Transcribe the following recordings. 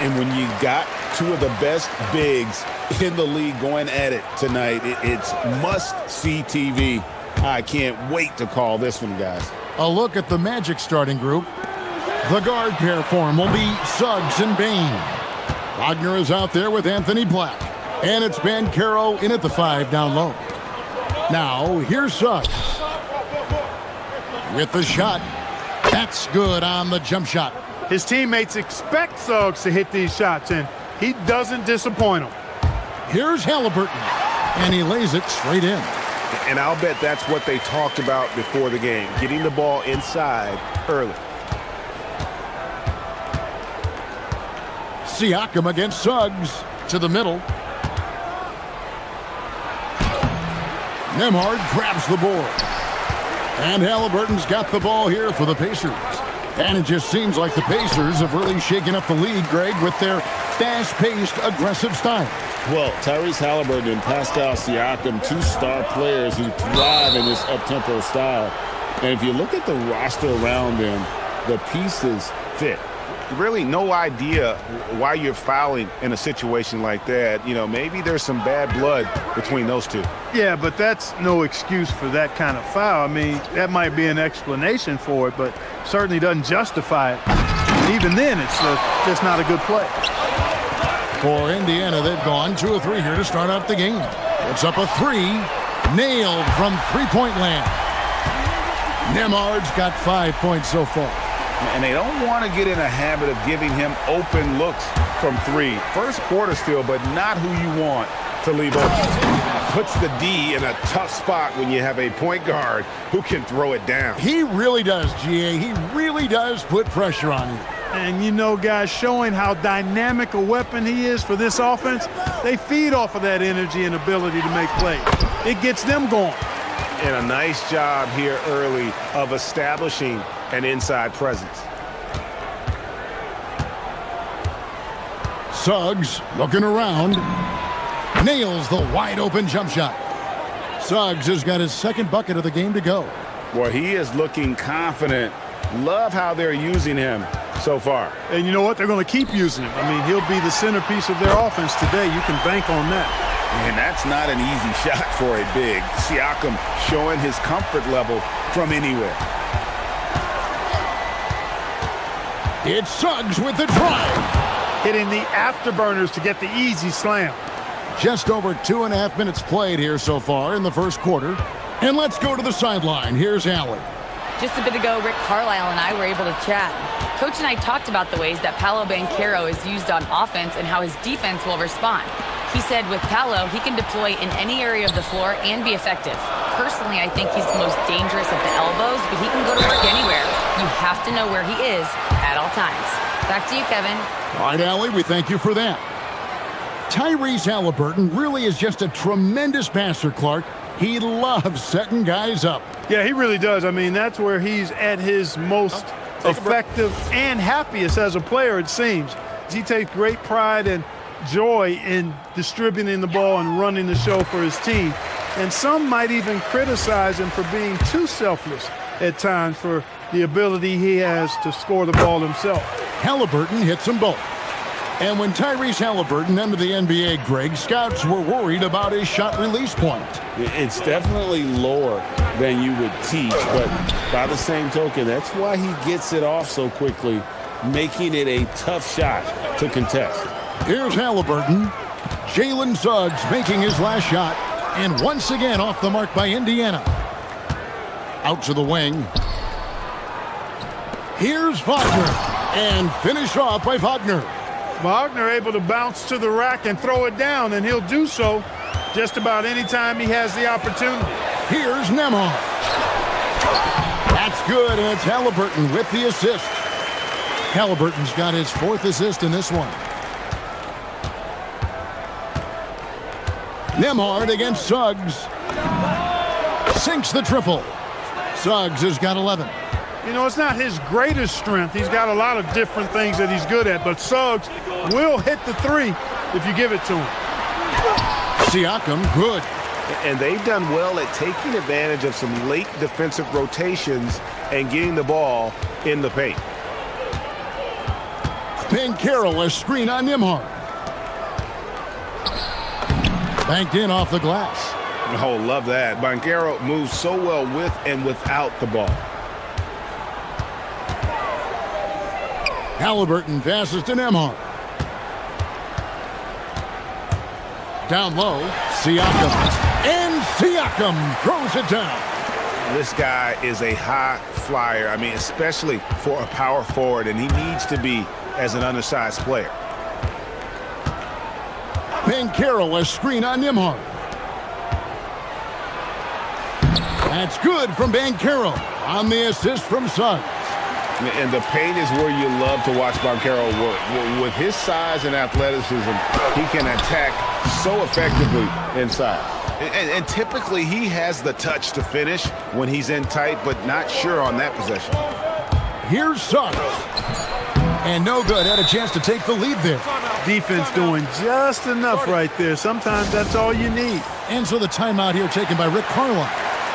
And when you got two of the best bigs in the league going at it tonight, it's must-see TV. I can't wait to call this one, guys. A look at the Magic starting group. The guard pair form will be Suggs and Bain. Wagner is out there with Anthony Black. And it's Bancaro in at the 5 down low. Now, here's Suggs. With the shot. That's good on the jump shot. His teammates expect Suggs to hit these shots, and he doesn't disappoint them. Here's Halliburton. And he lays it straight in. And I'll bet that's what they talked about before the game, getting the ball inside early. Siakam against Suggs to the middle. Nembhard grabs the board. And Halliburton's got the ball here for the Pacers. And it just seems like the Pacers have really shaken up the league, Greg, with their fast-paced, aggressive style. Well, Tyrese Halliburton and Pascal Siakam, two star players who thrive in this up-tempo style. And if you look at the roster around them, the pieces fit. Really no idea why you're fouling in a situation like that. You know, maybe there's some bad blood between those two. Yeah, but that's no excuse for that kind of foul. I mean, that might be an explanation for it, but certainly doesn't justify it. And even then, it's just not a good play. For Indiana, they've gone 2 of 3 here to start out the game. It's up a 3. Nailed from three-point land. Nembhard's got 5 points so far. And they don't want to get in a habit of giving him open looks from 3. First quarter still, but not who you want to leave open. Puts the D in a tough spot when you have a point guard who can throw it down. He really does, GA. He really does put pressure on you. And, you know, guys, showing how dynamic a weapon he is for this offense, they feed off of that energy and ability to make plays. It gets them going. And a nice job here early of establishing an inside presence. Suggs looking around. Nails the wide-open jump shot. Suggs has got his second bucket of the game to go. Well, he is looking confident. Love how they're using him so far. And you know what? They're going to keep using him. I mean, he'll be the centerpiece of their offense today. You can bank on that. And that's not an easy shot for a big. Siakam showing his comfort level from anywhere. It's Suggs with the drive. Hitting the afterburners to get the easy slam. Just over 2.5 minutes played here so far in the first quarter. And let's go to the sideline. Here's Allen. Just a bit ago, Rick Carlisle and I were able to chat. Coach and I talked about the ways that Paolo Banchero is used on offense and how his defense will respond. He said with Paolo, he can deploy in any area of the floor and be effective. Personally, I think he's the most dangerous at the elbows, but he can go to work anywhere. You have to know where he is at all times. Back to you, Kevin. All right, Allie, we thank you for that. Tyrese Halliburton really is just a tremendous passer, Clark. He loves setting guys up. Yeah, he really does. I mean, that's where he's at his most effective and happiest as a player, it seems. He takes great pride and joy in distributing the ball and running the show for his team. And some might even criticize him for being too selfless at times for the ability he has to score the ball himself. Halliburton hits them both. And when Tyrese Halliburton entered the NBA, Greg, scouts were worried about his shot release point. It's definitely lower than you would teach, but by the same token, that's why he gets it off so quickly, making it a tough shot to contest. Here's Halliburton. Jalen Suggs making his last shot, and once again off the mark by Indiana. Out to the wing. Here's Wagner, and finished off by Wagner. Wagner able to bounce to the rack and throw it down, and he'll do so just about any time he has the opportunity. Here's Nembhard. That's good, and it's Halliburton with the assist. Halliburton's got his 4th assist in this one. Nembhard against Suggs. Sinks the triple. Suggs has got 11. You know, it's not his greatest strength. He's got a lot of different things that he's good at, but Suggs will hit the 3 if you give it to him. Siakam, good. And they've done well at taking advantage of some late defensive rotations and getting the ball in the paint. Carroll, a screen on Nimhard. Banked in off the glass. Oh, love that. Banchero moves so well with and without the ball. Halliburton passes to Nimhard. Down low, Siakam. And Siakam throws it down. This guy is a high flyer. I mean, especially for a power forward, and he needs to be as an undersized player. Carroll, a screen on Nimhard. That's good from Carroll on the assist from Suggs. And the paint is where you love to watch Banchero work. With his size and athleticism, he can attack so effectively inside. And typically he has the touch to finish when he's in tight, but not sure on that possession. Here's Suggs. And no good. Had a chance to take the lead there. Defense doing just enough right there. Sometimes that's all you need. And so the timeout here taken by Rick Carlisle.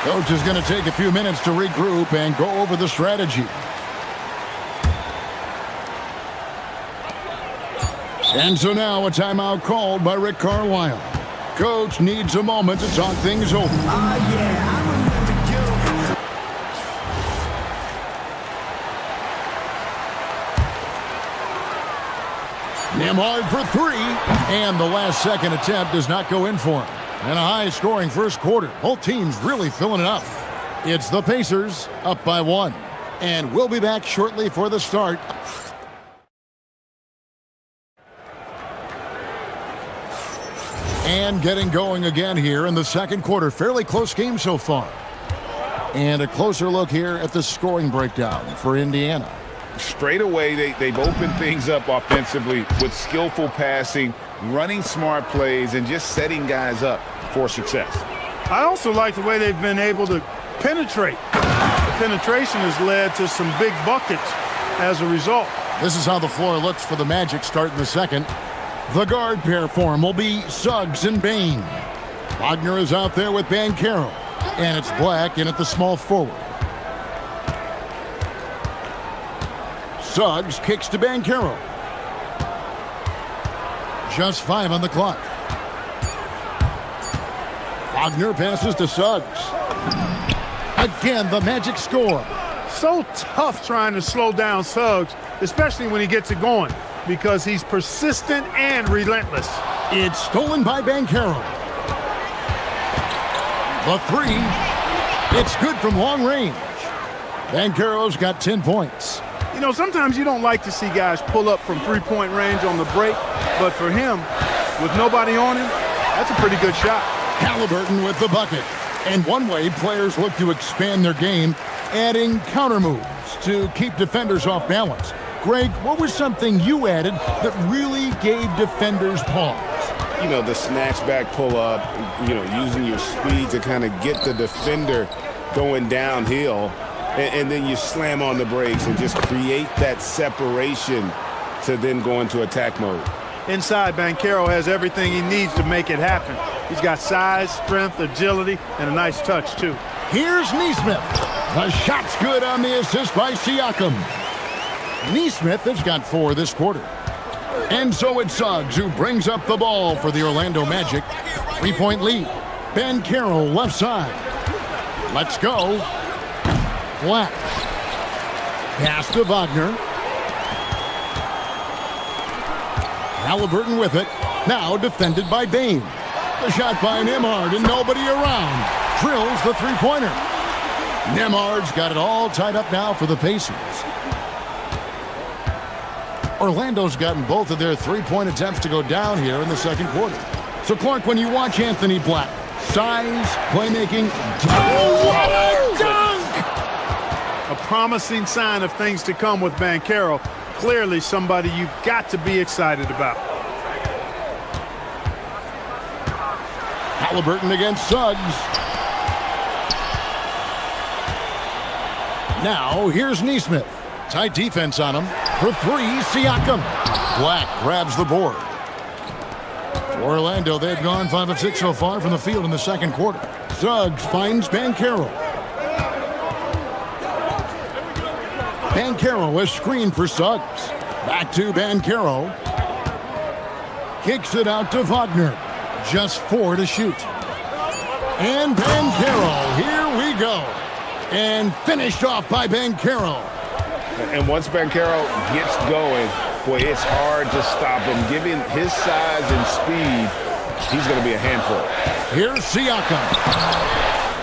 Coach is going to take a few minutes to regroup and go over the strategy. And so now a timeout called by Rick Carlisle. Coach needs a moment to talk things over. Nimhard for three, and the last second attempt does not go in for him. And a high-scoring first quarter. Both teams really filling it up. It's the Pacers up by 1. And we'll be back shortly for the start. And getting going again here in the second quarter. Fairly close game so far. And a closer look here at the scoring breakdown for Indiana. Straight away, they've opened things up offensively with skillful passing, running smart plays, and just setting guys up for success. I also like the way they've been able to penetrate. The penetration has led to some big buckets as a result. This is how the floor looks for the Magic starting the second. The guard pair for him will be Suggs and Bain. Wagner is out there with Banchero, and it's Black in at the small forward. Suggs kicks to Banchero. Just 5 on the clock. Wagner passes to Suggs. Again, the Magic score. So tough trying to slow down Suggs, especially when he gets it going, because he's persistent and relentless. It's stolen by Banchero. The three. It's good from long range. Banchero's got 10 points. You know, sometimes you don't like to see guys pull up from three-point range on the break, but for him, with nobody on him, that's a pretty good shot. Halliburton with the bucket. And one way players look to expand their game, adding counter moves to keep defenders off balance. Greg, what was something you added that really gave defenders pause? You know, the snatch back pull up, you know, using your speed to kind of get the defender going downhill. And then you slam on the brakes and just create that separation to then go into attack mode. Inside, Banchero has everything he needs to make it happen. He's got size, strength, agility, and a nice touch, too. Here's Nesmith. The shot's good on the assist by Siakam. Nesmith has got 4 this quarter. And so it's Suggs who brings up the ball for the Orlando Magic. 3-point lead. Banchero left side. Let's go. Black. Pass to Wagner. Halliburton with it. Now defended by Bain. The shot by Nimhard and nobody around. Drills the three-pointer. Nimhard's got it all tied up now for the Pacers. Orlando's gotten both of their three-point attempts to go down here in the second quarter. So, Clark, when you watch Anthony Black, size, playmaking, dunk! A promising sign of things to come with Banchero. Clearly somebody you've got to be excited about. Halliburton against Suggs. Now, here's Nesmith. Tight defense on him. For 3, Siakam. Black grabs the board. For Orlando, they've gone 5 of 6 so far from the field in the second quarter. Suggs finds Banchero. Banchero is screened for Suggs. Back to Bancaro. Kicks it out to Wagner. Just 4 to shoot. And Bancaro, here we go. And finished off by Bancaro. And once Bancaro gets going, boy, it's hard to stop him. Given his size and speed, he's going to be a handful. Here's Siakam.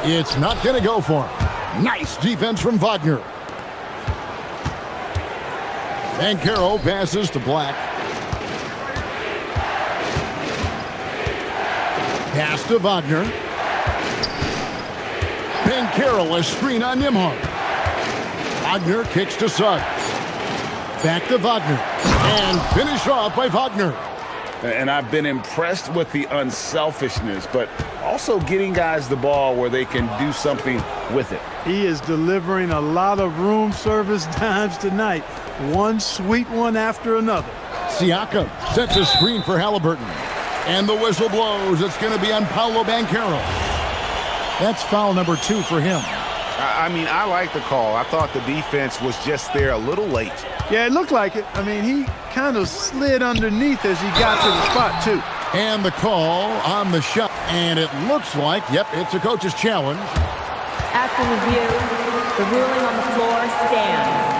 It's not going to go for him. Nice defense from Wagner. Bancaro passes to Black. Pass to Wagner. Bancaro, a screen on Nimhard. Wagner kicks to Suggs. Back to Wagner. And finished off by Wagner. And I've been impressed with the unselfishness, but also getting guys the ball where they can do something with it. He is delivering a lot of room service dimes tonight. One sweet one after another. Siakam sets a screen for Halliburton. And the whistle blows. It's going to be on Paolo Bancaro. That's foul number 2 for him. I mean, I like the call. I thought the defense was just there a little late. Yeah, it looked like it. I mean, he kind of slid underneath as he got to the spot, too. And the call on the shot. And it looks like, yep, it's a coach's challenge. After review, the ruling on the floor stands.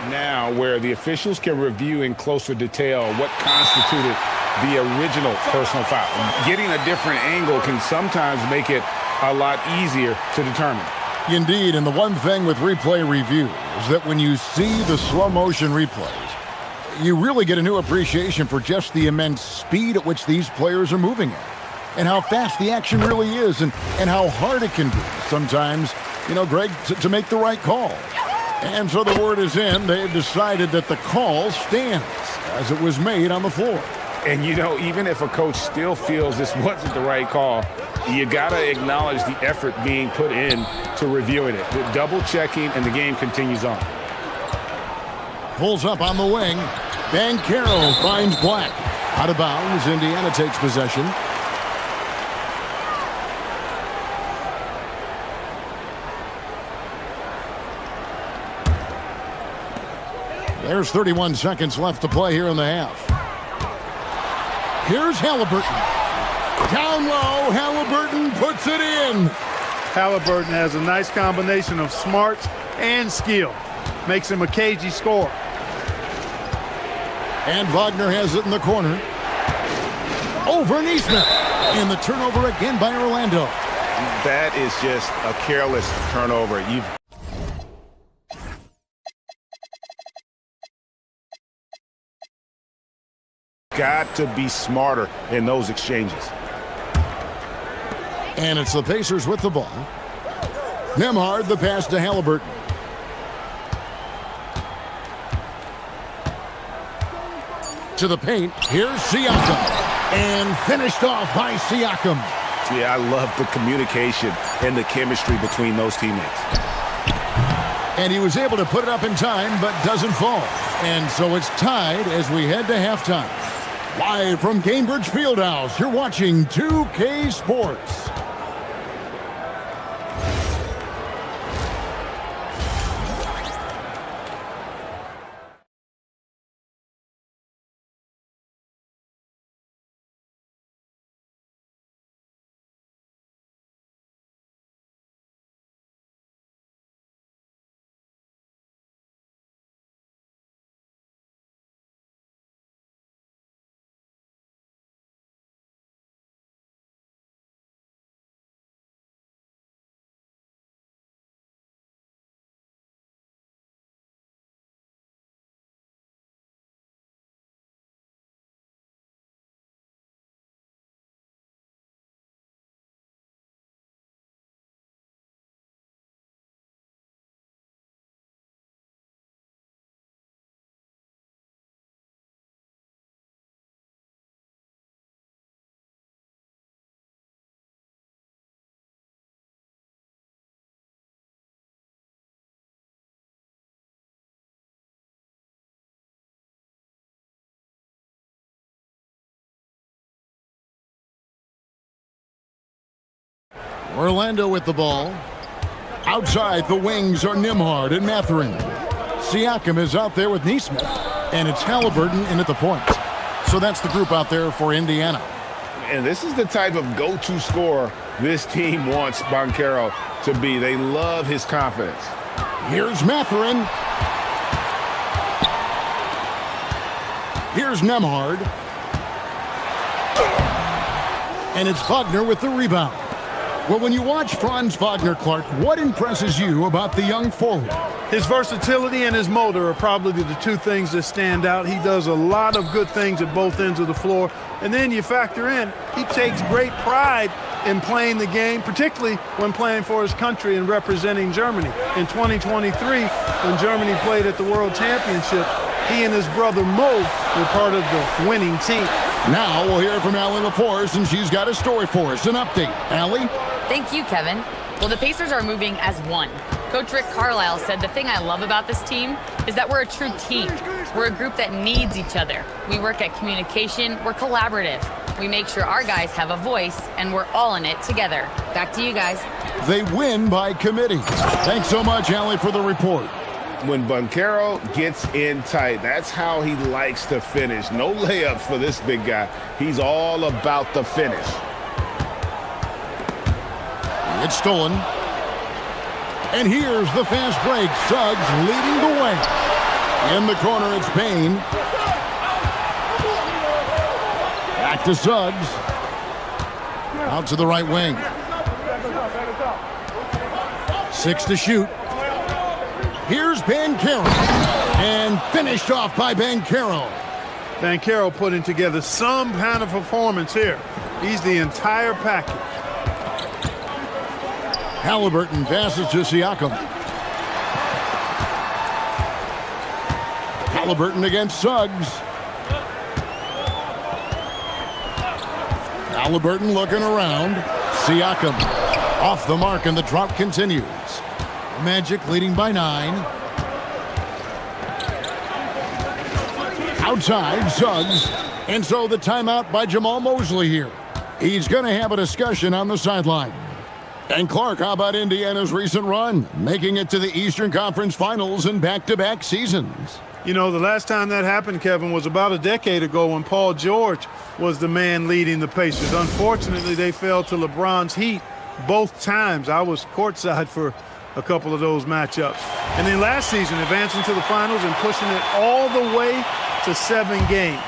Now, where the officials can review in closer detail what constituted the original personal foul. Getting a different angle can sometimes make it a lot easier to determine. Indeed, and the one thing with replay review is that when you see the slow motion replays, you really get a new appreciation for just the immense speed at which these players are moving at, and how fast the action really is, and how hard it can be sometimes, you know, Greg, to make the right call. And so the word is in. They've decided that the call stands as it was made on the floor. And, you know, even if a coach still feels this wasn't the right call, you got to acknowledge the effort being put in to reviewing it. The double checking, and the game continues on. Pulls up on the wing. Bancaro finds Black. Out of bounds, Indiana takes possession. There's 31 seconds left to play here in the half. Here's Halliburton. Down low, Halliburton puts it in. Halliburton has a nice combination of smarts and skill. Makes him a cagey scorer. And Wagner has it in the corner. Over Neesmith. And the turnover again by Orlando. That is just a careless turnover. You've got to be smarter in those exchanges. And it's the Pacers with the ball. Nimhard, the pass to Halliburton. To the paint. Here's Siakam. And finished off by Siakam. Yeah, I love the communication and the chemistry between those teammates. And he was able to put it up in time, but doesn't fall. And so it's tied as we head to halftime. Live from Cambridge Fieldhouse, you're watching 2K Sports. Orlando with the ball. Outside, the wings are Nimhard and Mathurin. Siakam is out there with Neesmith, and it's Halliburton in at the point. So that's the group out there for Indiana. And this is the type of go-to scorer this team wants Banchero to be. They love his confidence. Here's Matherin. Here's Nemhard. And it's Wagner with the rebound. Well, when you watch Franz Wagner, Clark, what impresses you about the young forward? His versatility and his motor are probably the two things that stand out. He does a lot of good things at both ends of the floor. And then you factor in, he takes great pride in playing the game, particularly when playing for his country and representing Germany. In 2023, when Germany played at the World Championship, he and his brother Mo were part of the winning team. Now we'll hear from Allie LaForce, and she's got a story for us. An update. Allie? Thank you, Kevin. Well, the Pacers are moving as one. Coach Rick Carlisle said the thing I love about this team is that we're a true team. We're a group that needs each other. We work at communication. We're collaborative. We make sure our guys have a voice, and we're all in it together. Back to you guys. They win by committee. Thanks so much, Allie, for the report. When Banchero gets in tight, that's how he likes to finish. No layups for this big guy. He's all about the finish. It's stolen. And here's the fast break. Suggs leading the way. In the corner, it's Payne. Back to Suggs. Out to the right wing. 6 to shoot. Here's Banchero. And finished off by Banchero. Banchero putting together some kind of performance here. He's the entire package. Halliburton passes to Siakam. Halliburton against Suggs. Halliburton looking around. Siakam off the mark, and the drought continues. Magic leading by 9. Outside, Suggs. And so the timeout by Jamal Mosley here. He's going to have a discussion on the sideline. And Clark, how about Indiana's recent run, making it to the Eastern Conference Finals in back-to-back seasons? You know, the last time that happened, Kevin, was about a decade ago when Paul George was the man leading the Pacers. Unfortunately, they fell to LeBron's Heat both times. I was courtside for a couple of those matchups. And then last season, advancing to the finals and pushing it all the way to 7 games.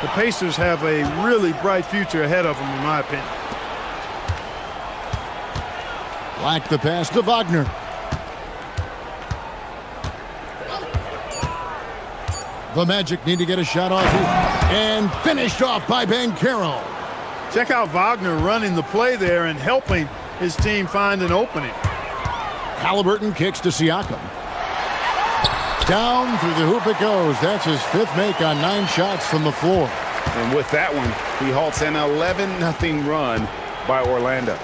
The Pacers have a really bright future ahead of them, in my opinion. Black the pass to Wagner. The Magic need to get a shot off here. And finished off by Banchero. Check out Wagner running the play there and helping his team find an opening. Halliburton kicks to Siakam. Down through the hoop it goes. That's his 5th make on 9 shots from the floor. And with that one, he halts an 11-0 run by Orlando.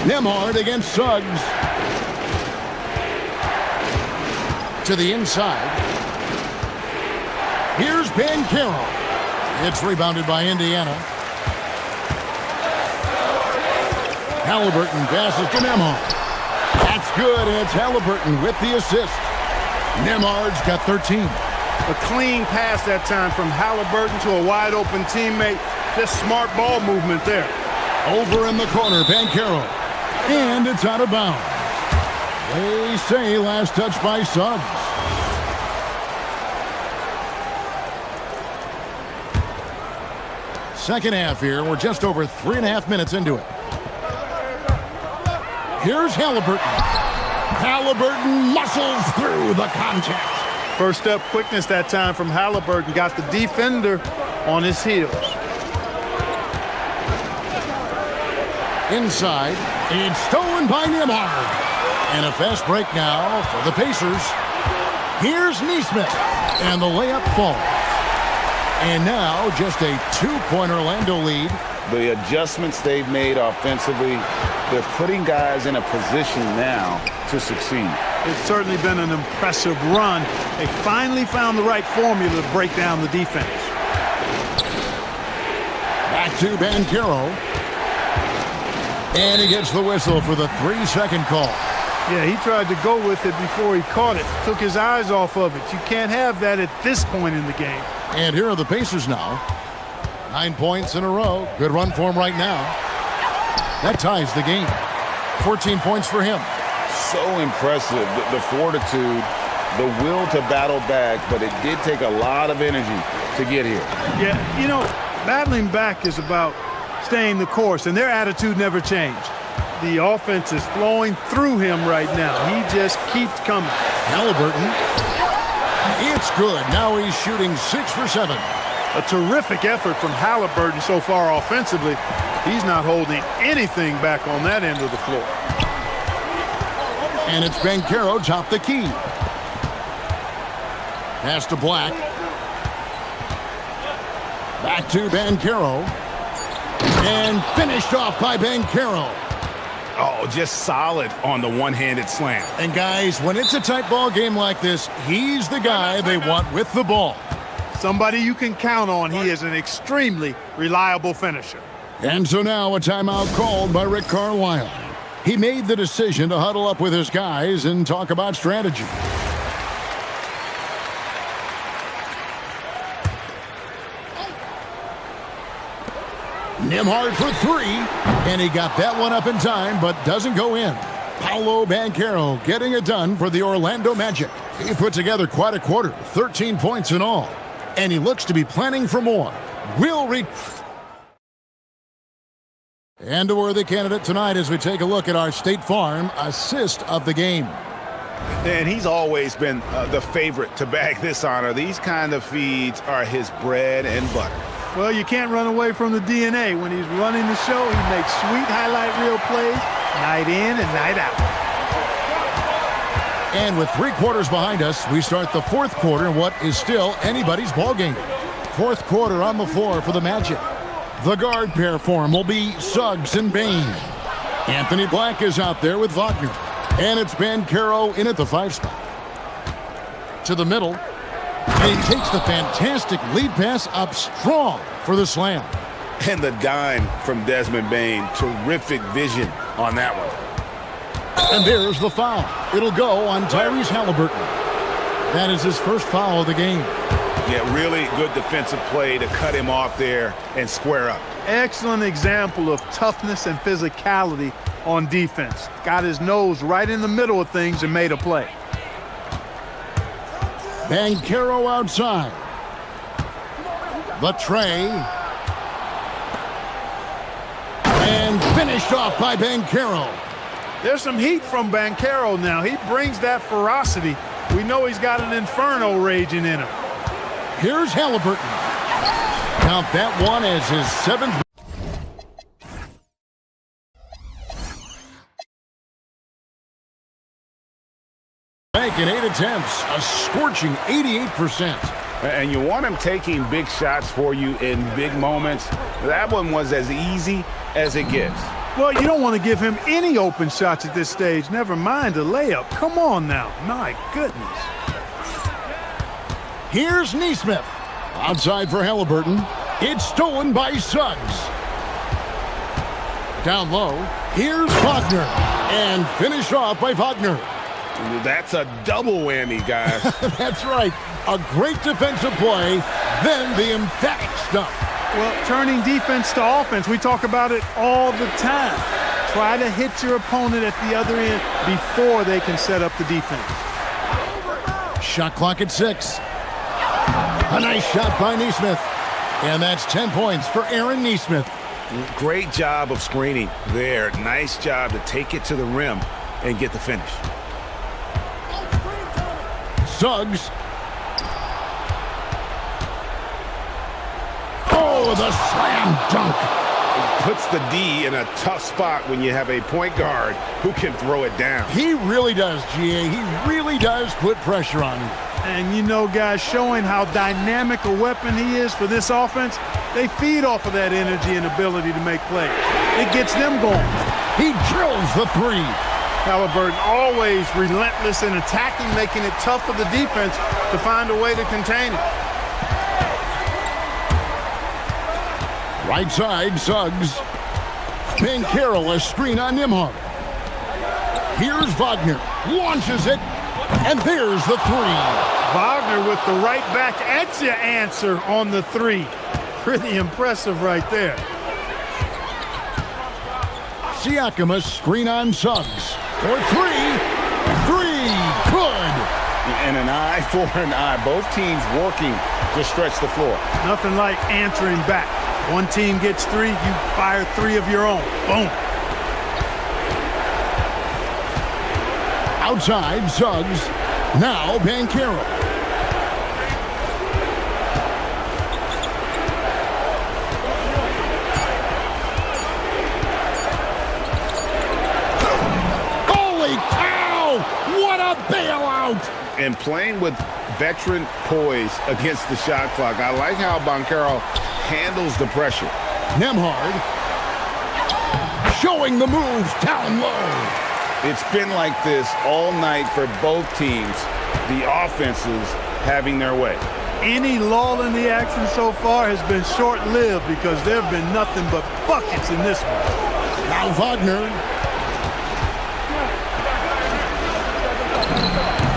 Nemhard against Suggs. To the inside. Here's Banchero. It's rebounded by Indiana. Halliburton passes to Nemhard. That's good, and it's Halliburton with the assist. Nemhard's got 13. A clean pass that time from Halliburton to a wide-open teammate. Just smart ball movement there. Over in the corner, Banchero. And it's out of bounds. They say last touch by Suggs. Second half here. We're just over 3.5 minutes into it. Here's Halliburton. Halliburton muscles through the contact. First step quickness that time from Halliburton. Got the defender on his heels. Inside. It's stolen by Nemhard. And a fast break now for the Pacers. Here's Neesmith. And the layup falls. And now just a 2-point Orlando lead. The adjustments they've made offensively, they're putting guys in a position now to succeed. It's certainly been an impressive run. They finally found the right formula to break down the defense. Back to Banchero. And he gets the whistle for the 3-second call. Yeah, he tried to go with it before he caught it. Took his eyes off of it. You can't have that at this point in the game. And here are the Pacers now. 9 points in a row. Good run for him right now. That ties the game. 14 points for him. So impressive, the fortitude, the will to battle back, but it did take a lot of energy to get here. Yeah, you know, battling back is about staying the course, and their attitude never changed. The offense is flowing through him right now. He just keeps coming. Halliburton. It's good. Now he's shooting 6 for 7. A terrific effort from Halliburton so far offensively. He's not holding anything back on that end of the floor. And it's Banchero top the key. Pass to Black. Back to Banchero. And finished off by Banchero. Oh, just solid on the one-handed slam. And guys, when it's a tight ball game like this, he's the guy they want with the ball. Somebody you can count on. He is an extremely reliable finisher. And so now a timeout called by Rick Carlisle. He made the decision to huddle up with his guys and talk about strategy. Nembhard for 3, and he got that one up in time, but doesn't go in. Paolo Banchero getting it done for the Orlando Magic. He put together quite a quarter, 13 points in all, and he looks to be planning for more. And a worthy candidate tonight as we take a look at our State Farm assist of the game. And he's always been the favorite to bag this honor. These kind of feeds are his bread and butter. Well, you can't run away from the DNA. When he's running the show, he makes sweet highlight reel plays night in and night out. And with 3 quarters behind us, we start the 4th quarter in what is still anybody's ball game. 4th quarter on the floor for the Magic. The guard pair for him will be Suggs and Bain. Anthony Black is out there with Wagner. And it's Banchero in at the 5 spot. To the middle. And he takes the fantastic lead pass up strong for the slam. And the dime from Desmond Bain. Terrific vision on that one. And there's the foul. It'll go on Tyrese Halliburton. That is his first foul of the game. Yeah, really good defensive play to cut him off there and square up. Excellent example of toughness and physicality on defense. Got his nose right in the middle of things and made a play. Banchero outside. The tray. And finished off by Banchero. There's some heat from Banchero now. He brings that ferocity. We know he's got an inferno raging in him. Here's Halliburton. Count that one as his 7th. Making 8 attempts, a scorching 88%. And you want him taking big shots for you in big moments. That one was as easy as it gets. Well, you don't want to give him any open shots at this stage. Never mind a layup. Come on now. My goodness. Here's Neesmith. Outside for Halliburton. It's stolen by Suggs. Down low. Here's Wagner. And finished off by Wagner. That's a double whammy, guys. That's right. A great defensive play, then the emphatic stuff. Well, turning defense to offense, we talk about it all the time. Try to hit your opponent at the other end before they can set up the defense. Shot clock at 6. A nice shot by Neesmith. And that's 10 points for Aaron Neesmith. Great job of screening there. Nice job to take it to the rim and get the finish. Suggs. Oh, the slam dunk. Puts the D in a tough spot when you have a point guard who can throw it down. He really does, GA. He really does put pressure on him. And you know, guys, showing how dynamic a weapon he is for this offense, they feed off of that energy and ability to make plays. It gets them going. He drills the 3. Halliburton always relentless in attacking, making it tough for the defense to find a way to contain it. Right side, Suggs. Banchero, a screen on Nembhard. Here's Wagner. Launches it. And there's the three. Wagner with the right back at your answer on the three. Pretty impressive right there. Siakam, a screen on Suggs. For three. Three. Good. And an eye for an eye. Both teams working to stretch the floor. Nothing like answering back. One team gets three, you fire three of your own. Boom. Outside, Suggs. Now Banchero. Holy cow! What a bailout! And playing with veteran poise against the shot clock. I like how Banchero handles the pressure. Nembhard showing the moves down low. It's been like this all night for both teams. The offenses having their way. Any lull in the action so far has been short-lived because there have been nothing but buckets in this one. Now Wagner.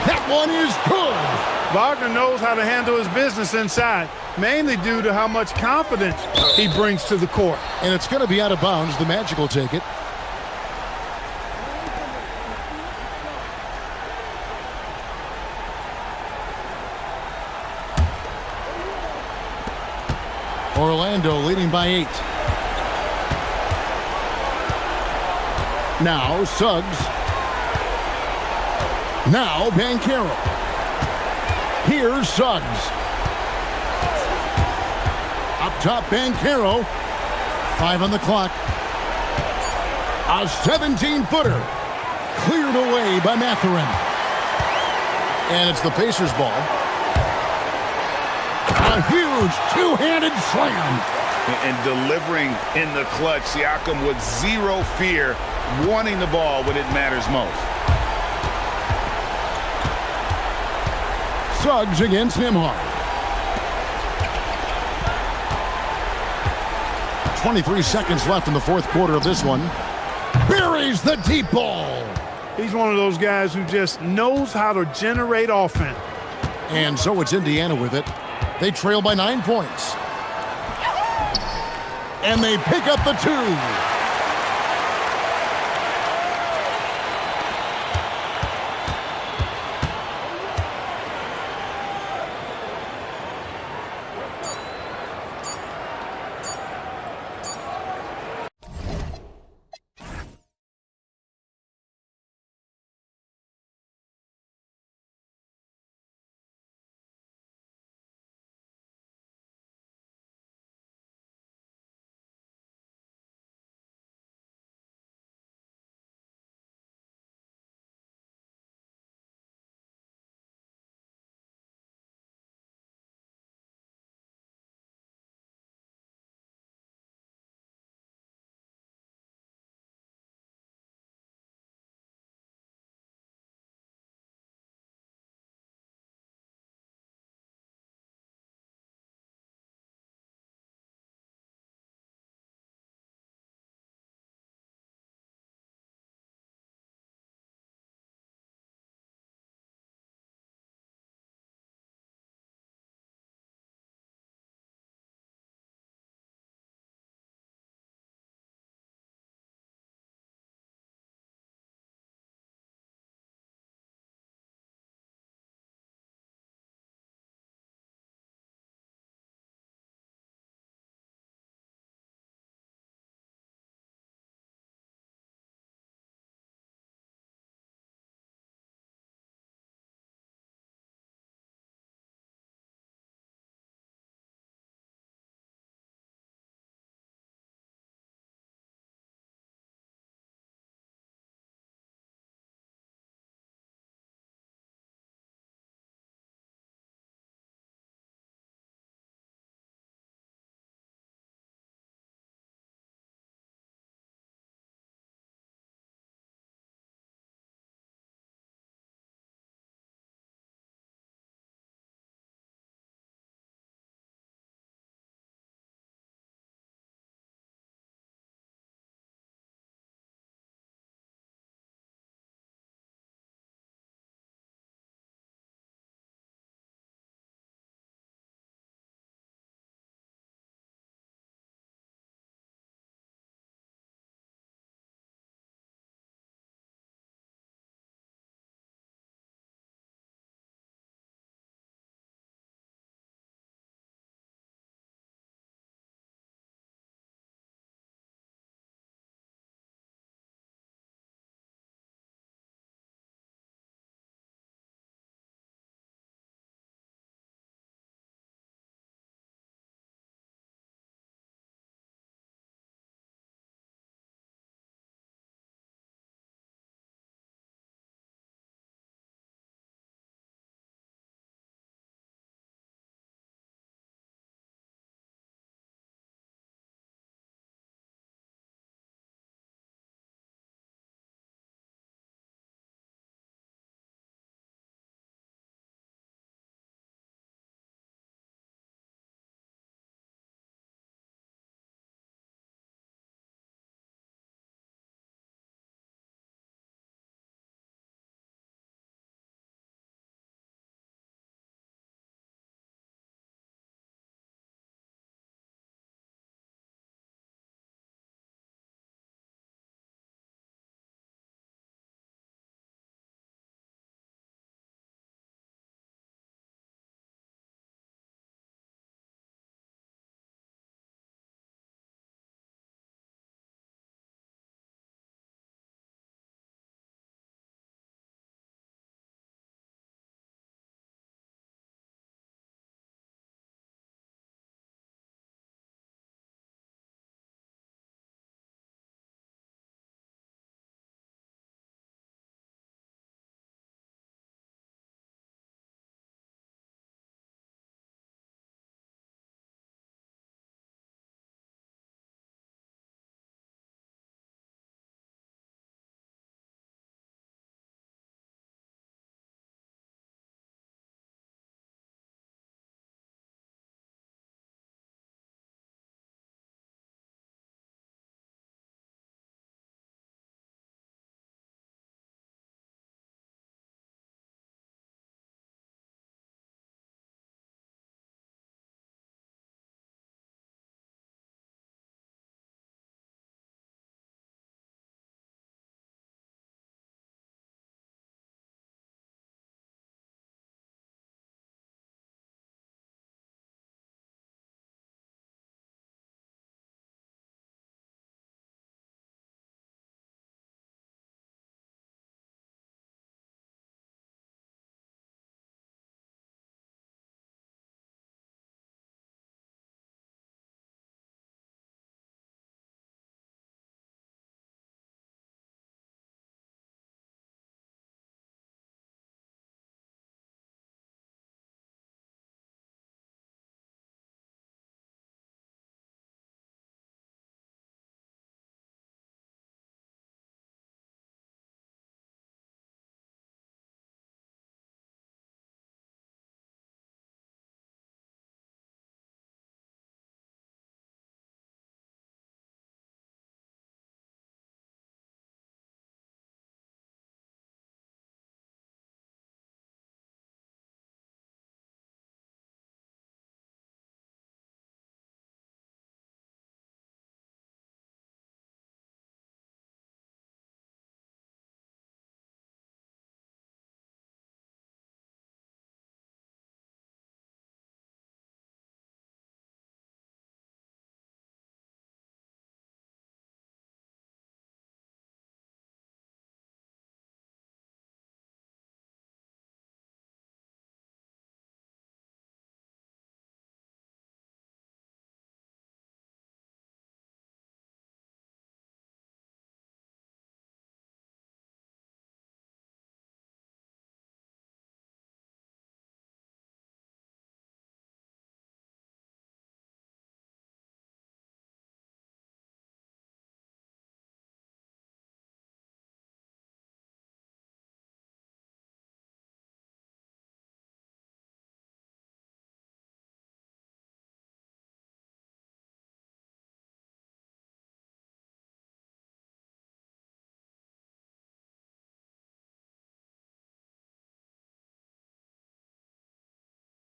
That one is good. Wagner knows how to handle his business inside, mainly due to how much confidence he brings to the court. And it's going to be out of bounds. The Magic will take it. Orlando leading by 8. Now Suggs. Now Banchero. Here's Suggs. Up top, Banchero. 5 on the clock. A 17-footer. Cleared away by Mathurin. And it's the Pacers' ball. A huge two-handed slam. And delivering in the clutch. Siakam with zero fear, wanting the ball when it matters most. Suggs against Nembhard. 23 seconds left in the fourth quarter of this one. Buries the deep ball. He's one of those guys who just knows how to generate offense. And so it's Indiana with it. They trail by 9 points. And they pick up the 2.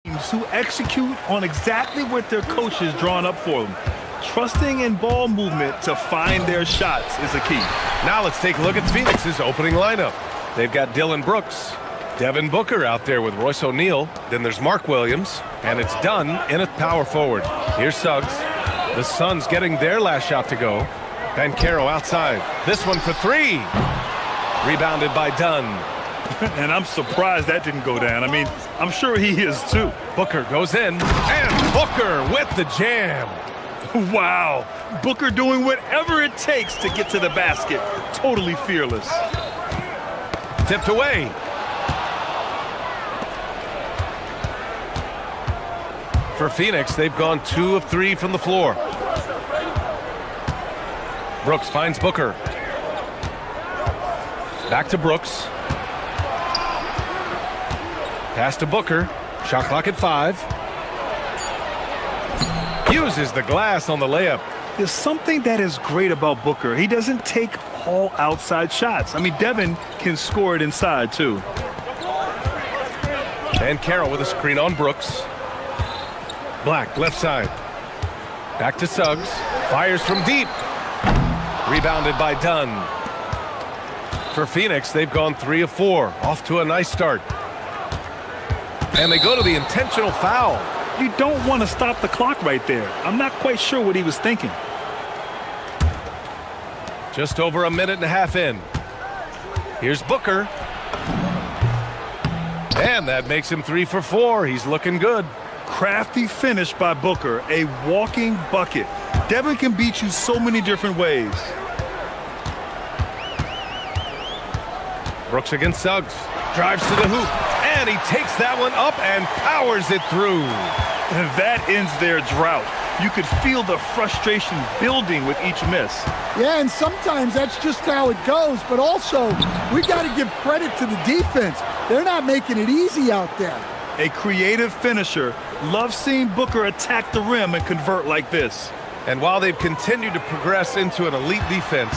teams who execute on exactly what their coach has drawn up for them. Trusting in ball movement to find their shots is a key. Now let's take a look at Phoenix's opening lineup. They've got Dylan Brooks, Devin Booker out there with Royce O'Neal. Then there's Mark Williams, and it's done in a power forward. Here's Suggs. The Suns getting their last shot to go. Banchero outside. This one for three. Rebounded by Dunn. And I'm surprised that didn't go down. I mean, I'm sure he is too. Booker goes in, and Booker with the jam. Wow. Booker doing whatever it takes to get to the basket. Totally fearless. Tipped away. For Phoenix, they've gone 2 of 3 from the floor. Brooks finds Booker. Back to Brooks. Pass to Booker. Shot clock at 5. Uses the glass on the layup. There's something that is great about Booker. He doesn't take all outside shots. I mean, Devin can score it inside, too. And Carroll with a screen on Brooks. Black, left side. Back to Suggs. Fires from deep. Rebounded by Dunn. For Phoenix, they've gone 3 of 4. Off to a nice start. And they go to the intentional foul. You don't want to stop the clock right there. I'm not quite sure what he was thinking. Just over a minute and a half in. Here's Booker. And that makes him 3 for 4. He's looking good. Crafty finish by Booker, a walking bucket. Devin can beat you so many different ways. Brooks against Suggs. Drives to the hoop. And he takes that one up and powers it through. And that ends their drought. You could feel the frustration building with each miss. Yeah, and sometimes that's just how it goes. But also, we got to give credit to the defense. They're not making it easy out there. A creative finisher. Loves seeing Booker attack the rim and convert like this. And while they've continued to progress into an elite defense,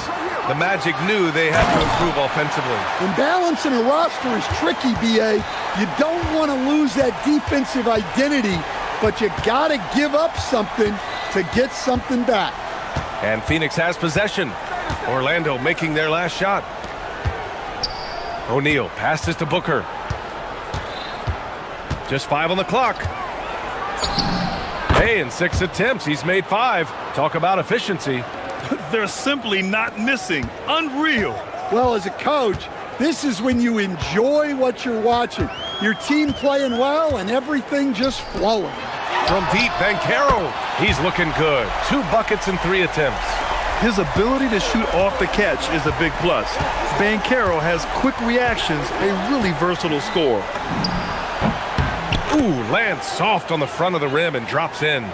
the Magic knew they had to improve offensively. And balancing a roster is tricky, B.A. You don't want to lose that defensive identity, but you got to give up something to get something back. And Phoenix has possession. Orlando making their last shot. O'Neal passes to Booker. Just 5 on the clock. Hey, in 6 attempts, he's made 5. Talk about efficiency. They're simply not missing. Unreal. Well, as a coach, this is when you enjoy what you're watching. Your team playing well and everything just flowing. From deep, Banchero. He's looking good. 2 buckets in 3 attempts. His ability to shoot off the catch is a big plus. Banchero has quick reactions, a really versatile scorer. Ooh, lands soft on the front of the rim and drops in.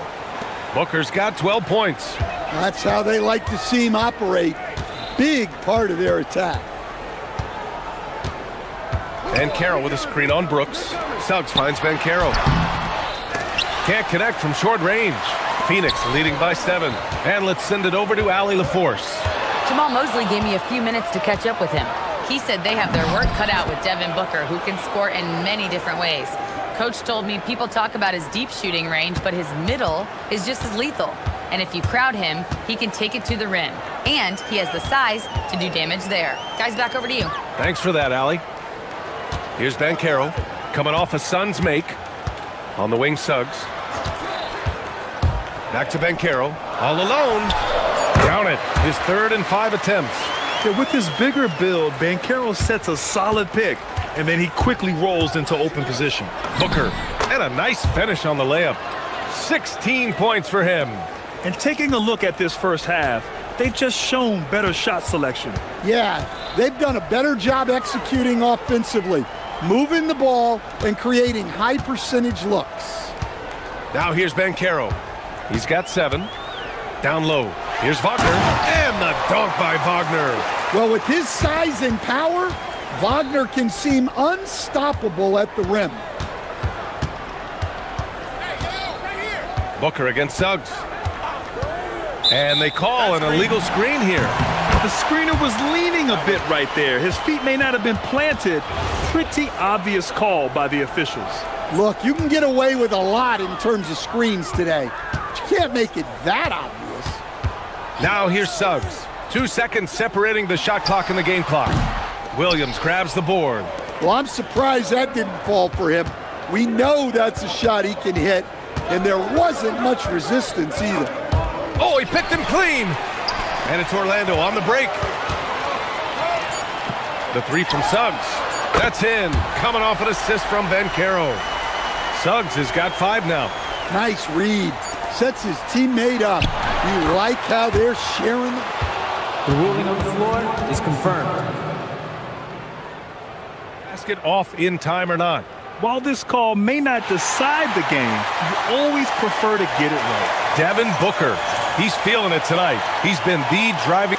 Booker's got 12 points. That's how they like to see him operate. Big part of their attack. Banchero with a screen on Brooks. Suggs finds Banchero. Can't connect from short range. Phoenix leading by 7. And let's send it over to Allie LaForce. Jamal Mosley gave me a few minutes to catch up with him. He said they have their work cut out with Devin Booker, who can score in many different ways. Coach told me people talk about his deep shooting range, but his middle is just as lethal. And if you crowd him, he can take it to the rim. And he has the size to do damage there. Guys, back over to you. Thanks for that, Allie. Here's Banchero, coming off a Suns make. On the wing, Suggs. Back to Banchero, all alone. Count it, his 3rd and 5 attempts. Yeah, with his bigger build, Banchero sets a solid pick, and then he quickly rolls into open position. Booker, and a nice finish on the layup. 16 points for him. And taking a look at this first half, they've just shown better shot selection. Yeah, they've done a better job executing offensively, moving the ball and creating high percentage looks. Now here's Banchero. He's got 7. Down low. Here's Wagner. And the dunk by Wagner. Well, with his size and power, Wagner can seem unstoppable at the rim. Booker against Suggs. And they call an illegal screen here. The screener was leaning a bit right there. His feet may not have been planted. Pretty obvious call by the officials. Look, you can get away with a lot in terms of screens today, but you can't make it that obvious. Now here's Suggs. 2 seconds separating the shot clock and the game clock. Williams grabs the board. Well, I'm surprised that didn't fall for him. We know that's a shot he can hit, and there wasn't much resistance either. Oh, he picked him clean. And it's Orlando on the break. The three from Suggs. That's in. Coming off an assist from Banchero. Suggs has got 5 now. Nice read. Sets his teammate up. You like how they're sharing? The ruling on the floor is confirmed. Basket off in time or not. While this call may not decide the game, you always prefer to get it right. Devin Booker. He's feeling it tonight. He's been the driving.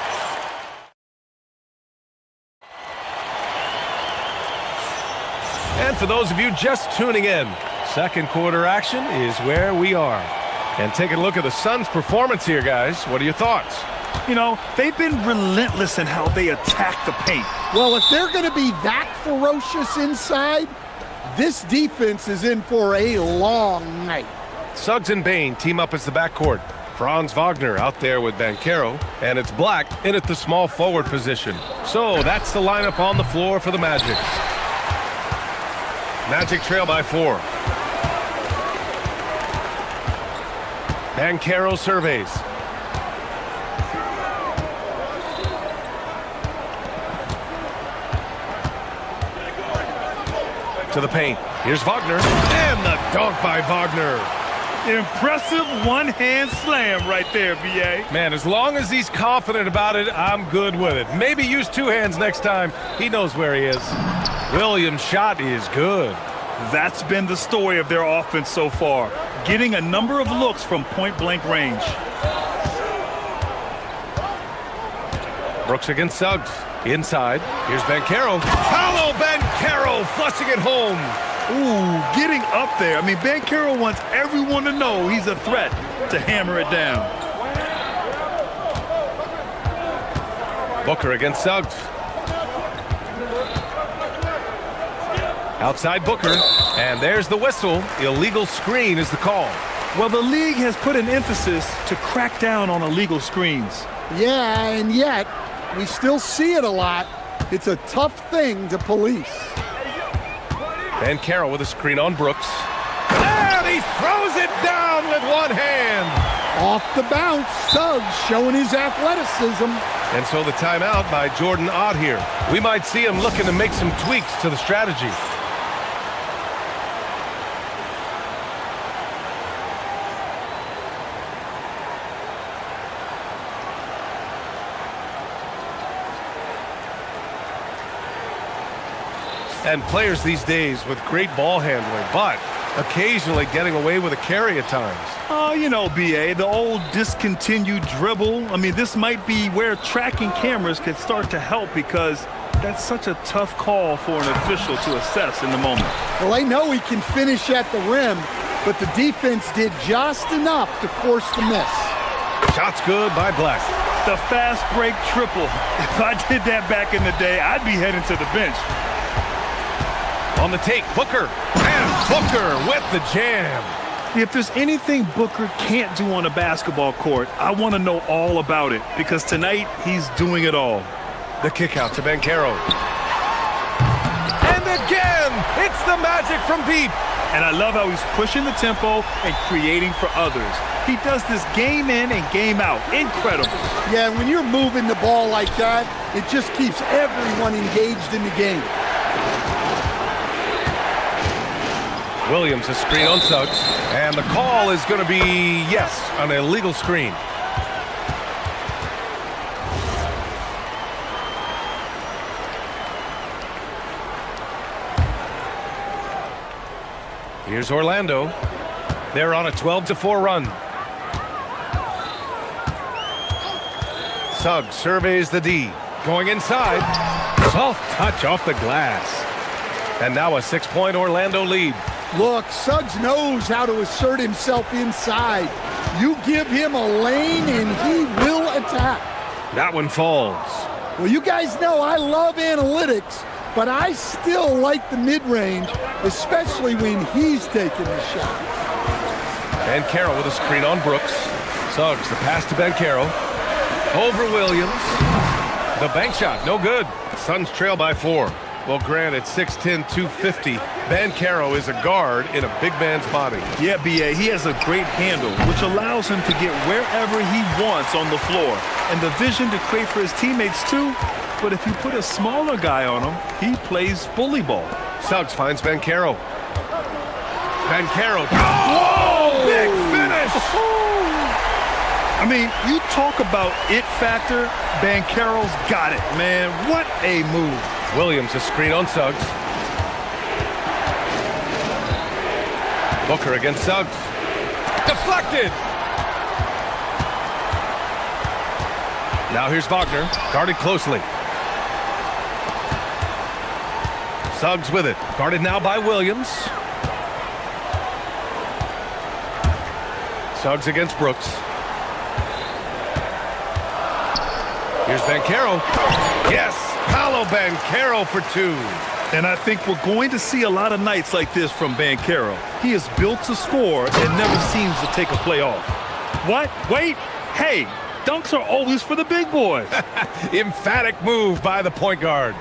And for those of you just tuning in, second quarter action is where we are. And taking a look at the Suns' performance here, guys. What are your thoughts? You know, they've been relentless in how they attack the paint. Well, if they're going to be that ferocious inside, this defense is in for a long night. Suggs and Bain team up as the backcourt. Franz Wagner out there with Banchero, and it's Black in at the small forward position. So that's the lineup on the floor for the Magic. Magic trail by 4. Banchero surveys. To the paint. Here's Wagner. And the dunk by Wagner. Impressive one-hand slam right there, B.A. Man, as long as he's confident about it, I'm good with it. Maybe use 2 hands next time. He knows where he is. Williams' shot is good. That's been the story of their offense so far, getting a number of looks from point-blank range. Brooks against Suggs. Inside. Here's Banchero. Paolo Banchero flushing it home. Ooh, getting up there. I mean, Banchero wants everyone to know he's a threat to hammer it down. Booker against Suggs. Outside Booker, and there's the whistle. Illegal screen is the call. Well, the league has put an emphasis to crack down on illegal screens. Yeah, and yet, we still see it a lot. It's a tough thing to police. Banchero with a screen on Brooks. And he throws it down with one hand. Off the bounce, Suggs showing his athleticism. And so the timeout by Jordan Ott here. We might see him looking to make some tweaks to the strategy. And players these days with great ball handling, but occasionally getting away with a carry at times. Oh, you know, B.A., the old discontinued dribble. I mean, this might be where tracking cameras could start to help because that's such a tough call for an official to assess in the moment. Well, I know he can finish at the rim, but the defense did just enough to force the miss. Shot's good by Black. The fast break triple. If I did that back in the day, I'd be heading to the bench. On the take, Booker. And Booker with the jam. If there's anything Booker can't do on a basketball court, I want to know all about it because tonight he's doing it all. The kick out to Banchero. And again, it's the Magic from deep. And I love how he's pushing the tempo and creating for others. He does this game in and game out. Incredible. Yeah, when you're moving the ball like that, it just keeps everyone engaged in the game. Williams, a screen on Suggs. And the call is going to be, yes, an illegal screen. Here's Orlando. They're on a 12-4 run. Suggs surveys the D. Going inside. Soft touch off the glass. And now a 6-point Orlando lead. Look, Suggs knows how to assert himself inside. You give him a lane and he will attack. That one falls. Well, you guys know I love analytics, but I still like the mid-range, especially when he's taking the shot. Bankero with a screen on Brooks. Suggs, the pass to Bankero. Over Williams. The bank shot, no good. Suns trail by 4. Well, Grant, at 6'10", 250, Bankero is a guard in a big man's body. Yeah, B.A., he has a great handle, which allows him to get wherever he wants on the floor. And the vision to create for his teammates, too. But if you put a smaller guy on him, he plays bully ball. Suggs finds Bankero. Bankero. Whoa! Big finish! I mean, you talk about it factor, Bankero's got it, man. What a move. Williams, a screen on Suggs. Booker against Suggs. Deflected! Now here's Wagner, guarded closely. Suggs with it, guarded now by Williams. Suggs against Brooks. Here's Bankero. Yes, Paolo Bankero for 2. And I think we're going to see a lot of nights like this from Bankero. He is built to score and never seems to take a play off. What? Wait. Hey, dunks are always for the big boys. Emphatic move by the point guard.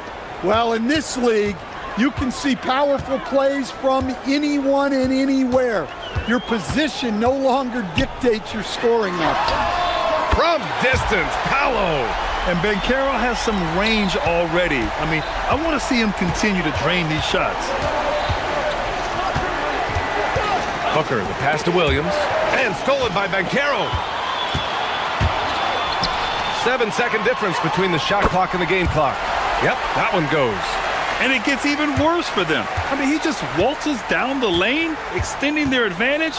Well, in this league, you can see powerful plays from anyone and anywhere. Your position no longer dictates your scoring outcome. From distance, Paolo. And Bankero has some range already. I mean, I want to see him continue to drain these shots. Booker, the pass to Williams. And stolen by Bankero. 7-second difference between the shot clock and the game clock. Yep, that one goes. And it gets even worse for them. I mean, he just waltzes down the lane, extending their advantage.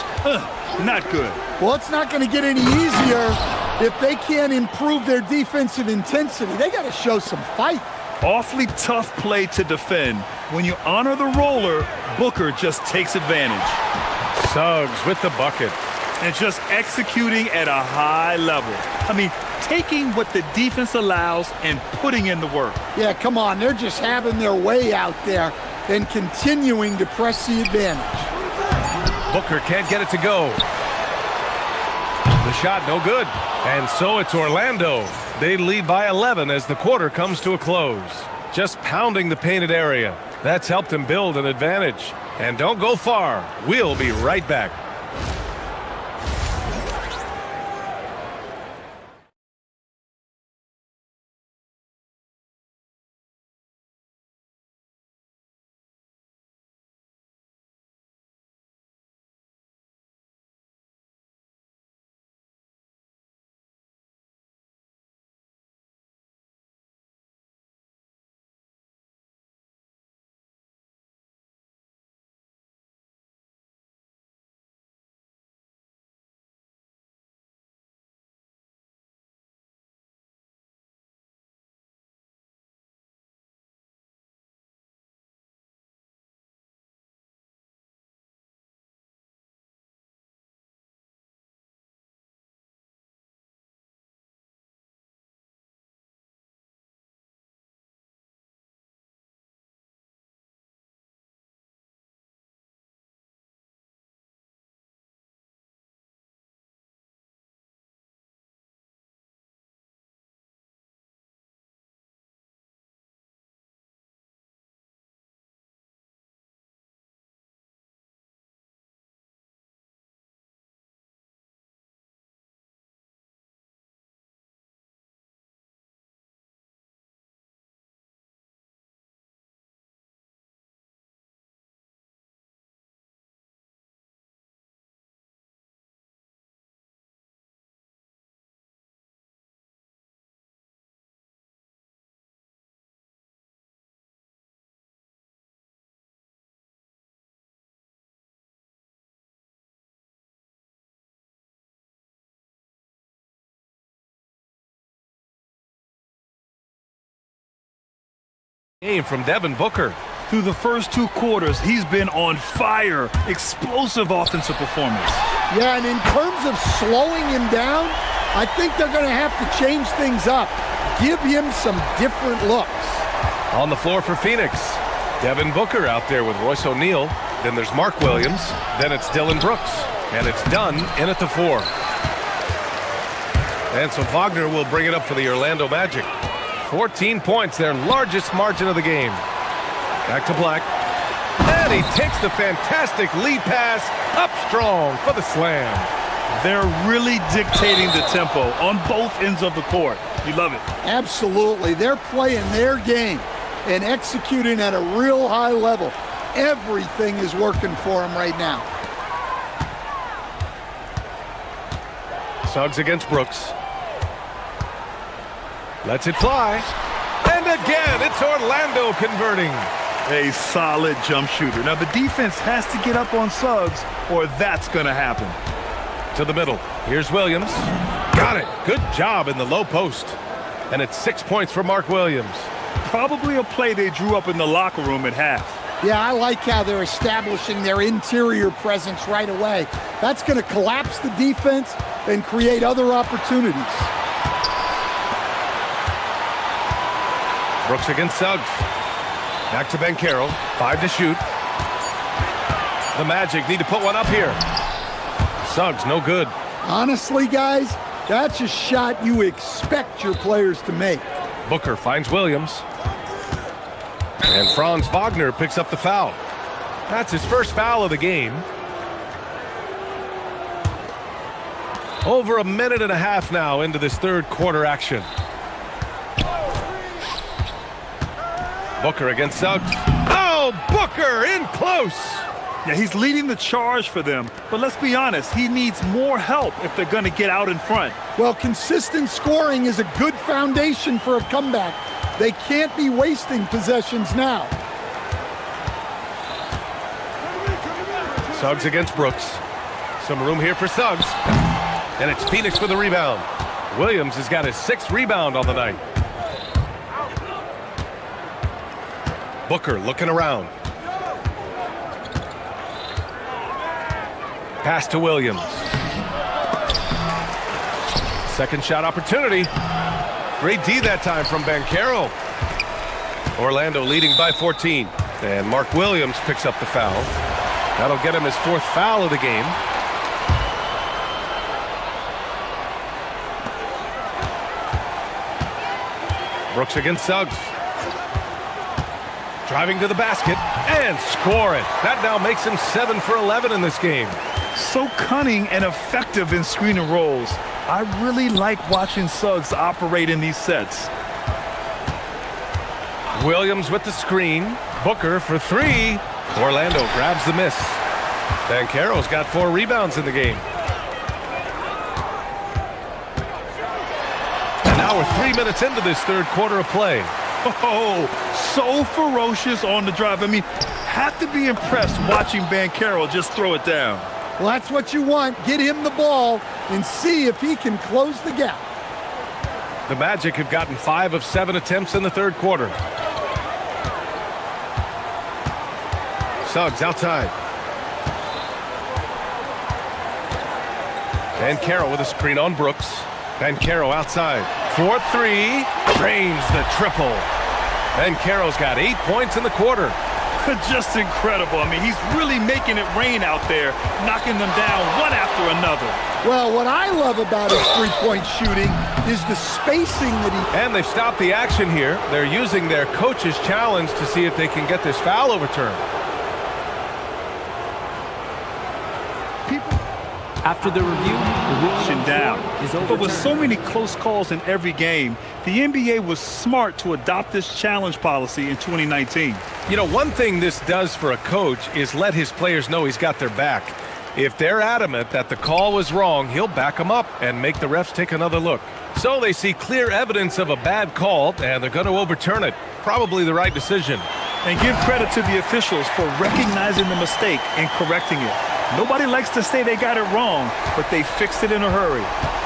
Not good. Well, it's not going to get any easier if they can't improve their defensive intensity. They got to show some fight. Awfully tough play to defend. When you honor the roller, Booker just takes advantage. Suggs with the bucket. And just executing at a high level. I mean, taking what the defense allows and putting in the work. Yeah, come on. They're just having their way out there and continuing to press the advantage. Booker can't get it to go. The shot no good. And so it's Orlando. They lead by 11 as the quarter comes to a close. Just pounding the painted area. That's helped him build an advantage. And don't go far. We'll be right back. Game from Devin Booker. Through the first 2 quarters, he's been on fire. Explosive offensive performance. Yeah, and in terms of slowing him down, I think they're going to have to change things up. Give him some different looks. On the floor for Phoenix. Devin Booker out there with Royce O'Neal. Then there's Mark Williams. Then it's Dylan Brooks. And it's done in at the 4. And so Wagner will bring it up for the Orlando Magic. 14 points, their largest margin of the game. Back to Black. And he takes the fantastic lead pass up strong for the slam. They're really dictating the tempo on both ends of the court. You love it. Absolutely. They're playing their game and executing at a real high level. Everything is working for them right now. Suggs against Brooks. Lets it fly. And again, it's Orlando converting. A solid jump shooter. Now, the defense has to get up on Suggs, or that's going to happen. To the middle. Here's Williams. Got it. Good job in the low post. And it's 6 points for Mark Williams. Probably a play they drew up in the locker room at half. Yeah, I like how they're establishing their interior presence right away. That's going to collapse the defense and create other opportunities. Brooks against Suggs. Back to Banchero. 5 to shoot. The Magic need to put one up here. Suggs, no good. Honestly, guys, that's a shot you expect your players to make. Booker finds Williams. And Franz Wagner picks up the foul. That's his first foul of the game. Over a minute and a half now into this third quarter action. Booker against Suggs. Oh, Booker in close. Yeah, he's leading the charge for them. But let's be honest, he needs more help if they're going to get out in front. Well, consistent scoring is a good foundation for a comeback. They can't be wasting possessions now. Suggs against Brooks. Some room here for Suggs. And it's Phoenix with the rebound. Williams has got his 6th rebound on the night. Booker looking around. Pass to Williams. Second shot opportunity. Great D that time from Banchero. Orlando leading by 14. And Mark Williams picks up the foul. That'll get him his 4th foul of the game. Brooks against Suggs. Driving to the basket and score it. That now makes him 7 for 11 in this game. So cunning and effective in screen and rolls. I really like watching Suggs operate in these sets. Williams with the screen. Booker for 3. Orlando grabs the miss. Banchero's got 4 rebounds in the game. And now we're 3 minutes into this third quarter of play. Oh, so ferocious on the drive. I mean, have to be impressed watching Banchero just throw it down. Well, that's what you want. Get him the ball and see if he can close the gap. The Magic have gotten 5 of 7 attempts in the third quarter. Suggs outside. Banchero with a screen on Brooks. Banchero outside. 4-3. Drains the triple. Banchero's got 8 points in the quarter. Just incredible. I mean, he's really making it rain out there, knocking them down one after another. Well, what I love about his three-point shooting is the spacing that he... And they've stopped the action here. They're using their coach's challenge to see if they can get this foul overturned. After the review, the ruling down. is overturned. But with so many close calls in every game, the NBA was smart to adopt this challenge policy in 2019. You know, one thing this does for a coach is let his players know he's got their back. If they're adamant that the call was wrong, he'll back them up and make the refs take another look. So they see clear evidence of a bad call, and they're going to overturn it. Probably the right decision. And give credit to the officials for recognizing the mistake and correcting it. Nobody likes to say they got it wrong, but they fixed it in a hurry.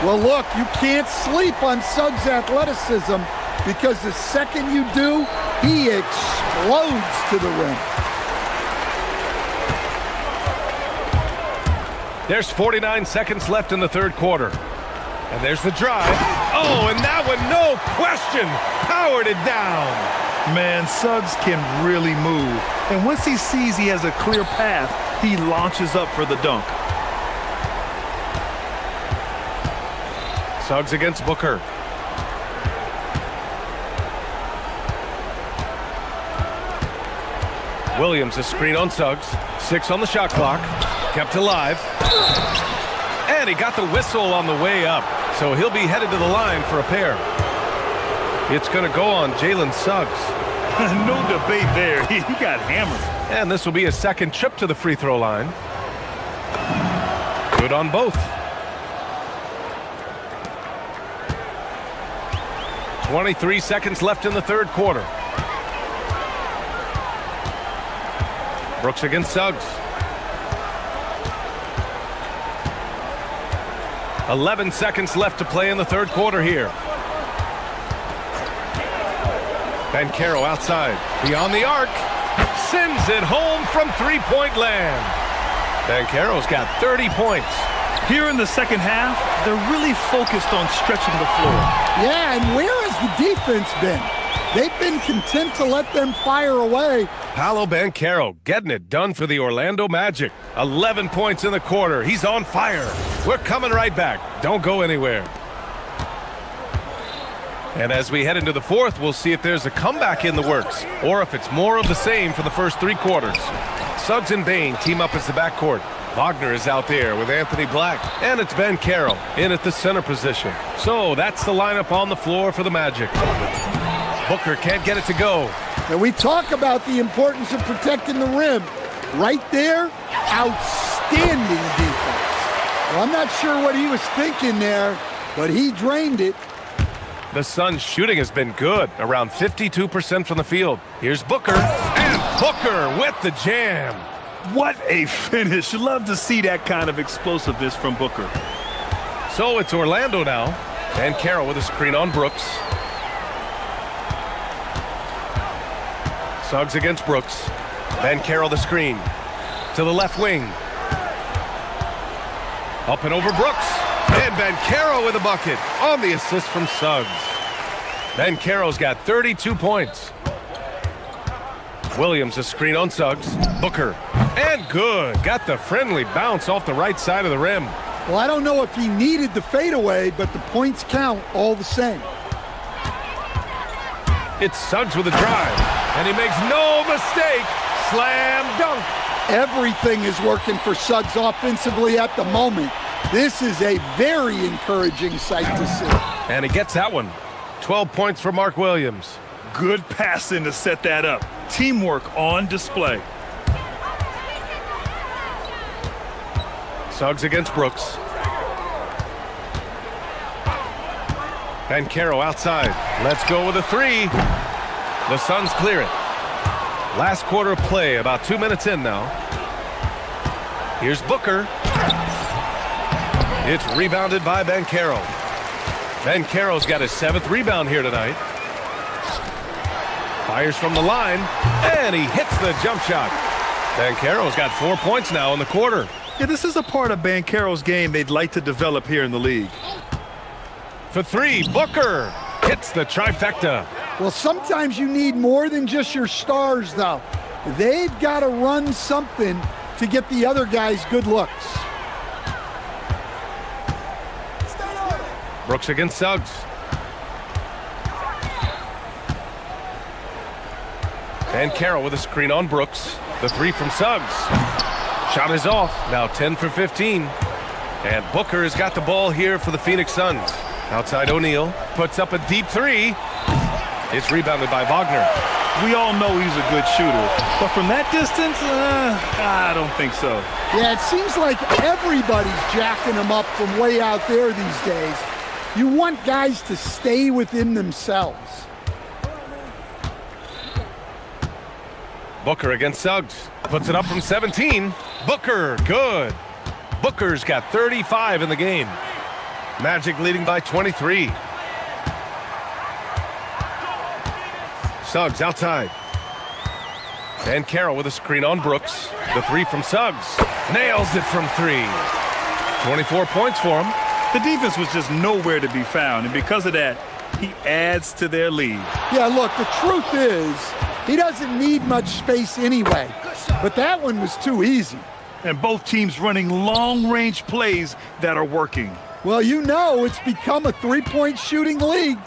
Well, look, you can't sleep on Suggs' athleticism because the second you do, he explodes to the rim. There's 49 seconds left in the third quarter. And there's the drive. Oh, and that one, no question, powered it down. Man, Suggs can really move. And once he sees he has a clear path, he launches up for the dunk. Suggs against Booker. Williams, a screen on Suggs. 6 on the shot clock. Kept alive. And he got the whistle on the way up. So he'll be headed to the line for a pair. It's going to go on Jalen Suggs. No debate there. He got hammered. And this will be his second trip to the free throw line. Good on both. 23 seconds left in the third quarter. Brooks against Suggs. 11 seconds left to play in the third quarter here. Banchero outside. Beyond the arc. Sends it home from three-point land. Banchero's got 30 points. Here in the second half, they're really focused on stretching the floor. Yeah, and where has the defense been? They've been content to let them fire away. Paolo Banchero getting it done for the Orlando Magic. 11 points in the quarter. He's on fire. We're coming right back. Don't go anywhere. And as we head into the fourth, we'll see if there's a comeback in the works or if it's more of the same for the first three quarters. Suggs and Bain team up as the backcourt. Wagner is out there with Anthony Black, and it's Banchero in at the center position. So that's the lineup on the floor for the Magic. Booker can't get it to go. And we talk about the importance of protecting the rim. Right there, outstanding defense. Well, I'm not sure what he was thinking there, but he drained it. The Suns' shooting has been good, around 52% from the field. Here's Booker, and Booker with the jam. What a finish. Love to see that kind of explosiveness from Booker. So it's Orlando now. Banchero with a screen on Brooks. Suggs against Brooks. Banchero the screen. To the left wing. Up and over Brooks. And Banchero with a bucket on the assist from Suggs. Banchero's got 32 points. Williams a screen on Suggs. Booker. And good. Got the friendly bounce off the right side of the rim. Well, I don't know if he needed the fadeaway, but the points count all the same. It's Suggs with a drive. And he makes no mistake. Slam dunk. Everything is working for Suggs offensively at the moment. This is a very encouraging sight to see. And he gets that one. 12 points for Mark Williams. Good passing to set that up. Teamwork on display. Suggs against Brooks. Banchero outside. Let's go with a three. The Suns clear it. Last quarter of play, about 2 minutes in now. Here's Booker. It's rebounded by Banchero. Banchero's got his 7th rebound here tonight. Fires from the line, and he hits the jump shot. Banchero's got 4 points now in the quarter. Yeah, this is a part of Banchero's game they'd like to develop here in the league. For three, Booker hits the trifecta. Well, sometimes you need more than just your stars, though. They've got to run something to get the other guys good looks. Brooks against Suggs. Banchero with a screen on Brooks. The three from Suggs. Shot is off. Now 10 for 15. And Booker has got the ball here for the Phoenix Suns. Outside O'Neal. Puts up a deep three. It's rebounded by Wagner. We all know he's a good shooter. But from that distance, I don't think so. Yeah, it seems like everybody's jacking him up from way out there these days. You want guys to stay within themselves. Booker against Suggs. Puts it up from 17. Booker, good. Booker's got 35 in the game. Magic leading by 23. Suggs outside. Banchero with a screen on Brooks. The three from Suggs. Nails it from three. 24 points for him. The defense was just nowhere to be found, and because of that, he adds to their lead. Yeah, look, the truth is, he doesn't need much space anyway. But that one was too easy. And both teams running long-range plays that are working. Well, you know it's become a three-point shooting league.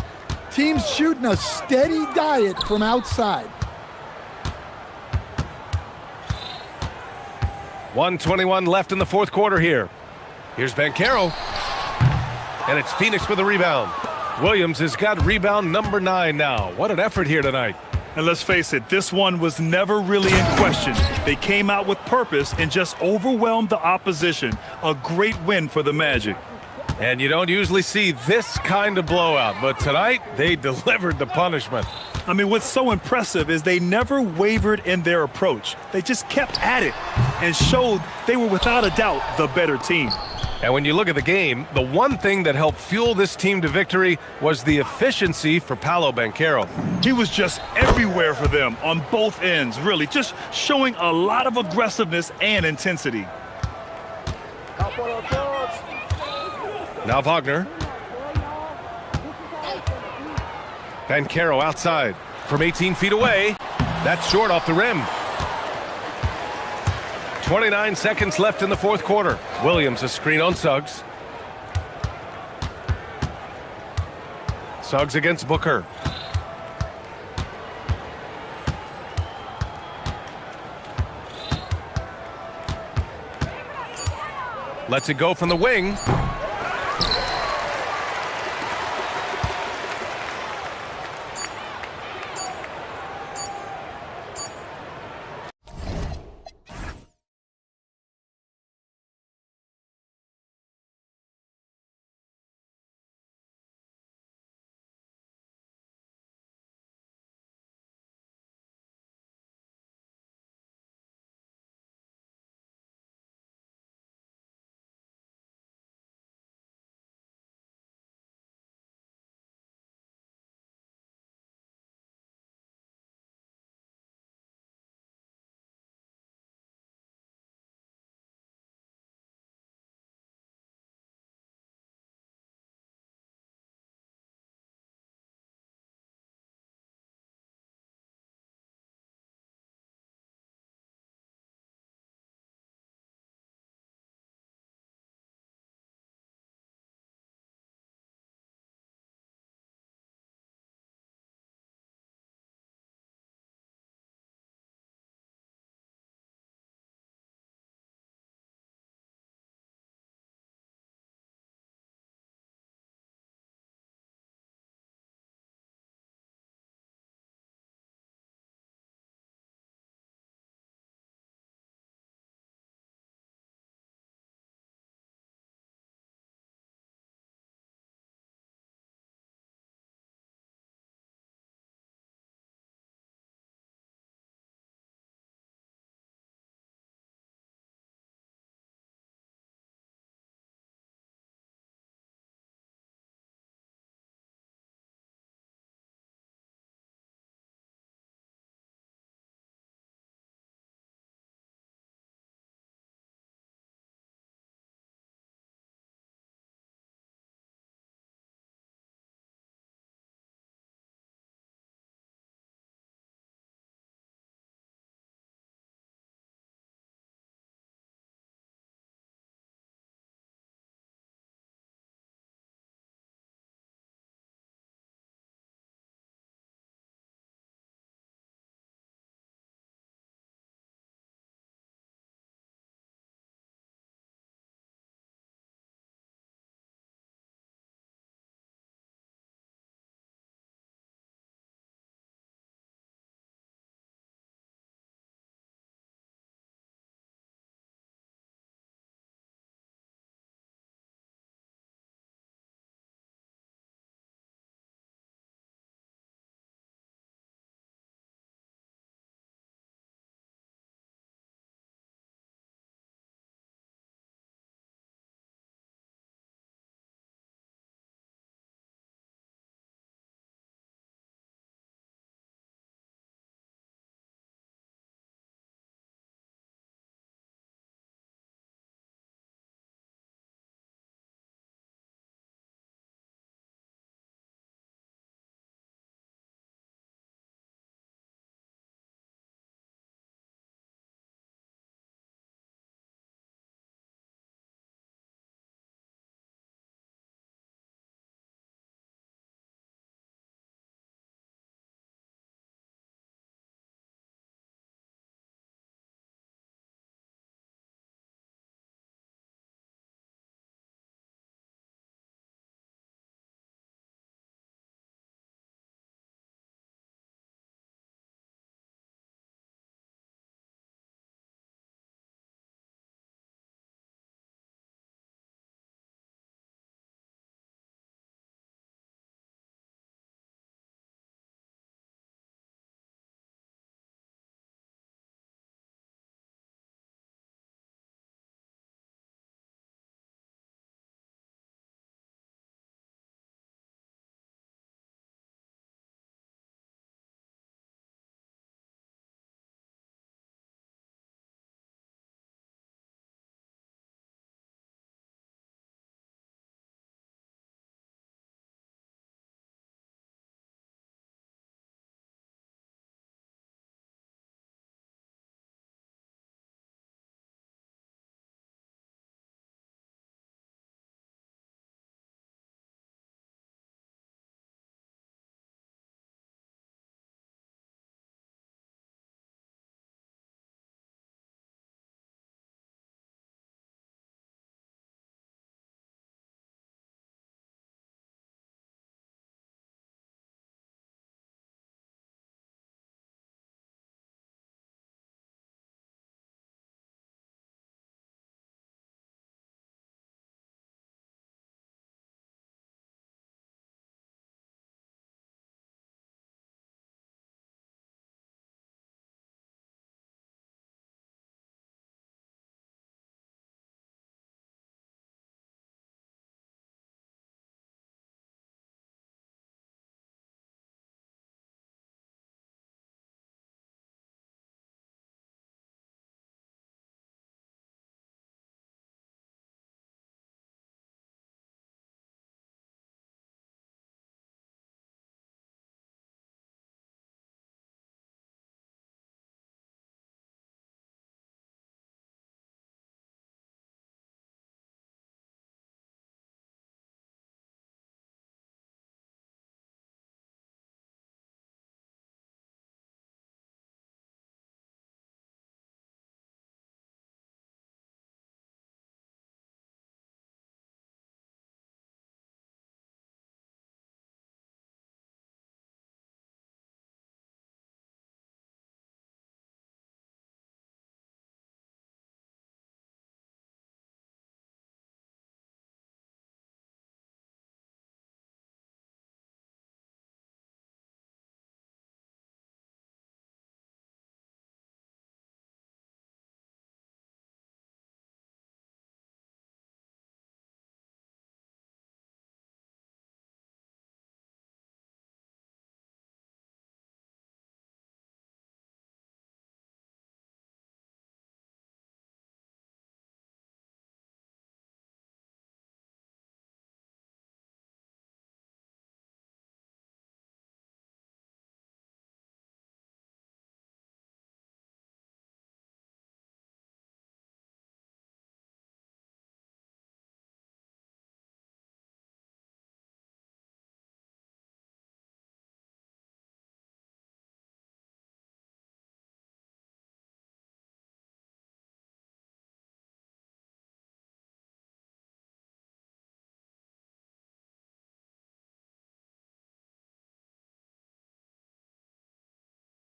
Teams shooting a steady diet from outside. 1:21 left in the fourth quarter here. Here's Banchero. And it's Phoenix with the rebound. Williams has got rebound number 9 now. What an effort here tonight. And let's face it, this one was never really in question. They came out with purpose and just overwhelmed the opposition. A great win for the Magic. And you don't usually see this kind of blowout, but tonight they delivered the punishment. I mean, what's so impressive is they never wavered in their approach. They just kept at it and showed they were without a doubt the better team. And when you look at the game, the one thing that helped fuel this team to victory was the efficiency for Paolo Banchero. He was just everywhere for them on both ends, really, just showing a lot of aggressiveness and intensity. Now Wagner. Banchero outside from 18 feet away. That's short off the rim. 29 seconds left in the fourth quarter. Williams a screen on Suggs. Suggs against Booker. Lets it go from the wing.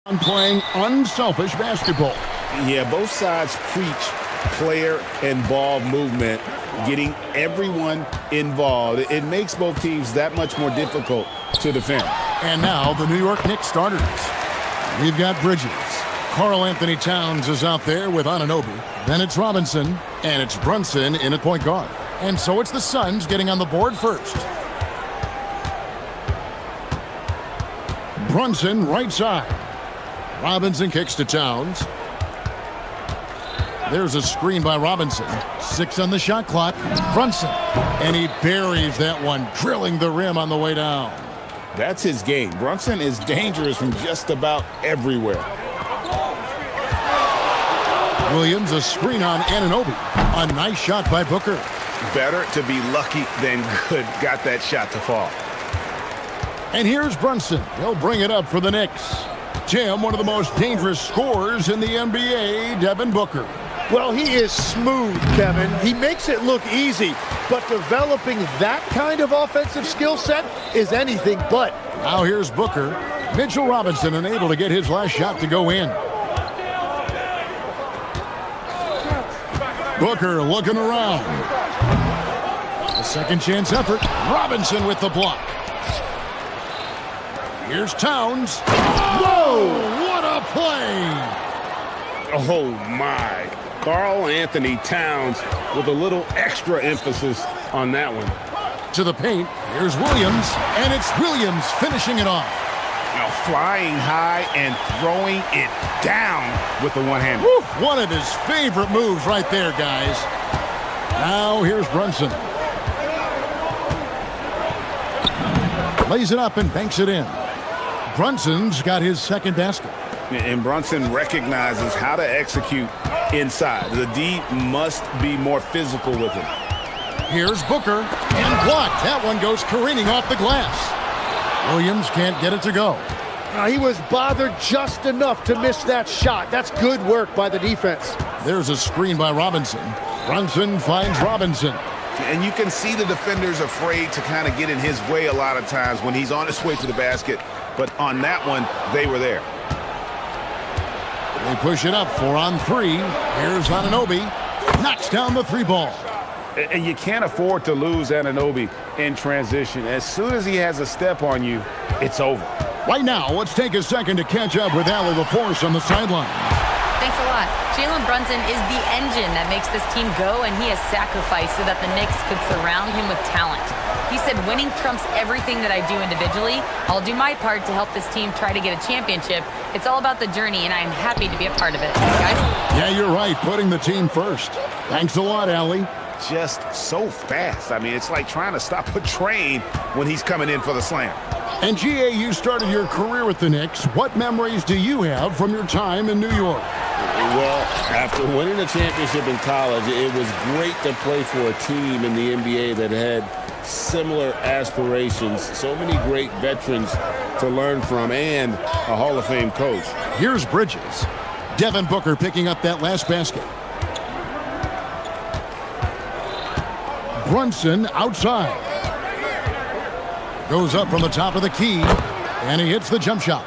I'm playing unselfish basketball. Yeah, both sides preach player and ball movement, getting everyone involved. It makes both teams that much more difficult to defend. And now the New York Knicks starters. We've got Bridges. Karl Anthony Towns is out there with Anunoby. Then it's Robinson, and it's Brunson in at point guard. And so it's the Suns getting on the board first. Brunson right side. Robinson kicks to Towns. There's a screen by Robinson. 6 on the shot clock. Brunson. And he buries that one, drilling the rim on the way down. That's his game. Brunson is dangerous from just about everywhere. Williams, a screen on Anunoby. A nice shot by Booker. Better to be lucky than good. Got that shot to fall. And here's Brunson. He'll bring it up for the Knicks. Jim, one of the most dangerous scorers in the NBA, Devin Booker. Well, he is smooth, Kevin. He makes it look easy, but developing that kind of offensive skill set is anything but. Now here's Booker. Mitchell Robinson unable to get his last shot to go in. Booker looking around. A second chance effort. Robinson with the block. Here's Towns. Whoa! What a play! Oh, my. Karl Anthony Towns with a little extra emphasis on that one. To the paint. Here's Williams. And it's Williams finishing it off. Now flying high and throwing it down with the one-hander. One of his favorite moves right there, guys. Now here's Brunson. Lays it up and banks it in. Brunson's got his second basket. And Brunson recognizes how to execute inside. The D must be more physical with him. Here's Booker, and blocked. That one goes careening off the glass. Williams can't get it to go. He was bothered just enough to miss that shot. That's good work by the defense. There's a screen by Robinson. Brunson finds Robinson. And you can see the defenders afraid to kind of get in his way a lot of times when he's on his way to the basket. But on that one, they were there. They push it up 4 on 3. Here's Anunoby. Knocks down the 3 ball. And you can't afford to lose Anunoby in transition. As soon as he has a step on you, it's over. Right now, let's take a second to catch up with Allie LaForce on the sideline. Thanks a lot. Jalen Brunson is the engine that makes this team go, and he has sacrificed so that the Knicks could surround him with talent. He said, winning trumps everything that I do individually. I'll do my part to help this team try to get a championship. It's all about the journey, and I am happy to be a part of it. Guys? Yeah, you're right. Putting the team first. Thanks a lot, Allie. Just so fast. I mean, it's like trying to stop a train when he's coming in for the slam. And G.A., you started your career with the Knicks. What memories do you have from your time in New York? Well, after winning a championship in college, it was great to play for a team in the NBA that had similar aspirations. So many great veterans to learn from and a Hall of Fame coach. Here's Bridges. Devin Booker picking up that last basket. Brunson outside. Goes up from the top of the key, and he hits the jump shot.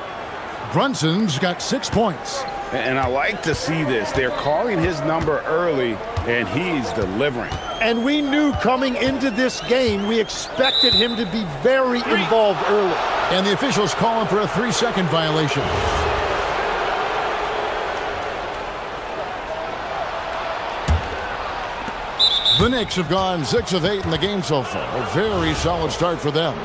Brunson's got 6 points. And I like to see this. They're calling his number early, and he's delivering. And we knew coming into this game, we expected him to be very involved early. And the officials call him for a 3-second violation. The Knicks have gone 6 of 8 in the game so far. A very solid start for them.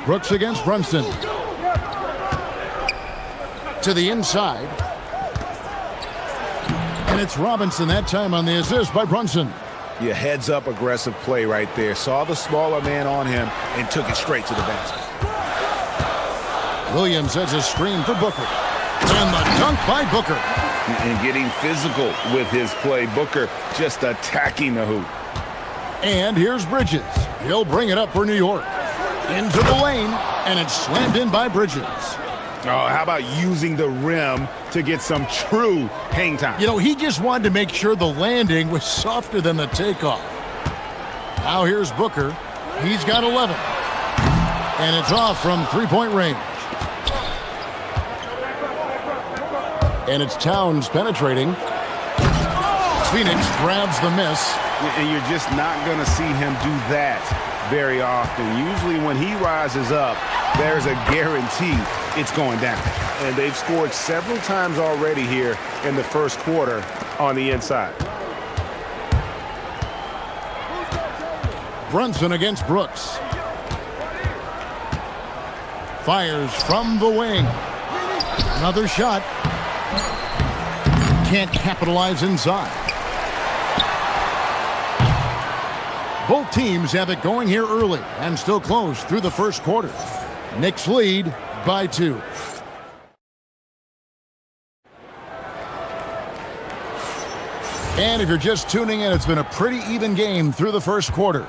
Brooks against Brunson. To the inside. And it's Robinson that time on the assist by Brunson. Yeah, heads up aggressive play right there. Saw the smaller man on him and took it straight to the basket. Williams has a screen for Booker. And the dunk by Booker. And getting physical with his play. Booker just attacking the hoop. And here's Bridges. He'll bring it up for New York. Into the lane, and it's slammed in by Bridges. Oh, how about using the rim to get some true hang time? You know, he just wanted to make sure the landing was softer than the takeoff. Now here's Booker. He's got 11. And it's off from three-point range. And it's Towns penetrating. Phoenix grabs the miss. And you're just not going to see him do that very often. Usually when he rises up, there's a guarantee it's going down. And they've scored several times already here in the first quarter on the inside. Brunson against Brooks. Fires from the wing. Another shot. Can't capitalize inside. Both teams have it going here early and still close through the first quarter. Knicks lead by 2. And if you're just tuning in, it's been a pretty even game through the first quarter.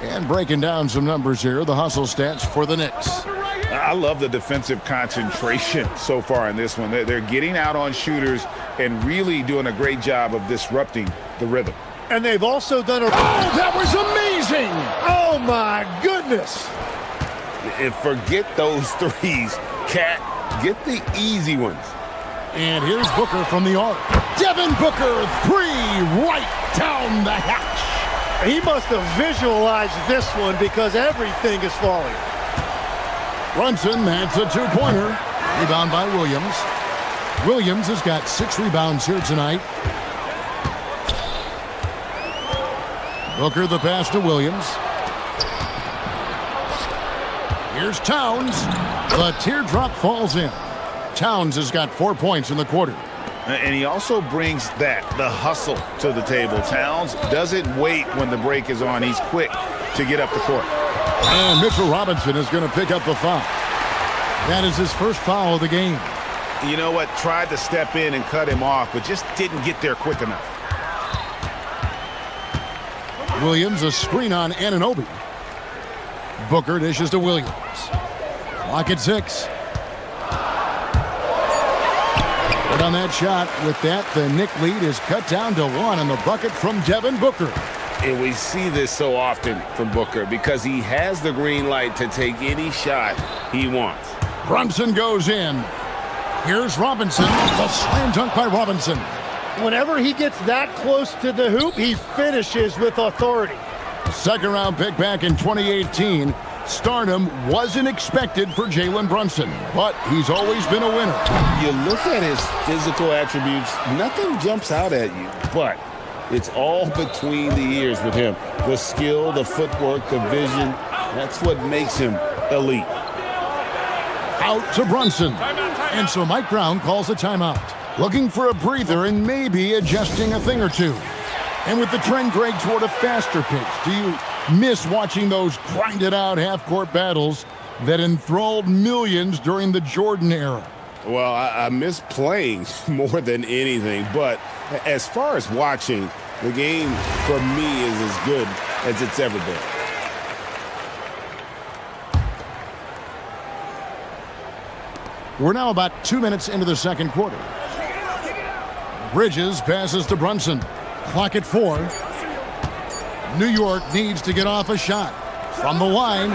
And breaking down some numbers here, the hustle stats for the Knicks. I love the defensive concentration so far in this one. They're getting out on shooters and really doing a great job of disrupting the rhythm. And they've also done a... Oh, that was amazing! Oh, my goodness! And forget those threes. Cat, get the easy ones. And here's Booker from the arc. Devin Booker, 3 right down the hatch. He must have visualized this one because everything is falling. Brunson, that's a two-pointer. Rebound by Williams. Williams has got 6 rebounds here tonight. Booker the pass to Williams. Here's Towns. The teardrop falls in. Towns has got 4 points in the quarter. And he also brings the hustle to the table. Towns doesn't wait when the break is on. He's quick to get up the court. And Mitchell Robinson is going to pick up the foul. That is his first foul of the game. You know what? Tried to step in and cut him off, but just didn't get there quick enough. Williams, a screen on Anunoby. Booker dishes to Williams. Clock at 6. But on that shot, with that, the Knick lead is cut down to 1 on the bucket from Devin Booker. And we see this so often from Booker because he has the green light to take any shot he wants. Brunson goes in. Here's Robinson. The slam dunk by Robinson. Whenever he gets that close to the hoop, he finishes with authority. Second round pick back in 2018. Stardom wasn't expected for Jalen Brunson, but he's always been a winner. You look at his physical attributes, nothing jumps out at you, but it's all between the ears with him. The skill, the footwork, the vision, that's what makes him elite. Out to Brunson. And so Mike Brown calls a timeout, looking for a breather and maybe adjusting a thing or two. And with the trend, Greg, toward a faster pace, do you miss watching those grinded-out half-court battles that enthralled millions during the Jordan era? Well, I miss playing more than anything, but as far as watching, the game for me is as good as it's ever been. We're now about 2 minutes into the second quarter. Bridges passes to Brunson. Clock at 4. New York needs to get off a shot. From the line,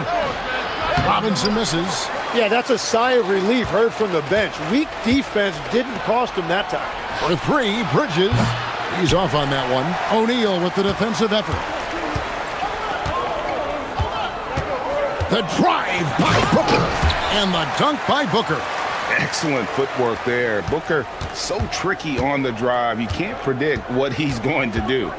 Robinson misses. Yeah, that's a sigh of relief heard from the bench. Weak defense didn't cost him that time. For 3, Bridges. He's off on that one. O'Neal with the defensive effort. The drive by Booker. And the dunk by Booker. Excellent footwork there. Booker, so tricky on the drive. You can't predict what he's going to do.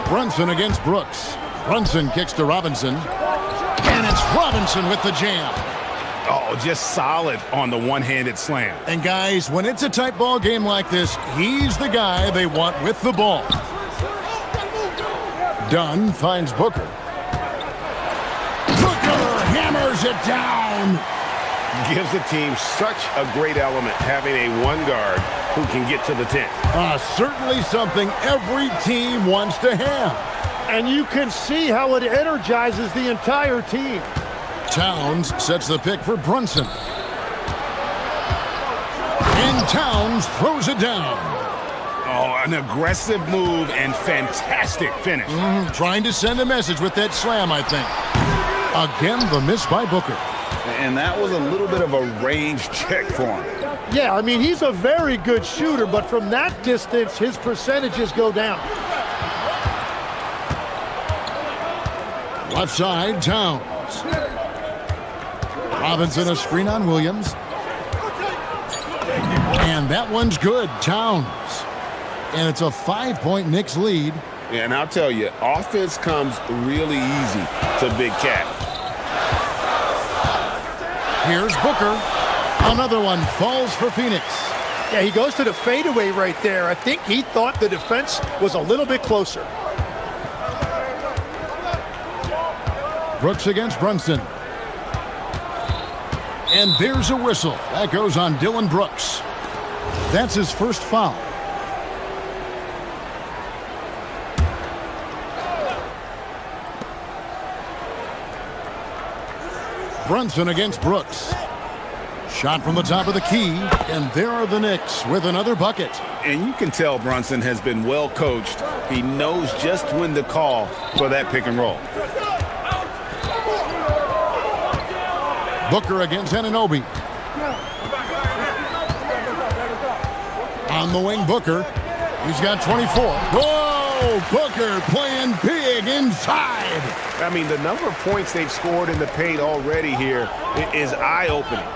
Brunson against Brooks. Brunson kicks to Robinson. And it's Robinson with the jam. Oh, just solid on the one-handed slam. And guys, when it's a tight ball game like this, he's the guy they want with the ball. Dunn finds Booker. Booker hammers it down. Gives the team such a great element having a one guard who can get to the 10. Certainly something every team wants to have. And you can see how it energizes the entire team. Towns sets the pick for Brunson. And Towns throws it down. Oh, An aggressive move and fantastic finish. Trying to send a message with that slam, I think. Again, the miss by Booker. And that was a little bit of a range check for him. Yeah, I mean, he's a very good shooter, but from that distance, his percentages go down. Left side, Towns. Robinson a screen on Williams. And that one's good, Towns. And it's a 5-point Knicks lead. Yeah, and I'll tell you, offense comes really easy to Big Cat. Here's Booker. Another one falls for Phoenix. Yeah, he goes to the fadeaway right there. I think he thought the defense was a little bit closer. Brooks against Brunson. And there's a whistle. That goes on Dylan Brooks. That's his first foul. Brunson against Brooks. Shot from the top of the key, and there are the Knicks with another bucket. And you can tell Brunson has been well coached. He knows just when to call for that pick and roll. Booker against Anunoby. On the wing, Booker. He's got 24. Whoa! Booker playing big inside. I mean, the number of points they've scored in the paint already here is eye-opening.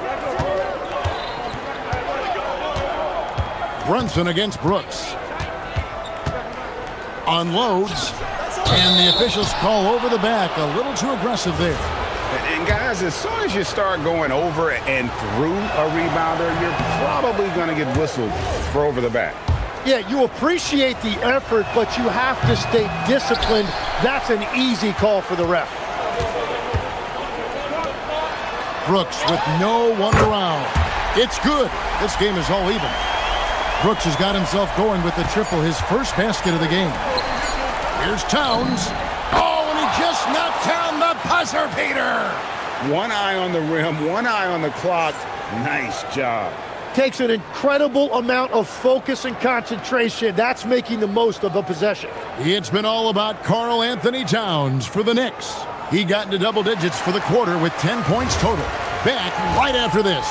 Brunson against Brooks. Unloads. And the officials call over the back. A little too aggressive there. And guys, as soon as you start going over and through a rebounder, you're probably going to get whistled for over the back. Yeah, you appreciate the effort, but you have to stay disciplined. That's an easy call for the ref. Brooks with no one around. It's good. This game is all even. Brooks has got himself going with the triple, his first basket of the game. Here's Towns. Oh, and he just knocked down the buzzer beater. One eye on the rim, one eye on the clock. Nice job. Takes an incredible amount of focus and concentration. That's making the most of the possession. It's been all about Karl Anthony Towns for the Knicks. He got into double digits for the quarter with 10 points total. Back right after this.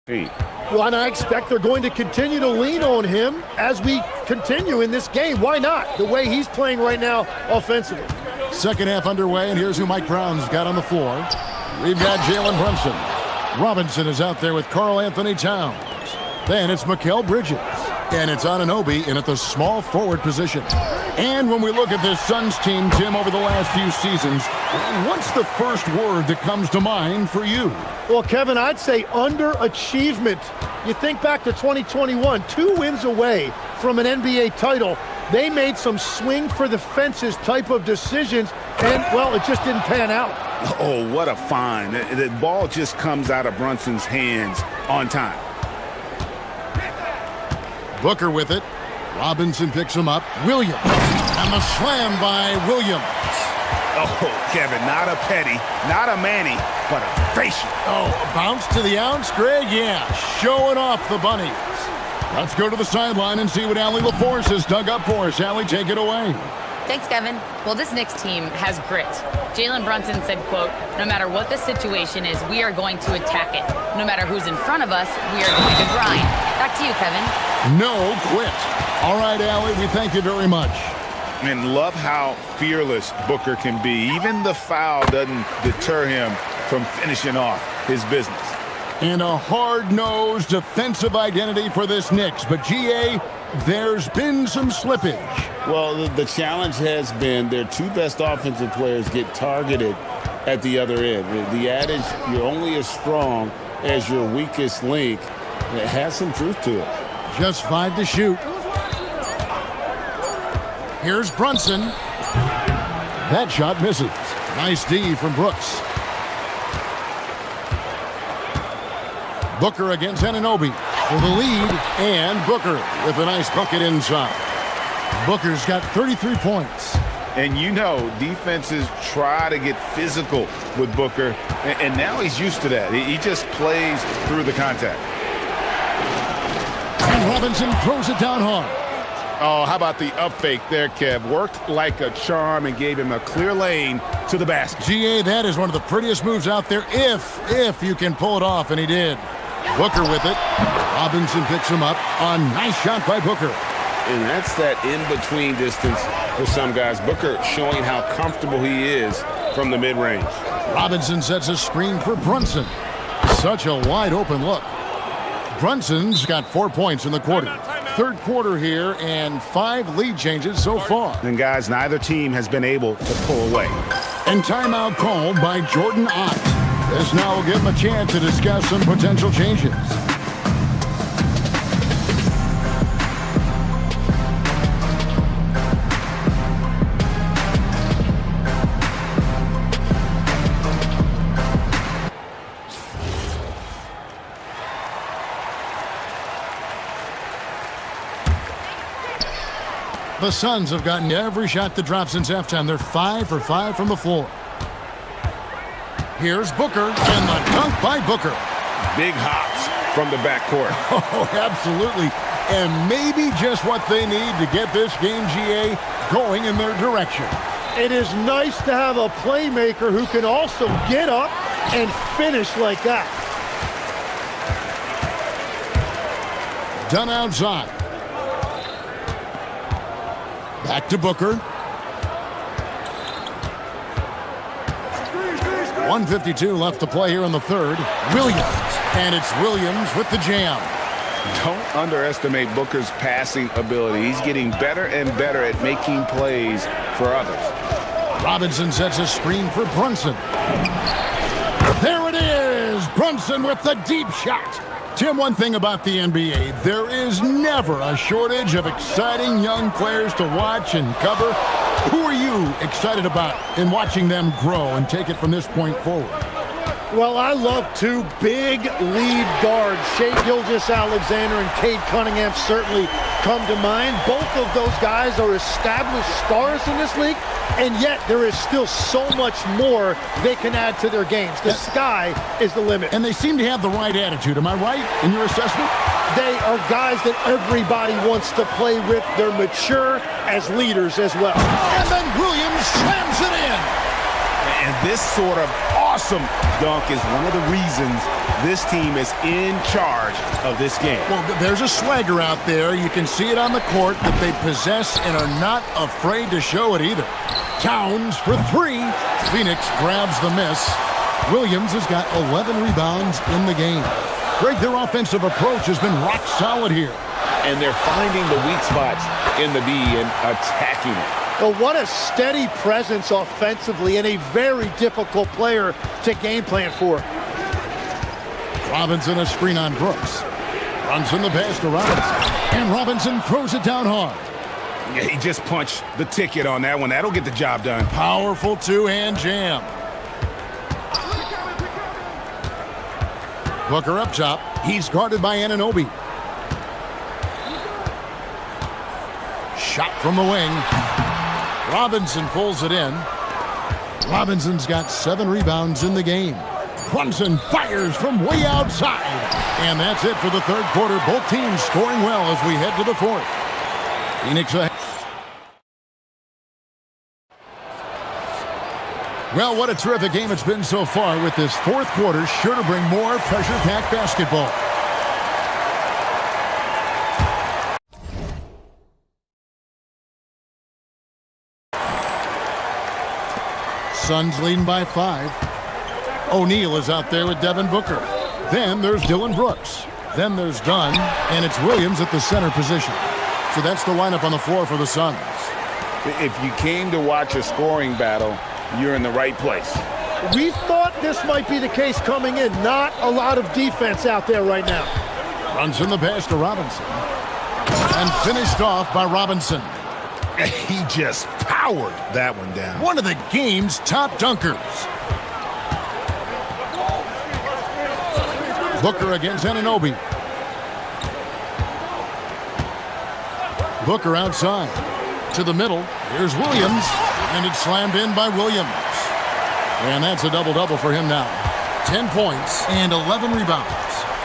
Well, and I expect they're going to continue to lean on him as we continue in this game. Why not? The way he's playing right now offensively. Second half underway, and here's who Mike Brown's got on the floor. We've got Jalen Brunson. Robinson is out there with Karl Anthony Towns. Then it's Mikal Bridges. And it's Anunoby in at the small forward position. And when we look at this Suns team, Tim, over the last few seasons, what's the first word that comes to mind for you? Well, Kevin, I'd say underachievement. You think back to 2021, 2 wins away from an NBA title. They made some swing for the fences type of decisions, and, well, it just didn't pan out. Oh, what a find. The ball just comes out of Brunson's hands on time. Booker with it. Robinson picks him up. Williams. And the slam by Williams. Oh, Kevin, not a petty, not a Manny, but a facial. Oh, a bounce to the ounce, Greg? Yeah, showing off the bunnies. Let's go to the sideline and see what Allie LaForce has dug up for us. Allie, take it away. Thanks, Kevin. Well, this Knicks team has grit. Jalen Brunson said, quote, "No matter what the situation is, we are going to attack it. No matter who's in front of us, we are going to grind." Back to you, Kevin. No quit. All right, Allie, we thank you very much. And love how fearless Booker can be. Even the foul doesn't deter him from finishing off his business. And a hard-nosed defensive identity for this Knicks. But, GA, there's been some slippage. Well, the challenge has been their two best offensive players get targeted at the other end. The adage, you're only as strong as your weakest link, it has some truth to it. Just 5 to shoot. Here's Brunson. That shot misses. Nice D from Brooks. Booker against Anunoby for the lead, and Booker with a nice bucket inside. Booker's got 33 points. And you know, defenses try to get physical with Booker, and now he's used to that. He just plays through the contact. And Robinson throws it down hard. Oh, how about the up fake there, Kev? Worked like a charm and gave him a clear lane to the basket. GA, that is one of the prettiest moves out there, if you can pull it off, and he did. Booker with it. Robinson picks him up. A nice shot by Booker. And that's that in-between distance for some guys. Booker showing how comfortable he is from the mid-range. Robinson sets a screen for Brunson. Such a wide-open look. Brunson's got 4 points in the quarter. Third quarter here, and 5 lead changes so far. And guys, neither team has been able to pull away. And timeout called by Jordan Ott. This now will give him a chance to discuss some potential changes. The Suns have gotten every shot that dropped since halftime. They're 5 for 5 from the floor. Here's Booker, and the dunk by Booker. Big hops from the backcourt. Oh, absolutely. And maybe just what they need to get this game, GA, going in their direction. It is nice to have a playmaker who can also get up and finish like that. Done outside. Back to Booker. 1:52 left to play here in the third. Williams. And it's Williams with the jam. Don't underestimate Booker's passing ability. He's getting better and better at making plays for others. Robinson sets a screen for Brunson. There it is! Brunson with the deep shot. Tim, one thing about the NBA, there is never a shortage of exciting young players to watch and cover. Who are you excited about in watching them grow and take it from this point forward? Well, I love 2 big lead guards. Shai Gilgeous-Alexander and Cade Cunningham certainly come to mind. Both of those guys are established stars in this league, and yet there is still so much more they can add to their games. The sky is the limit. And they seem to have the right attitude. Am I right in your assessment? They are guys that everybody wants to play with. They're mature as leaders as well. And then Williams slams it in. And this sort of awesome dunk is one of the reasons this team is in charge of this game. Well, there's a swagger out there. You can see it on the court that they possess and are not afraid to show it either. Towns for 3. Phoenix grabs the miss. Williams has got 11 rebounds in the game. Greg, their offensive approach has been rock solid here. And they're finding the weak spots in the D and attacking it. Well, what a steady presence offensively and a very difficult player to game plan for. Robinson a screen on Brooks. Brunson the pass to Robinson. And Robinson throws it down hard. Yeah, he just punched the ticket on that one. That'll get the job done. Powerful 2-hand jam. Booker up top. He's guarded by Anunoby. Shot from the wing. Robinson pulls it in. Robinson's got 7 rebounds in the game. Brunson fires from way outside. And that's it for the third quarter. Both teams scoring well as we head to the fourth. Phoenix ahead. Well, what a terrific game it's been so far, with this fourth quarter sure to bring more pressure-packed basketball. Suns leading by 5. O'Neal is out there with Devin Booker. Then there's Dylan Brooks. Then there's Dunn, and it's Williams at the center position. So that's the lineup on the floor for the Suns. If you came to watch a scoring battle, you're in the right place. We thought this might be the case coming in. Not a lot of defense out there right now. Runs in the pass to Robinson. And finished off by Robinson. He just powered that one down. One of the game's top dunkers. Booker against Anunoby. Booker outside. To the middle. Here's Williams. And it's slammed in by Williams. And that's a double-double for him now. 10 points and 11 rebounds.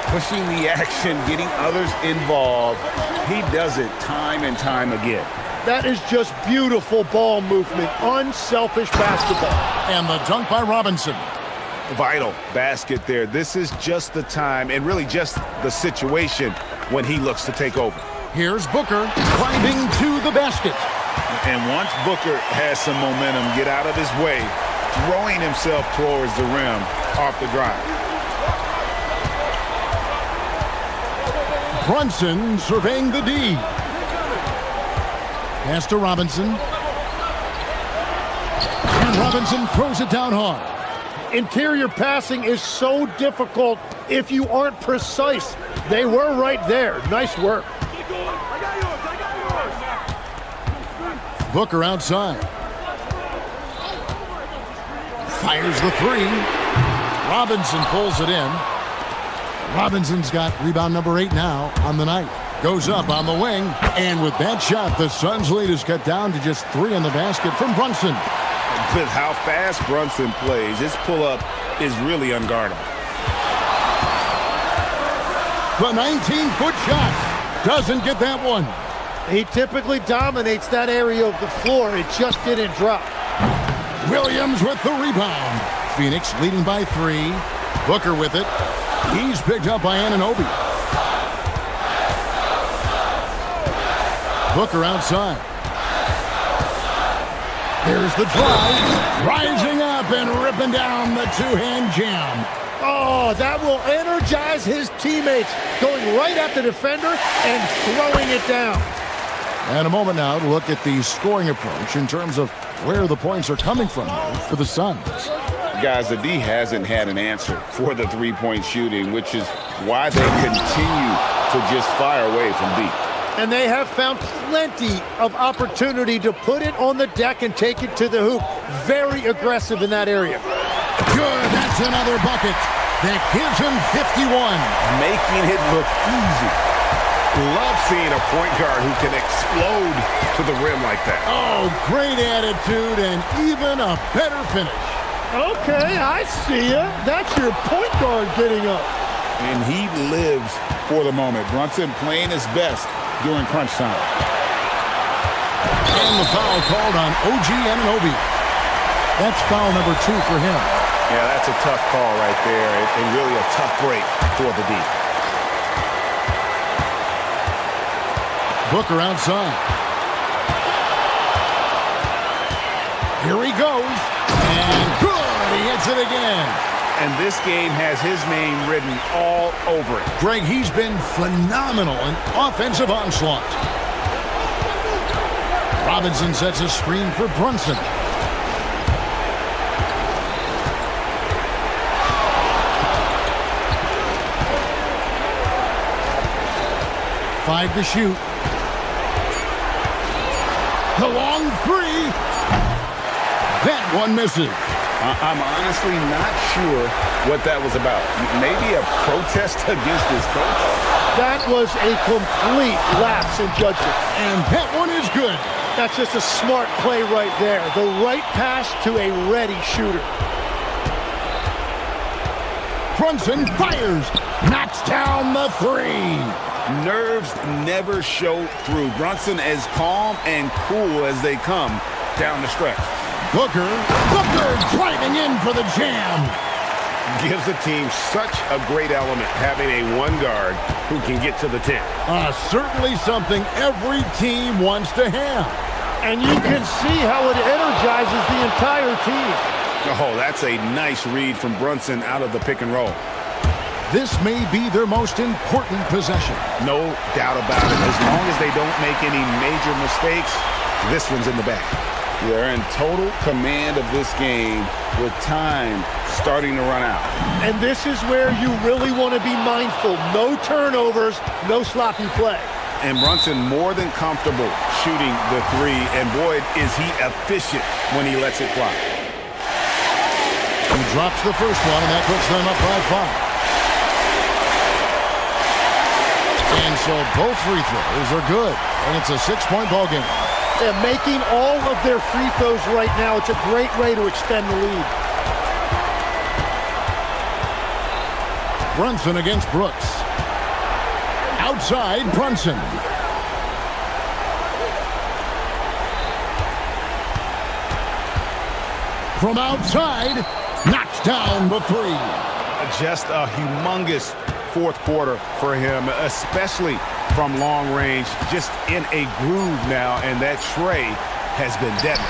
Pushing the action, getting others involved. He does it time and time again. That is just beautiful ball movement. Unselfish basketball. And the dunk by Robinson. Vital basket there. This is just the time and really just the situation when he looks to take over. Here's Booker climbing to the basket. And once Booker has some momentum, get out of his way, throwing himself towards the rim off the drive. Brunson surveying the D. Pass to Robinson. And Robinson throws it down hard. Interior passing is so difficult if you aren't precise. They were right there. Nice work. Booker outside. Fires the 3. Robinson pulls it in. Robinson's got rebound number 8 now on the night. Goes up on the wing, and with that shot, the Suns' lead is cut down to just 3 in the basket from Brunson. With how fast Brunson plays, his pull-up is really unguardable. The 19-foot shot doesn't get that one. He typically dominates that area of the floor. It just didn't drop. Williams with the rebound. Phoenix leading by 3. Booker with it. He's picked up by Anunoby. Booker outside. Here's the drive. Rising up and ripping down the two-hand jam. Oh, that will energize his teammates. Going right at the defender and throwing it down. And a moment now to look at the scoring approach in terms of where the points are coming from for the Suns. Guys, the D hasn't had an answer for the three-point shooting, which is why they continue to just fire away from deep. And they have found plenty of opportunity to put it on the deck and take it to the hoop. Very aggressive in that area. Good, that's another bucket. That gives him 51. Making it look easy. Love seeing a point guard who can explode to the rim like that. Oh, great attitude and even a better finish. Okay, I see ya. That's your point guard getting up. And he lives for the moment. Brunson playing his best during crunch time. And the foul called on OG Anunoby. That's foul number 2 for him. Yeah, that's a tough call right there, and really a tough break for the D. Booker outside. Here he goes. And good, he hits it again. And this game has his name written all over it. Greg, he's been phenomenal in offensive onslaught. Robinson sets a screen for Brunson. Five to shoot. The long 3. That one misses. I'm honestly not sure what that was about. Maybe a protest against his coach? That was a complete lapse in judgment. And that one is good. That's just a smart play right there. The right pass to a ready shooter. Brunson fires, knocks down the three. Nerves never show through. Brunson as calm and cool as they come down the stretch. Booker driving in for the jam. Gives the team such a great element having a one guard who can get to the 10. Certainly something every team wants to have. And you can see how it energizes the entire team. Oh, that's a nice read from Brunson out of the pick and roll. This may be their most important possession. No doubt about it. As long as they don't make any major mistakes, this one's in the bag. They're in total command of this game with time starting to run out. And this is where you really want to be mindful. No turnovers, no sloppy play. And Brunson more than comfortable shooting the three. And boy, is he efficient when he lets it fly. He drops the first one, and that puts them up by 5. And so both free throws are good, and it's a 6-point ball game. They're making all of their free throws right now. It's a great way to extend the lead. Brunson against Brooks. Outside, Brunson. From outside, knocks down the three. Just a humongous fourth quarter for him, especially from long range, just in a groove now, and that tray has been deadly.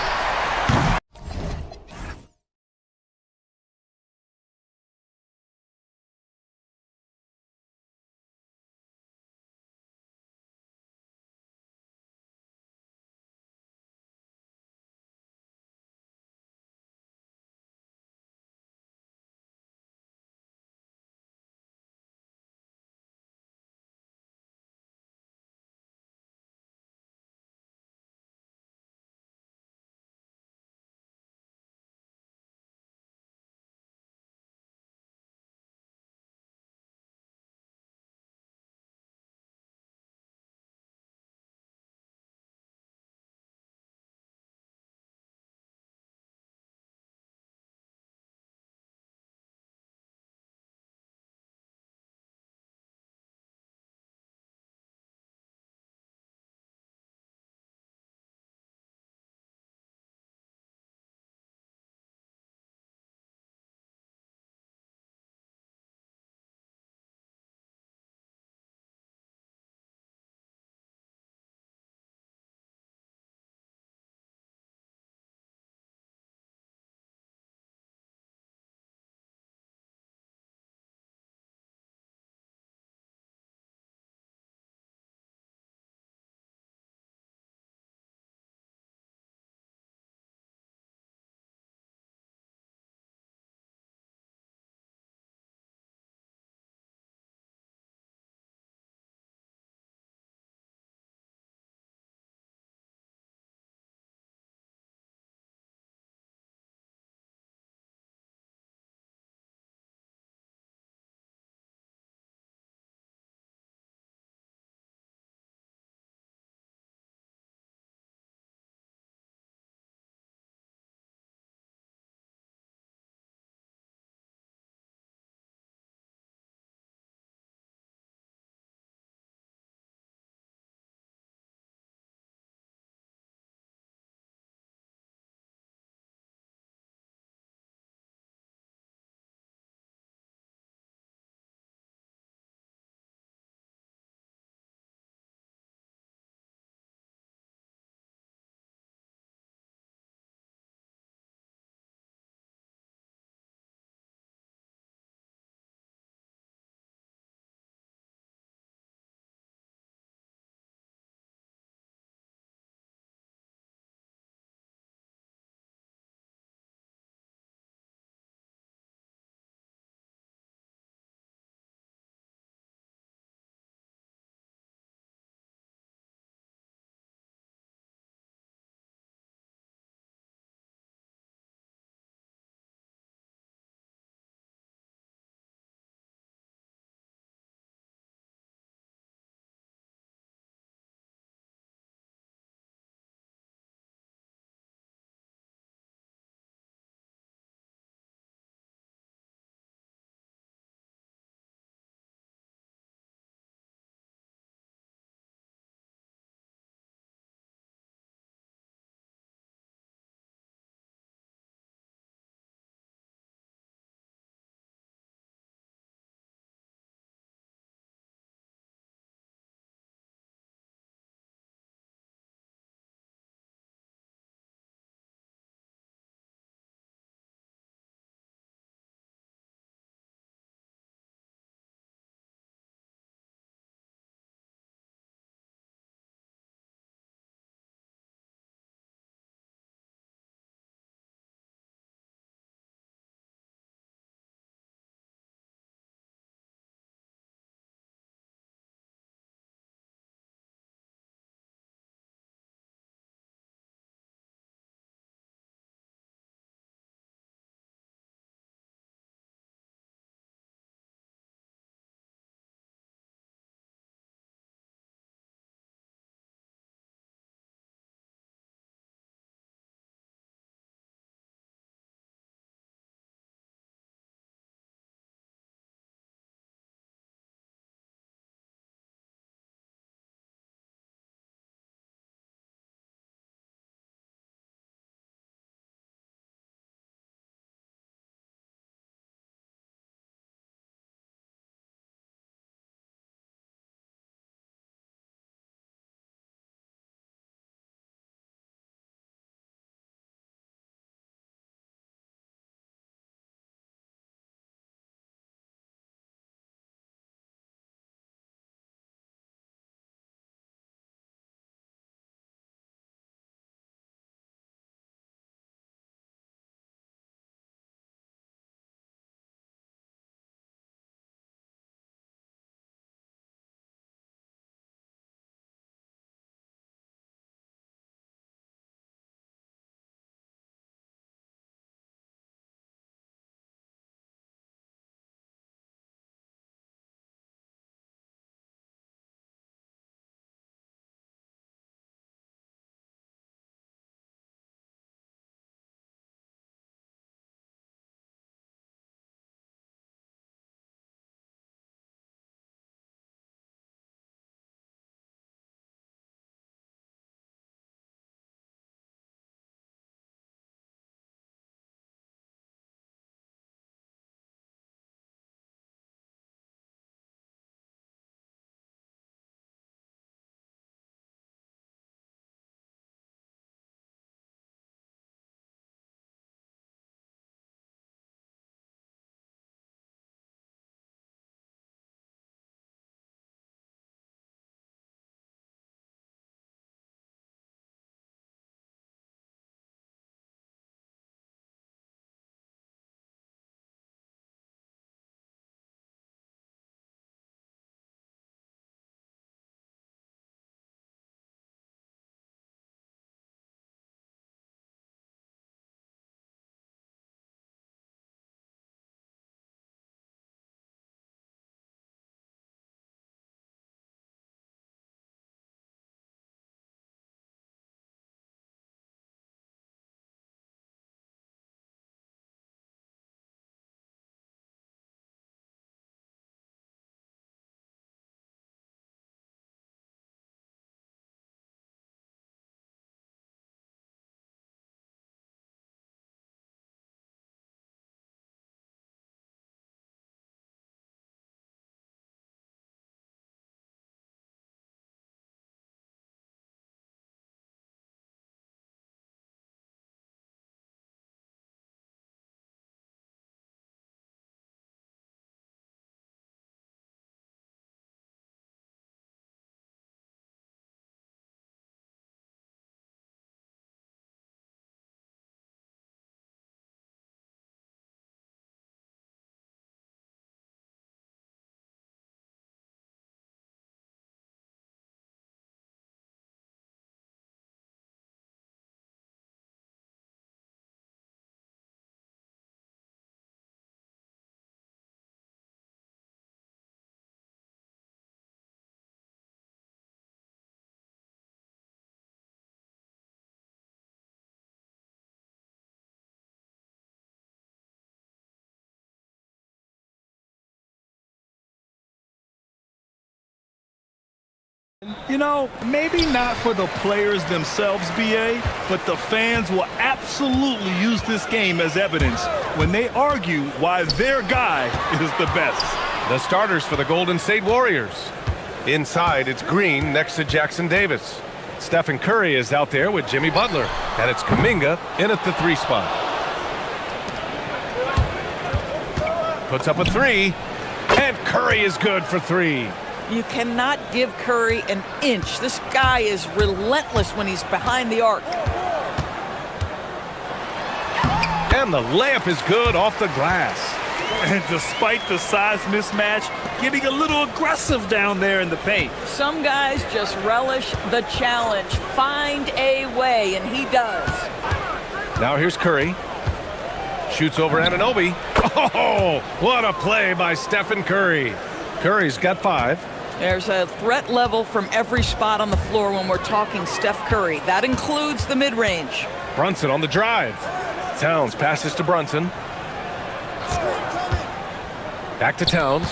You know, maybe not for the players themselves, BA, but the fans will absolutely use this game as evidence when they argue why their guy is the best. The starters for the Golden State Warriors. Inside, it's Green next to Jackson Davis. Stephen Curry is out there with Jimmy Butler. And it's Kuminga in at the 3 spot. Puts up a 3. And Curry is good for 3. You cannot give Curry an inch. This guy is relentless when he's behind the arc. And the layup is good off the glass. And despite the size mismatch, getting a little aggressive down there in the paint. Some guys just relish the challenge. Find a way, and he does. Now here's Curry. Shoots over Anunoby. Oh, what a play by Stephen Curry. Curry's got 5. There's a threat level from every spot on the floor when we're talking Steph Curry. That includes the mid-range. Brunson on the drive. Towns passes to Brunson. Back to Towns.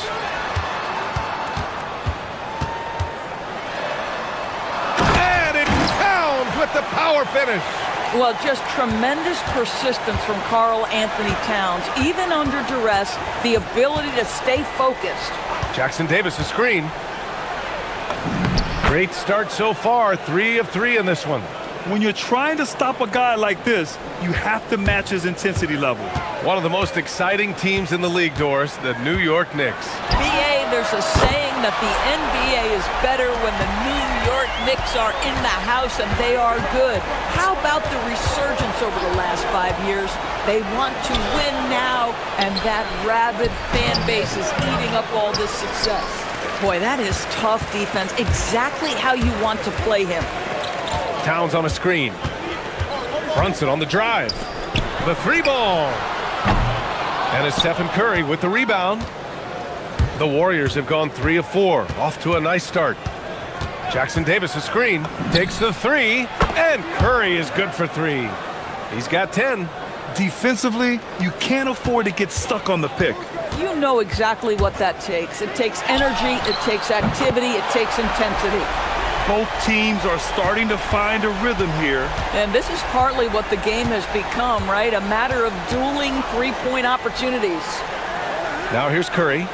And it's Towns with the power finish. Well, just tremendous persistence from Karl Anthony Towns. Even under duress, the ability to stay focused. Jackson Davis' screen. Great start so far. 3 of 3 in this one. When you're trying to stop a guy like this, you have to match his intensity level. One of the most exciting teams in the league, Doris, the New York Knicks. BA, there's a saying that the NBA is better when the New York Knicks are in the house and they are good. How about the resurgence over the last 5 years? They want to win now, and that rabid fan base is eating up all this success. Boy, that is tough defense. Exactly how you want to play him. Towns on a screen. Brunson on the drive. The 3 ball. And it's Stephen Curry with the rebound. The Warriors have gone 3 of 4. Off to a nice start. Jackson Davis, a screen. Takes the 3. And Curry is good for 3. He's got 10. Defensively, you can't afford to get stuck on the pick. You know exactly what that takes. It takes energy, it takes activity, it takes intensity. Both teams are starting to find a rhythm here. And this is partly what the game has become, right? A matter of dueling 3-point opportunities. Now here's Curry.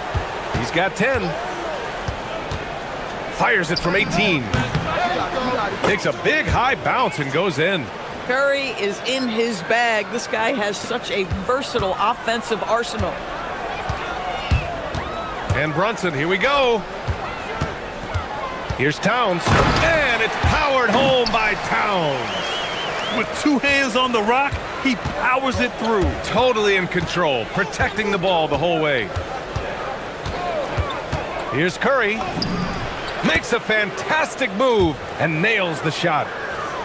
He's got 10. Fires it from 18. Takes a big high bounce and goes in. Curry is in his bag. This guy has such a versatile offensive arsenal. And Brunson, here we go. Here's Towns, and it's powered home by Towns. With 2 hands on the rock, he powers it through. Totally in control, protecting the ball the whole way. Here's Curry. Makes a fantastic move and nails the shot.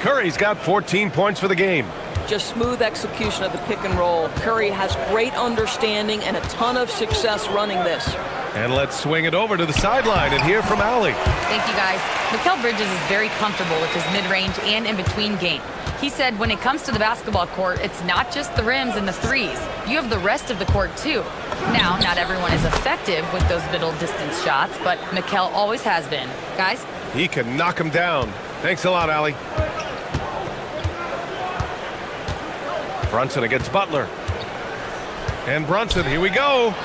Curry's got 14 points for the game. Just smooth execution of the pick and roll. Curry has great understanding and a ton of success running this. And let's swing it over to the sideline and hear from Allie. Thank you, guys. Mikal Bridges is very comfortable with his mid-range and in-between game. He said when it comes to the basketball court, it's not just the rims and the threes. You have the rest of the court, too. Now, not everyone is effective with those middle distance shots, but Mikal always has been. Guys? He can knock him down. Thanks a lot, Allie. Brunson against Butler. And Brunson, here we go.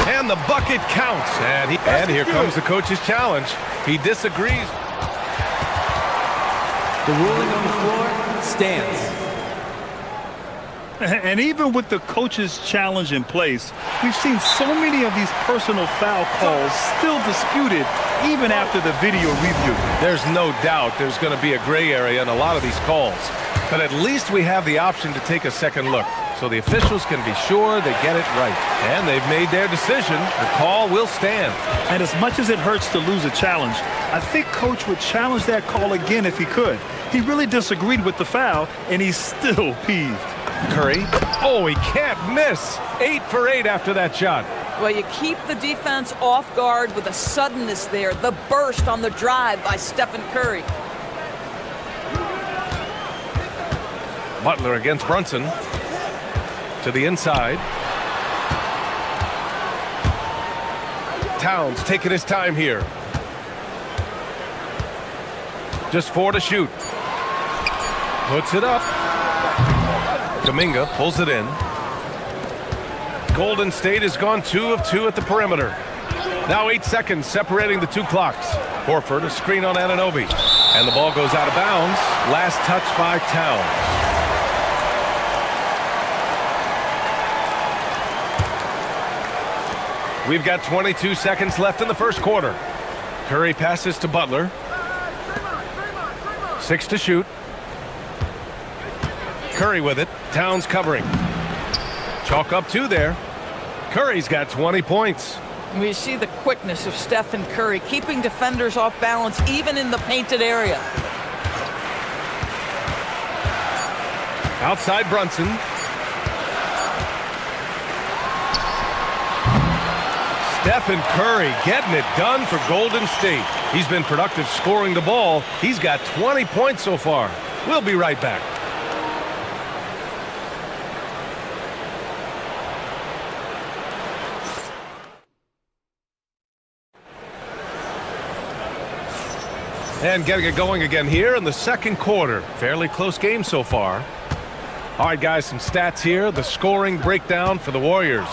And the bucket counts. And here comes the coach's challenge. He disagrees. The ruling on the floor stands. And even with the coach's challenge in place, we've seen so many of these personal foul calls still disputed even after the video review. There's no doubt there's going to be a gray area in a lot of these calls. But at least we have the option to take a second look, so the officials can be sure they get it right. And they've made their decision. The call will stand. And as much as it hurts to lose a challenge, I think Coach would challenge that call again if he could. He really disagreed with the foul, and he's still peeved. Curry. Oh, he can't miss. 8 for 8 after that shot. Well, you keep the defense off guard with a suddenness there. The burst on the drive by Stephen Curry. Butler against Brunson. To the inside. Towns taking his time here. Just 4 to shoot. Puts it up. Kuminga pulls it in. Golden State has gone 2 of 2 at the perimeter. Now 8 seconds separating the two clocks. Horford, a screen on Anunoby. And the ball goes out of bounds. Last touch by Towns. We've got 22 seconds left in the first quarter. Curry passes to Butler. 6 to shoot. Curry with it. Towns covering. Chalk up 2 there. Curry's got 20 points. We see the quickness of Stephen Curry, keeping defenders off balance even in the painted area. Outside Brunson. Stephen Curry getting it done for Golden State. He's been productive scoring the ball. He's got 20 points so far. We'll be right back. And getting it going again here in the second quarter. Fairly close game so far. All right, guys, some stats here. The scoring breakdown for the Warriors.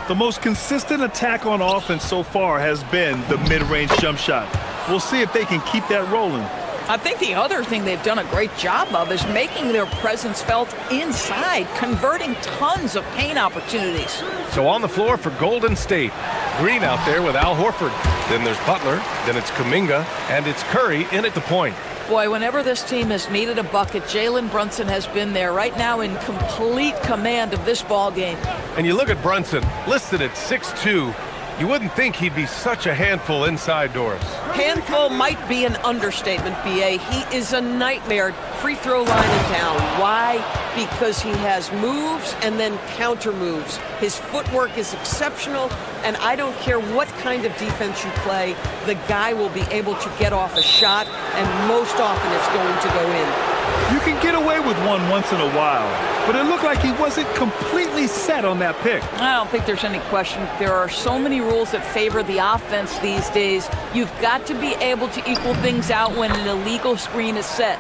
The most consistent attack on offense so far has been the mid-range jump shot. We'll see if they can keep that rolling. I think the other thing they've done a great job of is making their presence felt inside, converting tons of paint opportunities. So on the floor for Golden State, Green out there with Al Horford. Then there's Butler, then it's Kuminga, and it's Curry in at the point. Boy, whenever this team has needed a bucket, Jalen Brunson has been there right now in complete command of this ball game. And you look at Brunson, listed at 6'2". You wouldn't think he'd be such a handful inside doors. Handful might be an understatement, B.A. He is a nightmare. Free throw line and down. Why? Because he has moves and then counter moves. His footwork is exceptional, and I don't care what kind of defense you play, the guy will be able to get off a shot, and most often it's going to go in. You can get away with one once in a while, but it looked like he wasn't completely set on that pick. I don't think there's any question. There are so many rules that favor the offense these days. You've got to be able to equal things out when an illegal screen is set.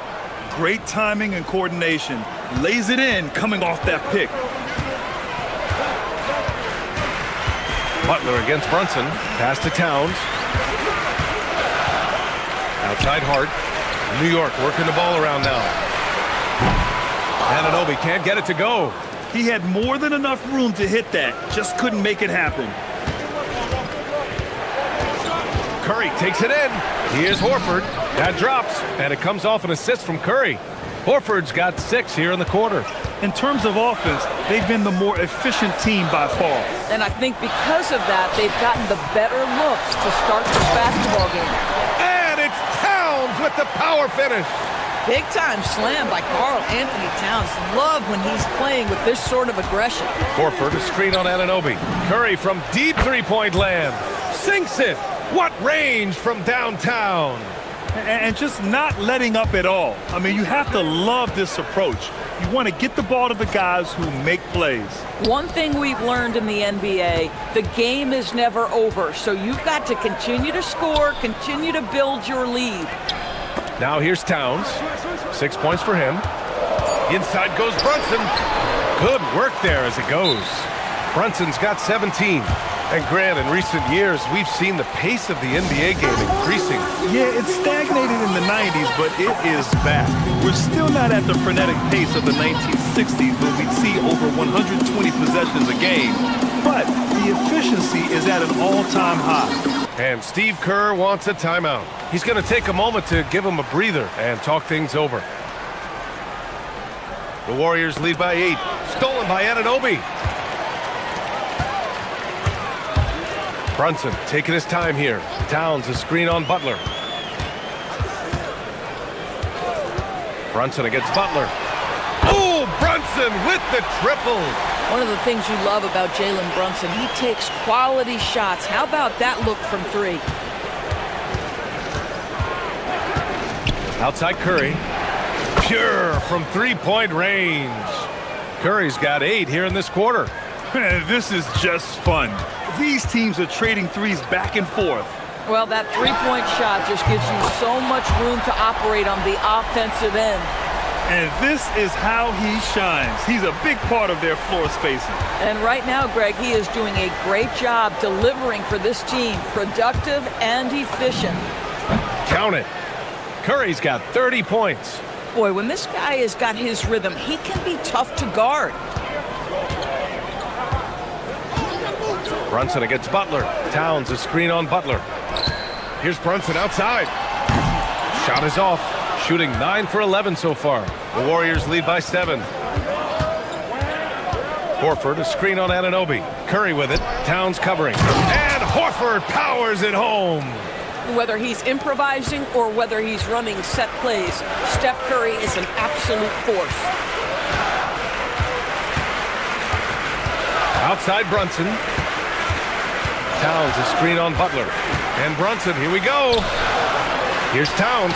Great timing and coordination. Lays it in coming off that pick. Butler against Brunson. Pass to Towns. Outside Hart. New York working the ball around now. Anunoby can't get it to go. He had more than enough room to hit that. Just couldn't make it happen. Curry takes it in. Here's Horford. That drops, and it comes off an assist from Curry. Horford's got 6 here in the quarter. In terms of offense, they've been the more efficient team by far. And I think because of that, they've gotten the better looks to start this basketball game. And it's Towns with the power finish. Big time slam by Karl Anthony Towns. Love when he's playing with this sort of aggression. Horford, a screen on Anunoby. Curry from deep three-point land. Sinks it. What range from downtown. And just not letting up at all. I mean, you have to love this approach. You want to get the ball to the guys who make plays. One thing we've learned in the NBA, the game is never over. So you've got to continue to score, continue to build your lead. Now here's Towns. 6 points for him. Inside goes Brunson. Good work there as it goes. Brunson's got 17. And Grant, in recent years, we've seen the pace of the NBA game increasing. Yeah, it stagnated in the 90s, but it is back. We're still not at the frenetic pace of the 1960s when we'd see over 120 possessions a game. But the efficiency is at an all-time high. And Steve Kerr wants a timeout. He's going to take a moment to give him a breather and talk things over. The Warriors lead by 8. Stolen by Anunoby. Brunson taking his time here. Towns a screen on Butler. Brunson against Butler. Oh, Brunson with the triple. One of the things you love about Jalen Brunson, he takes quality shots. How about that look from 3? Outside Curry. Pure from three-point range. Curry's got 8 here in this quarter. This is just fun. These teams are trading threes back and forth. Well, that three-point shot just gives you so much room to operate on the offensive end. And this is how he shines. He's a big part of their floor spacing. And right now, Greg, he is doing a great job delivering for this team, productive and efficient. Count it. Curry's got 30 points. Boy, when this guy has got his rhythm, he can be tough to guard. Brunson against Butler. Towns a screen on Butler. Here's Brunson outside. Shot is off. Shooting 9 for 11 so far. The Warriors lead by 7. Horford a screen on Anunoby. Curry with it. Towns covering. And Horford powers it home. Whether he's improvising or whether he's running set plays, Steph Curry is an absolute force. Outside Brunson. Towns a screen on Butler. And Brunson, here we go. Here's Towns.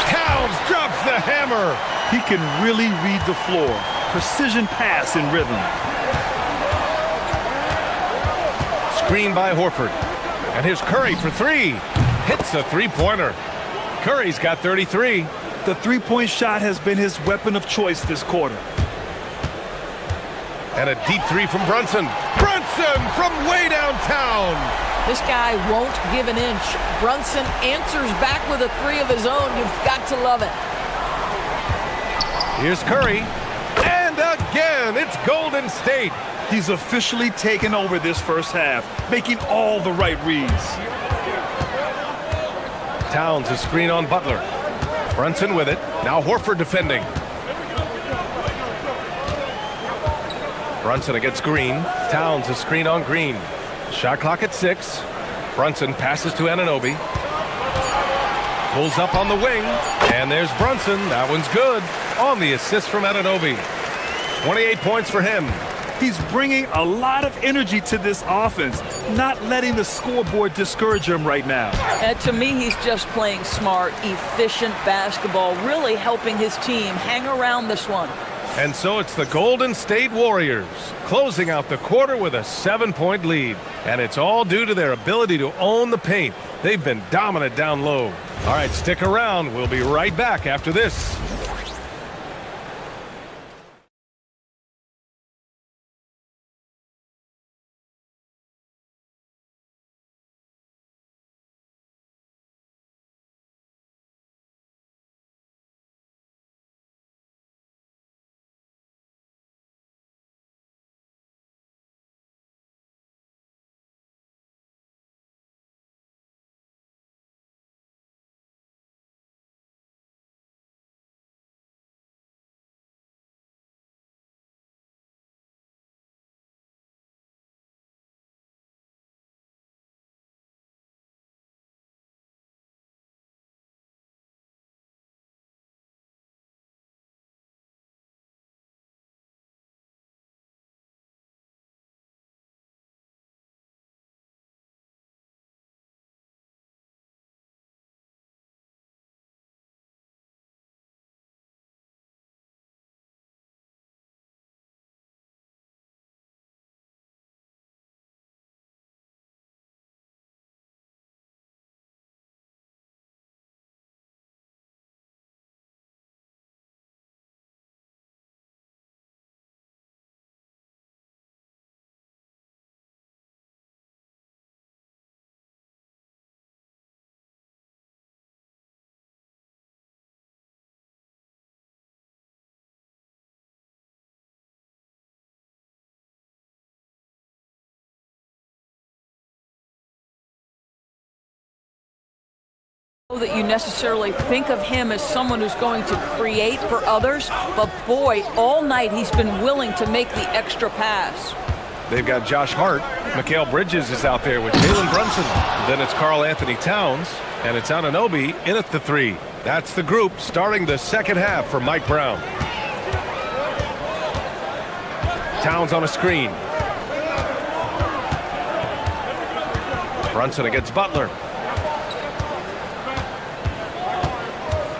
Towns drops the hammer. He can really read the floor. Precision pass and rhythm. Screen by Horford. And here's Curry for 3. Hits a three-pointer. Curry's got 33. The three-point shot has been his weapon of choice this quarter. And a deep 3 from Brunson. Brunson from way downtown. This guy won't give an inch. Brunson answers back with a 3 of his own. You've got to love it. Here's Curry. And again, it's Golden State. He's officially taken over this first half, making all the right reads. Towns a screen on Butler. Brunson with it. Now Horford defending. Brunson against Green. Towns a screen on Green. Shot clock at 6. Brunson passes to Anunoby. Pulls up on the wing. And there's Brunson. That one's good. On the assist from Anunoby. 28 points for him. He's bringing a lot of energy to this offense, not letting the scoreboard discourage him right now. And to me, he's just playing smart, efficient basketball, really helping his team hang around this one. And so it's the Golden State Warriors closing out the quarter with a 7-point lead. And it's all due to their ability to own the paint. They've been dominant down low. All right, stick around. We'll be right back after this. That you necessarily think of him as someone who's going to create for others, but boy, all night he's been willing to make the extra pass. They've got Josh Hart. Mikal Bridges is out there with Jalen Brunson. Then it's Karl Anthony Towns, and it's Anunoby in at the 3. That's the group starting the second half for Mike Brown. Towns on a screen. Brunson against Butler.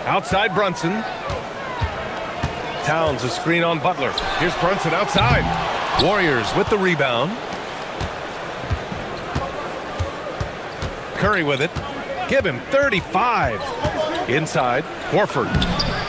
Outside Brunson. Towns a screen on Butler. Here's Brunson outside. Warriors with the rebound. Curry with it. Give him 35. Inside, Horford.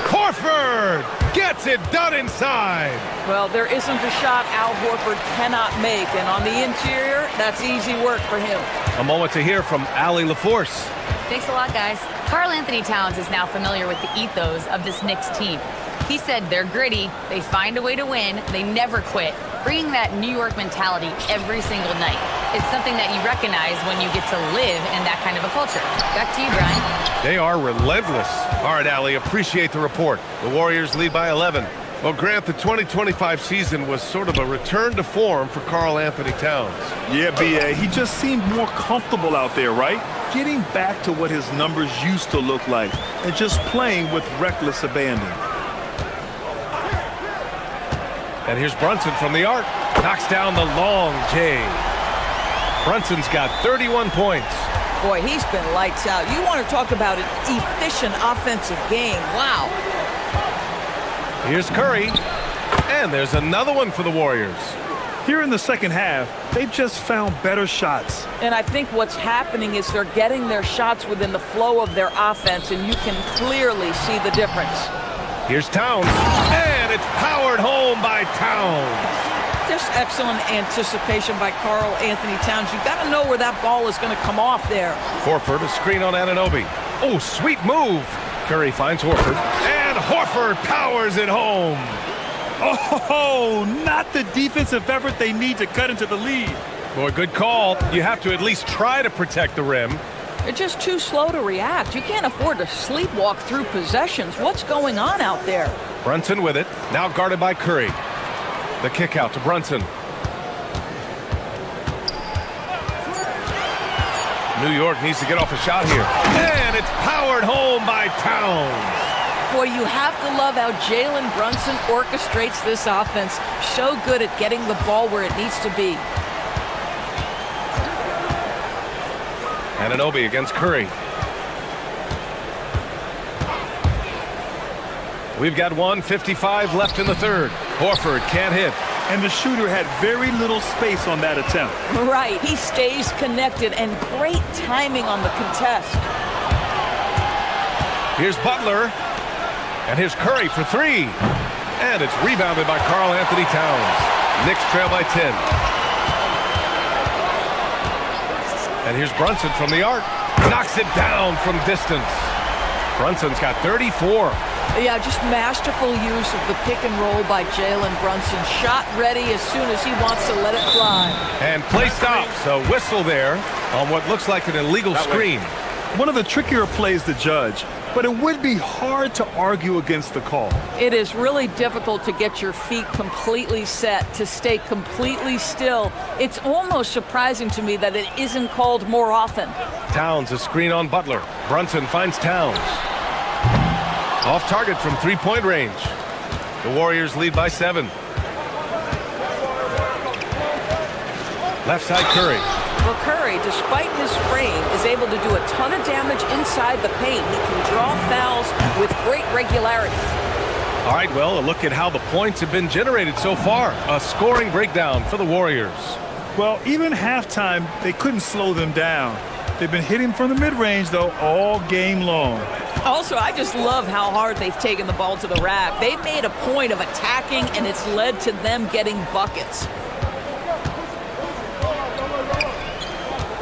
Horford gets it done inside. Well, there isn't a shot Al Horford cannot make, and on the interior, that's easy work for him. A moment to hear from Allie LaForce. Thanks a lot, guys. Karl Anthony Towns is now familiar with the ethos of this Knicks team. He said they're gritty, they find a way to win, they never quit, bringing that New York mentality every single night. It's something that you recognize when you get to live in that kind of a culture. Back to you, Brian. They are relentless. All right, Allie, appreciate the report. The Warriors lead by 11. Well, Grant, the 2025 season was sort of a return to form for Karl Anthony Towns. Yeah, B.A., he just seemed more comfortable out there, right? Getting back to what his numbers used to look like and just playing with reckless abandon. And here's Brunson from the arc. Knocks down the long J. Brunson's got 31 points. Boy, he's been lights out. You want to talk about an efficient offensive game. Wow. Here's Curry. And there's another one for the Warriors. Here in the second half, they've just found better shots. And I think what's happening is they're getting their shots within the flow of their offense, and you can clearly see the difference. Here's Towns. And it's powered home by Towns. Just excellent anticipation by Karl Anthony Towns. You've got to know where that ball is going to come off there. Horford, a screen on Anunoby. Oh, sweet move. Curry finds Horford. And Horford powers it home. Oh, not the defensive effort they need to cut into the lead. Boy, good call. You have to at least try to protect the rim. They're just too slow to react. You can't afford to sleepwalk through possessions. What's going on out there? Brunson with it. Now guarded by Curry. The kick out to Brunson. New York needs to get off a shot here. And it's powered home by Towns. Boy, you have to love how Jalen Brunson orchestrates this offense. So good at getting the ball where it needs to be. Anunoby against Curry. We've got 1:55 left in the third. Horford can't hit. And the shooter had very little space on that attempt. Right, he stays connected, and great timing on the contest. Here's Butler. And here's Curry for three. And it's rebounded by Karl Anthony Towns. Knicks trail by 10. And here's Brunson from the arc. Knocks it down from distance. Brunson's got 34. Yeah, just masterful use of the pick and roll by Jalen Brunson. Shot ready as soon as he wants to let it fly. And play stops. A whistle there on what looks like an illegal screen. One of the trickier plays to judge, but it would be hard to argue against the call. It is really difficult to get your feet completely set, to stay completely still. It's almost surprising to me that it isn't called more often. Towns, a screen on Butler. Brunson finds Towns. Off target from three-point range. The Warriors lead by 7. Left side Curry. Well, Curry, despite his frame, is able to do a ton of damage inside the paint. He can draw fouls with great regularity. All right, well, a look at how the points have been generated so far. A scoring breakdown for the Warriors. Well, even halftime, they couldn't slow them down. They've been hitting from the mid-range, though, all game long. Also, I just love how hard they've taken the ball to the rack. They've made a point of attacking, and it's led to them getting buckets.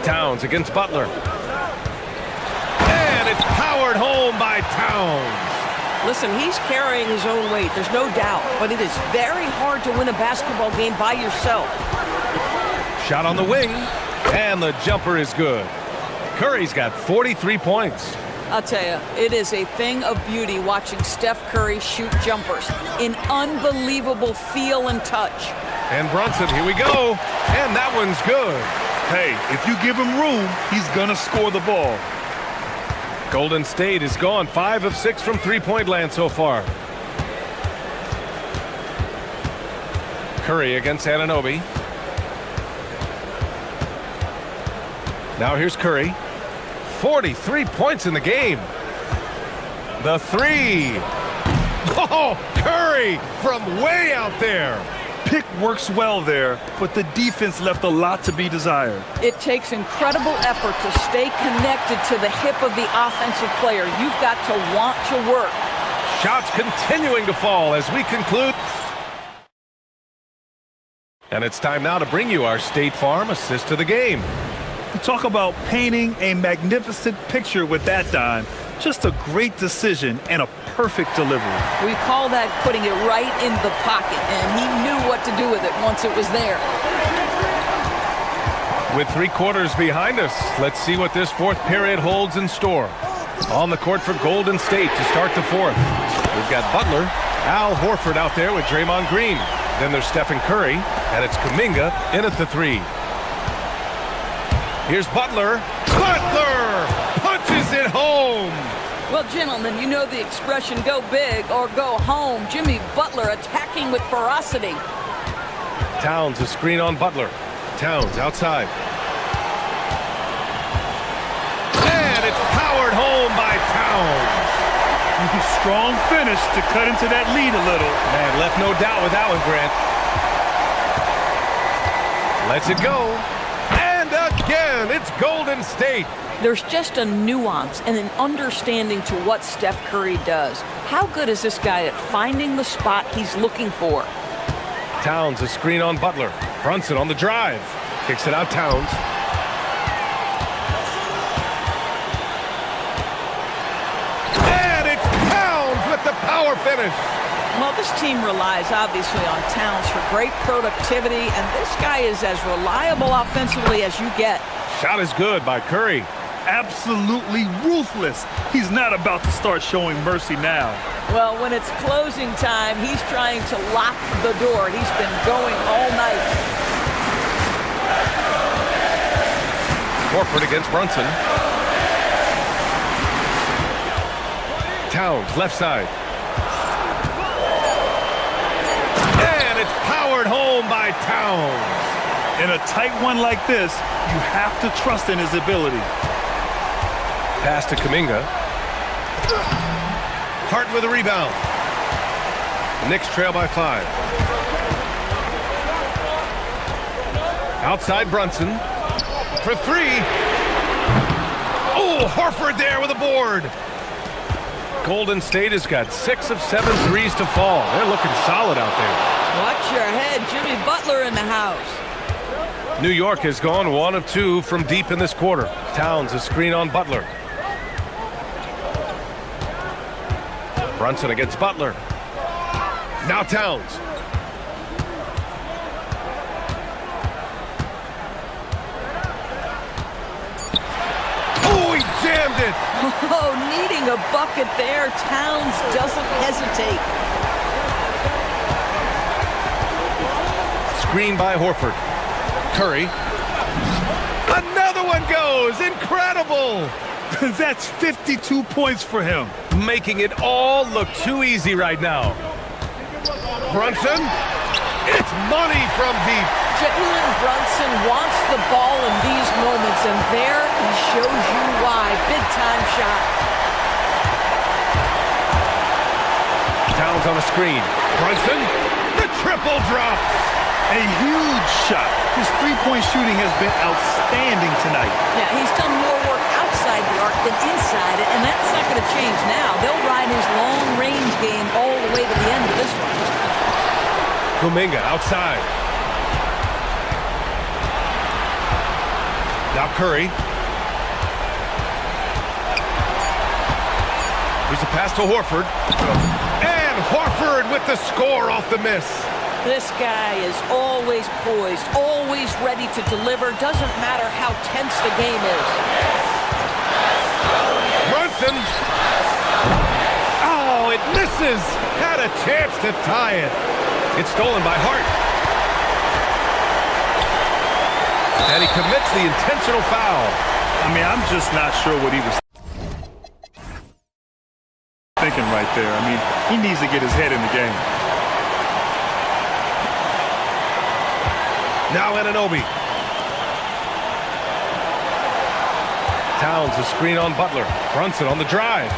Towns against Butler. And it's powered home by Towns. Listen, he's carrying his own weight, there's no doubt, but it is very hard to win a basketball game by yourself. Shot on the wing, and the jumper is good. Curry's got 43 points. I'll tell you, it is a thing of beauty watching Steph Curry shoot jumpers. An unbelievable feel and touch. And Brunson, here we go. And that one's good. Hey, if you give him room, he's going to score the ball. Golden State is gone 5 of 6 from three-point land so far. Curry against Anunoby. Now here's Curry. 43 points in the game. The three. Oh, Curry from way out there. pick works well there, but the defense left a lot to be desired. It takes incredible effort to stay connected to the hip of the offensive player. You've got to want to work. Shots continuing to fall as we conclude. And it's time now to bring you our State Farm assist to the game. You talk about painting a magnificent picture with that dime. Just a great decision and a perfect delivery. We call that putting it right in the pocket, and he knew what to do with it once it was there. With 3 quarters behind us, let's see what this fourth period holds in store. On the court for Golden State to start the fourth. We've got Butler, Al Horford out there with Draymond Green. Then there's Stephen Curry, and it's Kuminga in at the 3. Here's Butler. Butler punches it home. Well, gentlemen, you know the expression, go big or go home. Jimmy Butler attacking with ferocity. Towns a screen on Butler. Towns outside. And it's powered home by Towns. Strong finish to cut into that lead a little. Man, left no doubt with that one, Grant. Lets it go. And again, it's Golden State. There's just a nuance and an understanding to what Steph Curry does. How good is this guy at finding the spot he's looking for? Towns a screen on Butler. Brunson on the drive. Kicks it out, Towns. And it's Towns with the power finish. Well, this team relies obviously on Towns for great productivity, and this guy is as reliable offensively as you get. Shot is good by Curry. Absolutely ruthless. He's not about to start showing mercy now. Well, when it's closing time, he's trying to lock the door. He's been going all night. Horford against Brunson. Towns, left side. And it's powered home by Towns. In a tight one like this, you have to trust in his ability. Pass to Kuminga. Hart with a rebound. Knicks trail by 5. Outside Brunson. For 3. Oh, Horford there with a board. Golden State has got 6 of 7 threes to fall. They're looking solid out there. Watch your head. Jimmy Butler in the house. New York has gone 1 of 2 from deep in this quarter. Towns a screen on Butler. Brunson against Butler. Now Towns. Oh, he jammed it. Oh, needing a bucket there. Towns doesn't hesitate. Screen by Horford. Curry. Another one goes. Incredible. That's 52 points for him. Making it all look too easy right now. Brunson. It's money from deep. Jalen Brunson wants the ball in these moments, and there he shows you why. Big-time shot. Towns on a screen. Brunson. The triple drops. A huge shot. His three-point shooting has been outstanding tonight. Yeah, he's done more work outside the arc than inside it, and that's not going to change now. They'll ride his long-range game all the way to the end of this one. Kuminga outside. Now Curry. Here's a pass to Horford. And Horford with the score off the miss. This guy is always poised, always ready to deliver. Doesn't matter how tense the game is. Brunson. Oh, it misses. Had a chance to tie it. It's stolen by Hart. And he commits the intentional foul. I mean, I'm just not sure what he was thinking right there. I mean, he needs to get his head in the game. Now Anunoby. Towns a screen on Butler. Brunson on the drive.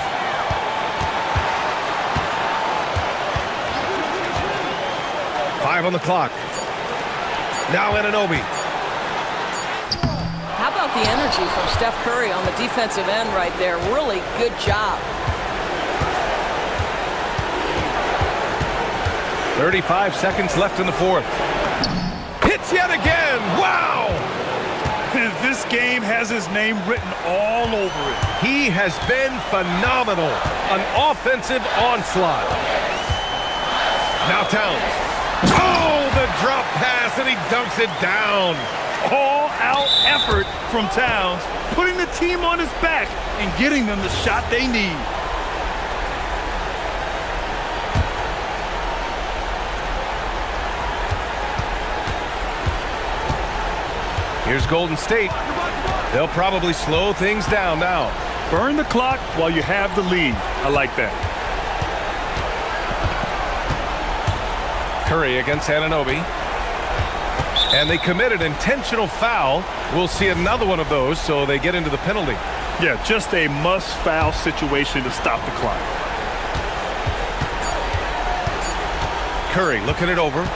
Five on the clock. Now Anunoby. How about the energy from Steph Curry on the defensive end right there? Really good job. 35 seconds left in the fourth. Hits yet again. Wow! This game has his name written all over it. He has been phenomenal. An offensive onslaught. Now Towns. Oh, the drop pass, and he dunks it down. All-out effort from Towns, putting the team on his back and getting them the shot they need. Here's Golden State. They'll probably slow things down now. Burn the clock while you have the lead. I like that. Curry against Anunoby. And they commit an intentional foul. We'll see another one of those, so they get into the penalty. Yeah, just a must-foul situation to stop the clock. Curry looking it over.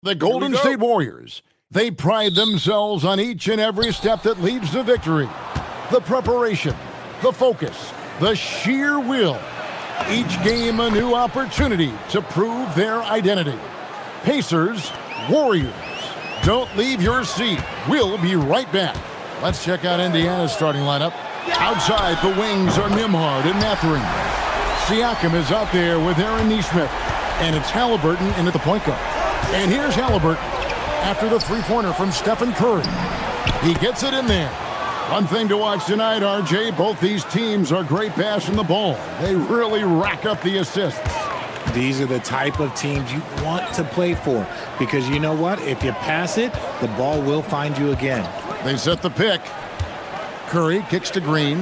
The Golden State Warriors. They pride themselves on each and every step that leads to victory. The preparation, the focus, the sheer will. Each game a new opportunity to prove their identity. Pacers, Warriors. Don't leave your seat. We'll be right back. Let's check out Indiana's starting lineup. Outside the wings are Nembhard and Mathurin. Siakam is out there with Aaron Nesmith. And it's Halliburton in at the point guard. And here's Halliburton after the three-pointer from Stephen Curry. He gets it in there. One thing to watch tonight, RJ, both these teams are great passing the ball. They really rack up the assists. These are the type of teams you want to play for because you know what? If you pass it, the ball will find you again. They set the pick. Curry kicks to Green.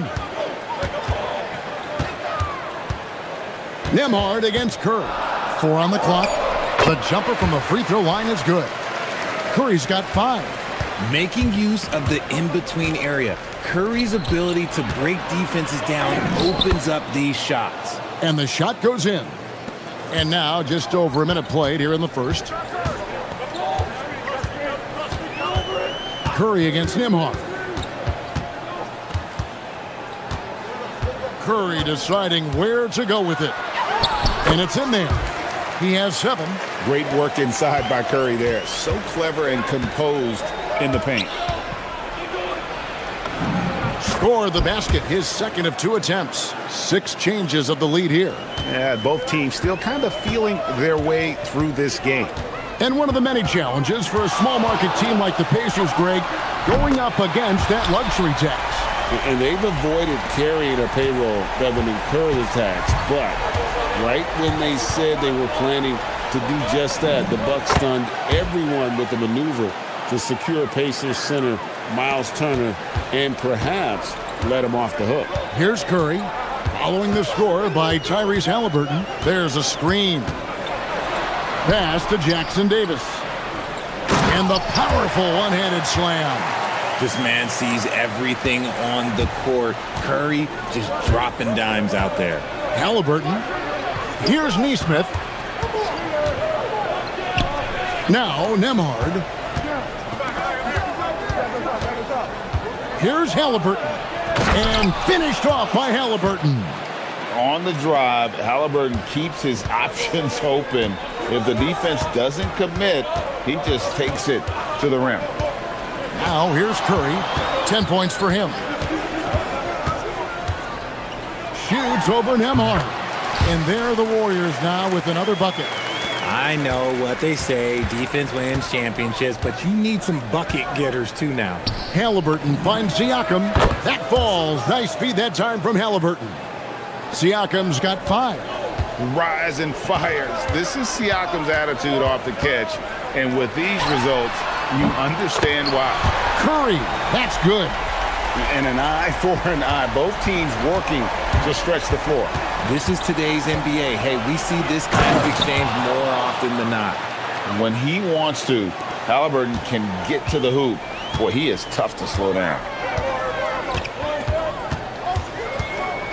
Nembhard against Curry. 4 on the clock. The jumper from the free throw line is good. Curry's got 5. Making use of the in-between area. Curry's ability to break defenses down opens up these shots. And the shot goes in. And now just over a minute played here in the first. Curry against Nembhard. Curry deciding where to go with it. And it's in there. He has 7. Great work inside by Curry there. So clever and composed in the paint. Scored the basket, his second of 2 attempts. 6 changes of the lead here. Yeah, both teams still kind of feeling their way through this game. And one of the many challenges for a small market team like the Pacers, Greg, going up against that luxury tax. And they've avoided carrying a payroll that would incur the tax. But right when they said they were planning to do just that, the Bucks stunned everyone with the maneuver to secure Pacers center Miles Turner and perhaps let him off the hook. Here's Curry, following the score by Tyrese Halliburton. There's a screen. Pass to Jackson Davis. And the powerful one-handed slam. This man sees everything on the court. Curry just dropping dimes out there. Halliburton. Here's Nesmith. Now Nembhard. Here's Halliburton. And finished off by Halliburton. On the drive, Halliburton keeps his options open. If the defense doesn't commit, he just takes it to the rim. Now here's Curry. 10 points for him. Shoots over Nembhard. And there are the Warriors now with another bucket. I know what they say, defense wins championships, but you need some bucket getters too now. Halliburton finds Siakam. That falls. Nice feed that time from Halliburton. Siakam's got 5. Rise and fires. This is Siakam's attitude off the catch. And with these results, you understand why. Curry, that's good. And an eye for an eye. Both teams working to stretch the floor. This is today's NBA. Hey, we see this kind of exchange more often than not. When he wants to, Halliburton can get to the hoop. Boy, he is tough to slow down.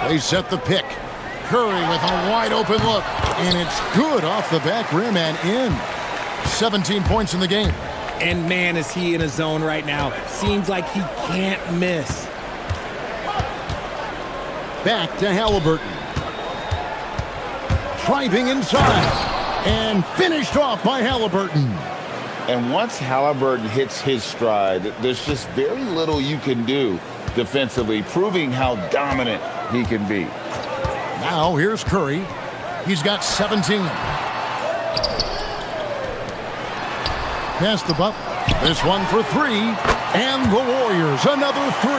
They set the pick. Curry with a wide open look. And it's good off the back rim and in. 17 points in the game. And man, is he in a zone right now. Seems like he can't miss. Back to Halliburton. Driving inside. And finished off by Halliburton. And once Halliburton hits his stride, there's just very little you can do defensively, proving how dominant he can be. Now here's Curry. He's got 17. Pass the buck. This one for 3. And the Warriors, another 3.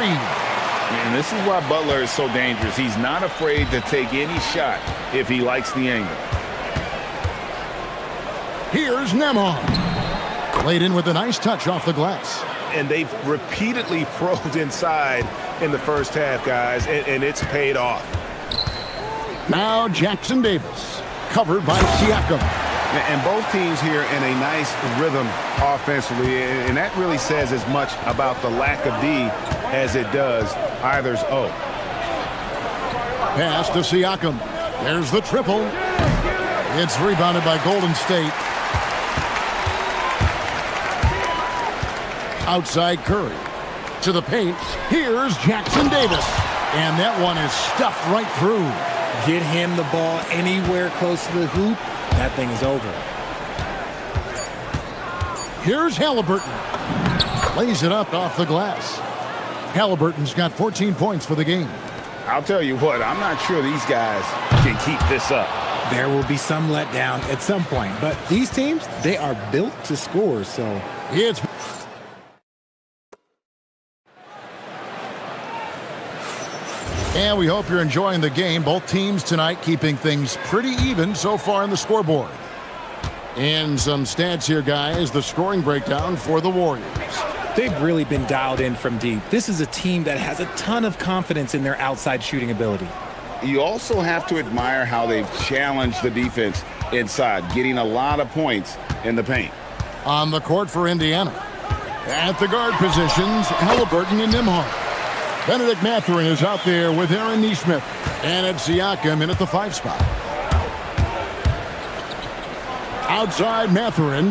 And this is why Butler is so dangerous. He's not afraid to take any shot if he likes the angle. Here's Nembhard. Laid in with a nice touch off the glass. And they've repeatedly probed inside in the first half, guys, and it's paid off. Now Jackson Davis, covered by Siakam. And both teams here in a nice rhythm offensively, and that really says as much about the lack of D as it does either's O. Pass to Siakam. There's the triple. It's rebounded by Golden State. Outside Curry. To the paint. Here's Jackson Davis. And that one is stuffed right through. Get him the ball anywhere close to the hoop. That thing is over. Here's Halliburton. Lays it up off the glass. Halliburton's got 14 points for the game. I'll tell you what, I'm not sure these guys can keep this up. There will be some letdown at some point, but these teams, they are built to score, so it's... And we hope you're enjoying the game. Both teams tonight keeping things pretty even so far on the scoreboard. And some stats here, guys. The scoring breakdown for the Warriors. They've really been dialed in from deep. This is a team that has a ton of confidence in their outside shooting ability. You also have to admire how they've challenged the defense inside, getting a lot of points in the paint. On the court for Indiana. At the guard positions, Halliburton and Nembhard. Benedict Mathurin is out there with Aaron Nesmith. And it's Siakam in at the 5 spot. Outside Mathurin.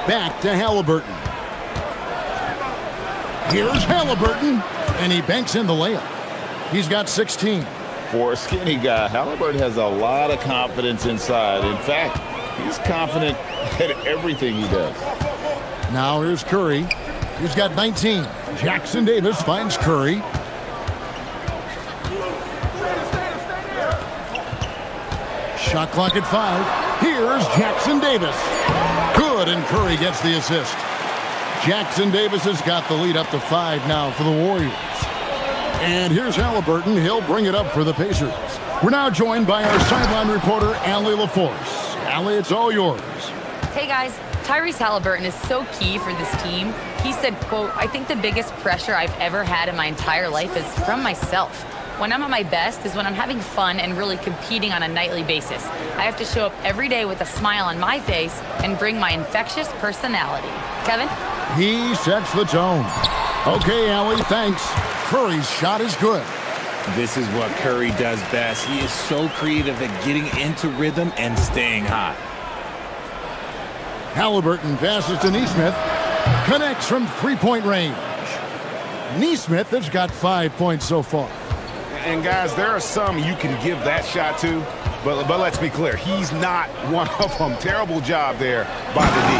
Back to Halliburton. Here's Halliburton. And he banks in the layup. He's got 16. For a skinny guy, Halliburton has a lot of confidence inside. In fact, he's confident at everything he does. Now here's Curry. He's got 19. Jackson Davis finds Curry. Shot clock at 5. Here's Jackson Davis. Good, and Curry gets the assist. Jackson Davis has got the lead up to 5 now for the Warriors. And here's Halliburton. He'll bring it up for the Pacers. We're now joined by our sideline reporter, Allie LaForce. Allie, it's all yours. Hey, guys. Tyrese Halliburton is so key for this team. He said, quote, "I think the biggest pressure I've ever had in my entire life is from myself. When I'm at my best is when I'm having fun and really competing on a nightly basis. I have to show up every day with a smile on my face and bring my infectious personality." Kevin? He sets the tone. Okay, Allie, thanks. Curry's shot is good. This is what Curry does best. He is so creative at getting into rhythm and staying hot. Halliburton passes to Nesmith. Connects from three-point range. Nesmith has got 5 points so far. And guys, there are some you can give that shot to, but let's be clear, he's not one of them. Terrible job there by the D.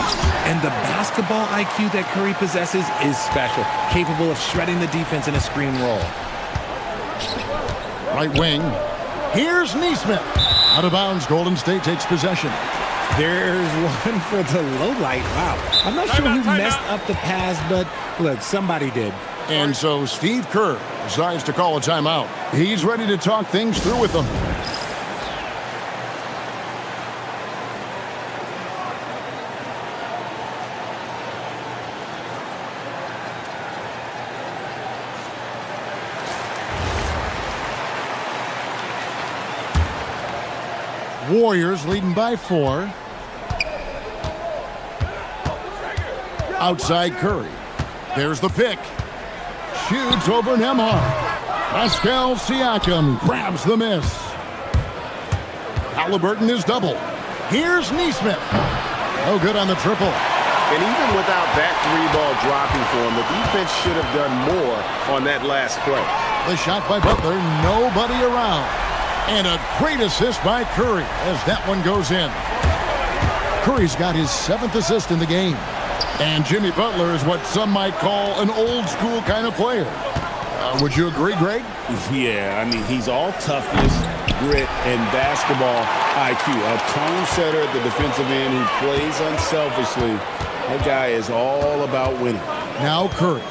And the basketball IQ that Curry possesses is special, capable of shredding the defense in a screen roll. Right wing. Here's Nesmith. Out of bounds, Golden State takes possession. There's one for the low light. Wow. I'm not sure who messed up the pass, but look, somebody did. And so Steve Kerr decides to call a timeout. He's ready to talk things through with them. Warriors leading by 4. Outside Curry. There's the pick. Shoots over Nembhard. Pascal Siakam grabs the miss. Halliburton is double. Here's Nesmith. No good on the triple. And even without that 3-ball dropping for him, the defense should have done more on that last play. The shot by Butler, nobody around. And a great assist by Curry as that one goes in. Curry's got his 7th assist in the game. And Jimmy Butler is what some might call an old-school kind of player. Would you agree, Greg? Yeah, I mean, he's all toughness, grit, and basketball IQ. A tone setter at the defensive end who plays unselfishly. That guy is all about winning. Now Curry.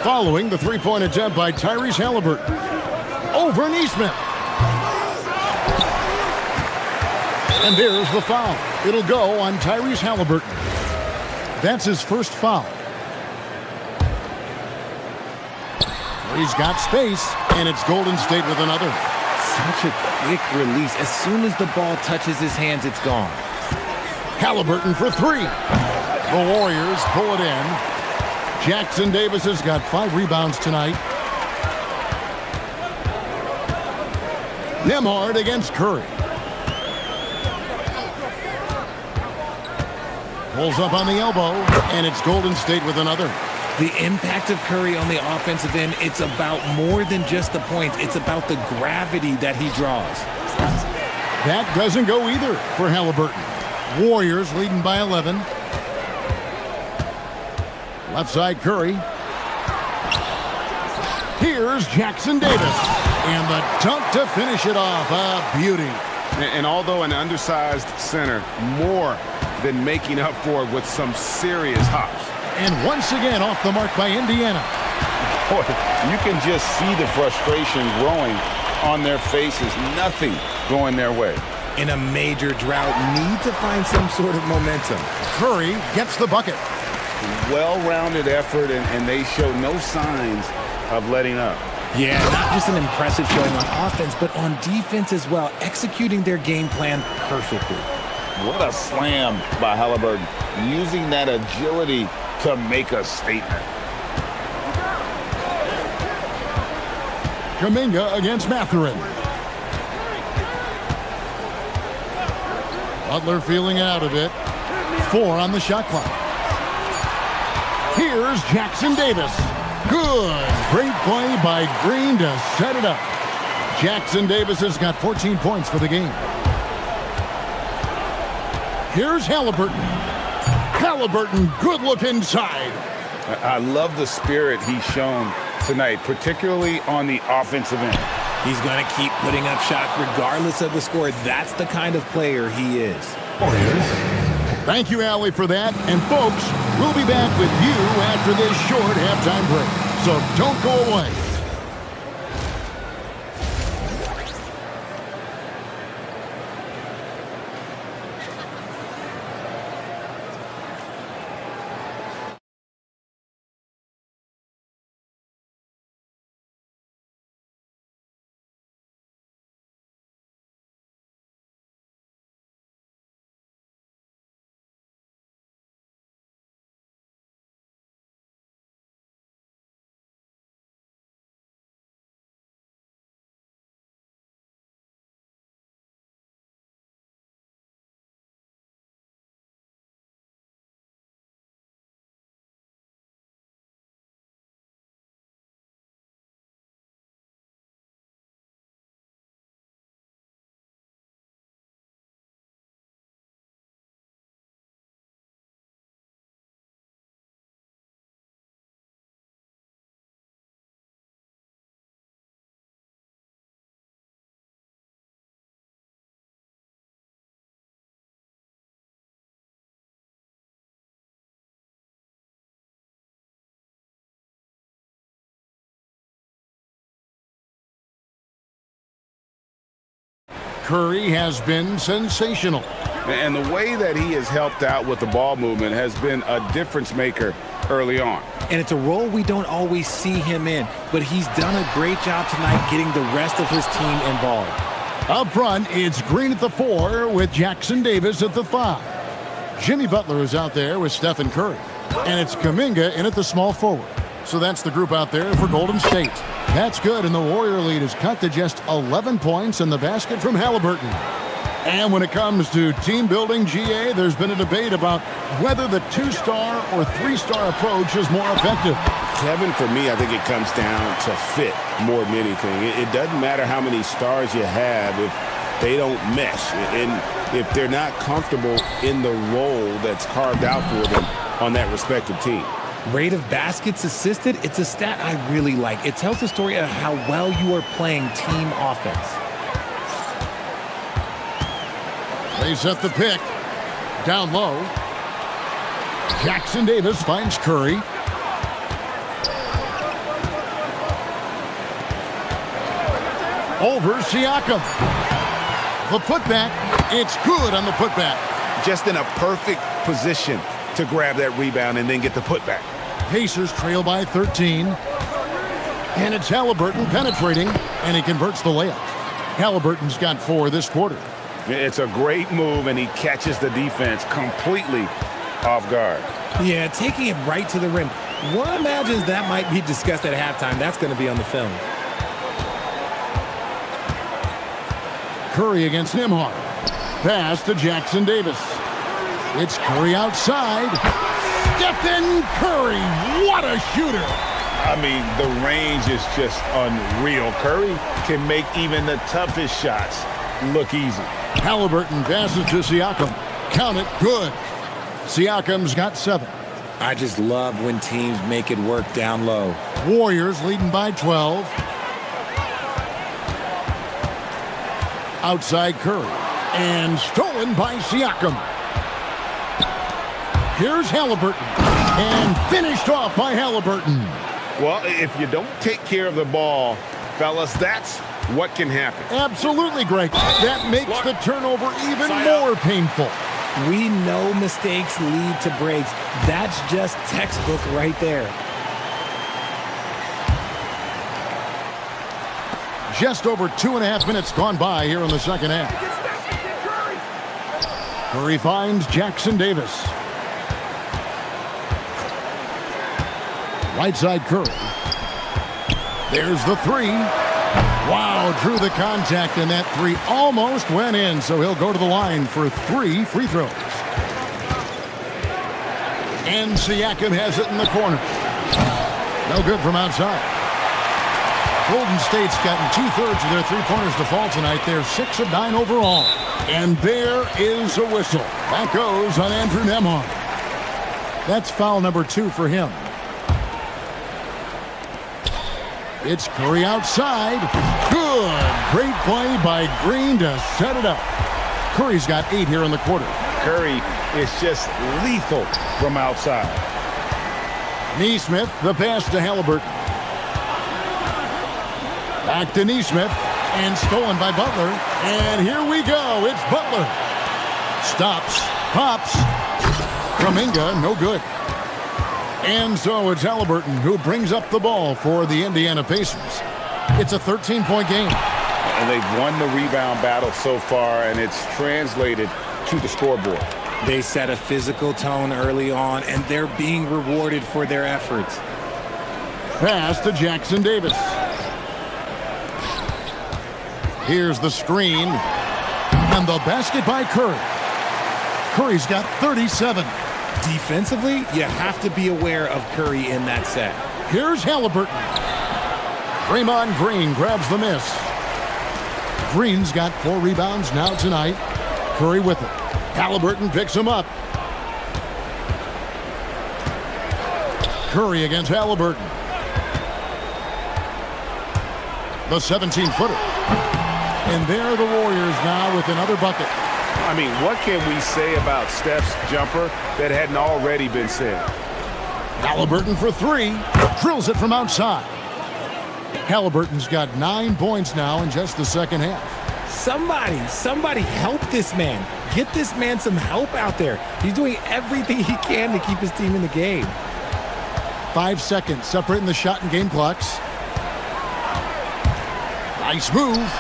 Following the three-point attempt by Tyrese Halliburton. Over Nesmith. And there's the foul. It'll go on Tyrese Halliburton. That's his first foul. He's got space, and it's Golden State with another. Such a quick release. As soon as the ball touches his hands, it's gone. Halliburton for 3. The Warriors pull it in. Jackson Davis has got 5 rebounds tonight. Nembhard against Curry. Pulls up on the elbow, and it's Golden State with another. The impact of Curry on the offensive end, it's about more than just the points. It's about the gravity that he draws. That doesn't go either for Halliburton. Warriors leading by 11. Left side Curry. Here's Jackson Davis. And the dunk to finish it off. A beauty. And although an undersized center, more than making up for it with some serious hops. And once again off the mark by Indiana. Boy, you can just see the frustration growing on their faces. Nothing going their way. In a major drought, need to find some sort of momentum. Curry gets the bucket. Well-rounded effort, and they show no signs of letting up. Yeah, not just an impressive showing on offense, but on defense as well, executing their game plan perfectly. What a slam by Halliburton, using that agility to make a statement. Kuminga against Mathurin. Butler feeling out of it. 4 on the shot clock. Here's Jackson Davis. Good. Great play by Green to set it up. Jackson Davis has got 14 points for the game. Here's Halliburton. Halliburton, good look inside. I love the spirit he's shown tonight, particularly on the offensive end. He's going to keep putting up shots regardless of the score. That's the kind of player he is. Thank you, Allie, for that. And, folks, we'll be back with you after this short halftime break. So don't go away. Curry has been sensational. And the way that he has helped out with the ball movement has been a difference maker early on. And it's a role we don't always see him in, but he's done a great job tonight getting the rest of his team involved. Up front, it's Green at the 4 with Jackson Davis at the 5. Jimmy Butler is out there with Stephen Curry. And it's Kuminga in at the small forward. So that's the group out there for Golden State. That's good, and the Warrior lead is cut to just 11 points in the basket from Halliburton. And when it comes to team building, GA, there's been a debate about whether the 2-star or 3-star approach is more effective. Kevin, for me, I think it comes down to fit more than anything. It doesn't matter how many stars you have if they don't mesh, and if they're not comfortable in the role that's carved out for them on that respective team. Rate of baskets assisted, it's a stat I really like. It tells the story of how well you are playing team offense. They set the pick. Down low. Jackson Davis finds Curry. Over Siakam. The putback. It's good on the putback. Just in a perfect position to grab that rebound and then get the putback. Pacers trail by 13. And it's Halliburton penetrating, and he converts the layup. Halliburton's got 4 this quarter. It's a great move, and he catches the defense completely off guard. Yeah, taking it right to the rim. One imagines that might be discussed at halftime. That's going to be on the film. Curry against Nembhard. Pass to Jackson Davis. It's Curry outside. Stephen Curry, what a shooter. I mean, the range is just unreal. Curry can make even the toughest shots look easy. Halliburton passes to Siakam. Count it, good. Siakam's got 7. I just love when teams make it work down low. Warriors leading by 12. Outside Curry. And stolen by Siakam. Here's Halliburton. And finished off by Halliburton. Well, if you don't take care of the ball, fellas, that's what can happen. Absolutely, Greg. That makes the turnover even more painful. We know mistakes lead to breaks. That's just textbook right there. Just over 2.5 minutes gone by here in the second half. Curry finds Jackson Davis. Right side Curry. There's the 3. Wow, drew the contact, and that 3 almost went in, so he'll go to the line for 3 free throws. And Siakam has it in the corner. No good from outside. Golden State's gotten 2/3 of their three-pointers to fall tonight. They're 6 of 9 overall. And there is a whistle. That goes on Andrew Nembhard. That's foul number 2 for him. It's Curry outside. Good. Great play by Green to set it up. Curry's got 8 here in the quarter. Curry is just lethal from outside. Nesmith, the pass to Halliburton. Back to Nesmith. And stolen by Butler. And here we go. It's Butler. Stops. Pops. Kuminga, no good. And so it's Halliburton who brings up the ball for the Indiana Pacers. It's a 13-point game. And they've won the rebound battle so far, and it's translated to the scoreboard. They set a physical tone early on, and they're being rewarded for their efforts. Pass to Jackson Davis. Here's the screen. And the basket by Curry. Curry's got 37. Defensively, you have to be aware of Curry in that set. Here's Halliburton. Draymond Green grabs the miss. Green's got 4 rebounds now tonight. Curry with it. Halliburton picks him up. Curry against Halliburton. The 17-footer. And there are the Warriors now with another bucket. I mean, what can we say about Steph's jumper that hadn't already been said? Halliburton for 3. Drills it from outside. Halliburton's got 9 points now in just the second half. Somebody help this man. Get this man some help out there. He's doing everything he can to keep his team in the game. 5 seconds separating the shot and game clocks. Nice move.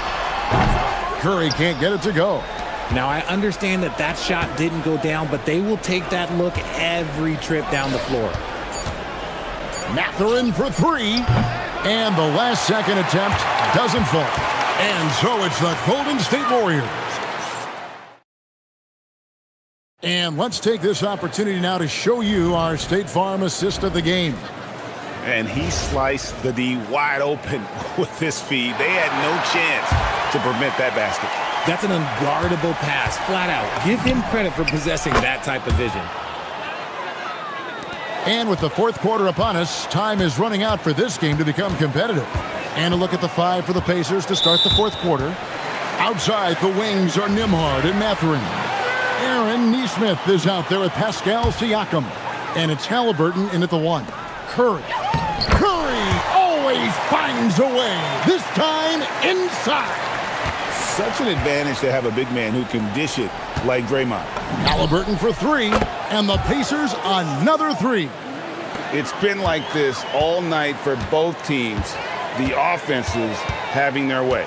Curry can't get it to go. Now, I understand that shot didn't go down, but they will take that look every trip down the floor. Mathurin for 3. And the last second attempt doesn't fall. And so it's the Golden State Warriors. And let's take this opportunity now to show you our State Farm assist of the game. And he sliced the D wide open with his feed. They had no chance to prevent that basket. That's an unguardable pass, flat out. Give him credit for possessing that type of vision. And with the fourth quarter upon us, time is running out for this game to become competitive. And a look at the 5 for the Pacers to start the fourth quarter. Outside, the wings are Nembhard and Mathurin. Aaron Nesmith is out there with Pascal Siakam. And it's Halliburton in at the 1. Curry always finds a way. This time inside. Such an advantage to have a big man who can dish it like Draymond. Halliburton for 3, and the Pacers another 3. It's been like this all night for both teams. The offenses having their way.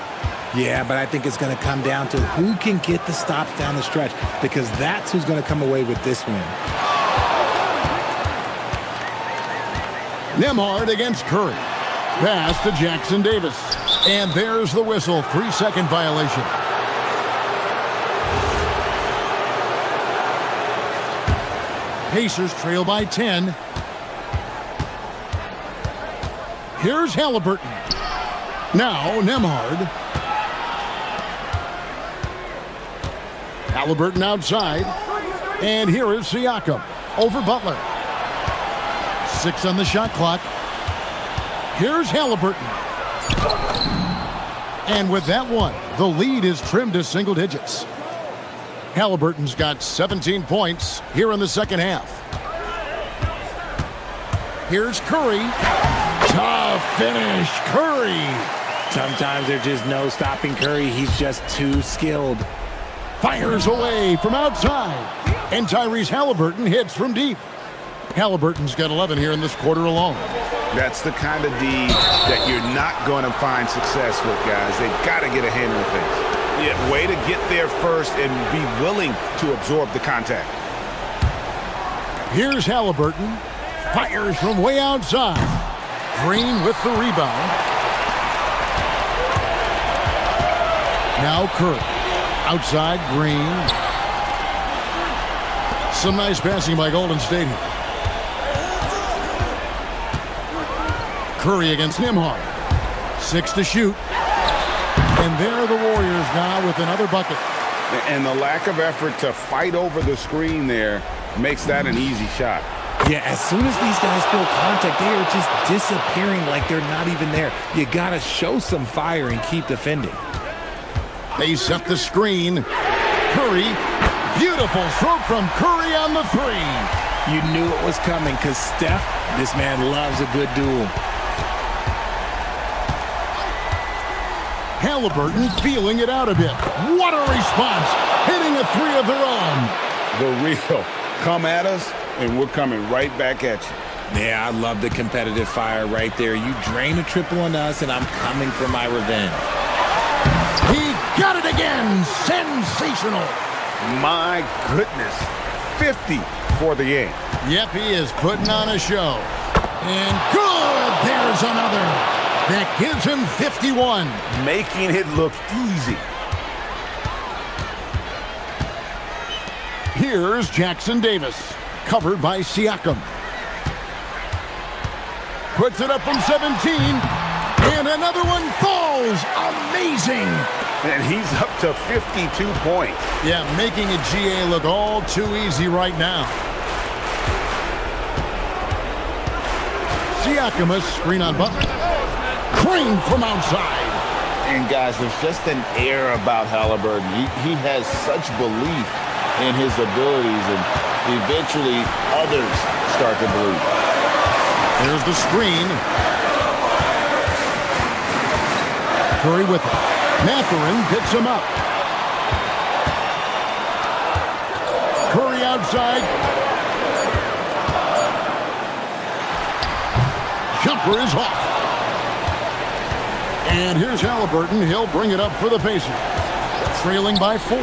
Yeah, but I think it's going to come down to who can get the stops down the stretch, because that's who's going to come away with this win. Nembhard against Curry. Pass to Jackson Davis. And there's the whistle. 3-second violation. Pacers trail by 10. Here's Halliburton. Now Nembhard. Halliburton outside. And here is Siakam over Butler. 6 on the shot clock. Here's Halliburton. And with that one, the lead is trimmed to single digits. Halliburton's got 17 points here in the second half. Here's Curry. Tough finish, Curry. Sometimes there's just no stopping Curry. He's just too skilled. Fires away from outside. And Tyrese Halliburton hits from deep. Halliburton's got 11 here in this quarter alone. That's the kind of D that you're not going to find success with, guys. They've got to get a handle of things. Yeah, way to get there first and be willing to absorb the contact. Here's Halliburton. Fires from way outside. Green with the rebound. Now Curry. Outside, Green. Some nice passing by Golden State here. Curry against Nembhard. 6 to shoot. And there are the Warriors now with another bucket. And the lack of effort to fight over the screen there makes that an easy shot. Yeah, as soon as these guys feel contact, they are just disappearing like they're not even there. You got to show some fire and keep defending. They set the screen. Curry. Beautiful stroke from Curry on the 3. You knew it was coming because Steph, this man loves a good duel. Halliburton feeling it out a bit. What a response. Hitting a 3 of their own. The real come at us, and we're coming right back at you. Yeah, I love the competitive fire right there. You drain a triple on us, and I'm coming for my revenge. He got it again. Sensational. My goodness. 50 for the game. Yep, he is putting on a show. And good. There's another. That gives him 51. Making it look easy. Here's Jackson Davis. Covered by Siakam. Puts it up from 17. And another one falls. Amazing. And he's up to 52 points. Yeah, making a GA look all too easy right now. Siakam, a screen on Butler. Crane from outside. And guys, there's just an air about Halliburton. He has such belief in his abilities, and eventually others start to believe. There's the screen. Curry with it. Mathurin picks him up. Curry outside. Jumper is off. And here's Halliburton. He'll bring it up for the Pacers. Trailing by 4.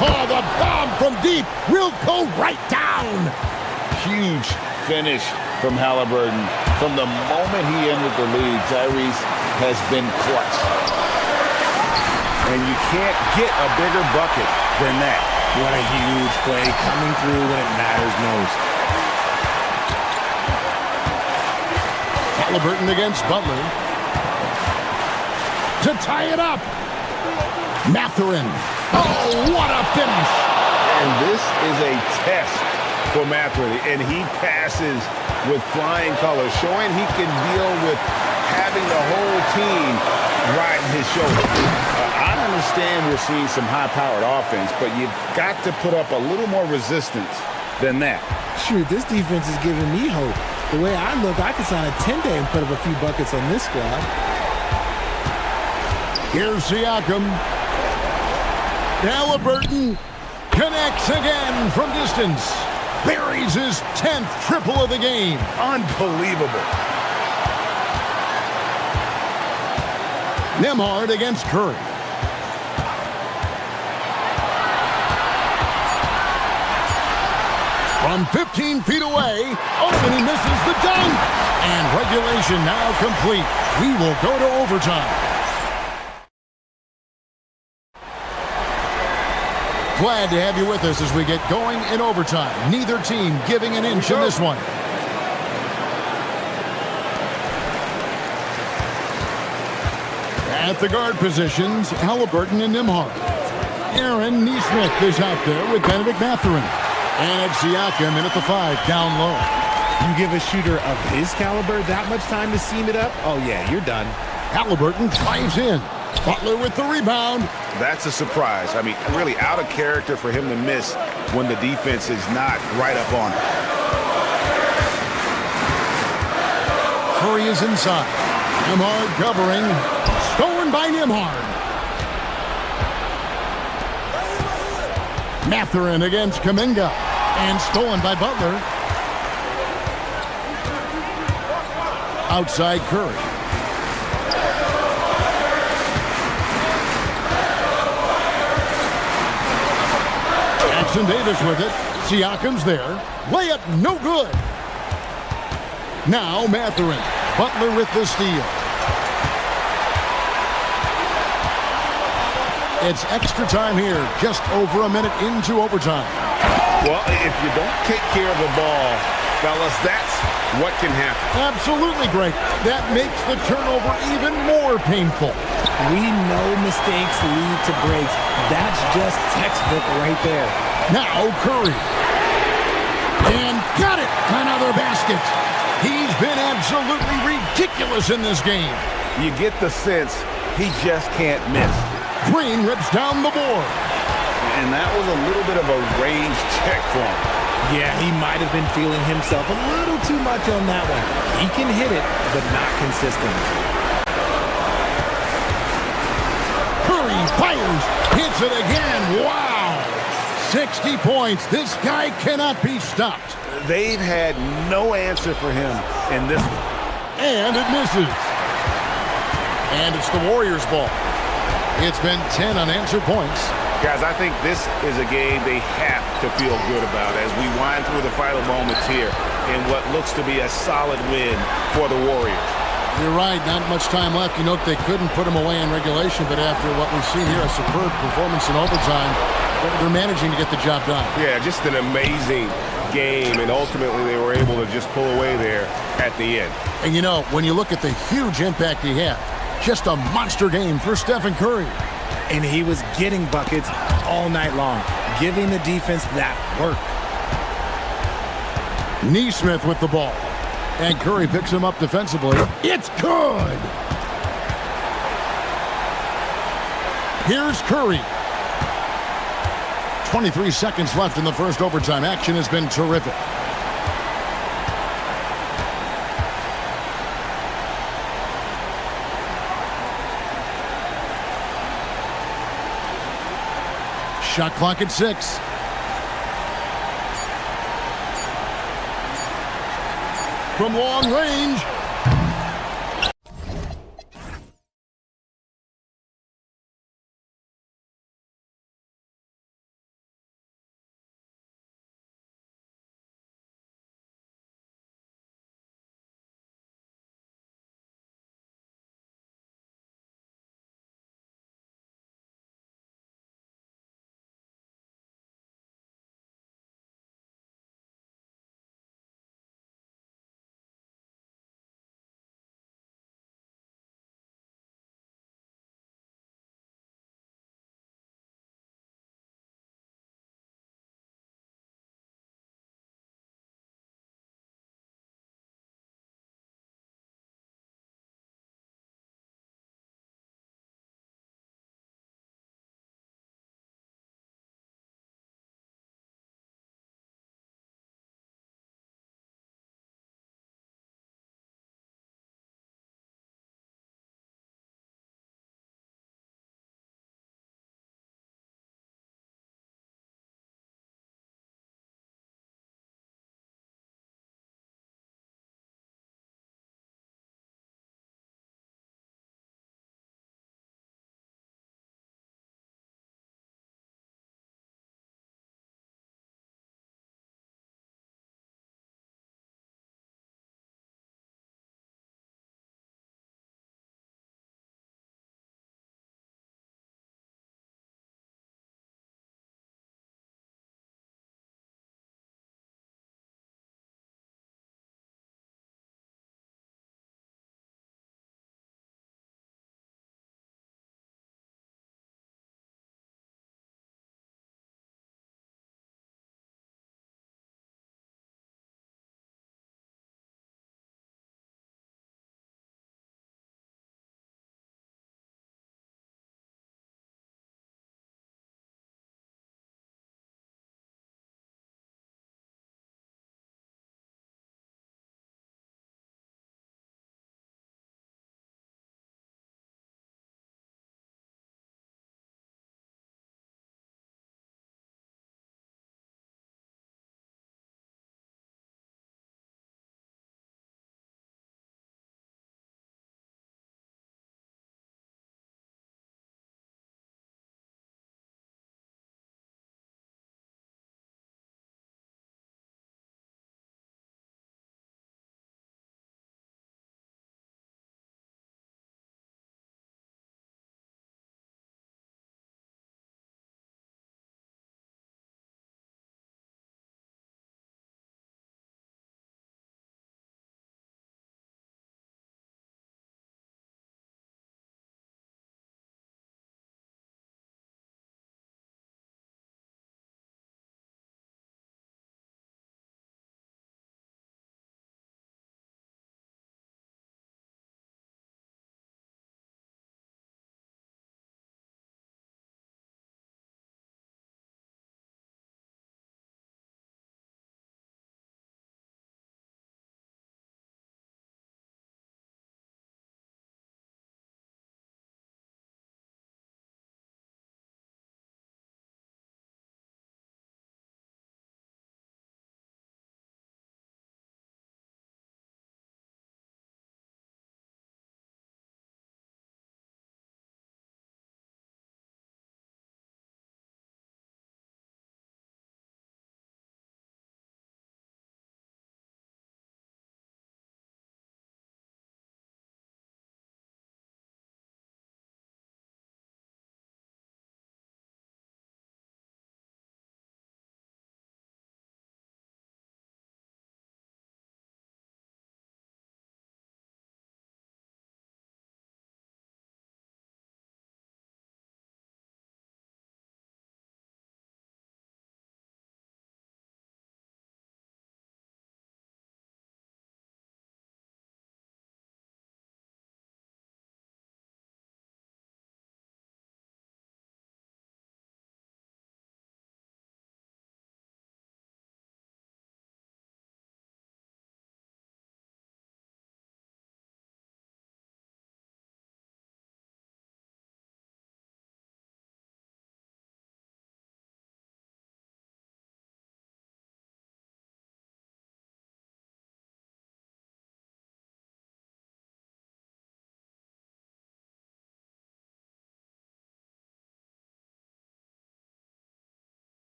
Oh, the bomb from deep will go right down. Huge finish from Halliburton. From the moment he entered the league, Tyrese has been clutch. And you can't get a bigger bucket than that. What a huge play coming through when it matters most. Halliburton against Butler. To tie it up. Mathurin. Oh, what a finish. And this is a test for Mathurin. And he passes with flying colors, showing he can deal with having the whole team riding his shoulder. I understand we're seeing some high-powered offense, but you've got to put up a little more resistance than that. Shoot, this defense is giving me hope. The way I look, I could sign a 10-day and put up a few buckets on this squad. Here's Siakam. Halliburton connects again from distance. Buries his 10th triple of the game. Unbelievable. Nembhard against Curry. From 15 feet away, and he misses the dunk. And regulation now complete. We will go to overtime. Glad to have you with us as we get going in overtime. Neither team giving an inch in this one. At the guard positions, Halliburton and Nimhard. Aaron Neesmith is out there with Benedict Mathurin. And it's Siakam in at the 5, down low. You give a shooter of his caliber that much time to seam it up, oh yeah, you're done. Halliburton drives in. Butler with the rebound. That's a surprise. I mean, really out of character for him to miss when the defense is not right up on him. Curry is inside. Nimhard covering. Stolen by Nimhard. Mathurin against Kuminga. And stolen by Butler. Outside Curry. Jackson Davis with it. Siakam's there. Layup no good. Now Mathurin. Butler with the steal. It's extra time here, just over a minute into overtime. Well, if you don't take care of the ball, fellas, that's what can happen. Absolutely, Greg. That makes the turnover even more painful. We know mistakes lead to breaks. That's just textbook right there. Now Curry. And got it! Another basket. He's been absolutely ridiculous in this game. You get the sense he just can't miss. Green rips down the board. And that was a little bit of a range check for him. Yeah, he might have been feeling himself a little too much on that one. He can hit it, but not consistently. Curry fires. Hits it again. Wow. 60 points. This guy cannot be stopped. They've had no answer for him in this one. And it misses. And it's the Warriors' ball. It's been 10 unanswered points. Guys, I think this is a game they have to feel good about as we wind through the final moments here in what looks to be a solid win for the Warriors. You're right, not much time left. You know, they couldn't put them away in regulation, but after what we've seen here, a superb performance in overtime, they're managing to get the job done. Yeah, just an amazing game, and ultimately they were able to just pull away there at the end. And you know, when you look at the huge impact he had, just a monster game for Stephen Curry. And he was getting buckets all night long, giving the defense that work. Neesmith with the ball. And Curry picks him up defensively. It's good! Here's Curry. 23 seconds left in the first overtime. Action has been terrific. Shot clock at 6. From long range.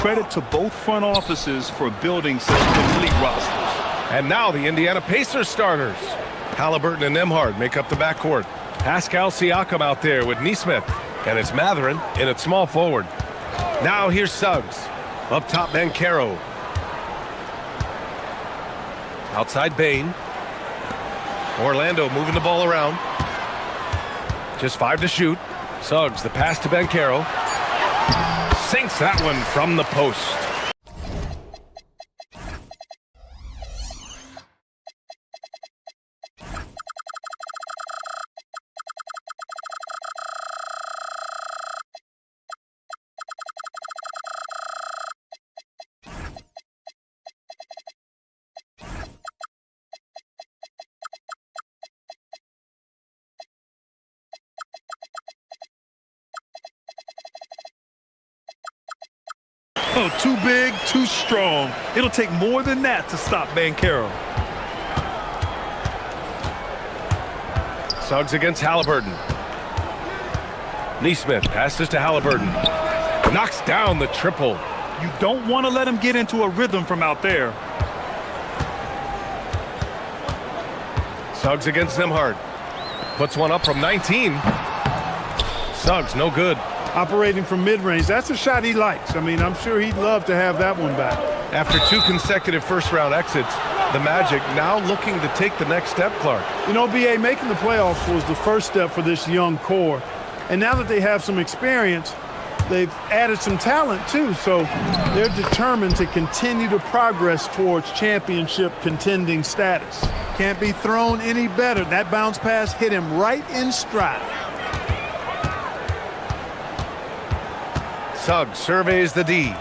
credit to both front offices for building such complete rosters. And now the Indiana Pacers starters. Halliburton and Nembhard make up the backcourt. Pascal Siakam out there with Nesmith. And it's Mathurin in at small forward. Now here's Suggs. Up top, Banchero. Outside, Bain. Orlando moving the ball around. Just 5 to shoot. Suggs, the pass to Banchero. Sinks that one from the post. Oh, too big, too strong. It'll take more than that to stop Banchero. Suggs against Halliburton. Nesmith passes to Halliburton. Knocks down the triple. You don't want to let him get into a rhythm from out there. Suggs against Nembhard. Puts one up from 19. Suggs, no good. Operating from mid-range, that's a shot he likes. I mean, I'm sure he'd love to have that one back. After 2 consecutive first-round exits, the Magic now looking to take the next step, Clark. You know, B.A., making the playoffs was the first step for this young core. And now that they have some experience, they've added some talent, too. So they're determined to continue to progress towards championship contending status. Can't be thrown any better. That bounce pass hit him right in stride. Suggs surveys the D.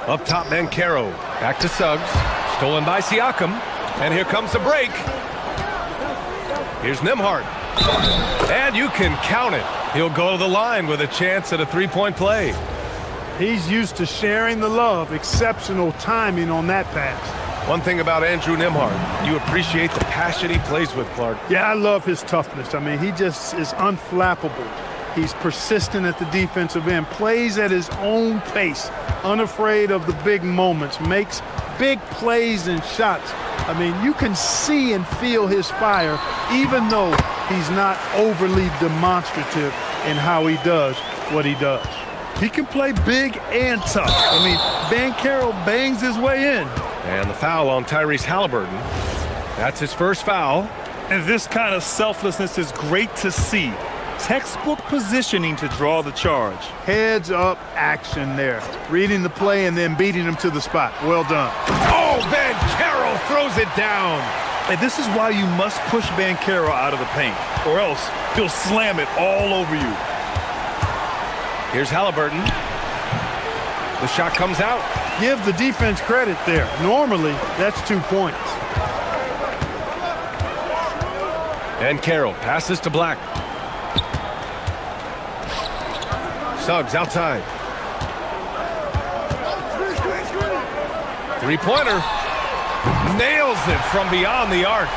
Up top, Banchero. Back to Suggs. Stolen by Siakam. And here comes the break. Here's Nembhard. And you can count it. He'll go to the line with a chance at a three-point play. He's used to sharing the love. Exceptional timing on that pass. One thing about Andrew Nembhard, you appreciate the passion he plays with, Clark. Yeah, I love his toughness. I mean, he just is unflappable. He's persistent at the defensive end, plays at his own pace, unafraid of the big moments, makes big plays and shots. I mean, you can see and feel his fire, even though he's not overly demonstrative in how he does what he does. He can play big and tough. I mean, Banchero bangs his way in. And the foul on Tyrese Halliburton. That's his first foul. And this kind of selflessness is great to see. Textbook positioning to draw the charge. Heads up action there. Reading the play and then beating him to the spot. Well done. Oh, Banchero throws it down. And this is why you must push Banchero out of the paint, or else he'll slam it all over you. Here's Halliburton. The shot comes out. Give the defense credit there. Normally, that's 2 points. And Carroll passes to Black. Suggs outside. Three-pointer. Nails it from beyond the arc.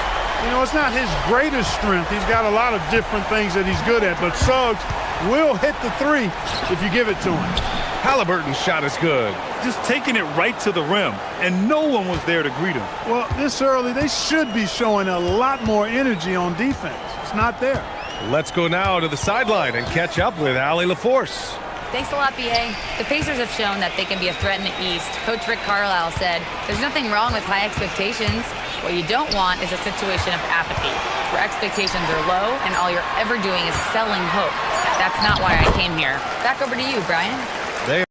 You know, it's not his greatest strength. He's got a lot of different things that he's good at, but Suggs will hit the three if you give it to him. Halliburton's shot is good. Just taking it right to the rim, and no one was there to greet him. Well, this early, they should be showing a lot more energy on defense. It's not there. Let's go now to the sideline and catch up with Allie LaForce. Thanks a lot, B.A. The Pacers have shown that they can be a threat in the East. Coach Rick Carlisle said, there's nothing wrong with high expectations. What you don't want is a situation of apathy, where expectations are low and all you're ever doing is selling hope. That's not why I came here. Back over to you, Brian. They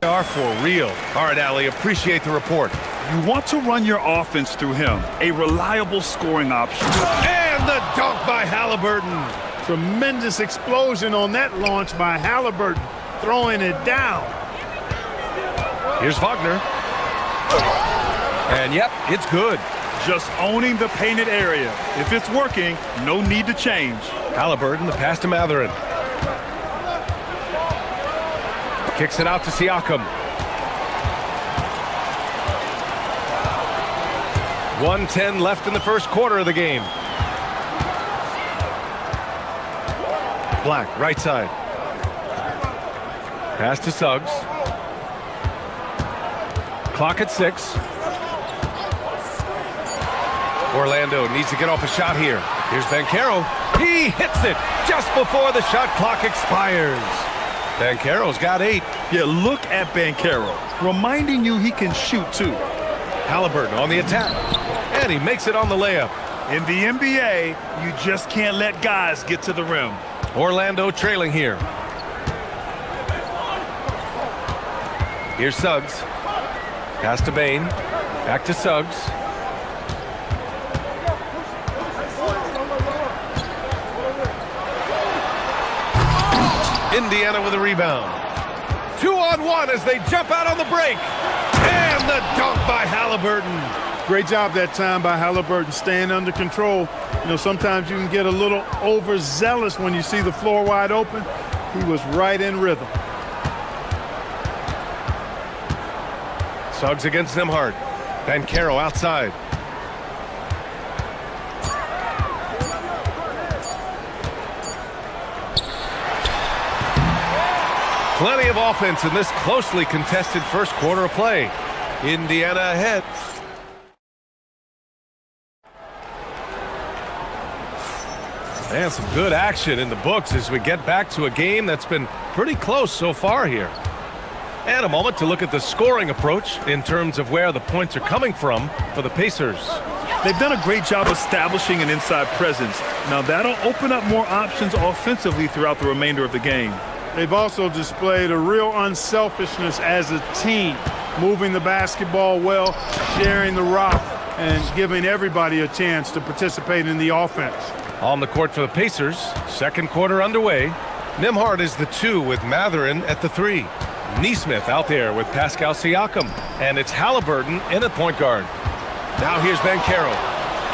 are for real. All right, Allie, appreciate the report. You want to run your offense through him, a reliable scoring option. And the dunk by Halliburton. Tremendous explosion on that launch by Halliburton, throwing it down. Here's Wagner. And yep, it's good. Just owning the painted area. If it's working, no need to change. Halliburton, the pass to Mathurin. Kicks it out to Siakam. 1:10 left in the first quarter of the game. Black, right side. Pass to Suggs. Clock at 6. Orlando needs to get off a shot here. Here's Banchero. He hits it just before the shot clock expires. Banchero's got 8. Yeah, look at Banchero, reminding you he can shoot too. Halliburton on the attack, and he makes it on the layup. In the NBA, you just can't let guys get to the rim. Orlando trailing here. Here's Suggs. Pass to Bain. Back to Suggs. Indiana with a rebound. 2-on-1 as they jump out on the break. And the dunk by Halliburton. Great job that time by Halliburton, staying under control. You know, sometimes you can get a little overzealous when you see the floor wide open. He was right in rhythm. Suggs against Nembhard. Banchero outside. Plenty of offense in this closely contested first quarter of play. Indiana ahead. And some good action in the books as we get back to a game that's been pretty close so far here. And a moment to look at the scoring approach in terms of where the points are coming from for the Pacers. They've done a great job establishing an inside presence. Now that'll open up more options offensively throughout the remainder of the game. They've also displayed a real unselfishness as a team, moving the basketball well, sharing the rock, and giving everybody a chance to participate in the offense. On the court for the Pacers, second quarter underway. Nembhard is the 2 with Mathurin at the 3. Neesmith out there with Pascal Siakam, and it's Halliburton in at point guard. Now here's Banchero.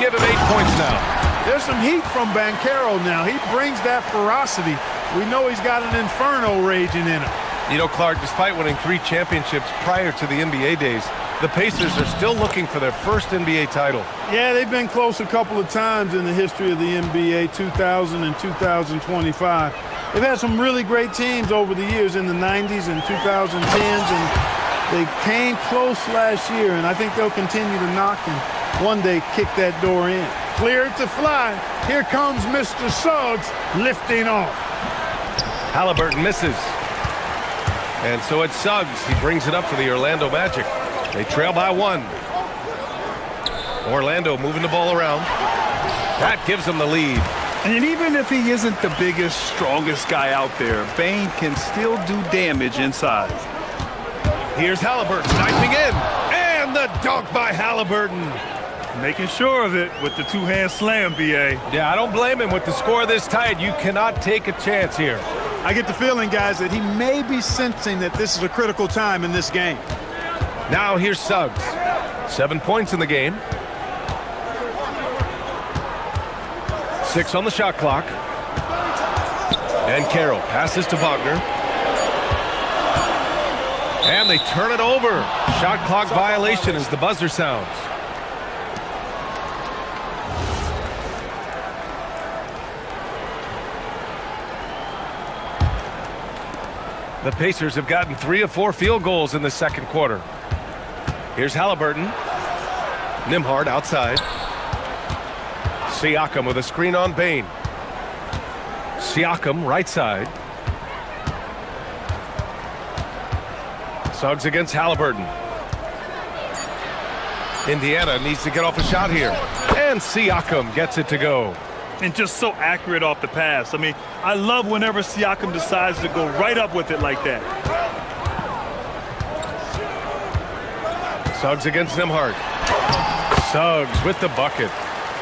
Give him 8 points now. There's some heat from Banchero now. He brings that ferocity. We know he's got an inferno raging in him. You know, Clark, despite winning 3 championships prior to the NBA days, the Pacers are still looking for their first NBA title. Yeah, they've been close a couple of times in the history of the NBA, 2000 and 2025. They've had some really great teams over the years in the 90s and 2010s, and they came close last year, and I think they'll continue to knock and one day kick that door in. Clear to fly. Here comes Mr. Suggs lifting off. Halliburton misses. And so it's Suggs. He brings it up for the Orlando Magic. They trail by 1. Orlando moving the ball around. That gives them the lead. And even if he isn't the biggest, strongest guy out there, Bain can still do damage inside. Here's Halliburton knifing in. And the dunk by Halliburton. Making sure of it with the two-hand slam, B.A. Yeah, I don't blame him with the score this tight. You cannot take a chance here. I get the feeling, guys, that he may be sensing that this is a critical time in this game. Now here's Suggs. 7 points in the game. 6 on the shot clock. And Carroll passes to Wagner. And they turn it over. Shot clock violation as the buzzer sounds. The Pacers have gotten 3 of 4 field goals in the second quarter. Here's Halliburton. Nembhard outside. Siakam with a screen on Bain. Siakam right side. Suggs against Halliburton. Indiana needs to get off a shot here. And Siakam gets it to go. And just so accurate off the pass. I mean, I love whenever Siakam decides to go right up with it like that. Suggs against Nembhard. Suggs with the bucket.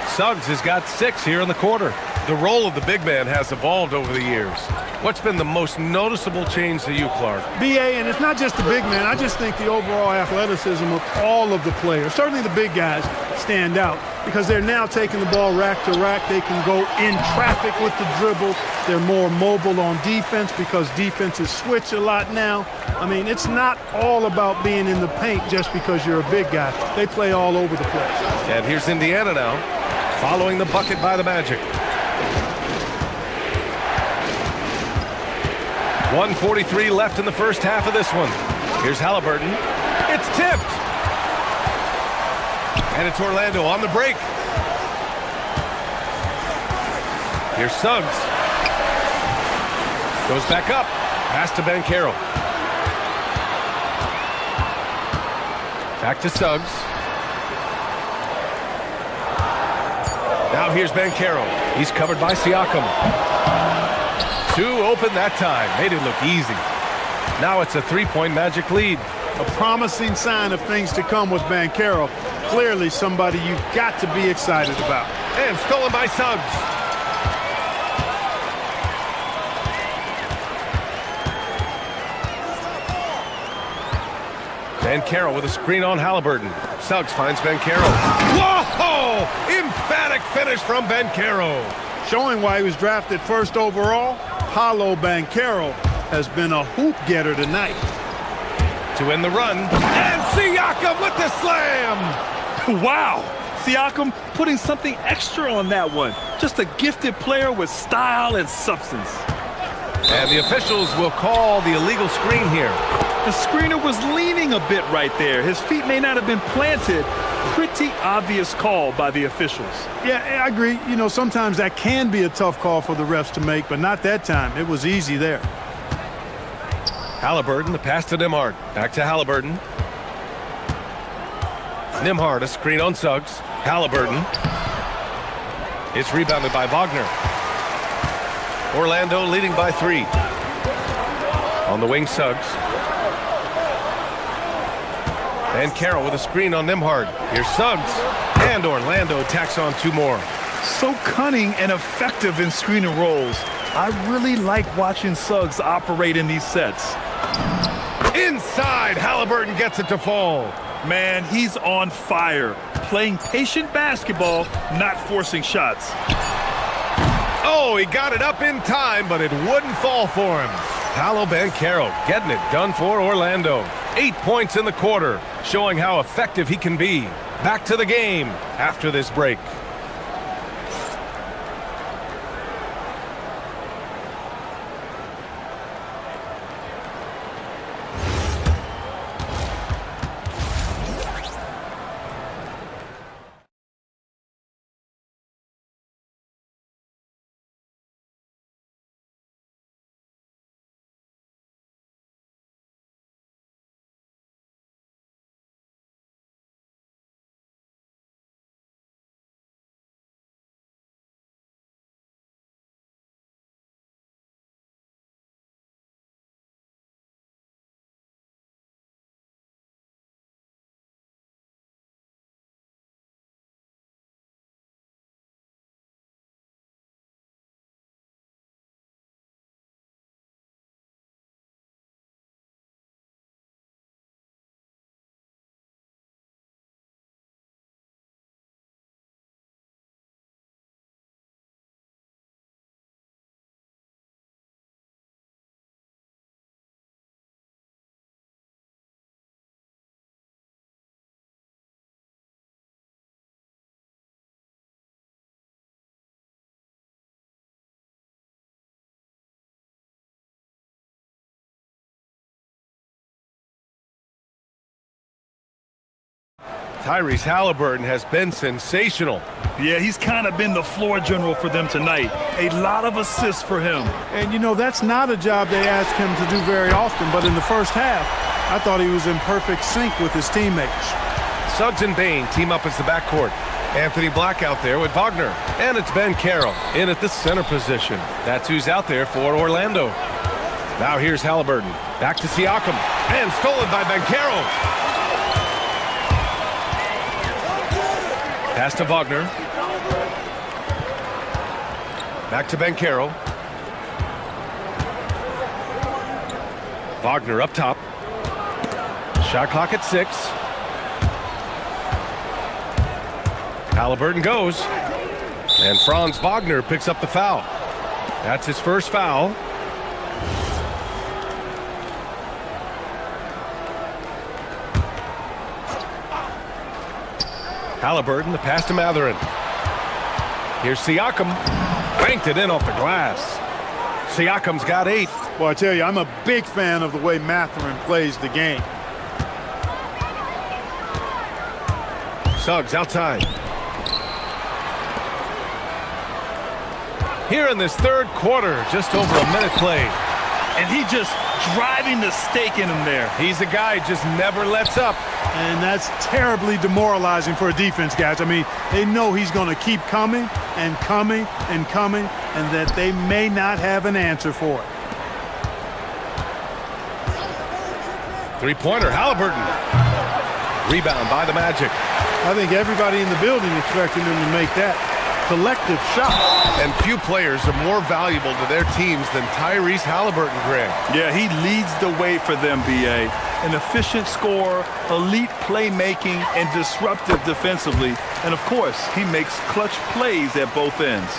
Suggs has got 6 here in the quarter. The role of the big man has evolved over the years. What's been the most noticeable change to you, Clark? B.A., and it's not just the big man. I just think the overall athleticism of all of the players, certainly the big guys, stand out because they're now taking the ball rack to rack. They can go in traffic with the dribble. They're more mobile on defense because defenses switch a lot now. I mean, it's not all about being in the paint just because you're a big guy. They play all over the place. And here's Indiana now, following the bucket by the Magic. 1:43 left in the first half of this one. Here's Halliburton. It's tipped. And it's Orlando on the break. Here's Suggs. Goes back up. Pass to Banchero. Back to Suggs. Now here's Banchero. He's covered by Siakam. Two open that time. Made it look easy. Now it's a three-point Magic lead. A promising sign of things to come with Banchero. Clearly somebody you got to be excited about. And stolen by Suggs. Banchero with a screen on Halliburton. Suggs finds Banchero. Whoa! Emphatic finish from Banchero. Showing why he was drafted first overall, Paolo Banchero has been a hoop getter tonight. To end the run, and Siakam with the slam! Wow! Siakam putting something extra on that one. Just a gifted player with style and substance. And the officials will call the illegal screen here. The screener was leaning a bit right there. His feet may not have been planted. Pretty obvious call by the officials. Yeah, I agree. You know, sometimes that can be a tough call for the refs to make, but not that time. It was easy there. Halliburton, the pass to Nembhard. Back to Halliburton. Nembhard, a screen on Suggs. Halliburton. It's rebounded by Wagner. Orlando leading by 3. On the wing, Suggs. Banchero with a screen on Nembhard. Here's Suggs. And Orlando tacks on 2 more. So cunning and effective in screening roles. I really like watching Suggs operate in these sets. Inside, Halliburton gets it to fall. Man, he's on fire. Playing patient basketball, not forcing shots. Oh, he got it up in time, but it wouldn't fall for him. Paolo Banchero getting it done for Orlando. 8 points in the quarter, showing how effective he can be. Back to the game after this break. Tyrese Halliburton has been sensational. Yeah, he's kind of been the floor general for them tonight. A lot of assists for him. And, you know, that's not a job they ask him to do very often, but in the first half, I thought he was in perfect sync with his teammates. Suggs and Bain team up as the backcourt. Anthony Black out there with Wagner. And it's Banchero in at the center position. That's who's out there for Orlando. Now here's Halliburton. Back to Siakam. And stolen by Banchero. Pass to Wagner. Back to Banchero. Wagner up top. Shot clock at 6. Halliburton goes. And Franz Wagner picks up the foul. That's his first foul. Halliburton, the pass to Mathurin. Here's Siakam. Banked it in off the glass. Siakam's got 8. Well, I tell you, I'm a big fan of the way Mathurin plays the game. Suggs outside. Here in this third quarter, just over a minute played. And he just driving the stake in him there. He's a guy who just never lets up. And that's terribly demoralizing for a defense, guys. I mean, they know he's going to keep coming and coming and coming, and that they may not have an answer for it. Three-pointer, Halliburton. Rebound by the Magic. I think everybody in the building expecting them to make that collective shot. And few players are more valuable to their teams than Tyrese Halliburton, Greg. Yeah, he leads the way for them, B.A. An efficient scorer, elite playmaking, and disruptive defensively. And, of course, he makes clutch plays at both ends.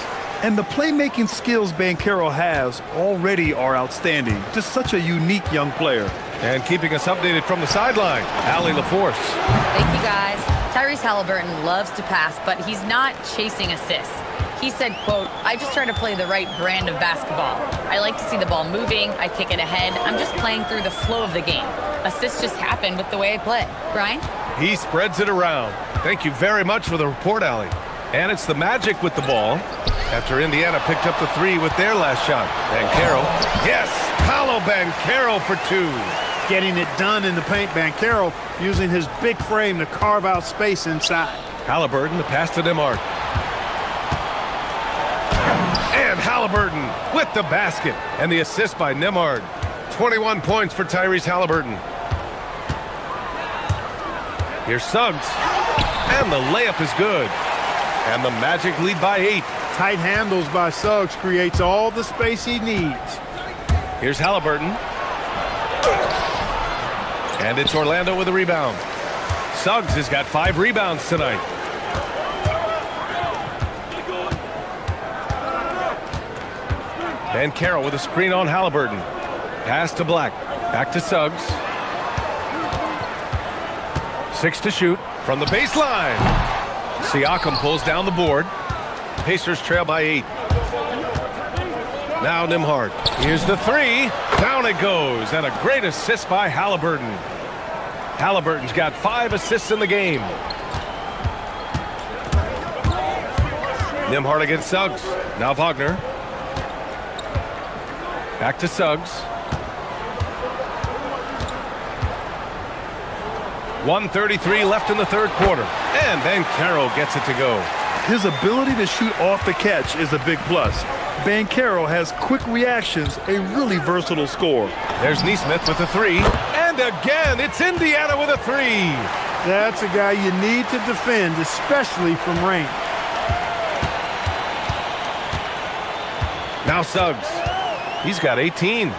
And the playmaking skills Banchero has already are outstanding. Just such a unique young player. And keeping us updated from the sideline, Allie LaForce. Thank you, guys. Tyrese Halliburton loves to pass, but he's not chasing assists. He said, quote, "I just try to play the right brand of basketball. I like to see the ball moving. I kick it ahead. I'm just playing through the flow of the game. Assists just happen with the way I play." Brian? He spreads it around. Thank you very much for the report, Allie. And it's the Magic with the ball after Indiana picked up the 3 with their last shot. Banchero. Yes, Paolo Banchero for 2. Getting it done in the paint. Banchero using his big frame to carve out space inside. Halliburton, the pass to Nembhard. And Halliburton with the basket. And the assist by Nembhard. 21 points for Tyrese Halliburton. Here's Suggs. And the layup is good. And the Magic lead by 8. Tight handles by Suggs creates all the space he needs. Here's Halliburton. And it's Orlando with a rebound. Suggs has got 5 rebounds tonight. Banchero with a screen on Halliburton. Pass to Black. Back to Suggs. 6 to shoot from the baseline. Siakam pulls down the board. Pacers trail by 8. Now Nembhard. Here's the 3. Down it goes. And a great assist by Halliburton. Halliburton's got 5 assists in the game. Nembhard against Suggs. Now Wagner. Back to Suggs. 1:33 left in the third quarter. And Banchero gets it to go. His ability to shoot off the catch is a big plus. Banchero has quick reactions, a really versatile scorer. There's Nesmith with a 3. And again, it's Indiana with a 3. That's a guy you need to defend, especially from range. Now Suggs. He's got 18.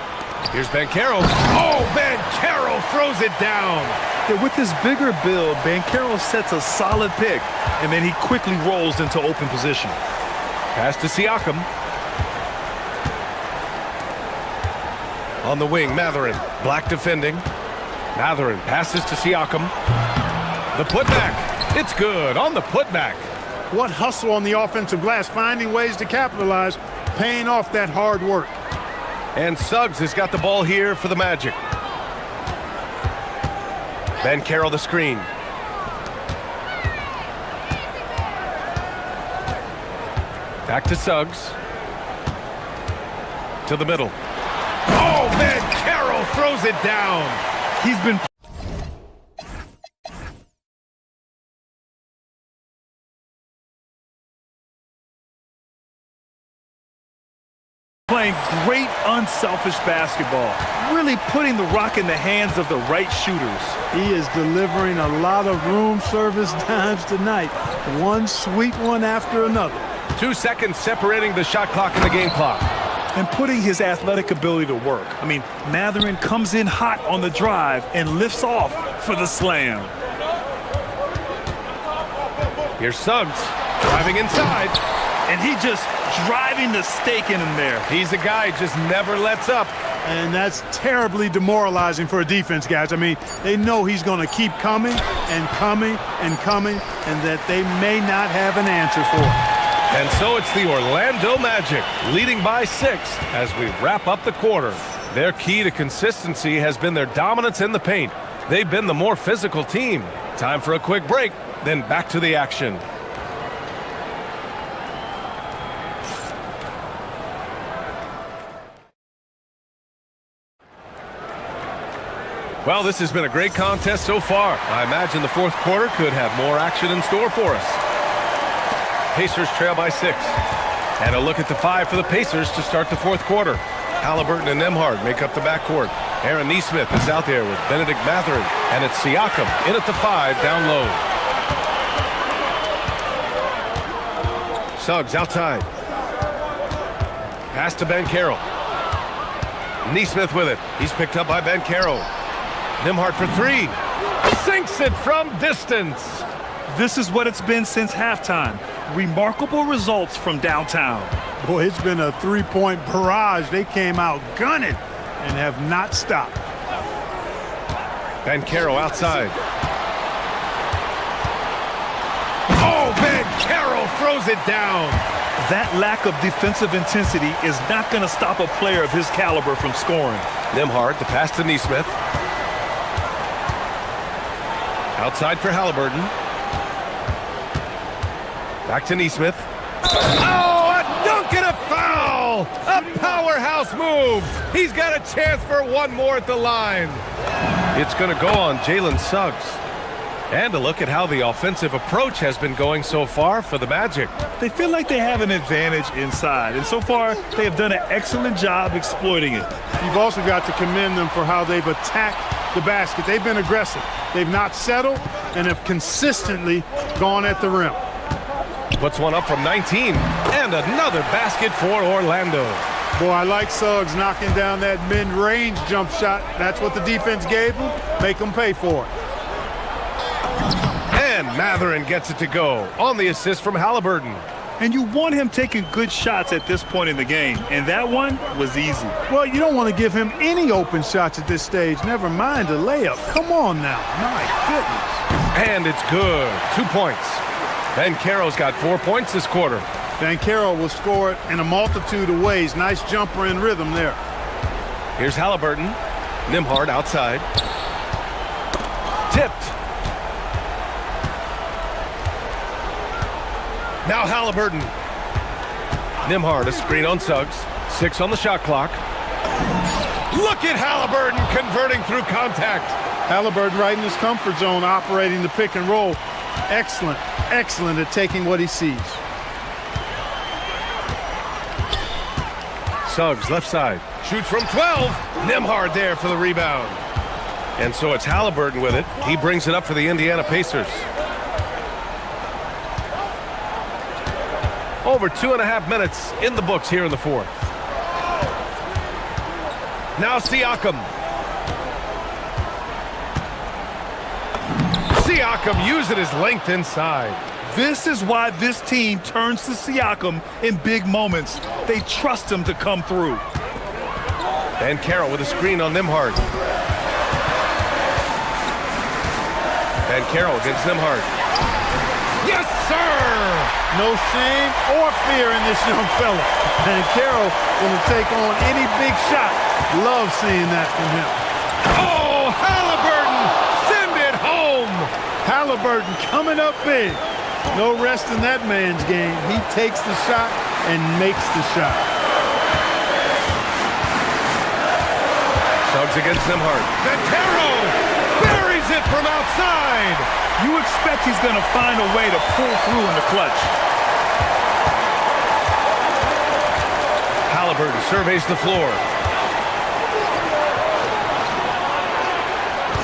Here's Banchero. Oh, Banchero throws it down. Yeah, with his bigger build, Banchero sets a solid pick, and then he quickly rolls into open position. Pass to Siakam. On the wing, Mathurin. Black defending. Mathurin passes to Siakam. The putback. It's good on the putback. What hustle on the offensive glass, finding ways to capitalize, paying off that hard work. And Suggs has got the ball here for the Magic. Banchero the screen. Back to Suggs. To the middle. Oh, Banchero throws it down. He's been playing great unselfish basketball, really putting the rock in the hands of the right shooters. He is delivering a lot of room service dimes tonight. One sweet one after another. 2 seconds separating the shot clock and the game clock. And putting his athletic ability to work. I mean, Mathurin comes in hot on the drive and lifts off for the slam. Here's Suggs driving inside. And he just driving the stake in him there. He's a guy who just never lets up. And that's terribly demoralizing for a defense, guys. I mean, they know he's going to keep coming and coming and coming, and that they may not have an answer for it. And so it's the Orlando Magic leading by 6 as we wrap up the quarter. Their key to consistency has been their dominance in the paint. They've been the more physical team. Time for a quick break, then back to the action. Well, this has been a great contest so far. I imagine the fourth quarter could have more action in store for us. Pacers trail by 6. And a look at the 5 for the Pacers to start the fourth quarter. Halliburton and Nembhard make up the backcourt. Aaron Nesmith is out there with Benedict Mathurin. And it's Siakam in at the 5 down low. Suggs outside. Pass to Banchero. Nesmith with it. He's picked up by Banchero. Nembhard for 3. Sinks it from distance. This is what it's been since halftime. Remarkable results from downtown. Boy, it's been a three-point barrage. They came out gunning and have not stopped. Banchero outside. Oh, Banchero throws it down. That lack of defensive intensity is not going to stop a player of his caliber from scoring. Nembhard, the pass to Nesmith. Outside for Halliburton. Back to Nesmith. Oh, a dunk and a foul! A powerhouse move. He's got a chance for one more at the line. It's going to go on Jalen Suggs. And a look at how the offensive approach has been going so far for the Magic. They feel like they have an advantage inside, and so far they have done an excellent job exploiting it. You've also got to commend them for how they've attacked the basket. They've been aggressive. They've not settled and have consistently gone at the rim. Puts one up from 19, and another basket for Orlando. Boy, I like Suggs knocking down that mid-range jump shot. That's what the defense gave him. Make them pay for it. And Mathurin gets it to go on the assist from Halliburton. And you want him taking good shots at this point in the game, and that one was easy. Well, you don't want to give him any open shots at this stage, never mind a layup. Come on now, my goodness. And it's good, 2 points. Banchero's got 4 points this quarter. Banchero will score it in a multitude of ways. Nice jumper in rhythm there. Here's Halliburton. Nembhard outside. Tipped. Now Halliburton. Nembhard, a screen on Suggs. 6 on the shot clock. Look at Halliburton converting through contact. Halliburton right in his comfort zone, operating the pick and roll. Excellent, excellent at taking what he sees. Suggs left side. Shoots from 12. Nembhard there for the rebound. And so it's Halliburton with it. He brings it up for the Indiana Pacers. Over 2.5 minutes in the books here in the fourth. Now Siakam. Siakam using his length inside. This is why this team turns to Siakam in big moments. They trust him to come through. Banchero with a screen on Nembhard. Banchero against Nembhard. Yes, sir! No shame or fear in this young fella. Banchero going to take on any big shot. Love seeing that from him. Oh, Halliburton! Send it home! Halliburton coming up big. No rest in that man's game. He takes the shot and makes the shot. Suggs against Nembhard. Banchero buries it from outside. You expect he's going to find a way to pull through in the clutch. Halliburton surveys the floor.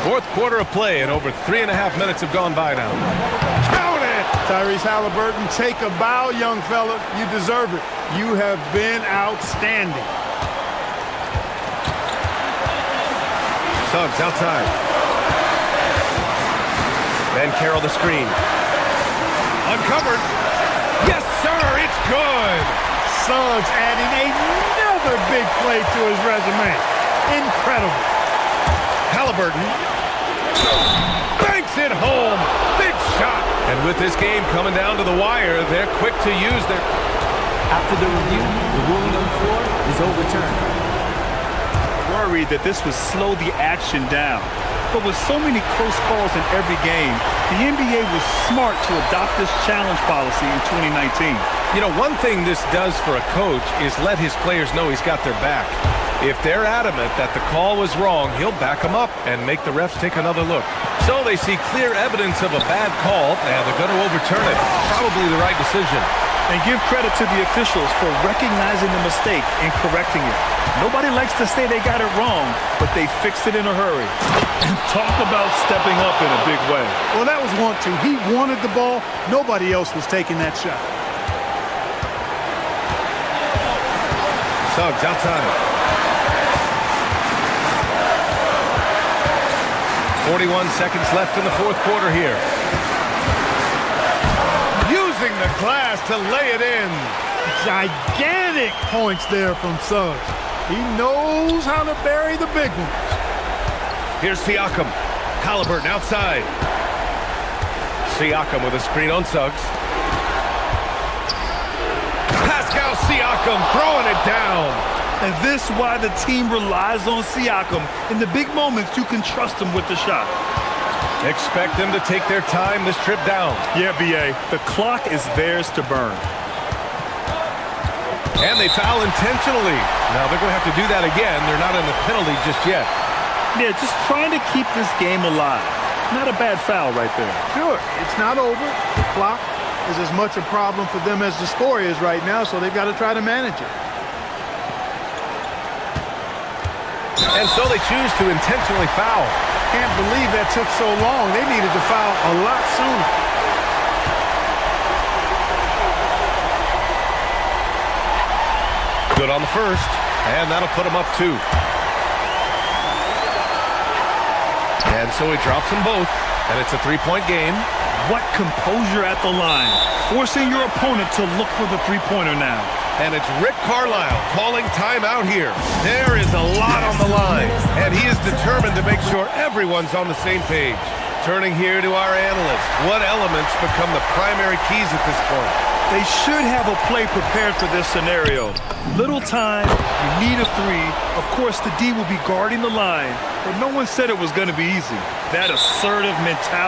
Fourth quarter of play, and over 3.5 minutes have gone by now. Count it! Tyrese Halliburton, take a bow, young fella. You deserve it. You have been outstanding. Suggs outside. Banchero the screen. Uncovered. Yes, sir, it's good. Suggs adding another big play to his resume. Incredible. Halliburton banks it home. Big shot. And with this game coming down to the wire, they're quick to use their... After the review, the ruling on the floor is overturned. Worried that this would slow the action down. But with so many close calls in every game, the NBA was smart to adopt this challenge policy in 2019. You know, one thing this does for a coach is let his players know he's got their back. If they're adamant that the call was wrong, he'll back them up and make the refs take another look. So they see clear evidence of a bad call, and they're going to overturn it. Probably the right decision. And give credit to the officials for recognizing the mistake and correcting it. Nobody likes to say they got it wrong, but they fixed it in a hurry. And talk about stepping up in a big way. Well, that was want to. He wanted the ball. Nobody else was taking that shot. Suggs outside. 41 seconds left in the fourth quarter here. Using the glass to lay it in. Gigantic points there from Suggs. He knows how to bury the big ones. Here's Siakam. Halliburton outside. Siakam with a screen on Suggs. Pascal Siakam throwing it down. And this is why the team relies on Siakam. In the big moments, you can trust him with the shot. Expect them to take their time this trip down. Yeah, B.A., the clock is theirs to burn. And they foul intentionally. Now they're going to have to do that again. They're not in the penalty just yet. Yeah, just trying to keep this game alive. Not a bad foul right there. Sure, it's not over. The clock is as much a problem for them as the score is right now, so they've got to try to manage it. And so they choose to intentionally foul. Can't believe that took so long. They needed to foul a lot sooner. Good on the first, and that'll put him up 2. And so he drops them both, and it's a 3-point game. What composure at the line, forcing your opponent to look for the three-pointer now. And it's Rick Carlisle calling timeout here. There is a lot on the line, and he is determined to make sure everyone's on the same page. Turning here to our analysts, what elements become the primary keys at this point? They should have a play prepared for this scenario. Little time, you need a three. Of course, the D will be guarding the line, but no one said it was going to be easy. That assertive mentality.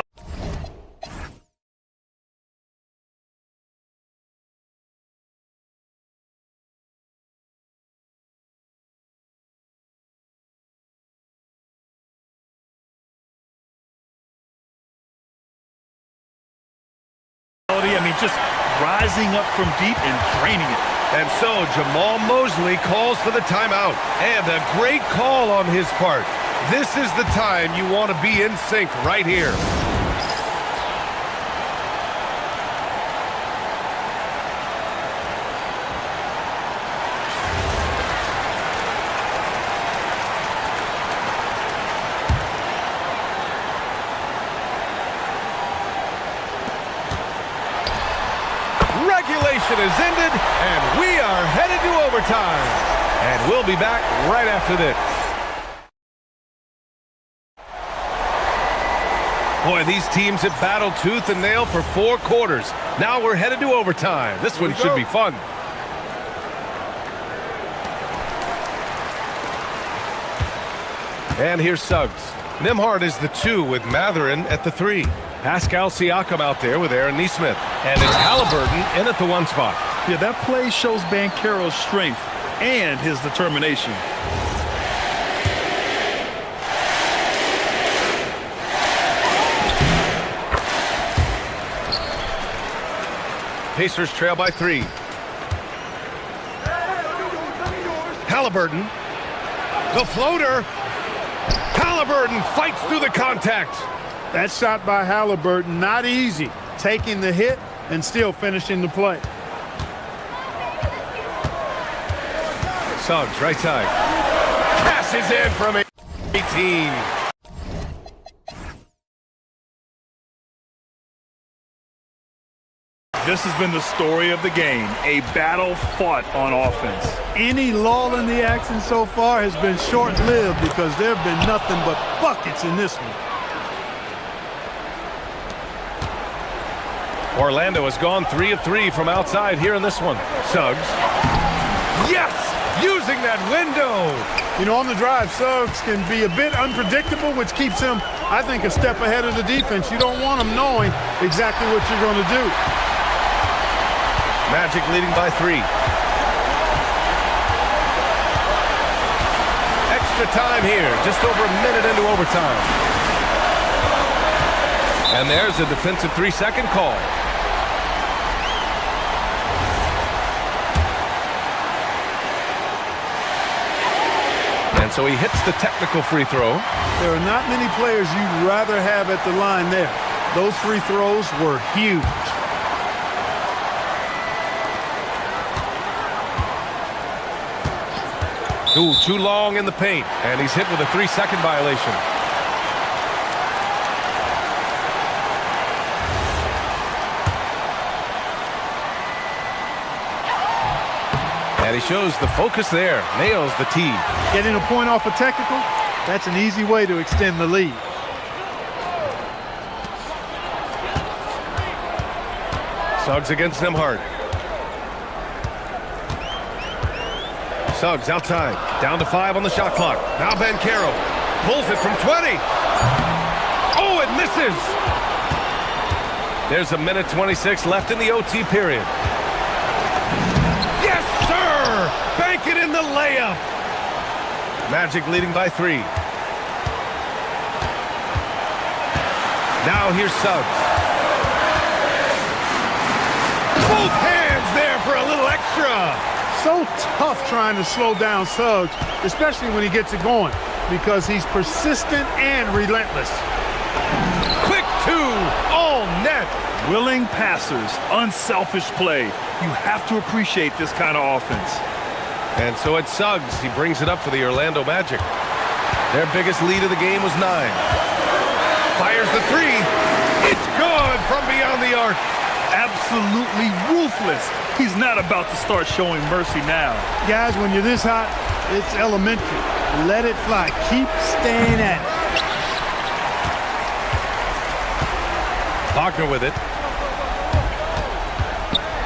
I mean, just rising up from deep and draining it. And so Jamal Mosley calls for the timeout. And a great call on his part. This is the time you want to be in sync right here. Is ended, and we are headed to overtime. And we'll be back right after this. Boy, these teams have battled tooth and nail for 4 quarters. Now we're headed to overtime. This one should be fun. And here's Suggs. Nembhard is the 2 with Matherin at the 3. Pascal Siakam out there with Aaron Nesmith. And it's Halliburton in at the 1 spot. Yeah, that play shows Banchero's strength and his determination. Pacers trail by 3. Halliburton. The floater. Halliburton fights through the contact. That shot by Halliburton, not easy. Taking the hit and still finishing the play. Suggs, right side. Passes in from 18. This has been the story of the game, a battle fought on offense. Any lull in the action so far has been short-lived because there have been nothing but buckets in this one. Orlando has gone 3 of 3 from outside here in this one. Suggs. Yes! Using that window! You know, on the drive, Suggs can be a bit unpredictable, which keeps him, I think, a step ahead of the defense. You don't want him knowing exactly what you're going to do. Magic leading by 3. Extra time here, just over a minute into overtime. And there's a defensive 3-second call. And so he hits the technical free throw. There are not many players you'd rather have at the line there. Those free throws were huge. Ooh, too long in the paint. And he's hit with a 3-second violation. And he shows the focus there. Nails the tee. Getting a point off a technical, that's an easy way to extend the lead. Suggs against Nembhard. Suggs outside. Down to 5 on the shot clock. Now Banchero pulls it from 20. Oh, it misses. There's a minute 26 left in the OT period. Yes, sir! Bank it in the layup. Magic leading by 3. Now here's Suggs. Both hands there for a little extra. So tough trying to slow down Suggs, especially when he gets it going, because he's persistent and relentless. Quick 2, all net. Willing passers, unselfish play. You have to appreciate this kind of offense. And so it's Suggs. He brings it up for the Orlando Magic. Their biggest lead of the game was 9. Fires the 3. It's good from beyond the arc. Absolutely ruthless. He's not about to start showing mercy now. Guys, when you're this hot, it's elementary. Let it fly. Keep staying at it. Wagner with it.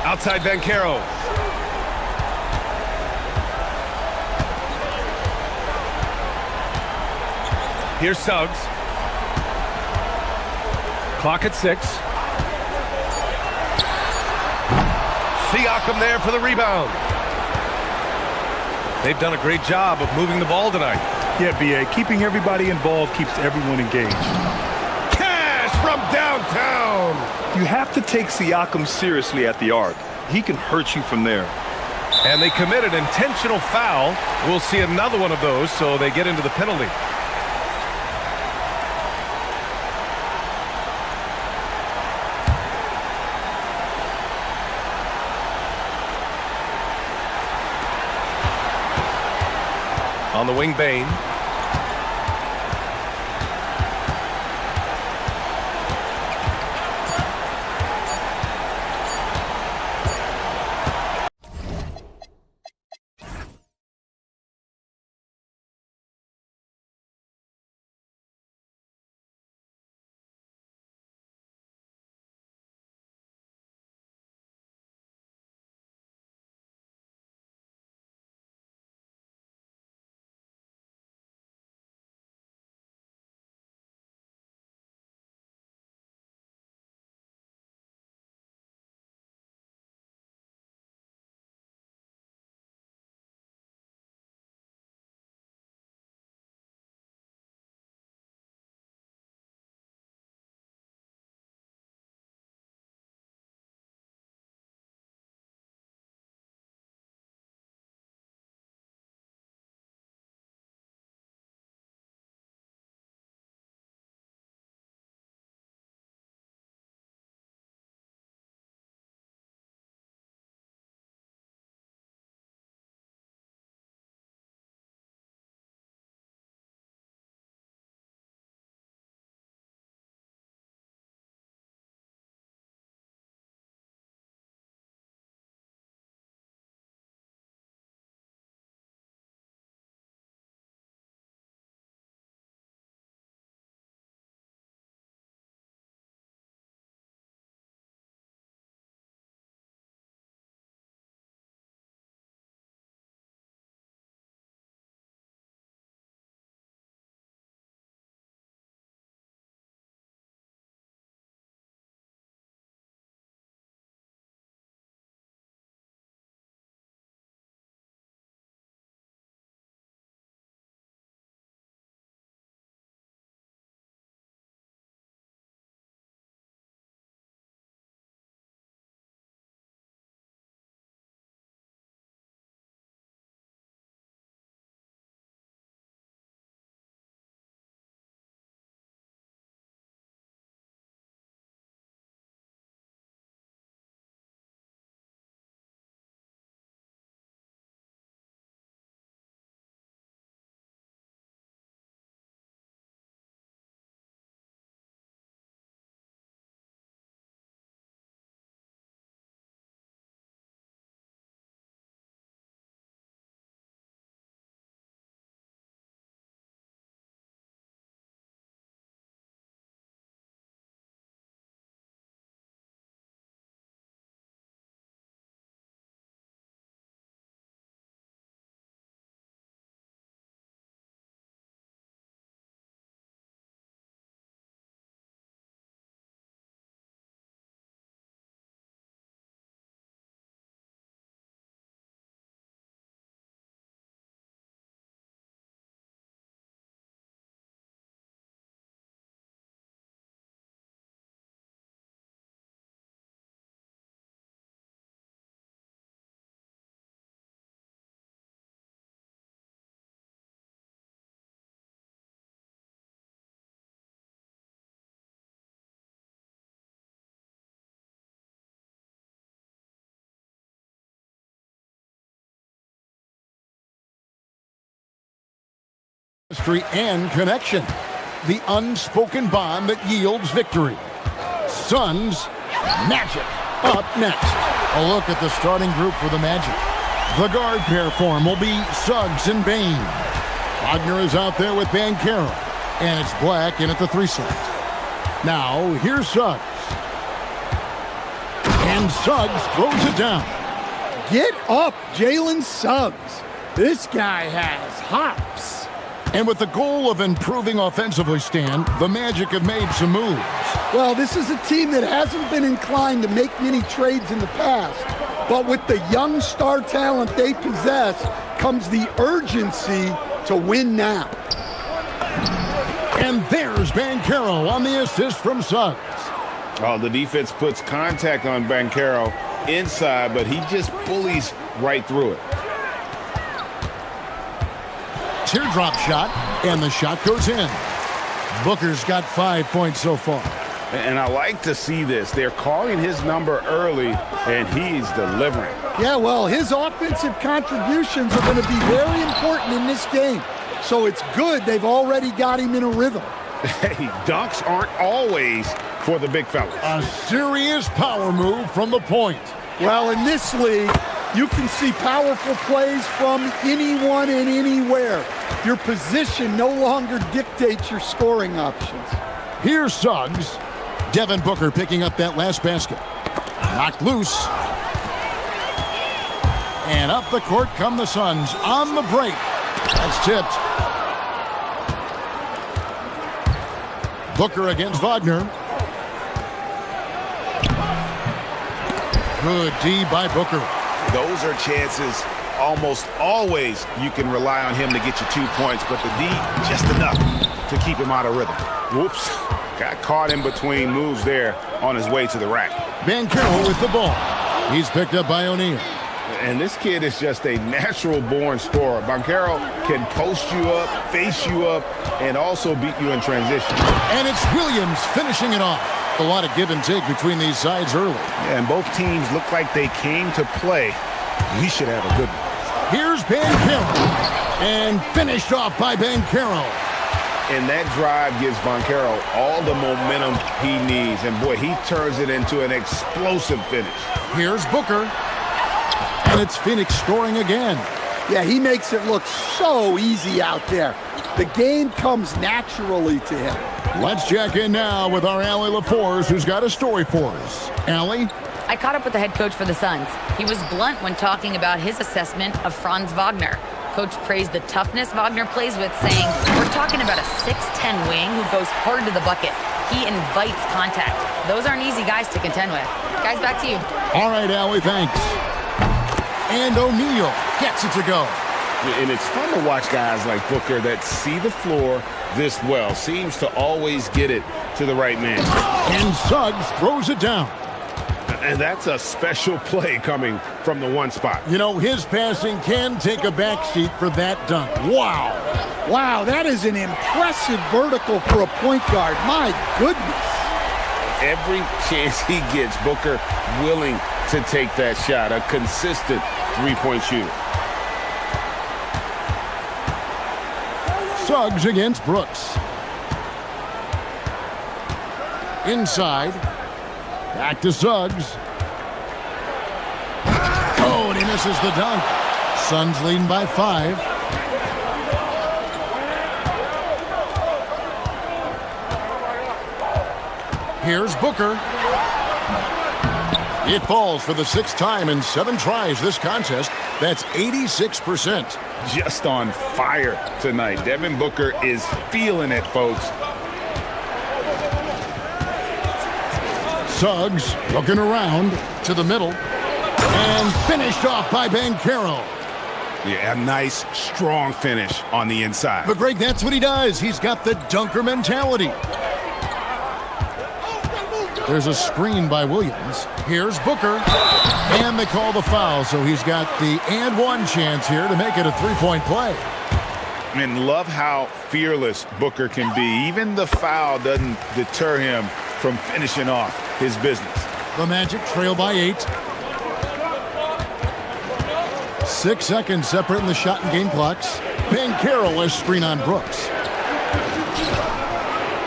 Outside Banchero. Here's Suggs. Clock at 6. Siakam there for the rebound. They've done a great job of moving the ball tonight. Yeah, B.A., keeping everybody involved keeps everyone engaged. Cash from downtown. You have to take Siakam seriously at the arc. He can hurt you from there. And they commit an intentional foul. We'll see another one of those, so they get into the penalty. On the wing, Bane. chemistry and connection. The unspoken bond that yields victory. Suns, Magic up next. A look at the starting group for the Magic. The guard pair form will be Suggs and Bain. Wagner is out there with Banchero, and it's Black in at the 3 slot. Now, here's Suggs. And Suggs throws it down. Get up, Jalen Suggs. This guy has hops. And with the goal of improving offensively, Stan, the Magic have made some moves. Well, this is a team that hasn't been inclined to make many trades in the past. But with the young star talent they possess comes the urgency to win now. And there's Banchero on the assist from Suggs. Oh, the defense puts contact on Banchero inside, but he just bullies right through it. Teardrop shot, and the shot goes in. Booker's got 5 points so far. And I like to see this. They're calling his number early, and he's delivering. Yeah, well, his offensive contributions are going to be very important in this game. So it's good they've already got him in a rhythm. Hey, dunks aren't always for the big fellas. A serious power move from the point. Well, in this league, you can see powerful plays from anyone and anywhere. Your position no longer dictates your scoring options. Here's Suggs. Devin Booker picking up that last basket. Knocked loose. And up the court come the Suns on the break. That's tipped. Booker against Wagner. Good D by Booker. Those are chances almost always you can rely on him to get you 2 points, but the D just enough to keep him out of rhythm. Whoops. Got caught in between moves there on his way to the rack. Banchero with the ball. He's picked up by O'Neal. And this kid is just a natural-born scorer. Banchero can post you up, face you up, and also beat you in transition. And it's Williams finishing it off. A lot of give and take between these sides early. Yeah, and both teams look like they came to play. We should have a good one. Here's Banchero. And finished off by Banchero. And that drive gives Banchero all the momentum he needs. And, boy, he turns it into an explosive finish. Here's Booker. And it's Phoenix scoring again. Yeah, he makes it look so easy out there. The game comes naturally to him. Let's check in now with our Allie LaForce, who's got a story for us. Allie? I caught up with the head coach for the Suns. He was blunt when talking about his assessment of Franz Wagner. Coach praised the toughness Wagner plays with, saying, "We're talking about a 6'10" wing who goes hard to the bucket. He invites contact. Those aren't easy guys to contend with." Guys, back to you. All right, Allie, thanks. And O'Neal gets it to go. And it's fun to watch guys like Booker that see the floor this well. Seems to always get it to the right man. And Suggs throws it down. And that's a special play coming from the one spot. You know, his passing can take a backseat for that dunk. Wow. Wow, that is an impressive vertical for a point guard. My goodness. Every chance he gets, Booker willing to take that shot. A consistent three-point shooter. Suggs against Brooks. Inside. Back to Suggs. Oh, and he misses the dunk. Suns leading by 5. Here's Booker. It falls for the 6th time in 7 tries this contest. That's 86%. Just on fire tonight. Devin Booker is feeling it, folks. Suggs looking around to the middle. And finished off by Banchero. Yeah, a nice, strong finish on the inside. But Greg, that's what he does. He's got the dunker mentality. There's a screen by Williams. Here's Booker. And they call the foul, so he's got the and one chance here to make it a 3-point play. And love how fearless Booker can be. Even the foul doesn't deter him from finishing off his business. The Magic trail by 8. 6 seconds separating the shot and game clocks. Banchero is screen on Brooks.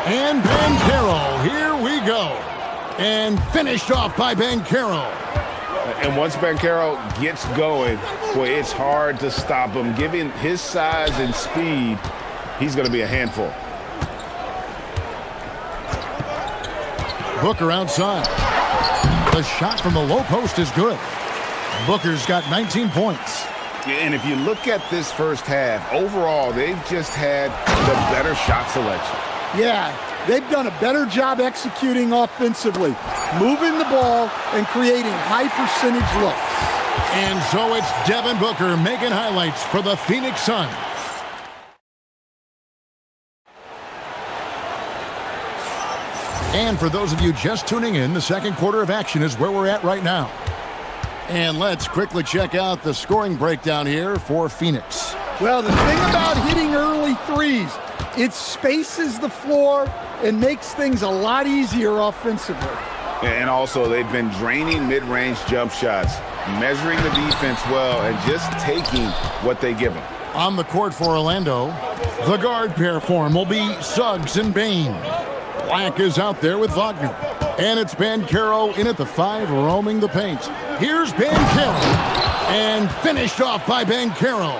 And Banchero, here we go. And finished off by Banchero. And once Banchero gets going, boy, it's hard to stop him. Given his size and speed, he's going to be a handful. Booker outside. The shot from the low post is good. Booker's got 19 points. And if you look at this first half, overall, they've just had the better shot selection. Yeah, they've done a better job executing offensively, moving the ball and creating high percentage looks. And so it's Devin Booker making highlights for the Phoenix Suns. And for those of you just tuning in, the second quarter of action is where we're at right now. And let's quickly check out the scoring breakdown here for Phoenix. Well, the thing about hitting early threes, it spaces the floor and makes things a lot easier offensively. And also, they've been draining mid-range jump shots, measuring the defense well, and just taking what they give them. On the court for Orlando, the guard pair form will be Suggs and Bain. Black is out there with Wagner. And it's Banchero in at the 5, roaming the paint. Here's Banchero. And finished off by Banchero.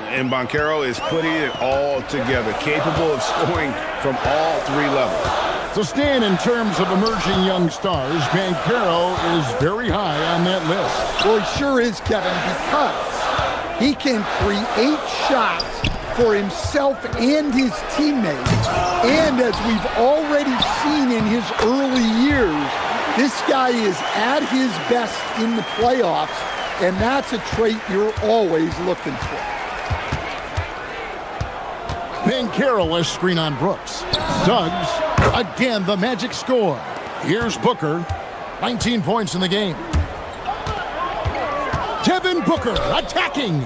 And Banchero is putting it all together, capable of scoring from all 3 levels. So Stan, in terms of emerging young stars, Banchero is very high on that list. Well, he sure is, Kevin, because he can create shots for himself and his teammates. And as we've already seen in his early years, this guy is at his best in the playoffs, and that's a trait you're always looking for. Banchero is screen on Brooks. Suggs, again the magic score. Here's Booker, 19 points in the game. Devin Booker attacking.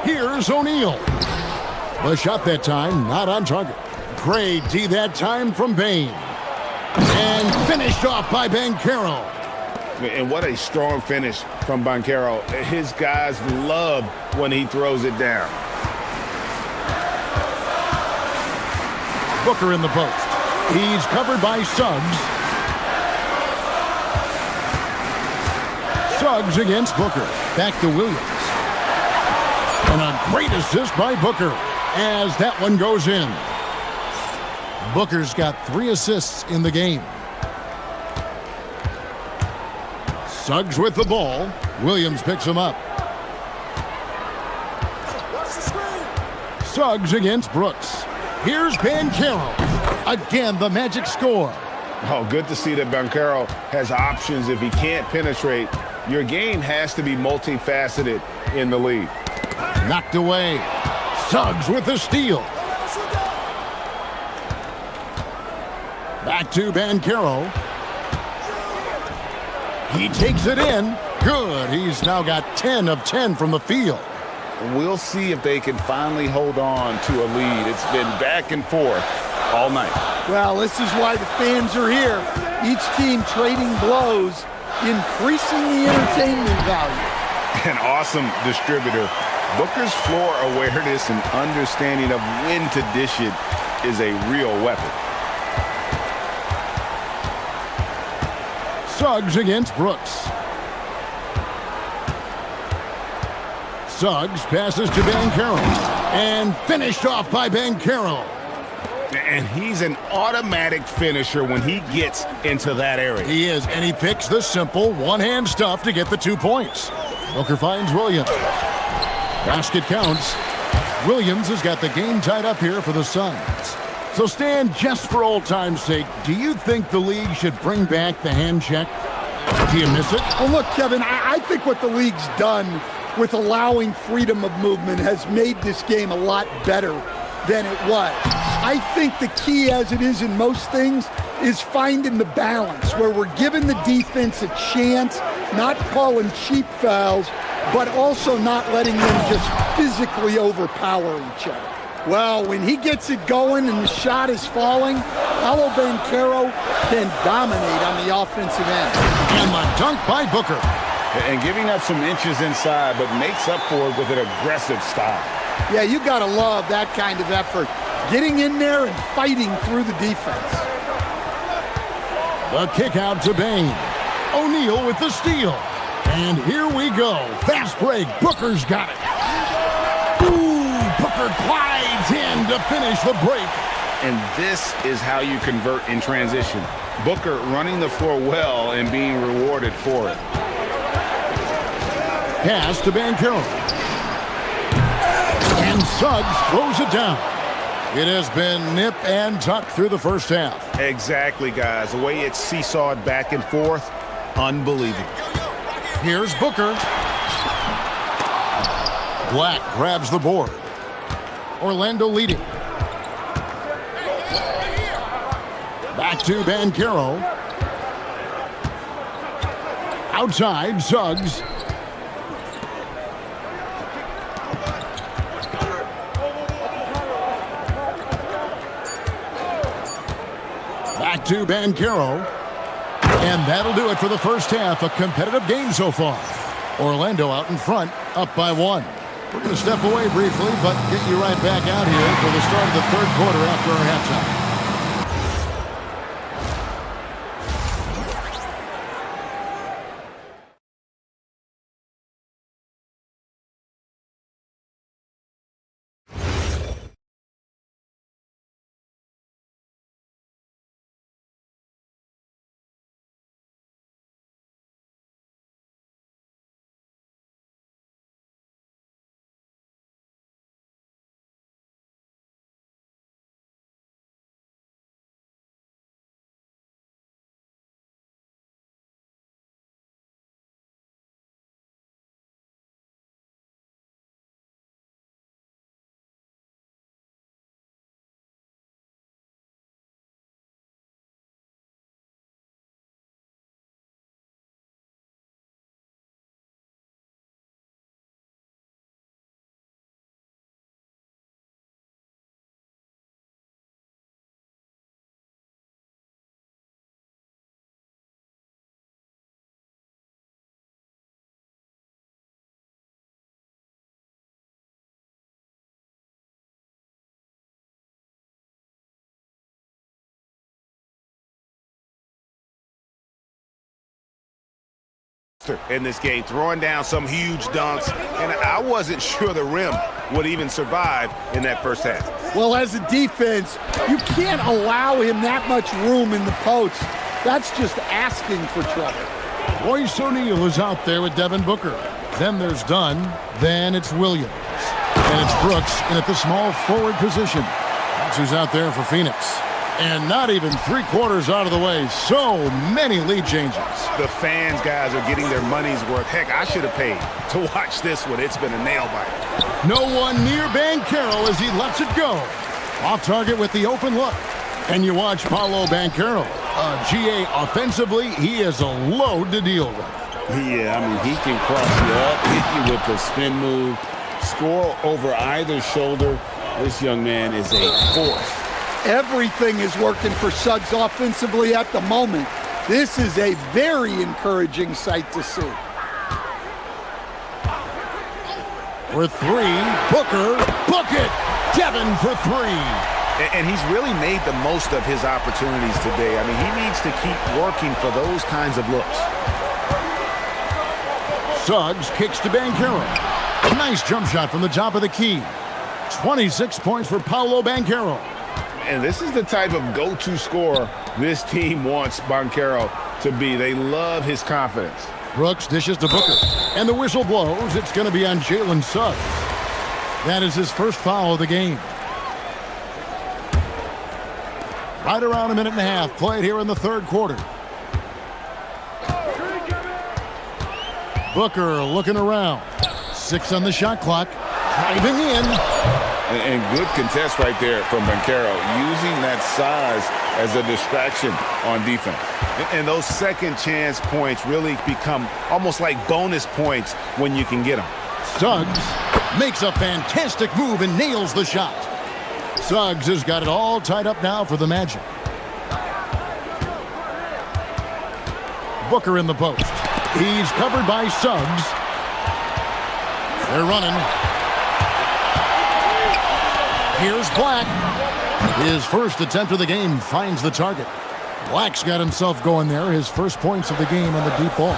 Here's O'Neal. The shot that time, not on target. Great D that time from Bain. And finished off by Banchero. And what a strong finish from Banchero. His guys love when he throws it down. Booker in the post. He's covered by Suggs. Suggs against Booker. Back to Williams. And a great assist by Booker as that one goes in. Booker's got 3 assists in the game. Suggs with the ball. Williams picks him up. Suggs against Brooks. Here's Banchero. Again, the magic score. Oh, good to see that Banchero has options. If he can't penetrate, your game has to be multifaceted in the league. Knocked away. Suggs with the steal. Back to Banchero. He takes it in. Good. He's now got 10 of 10 from the field. We'll see if they can finally hold on to a lead. It's been back and forth all night. Well, this is why the fans are here. Each team trading blows, increasing the entertainment value. An awesome distributor. Booker's floor awareness and understanding of when to dish it is a real weapon. Suggs against Brooks. Suggs passes to Banchero and finished off by Banchero. And he's an automatic finisher when he gets into that area. He is, and he picks the simple one-hand stuff to get the 2 points. Booker finds Williams. Basket counts. Williams has got the game tied up here for the Suns. So Stan, just for old time's sake, do you think the league should bring back the hand check? Do you miss it? Well, look, Kevin, I think what the league's done with allowing freedom of movement has made this game a lot better than it was. I think the key, as it is in most things, is finding the balance where we're giving the defense a chance, not calling cheap fouls, but also not letting them just physically overpower each other. Well, when he gets it going and the shot is falling, Paolo Banchero can dominate on the offensive end. And the dunk by Booker. and giving up some inches inside, but makes up for it with an aggressive style. Yeah, you got to love that kind of effort. Getting in there and fighting through the defense. The kick out to Bain. O'Neal with the steal. And here we go. Fast break. Booker's got it. Ooh, Booker glides in to finish the break. And this is how you convert in transition. Booker running the floor well and being rewarded for it. Pass to Banchero. And Suggs throws it down. It has been nip and tuck through the first half. Exactly, guys. The way it's seesawed back and forth, unbelievable. Here's Booker. Black grabs the board. Orlando leading. Back to Banchero. Outside, Suggs. Back to Banchero. And that'll do it for the first half. A competitive game so far. Orlando out in front, up by 1. We're going to step away briefly, but get you right back out here for the start of the third quarter after our halftime. In this game, throwing down some huge dunks, and I wasn't sure the rim would even survive in that first half. Well, as a defense, you can't allow him that much room in the post. That's just asking for trouble. Royce O'Neal is out there with Devin Booker. Then there's Dunn. Then it's Williams. And it's Brooks in at the small forward position. That's who's out there for Phoenix. And not even 3/4 out of the way. So many lead changes. The fans, guys, are getting their money's worth. Heck, I should have paid to watch this one. It's been a nail-biter. No one near Banchero as he lets it go. Off target with the open look. And you watch Paolo Banchero. GA offensively, he is a load to deal with. Yeah, I mean, he can cross you up, hit you with the spin move, score over either shoulder. This young man is a force. Everything is working for Suggs offensively at the moment. This is a very encouraging sight to see. For 3, Booker, book it! Devin for 3. And he's really made the most of his opportunities today. I mean, he needs to keep working for those kinds of looks. Suggs kicks to Banchero. Nice jump shot from the top of the key. 26 points for Paolo Banchero. And this is the type of go-to scorer this team wants Banchero to be. They love his confidence. Brooks dishes to Booker. And the whistle blows. It's going to be on Jalen Suggs. That is his first foul of the game. Right around a minute and a half played here in the third quarter. Booker looking around. 6 on the shot clock. Driving in. And good contest right there from Banchero, using that size as a distraction on defense. And those second chance points really become almost like bonus points when you can get them. Suggs makes a fantastic move and nails the shot. Suggs has got it all tied up now for the Magic. Booker in the post. He's covered by Suggs. They're running. Here's Black. His first attempt of the game finds the target. Black's got himself going there. His first points of the game on the deep ball.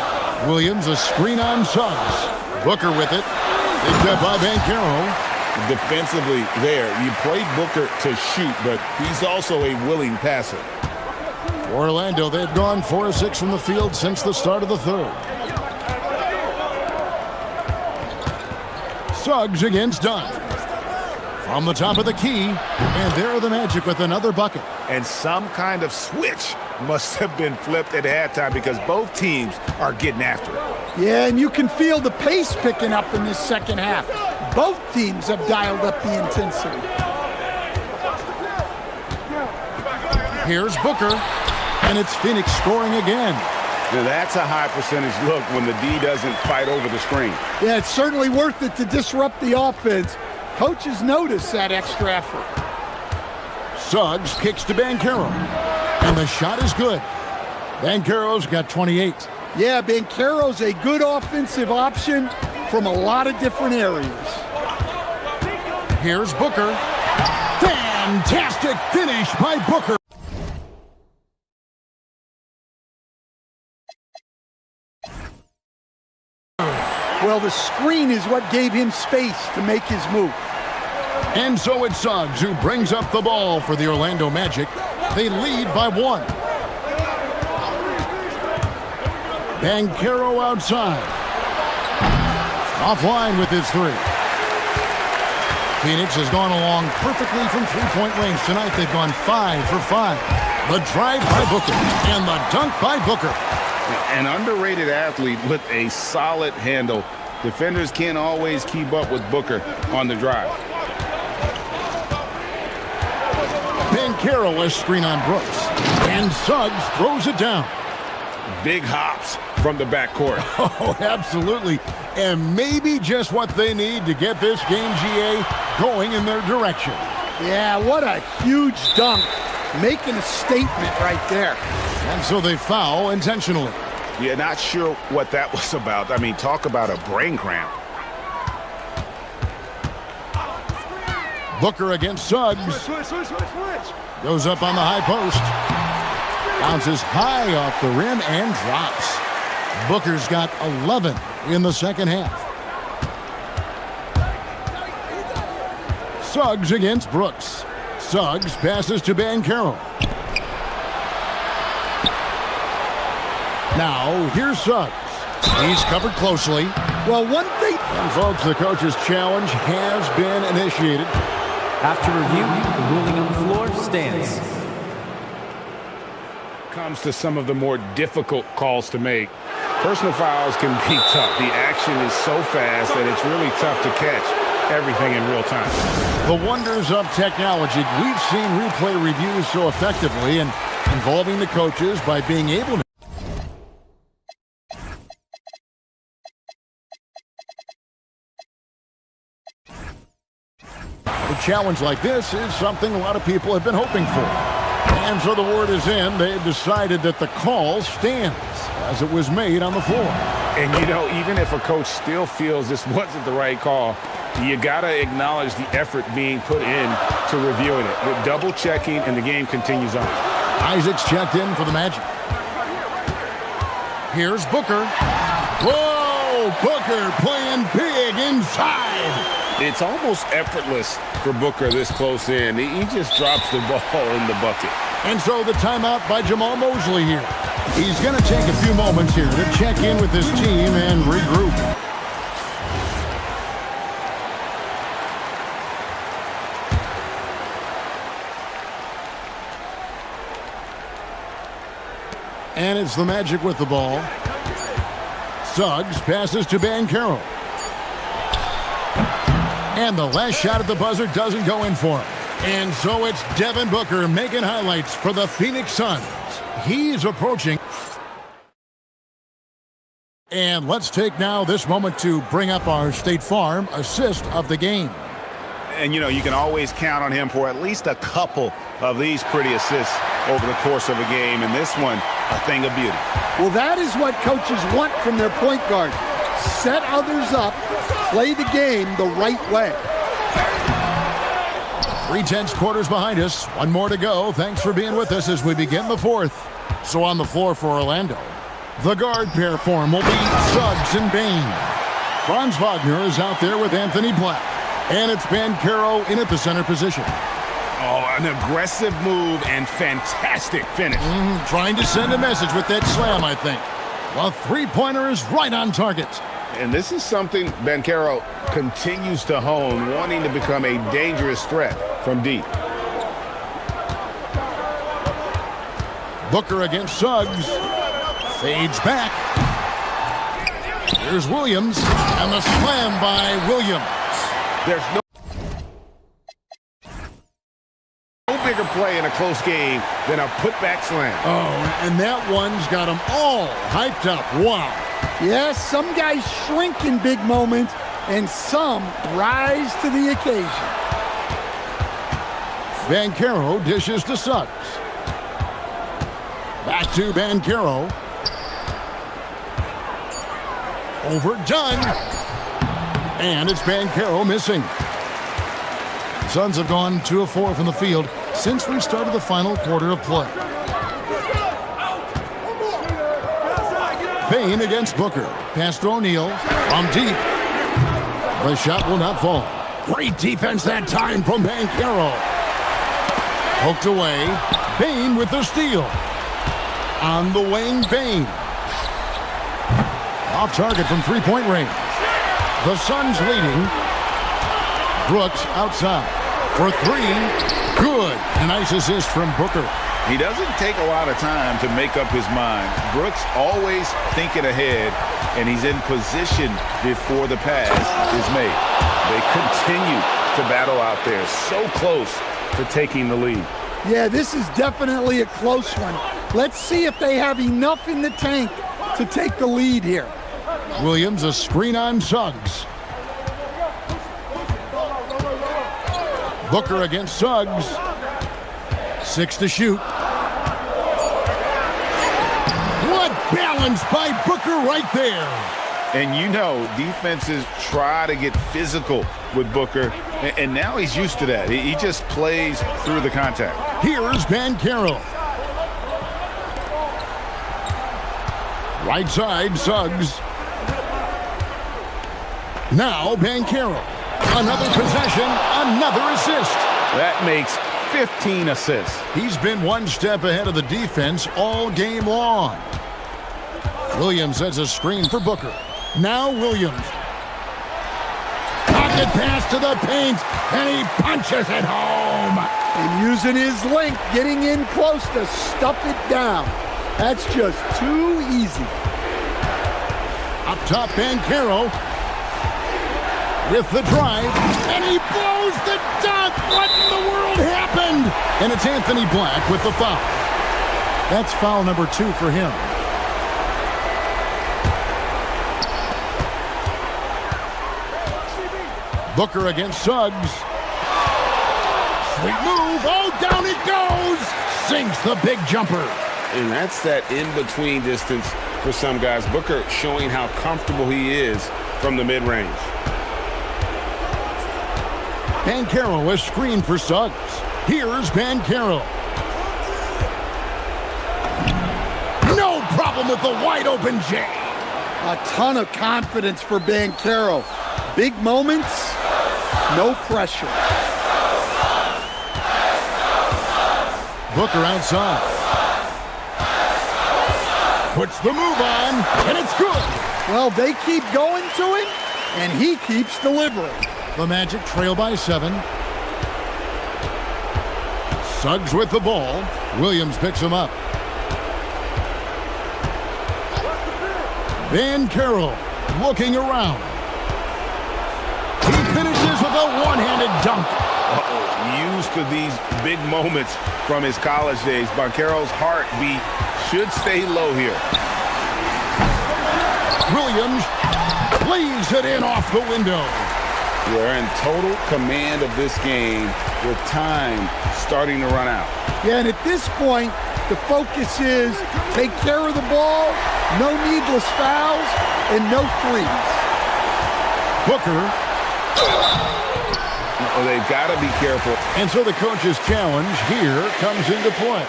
Williams, a screen on Suggs. Booker with it. Picked up by Banchero. Defensively there, you play Booker to shoot, but he's also a willing passer. For Orlando, they've gone 4 of 6 from the field since the start of the third. Suggs against Dunn. From the top of the key, and there are the Magic with another bucket. And some kind of switch must have been flipped at halftime because both teams are getting after it. Yeah, and you can feel the pace picking up in this second half. Both teams have dialed up the intensity. Here's Booker, and it's Phoenix scoring again. Now that's a high percentage look when the D doesn't fight over the screen. Yeah, it's certainly worth it to disrupt the offense. Coaches notice that extra effort. Suggs kicks to Banchero, and the shot is good. Banchero's got 28. Yeah, Banchero's a good offensive option from a lot of different areas. Here's Booker. Fantastic finish by Booker. Well, the screen is what gave him space to make his move. And so it's Suggs who brings up the ball for the Orlando Magic. They lead by 1. Banchero outside. Offline with his 3. Phoenix has gone along perfectly from three-point range. Tonight they've gone 5 for 5. The drive by Booker and the dunk by Booker. An underrated athlete with a solid handle. Defenders can't always keep up with Booker on the drive. Banchero a screen on Brooks. And Suggs throws it down. Big hops from the backcourt. Oh, absolutely. And maybe just what they need to get this game, GA, going in their direction. Yeah, what a huge dunk. Making a statement right there. And so they foul intentionally. Yeah, not sure what that was about. I mean, talk about a brain cramp. Booker against Suggs. Goes up on the high post. Bounces high off the rim and drops. Booker's got 11 in the second half. Suggs against Brooks. Suggs passes to Banchero. Now, here's Suggs. He's covered closely. Well, one thing... And, folks, the coach's challenge has been initiated. After review, the ruling on the floor stands. Comes to some of the more difficult calls to make. Personal fouls can be tough. The action is so fast that it's really tough to catch everything in real time. The wonders of technology. We've seen replay reviews so effectively and involving the coaches by being able to a challenge like this is something a lot of people have been hoping for. And so the word is in. They've decided that the call stands as it was made on the floor. And, you know, even if a coach still feels this wasn't the right call, you got to acknowledge the effort being put in to reviewing it. With double checking, and the game continues on. Isaac's checked in for the Magic. Here's Booker. Whoa! Booker playing big inside. It's almost effortless for Booker this close in. He just drops the ball in the bucket. And so the timeout by Jamal Mosley here. He's going to take a few moments here to check in with his team and regroup. And it's the Magic with the ball. Suggs passes to Banchero. And the last shot at the buzzer doesn't go in for him. And so it's Devin Booker making highlights for the Phoenix Suns. He's approaching. And let's take now this moment to bring up our State Farm assist of the game. And, you know, you can always count on him for at least a couple of these pretty assists over the course of a game, and this one, a thing of beauty. Well, that is what coaches want from their point guard. Set others up, play the game the right way. 3/10 quarters behind us. One more to go. Thanks for being with us as we begin the fourth. So on the floor for Orlando, the guard pair form will be Suggs and Bain. Franz Wagner is out there with Anthony Black. And it's Banchero in at the center position. Oh, an aggressive move and fantastic finish. Trying to send a message with that slam, I think. The three-pointer is right on target. And this is something Banchero continues to hone, wanting to become a dangerous threat from deep. Booker against Suggs. Fades back. Here's Williams, and the slam by Williams. There's no bigger play in a close game than a putback slam. Oh, and that one's got them all hyped up. Wow. Yes, some guys shrink in big moments, and some rise to the occasion. Banchero dishes to Suggs. Back to Banchero. Overdone. And it's Banchero missing. Suns have gone 2 of 4 from the field since we started the final quarter of play. Bain against Booker. Pass to O'Neal from deep. The shot will not fall. Great defense that time from Banchero. Poked away. Bain with the steal. On the wing, Bain. Off target from three-point range. The Suns leading. Brooks outside for three. Good. A nice assist from Booker. He doesn't take a lot of time to make up his mind. Brooks always thinking ahead, and he's in position before the pass is made. They continue to battle out there, so close to taking the lead. Yeah, this is definitely a close one. Let's see if they have enough in the tank to take the lead here. Williams, a screen on Suggs. Booker against Suggs. 6 to shoot. What balance by Booker right there. And you know, defenses try to get physical with Booker, and now he's used to that. He just plays through the contact. Here's Banchero. Right side, Suggs. Now Banchero. Another possession, another assist. That makes 15 assists. He's been one step ahead of the defense all game long. Williams sets a screen for Booker. Now Williams. Pocket pass to the paint, and he punches it home. And using his length, getting in close to stuff it down. That's just too easy. Up top, Banchero. With the drive, and he blows the dunk. What in the world happened? And it's Anthony Black with the foul. That's foul number 2 for him. Booker against Suggs. Sweet move. Oh, down it goes. Sinks the big jumper. And that's that in-between distance for some guys. Booker showing how comfortable he is from the mid-range. Banchero, a screen for Suggs. Here's Banchero. No problem with the wide-open J. A ton of confidence for Banchero. Big moments, no pressure. Booker outside. Puts the move on, and it's good. Well, they keep going to him, and he keeps delivering. The Magic trail by 7. Suggs with the ball. Williams picks him up. Banchero looking around. He finishes with a one-handed dunk. Used to these big moments from his college days. Banchero's heartbeat should stay low here. Williams plays it in off the window. We're in total command of this game with time starting to run out. Yeah, and at this point, the focus is take care of the ball, no needless fouls, and no threes. Booker. Oh, they've got to be careful. And so the coach's challenge here comes into play.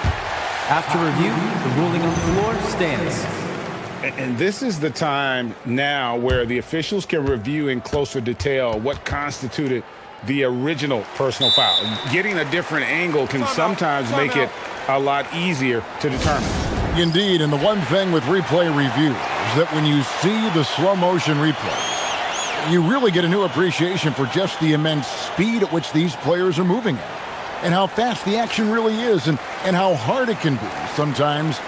After review, the ruling on the floor stands. And this is the time now where the officials can review in closer detail what constituted the original personal foul. Getting a different angle can sometimes make it a lot easier to determine. Indeed, and the one thing with replay review is that when you see the slow motion replay, you really get a new appreciation for just the immense speed at which these players are moving at, and how fast the action really is, and how hard it can be sometimes,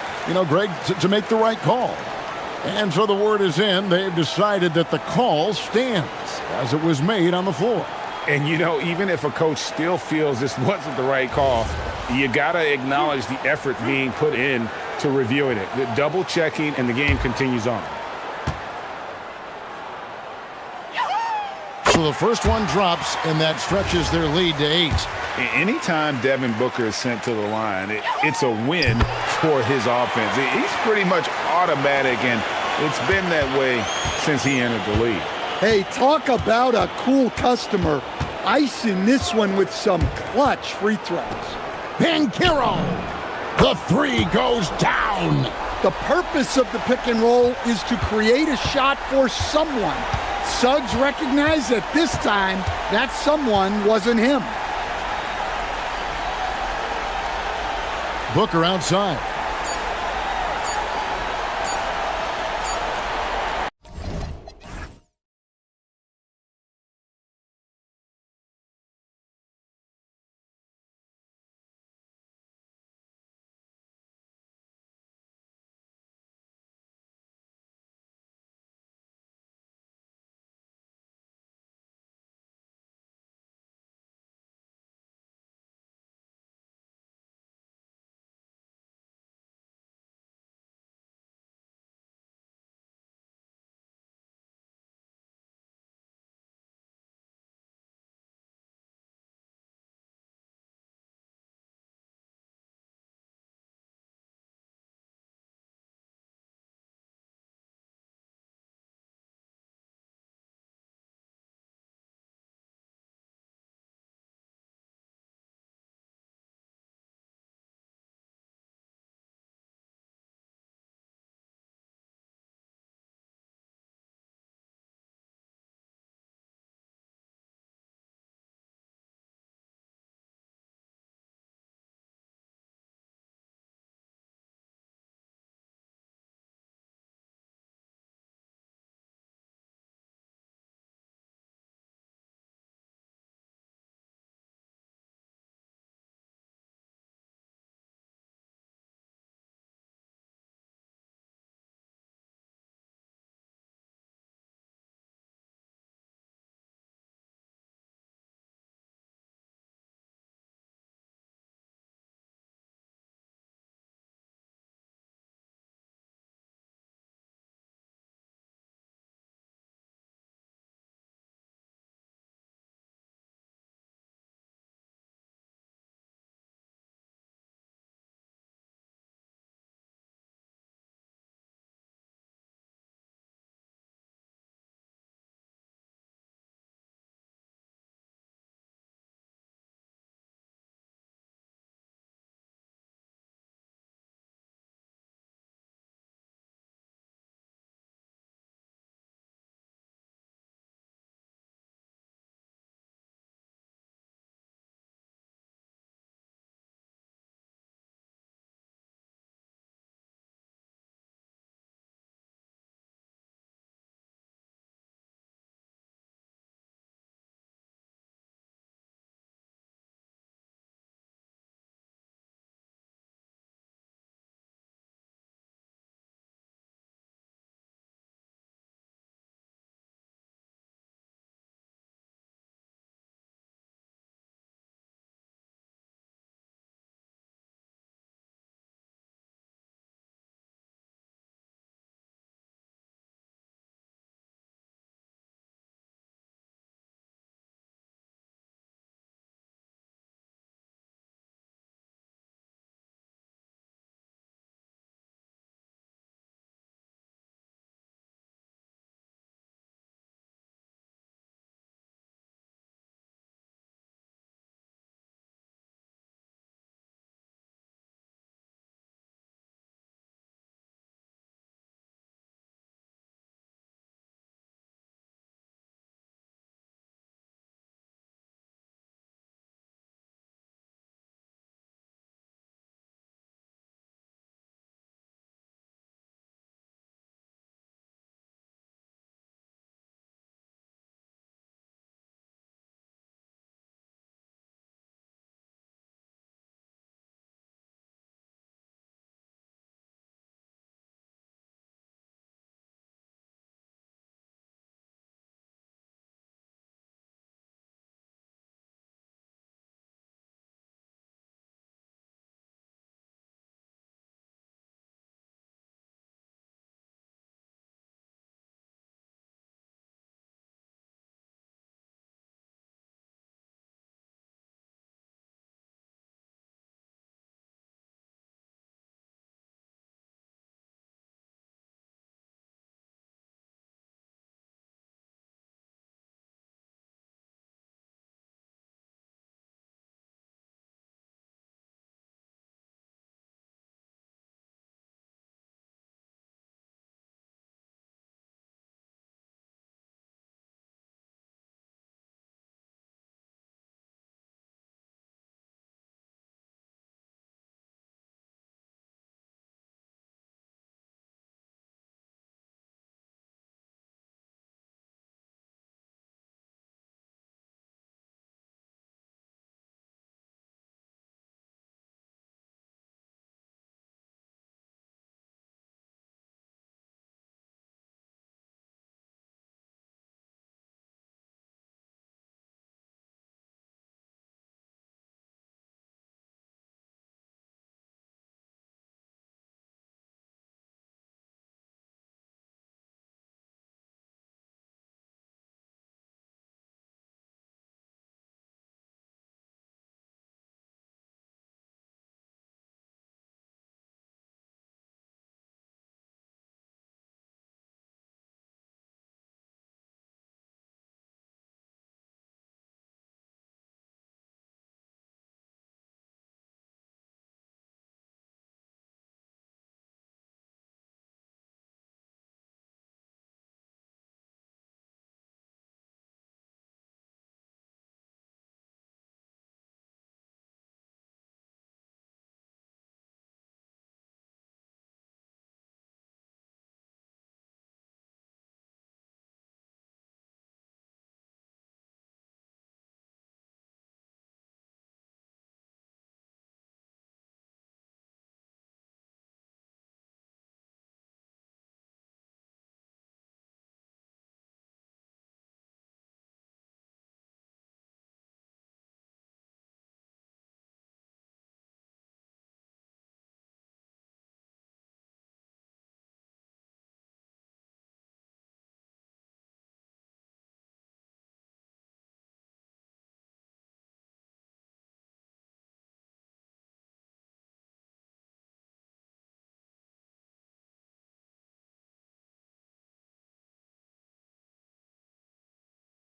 Greg, to make the right call. And so the word is in. They've decided that the call stands as it was made on the floor. And, even if a coach still feels this wasn't the right call, you got to acknowledge the effort being put in to reviewing it. The double checking, and the game continues on. So the first one drops, and that stretches their lead to 8. Anytime Devin Booker is sent to the line, it's a win for his offense. He's pretty much automatic, and it's been that way since he entered the league. Hey, talk about a cool customer. Icing this one with some clutch free throws. Banchero! The 3 goes down! The purpose of the pick and roll is to create a shot for someone. Suggs recognized that this time that someone wasn't him. Booker outside.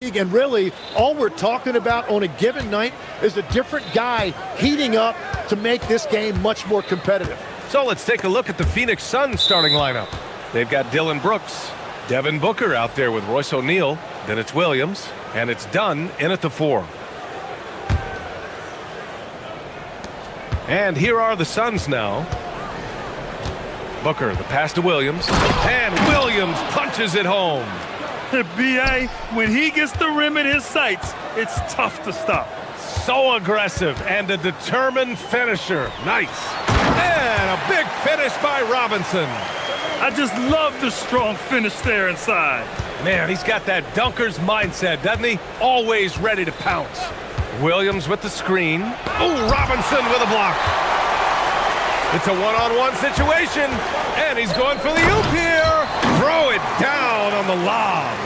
And really, all we're talking about on a given night is a different guy heating up to make this game much more competitive. So let's take a look at the Phoenix Suns starting lineup. They've got Dillon Brooks, Devin Booker out there with Royce O'Neal, then it's Williams, and it's Dunn in at the 4. And here are the Suns now. Booker, the pass to Williams, and Williams punches it home. B.A., when he gets the rim in his sights, it's tough to stop. So aggressive and a determined finisher. Nice. And a big finish by Robinson. I just love the strong finish there inside. Man, he's got that dunker's mindset, doesn't he? Always ready to pounce. Williams with the screen. Oh, Robinson with a block. It's a one-on-one situation, and he's going for the oop here. Throw it down on the lob.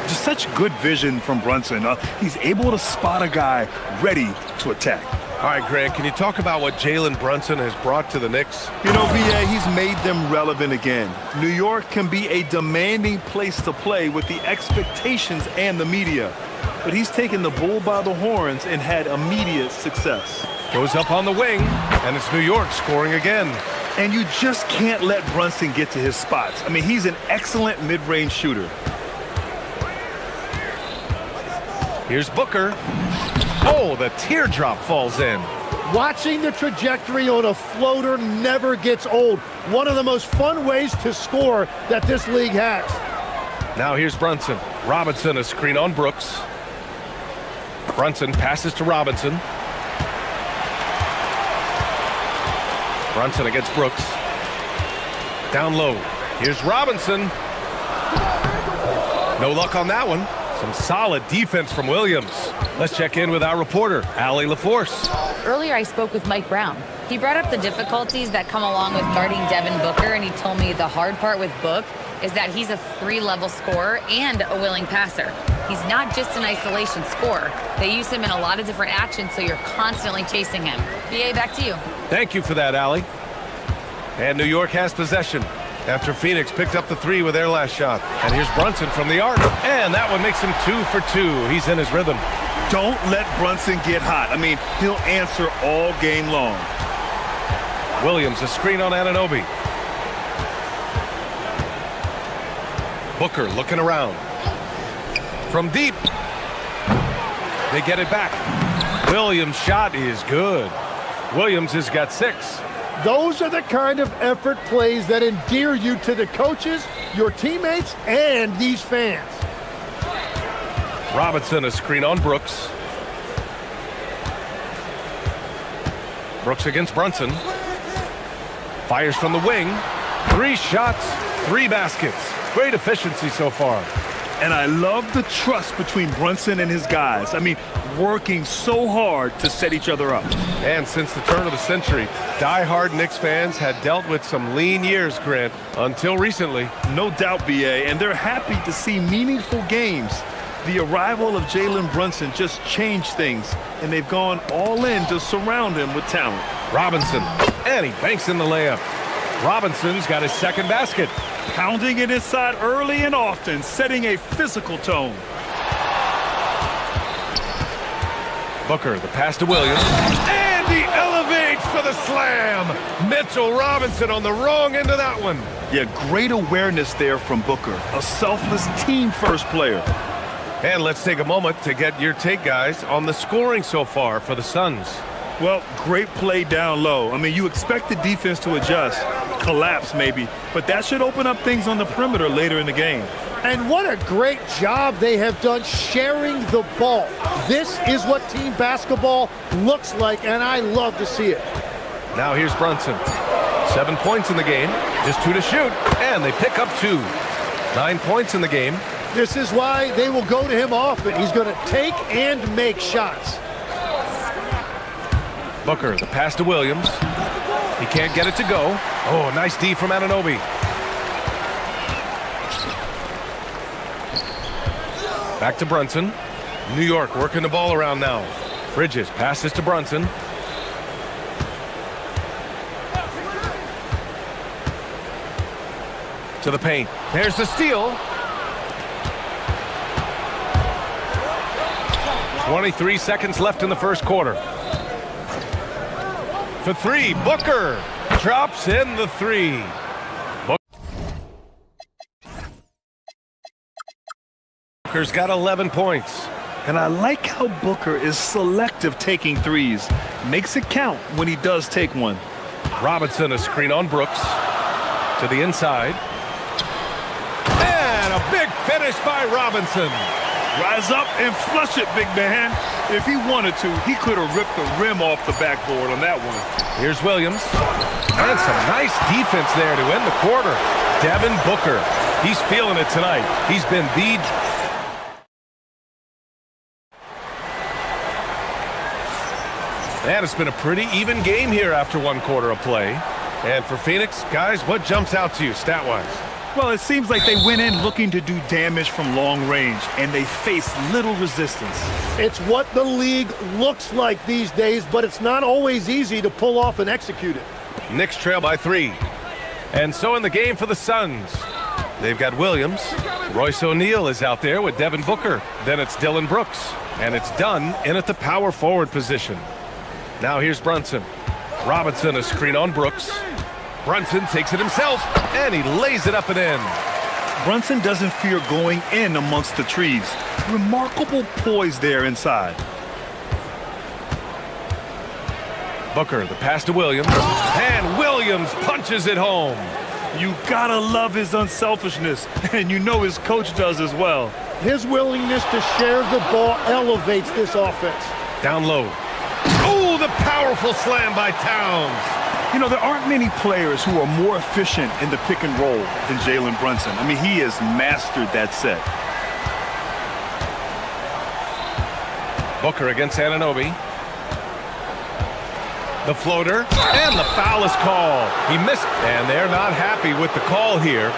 Just such good vision from Brunson. He's able to spot a guy ready to attack. All right, Grant, can you talk about what Jalen Brunson has brought to the Knicks? You know, B.A., he's made them relevant again. New York can be a demanding place to play with the expectations and the media. But he's taken the bull by the horns and had immediate success. Goes up on the wing, and it's New York scoring again. And you just can't let Brunson get to his spots. I mean, he's an excellent mid-range shooter. Here's Booker. Oh, the teardrop falls in. Watching the trajectory on a floater never gets old. One of the most fun ways to score that this league has. Now here's Brunson. Robinson, a screen on Brooks. Brunson passes to Robinson. Brunson against Brooks. Down low. Here's Robinson. No luck on that one. Some solid defense from Williams. Let's check in with our reporter, Allie LaForce. Earlier, I spoke with Mike Brown. He brought up the difficulties that come along with guarding Devin Booker, and he told me the hard part with Book is that he's a 3-level scorer and a willing passer. He's not just an isolation scorer. They use him in a lot of different actions, so you're constantly chasing him. B.A., back to you. Thank you for that, Allie. And New York has possession after Phoenix picked up the 3 with their last shot. And here's Brunson from the arc. And that one makes him 2 for 2. He's in his rhythm. Don't let Brunson get hot. I mean, he'll answer all game long. Williams, a screen on Anunoby. Booker looking around. From deep. They get it back. Williams' shot is good. Williams has got 6. Those are the kind of effort plays that endear you to the coaches, your teammates, and these fans. Robinson, a screen on Brooks. Brooks against Brunson. Fires from the wing. 3 shots, 3 baskets. Great efficiency so far. And I love the trust between Brunson and his guys. I mean, working so hard to set each other up. And since the turn of the century, die-hard Knicks fans had dealt with some lean years, Grant, until recently. No doubt, B.A., and they're happy to see meaningful games. The arrival of Jalen Brunson just changed things, and they've gone all in to surround him with talent. Robinson, and he banks in the layup. Robinson's got his second basket. Pounding it inside early and often, setting a physical tone. Booker, the pass to Williams. And he elevates for the slam. Mitchell Robinson on the wrong end of that one. Yeah, great awareness there from Booker. A selfless team-first player. And let's take a moment to get your take, guys, on the scoring so far for the Suns. Well, great play down low. I mean, you expect the defense to adjust, collapse maybe, but that should open up things on the perimeter later in the game. And what a great job they have done sharing the ball. This is what team basketball looks like, and I love to see it. Now here's Brunson. 7 points in the game, just 2 to shoot, and they pick up 2. 9 points in the game. This is why they will go to him often. He's going to take and make shots. Booker, the pass to Williams. He can't get it to go. Oh, nice D from Anunoby. Back to Brunson. New York working the ball around now. Bridges passes to Brunson. To the paint. There's the steal. 23 seconds left in the first quarter. For three, Booker drops in the three. Booker's got 11 points. And I like how Booker is selective taking threes. Makes it count when he does take one. Robinson, a screen on Brooks. To the inside. And a big finish by Robinson. Rise up and flush it, big man. If he wanted to, he could have ripped the rim off the backboard on that one. Here's Williams. And some nice defense there to end the quarter. Devin Booker. He's feeling it tonight. He's been the... And it's been a pretty even game here after one quarter of play. And for Phoenix, guys, what jumps out to you stat-wise? Well, it seems like they went in looking to do damage from long range, and they faced little resistance. It's what the league looks like these days, but it's not always easy to pull off and execute it. Knicks trail by 3. And so in the game for the Suns, they've got Williams. Royce O'Neal is out there with Devin Booker. Then it's Dylan Brooks. And it's Dunn in at the power forward position. Now here's Brunson. Robinson, a screen on Brooks. Brunson takes it himself, and he lays it up and in. Brunson doesn't fear going in amongst the trees. Remarkable poise there inside. Booker, the pass to Williams. And Williams punches it home. You gotta love his unselfishness, and you know his coach does as well. His willingness to share the ball elevates this offense. Down low. Oh, the powerful slam by Towns. You know, there aren't many players who are more efficient in the pick and roll than Jalen Brunson. I mean, he has mastered that set. Booker against Anunoby. The floater, and the foul is called. He missed, and they're not happy with the call here.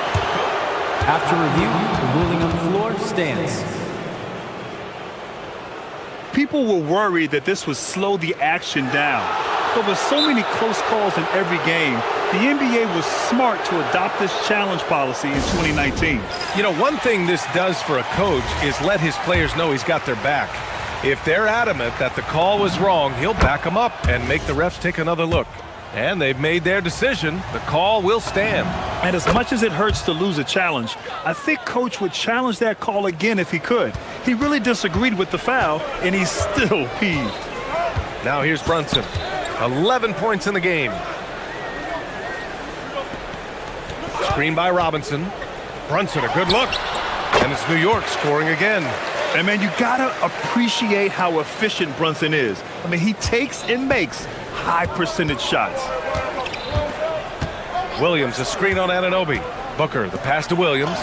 After review, the ruling on the floor stands. People were worried that this would slow the action down. But with so many close calls in every game, the NBA was smart to adopt this challenge policy in 2019. You know, one thing this does for a coach is let his players know he's got their back. If they're adamant that the call was wrong, he'll back them up and make the refs take another look. And they've made their decision. The call will stand. And as much as it hurts to lose a challenge, I think Coach would challenge that call again if he could. He really disagreed with the foul, and he's still peeved. Now here's Brunson. 11 points in the game. Screen by Robinson. Brunson, a good look. And it's New York scoring again. And, man, you got to appreciate how efficient Brunson is. I mean, he takes and makes high percentage shots. Williams, a screen on Anunoby. Booker, the pass to Williams.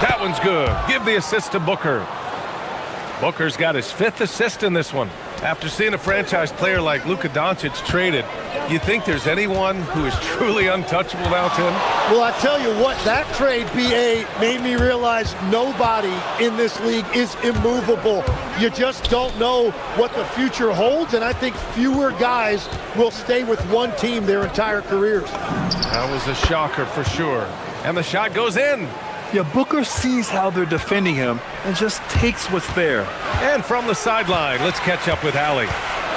That one's good. Give the assist to Booker. Booker's got his 5th assist in this one. After seeing a franchise player like Luka Doncic traded, you think there's anyone who is truly untouchable now, Tim? Well, I tell you what, that trade, BA, made me realize nobody in this league is immovable. You just don't know what the future holds, and I think fewer guys will stay with one team their entire careers. That was a shocker for sure. And the shot goes in. Yeah, Booker sees how they're defending him and just takes what's there. And from the sideline, let's catch up with Allie.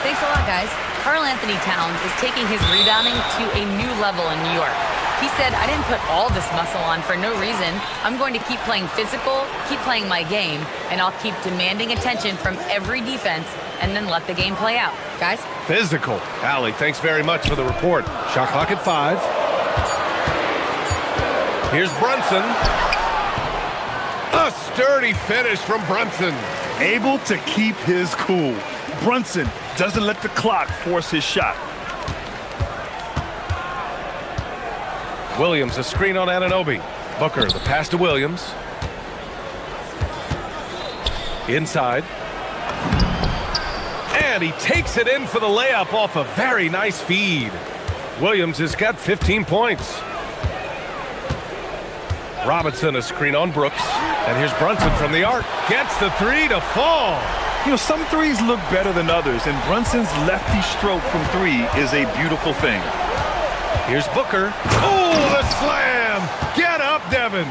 Thanks a lot, guys. Karl Anthony Towns is taking his rebounding to a new level in New York. He said, I didn't put all this muscle on for no reason. I'm going to keep playing physical, keep playing my game, and I'll keep demanding attention from every defense and then let the game play out. Guys? Physical. Allie, thanks very much for the report. Shot clock at 5. Here's Brunson. A sturdy finish from Brunson. Able to keep his cool. Brunson doesn't let the clock force his shot. Williams, a screen on Anunoby. Booker, the pass to Williams. Inside. And he takes it in for the layup off a very nice feed. Williams has got 15 points. Robinson, a screen on Brooks. And here's Brunson from the arc. Gets the 3 to fall. You know, some threes look better than others, and Brunson's lefty stroke from 3 is a beautiful thing. Here's Booker. Oh, the slam! Get up, Devin!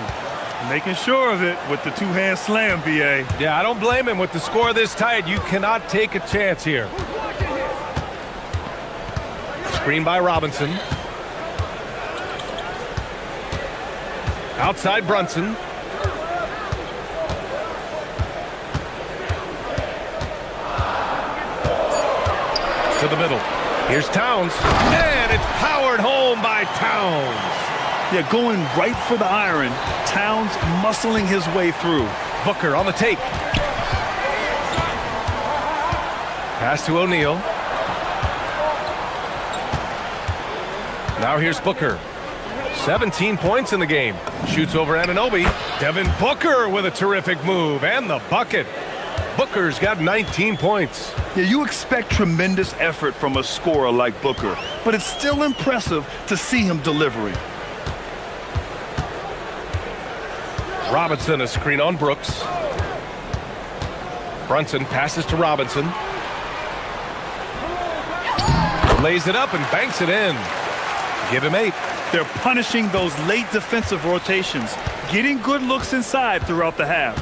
Making sure of it with the two-hand slam, B.A. Yeah, I don't blame him. With the score this tight, you cannot take a chance here. Screen by Robinson. Outside Brunson. To the middle. Here's Towns. And it's powered home by Towns. Yeah, going right for the iron. Towns muscling his way through. Booker on the take. Pass to O'Neal. Now here's Booker. 17 points in the game. Shoots over Anunoby. Devin Booker with a terrific move and the bucket. Booker's got 19 points. Yeah, you expect tremendous effort from a scorer like Booker, but it's still impressive to see him delivering. Robinson, a screen on Brooks. Brunson passes to Robinson. Lays it up and banks it in. Give him 8. They're punishing those late defensive rotations, getting good looks inside throughout the half.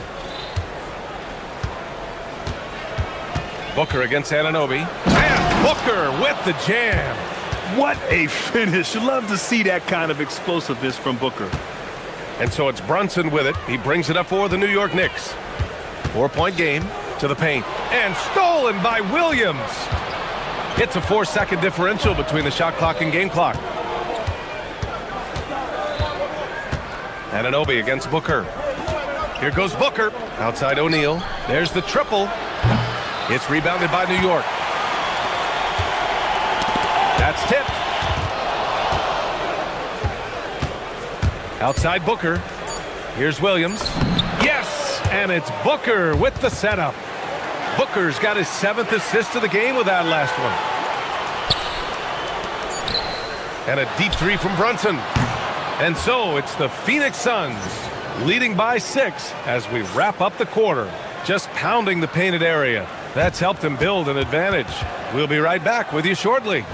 Booker against Anunoby. And Booker with the jam. What a finish. Love to see that kind of explosiveness from Booker. And so it's Brunson with it. He brings it up for the New York Knicks. 4-point game to the paint. And stolen by Williams. It's a 4-second differential between the shot clock and game clock. Anunoby against Booker. Here goes Booker. Outside O'Neal. There's the triple. It's rebounded by New York. That's tipped. Outside Booker. Here's Williams. Yes! And it's Booker with the setup. Booker's got his 7th assist of the game with that last one. And a deep 3 from Brunson. And so it's the Phoenix Suns leading by 6 as we wrap up the quarter. Just pounding the painted area. That's helped them build an advantage. We'll be right back with you shortly.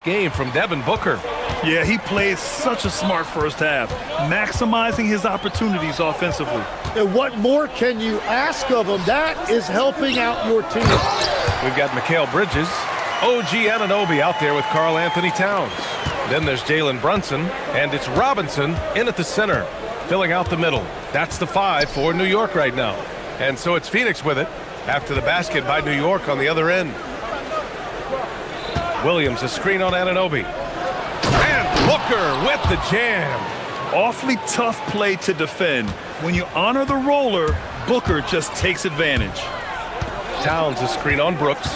Game from Devin Booker. Yeah, he played such a smart first half, maximizing his opportunities offensively. And what more can you ask of him? That is helping out your team. We've got Mikal Bridges, OG Anunoby out there with Karl Anthony Towns. Then there's Jalen Brunson, and it's Robinson in at the center, filling out the middle. That's the 5 for New York right now. And so it's Phoenix with it after the basket by New York on the other end. Williams, a screen on Anunoby. And Booker with the jam. Awfully tough play to defend. When you honor the roller, Booker just takes advantage. Towns, a screen on Brooks.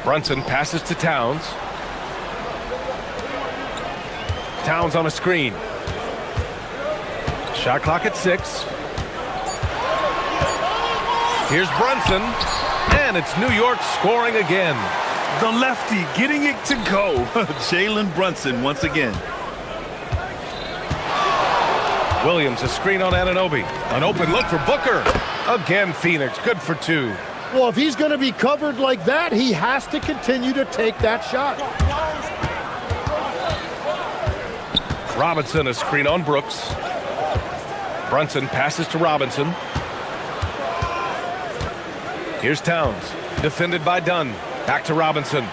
Brunson passes to Towns. Towns on a screen. Shot clock at 6. Here's Brunson. And it's New York scoring again. The lefty getting it to go. Jalen Brunson once again. Williams, a screen on Anunoby. An open look for Booker. Again, Phoenix, good for 2. Well, if he's going to be covered like that, he has to continue to take that shot. Robinson, a screen on Brooks. Brunson passes to Robinson. Here's Towns, defended by Dunn. Back to Robinson.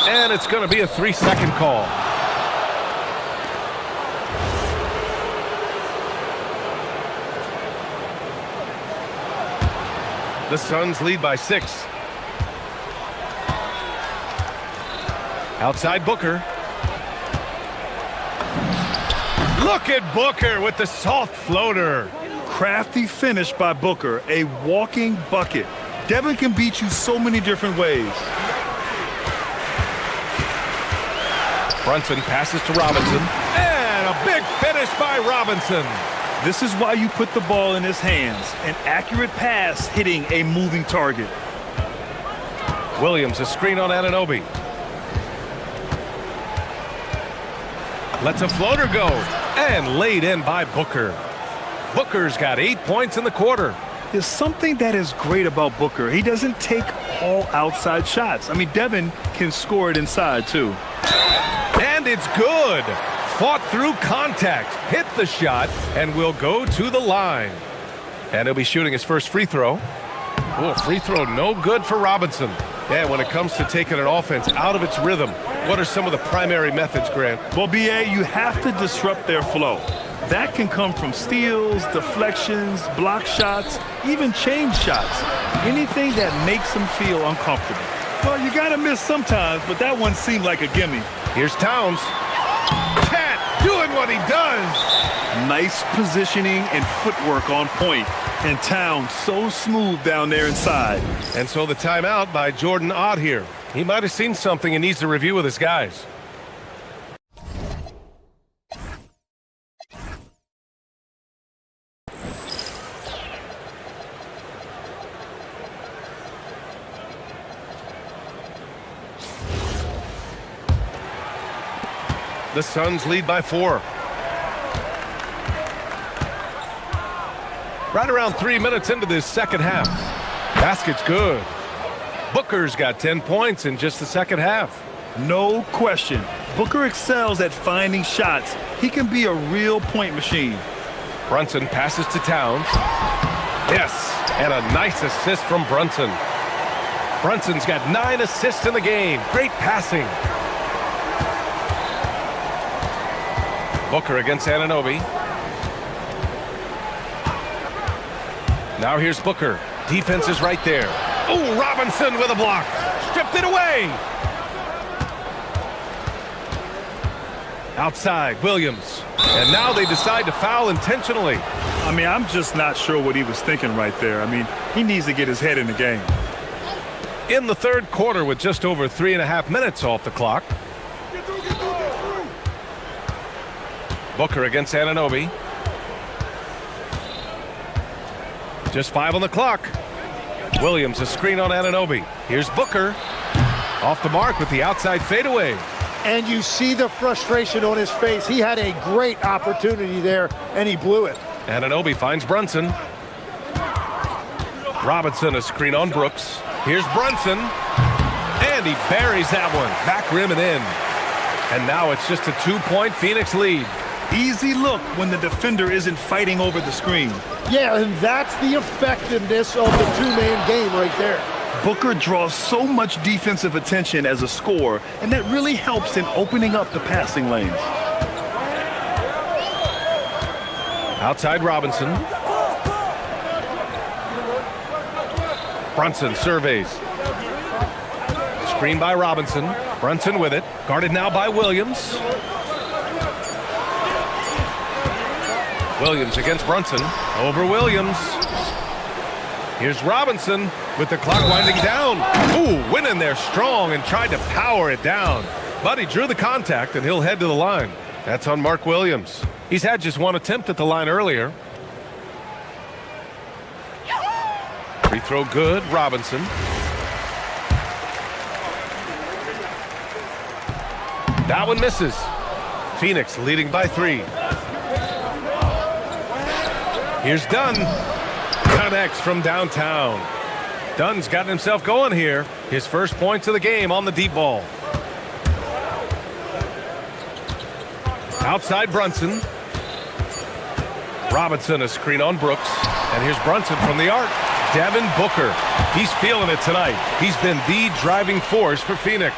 And it's going to be a 3-second call. The Suns lead by 6. Outside Booker. Look at Booker with the soft floater. Crafty finish by Booker, a walking bucket. Devin can beat you so many different ways. Brunson passes to Robinson. And a big finish by Robinson. This is why you put the ball in his hands. An accurate pass hitting a moving target. Williams, a screen on Anunoby. Lets a floater go. And laid in by Booker. Booker's got 8 points in the quarter. There's something that is great about Booker. He doesn't take all outside shots. I mean, Devin can score it inside, too. And it's good. Fought through contact, hit the shot, and will go to the line. And he'll be shooting his first free throw. Oh, free throw no good for Robinson. Yeah, when it comes to taking an offense out of its rhythm, what are some of the primary methods, Grant? Well, BA, you have to disrupt their flow. That can come from steals, deflections, block shots, even change shots. Anything that makes them feel uncomfortable. Well, you got to miss sometimes, but that one seemed like a gimme. Here's Towns. Cat doing what he does. Nice positioning and footwork on point. And Towns so smooth down there inside. And so the timeout by Jordan Ott here. He might have seen something and needs to review with his guys. The Suns lead by 4. Right around 3 minutes into this second half. Basket's good. Booker's got 10 points in just the second half. No question. Booker excels at finding shots. He can be a real point machine. Brunson passes to Towns. Yes, and a nice assist from Brunson. Brunson's got 9 assists in the game. Great passing. Booker against Anunoby. Now here's Booker. Defense is right there. Oh, Robinson with a block. Stripped it away. Outside, Williams. And now they decide to foul intentionally. I mean, I'm just not sure what he was thinking right there. I mean, he needs to get his head in the game. In the third quarter with just over 3.5 minutes off the clock. Booker against Anunoby. Just 5 on the clock. Williams, a screen on Anunoby. Here's Booker. Off the mark with the outside fadeaway. And you see the frustration on his face. He had a great opportunity there, and he blew it. Anunoby finds Brunson. Robinson, a screen on Brooks. Here's Brunson. And he buries that one. Back rim and in. And now it's just a 2-point Phoenix lead. Easy look when the defender isn't fighting over the screen. Yeah, and that's the effectiveness of the two-man game right there. Booker draws so much defensive attention as a scorer, and that really helps in opening up the passing lanes. Outside Robinson. Brunson surveys. Screen by Robinson. Brunson with it. Guarded now by Williams. Williams against Brunson. Over Williams. Here's Robinson with the clock winding down. Ooh, went in there strong and tried to power it down. But he drew the contact and he'll head to the line. That's on Mark Williams. He's had just one attempt at the line earlier. Free throw good, Robinson. That one misses. Phoenix leading by 3. Here's Dunn. on X from downtown. Dunn's gotten himself going here. His first points of the game on the deep ball. Outside Brunson. Robinson, a screen on Brooks. And here's Brunson from the arc. Devin Booker. He's feeling it tonight. He's been the driving force for Phoenix.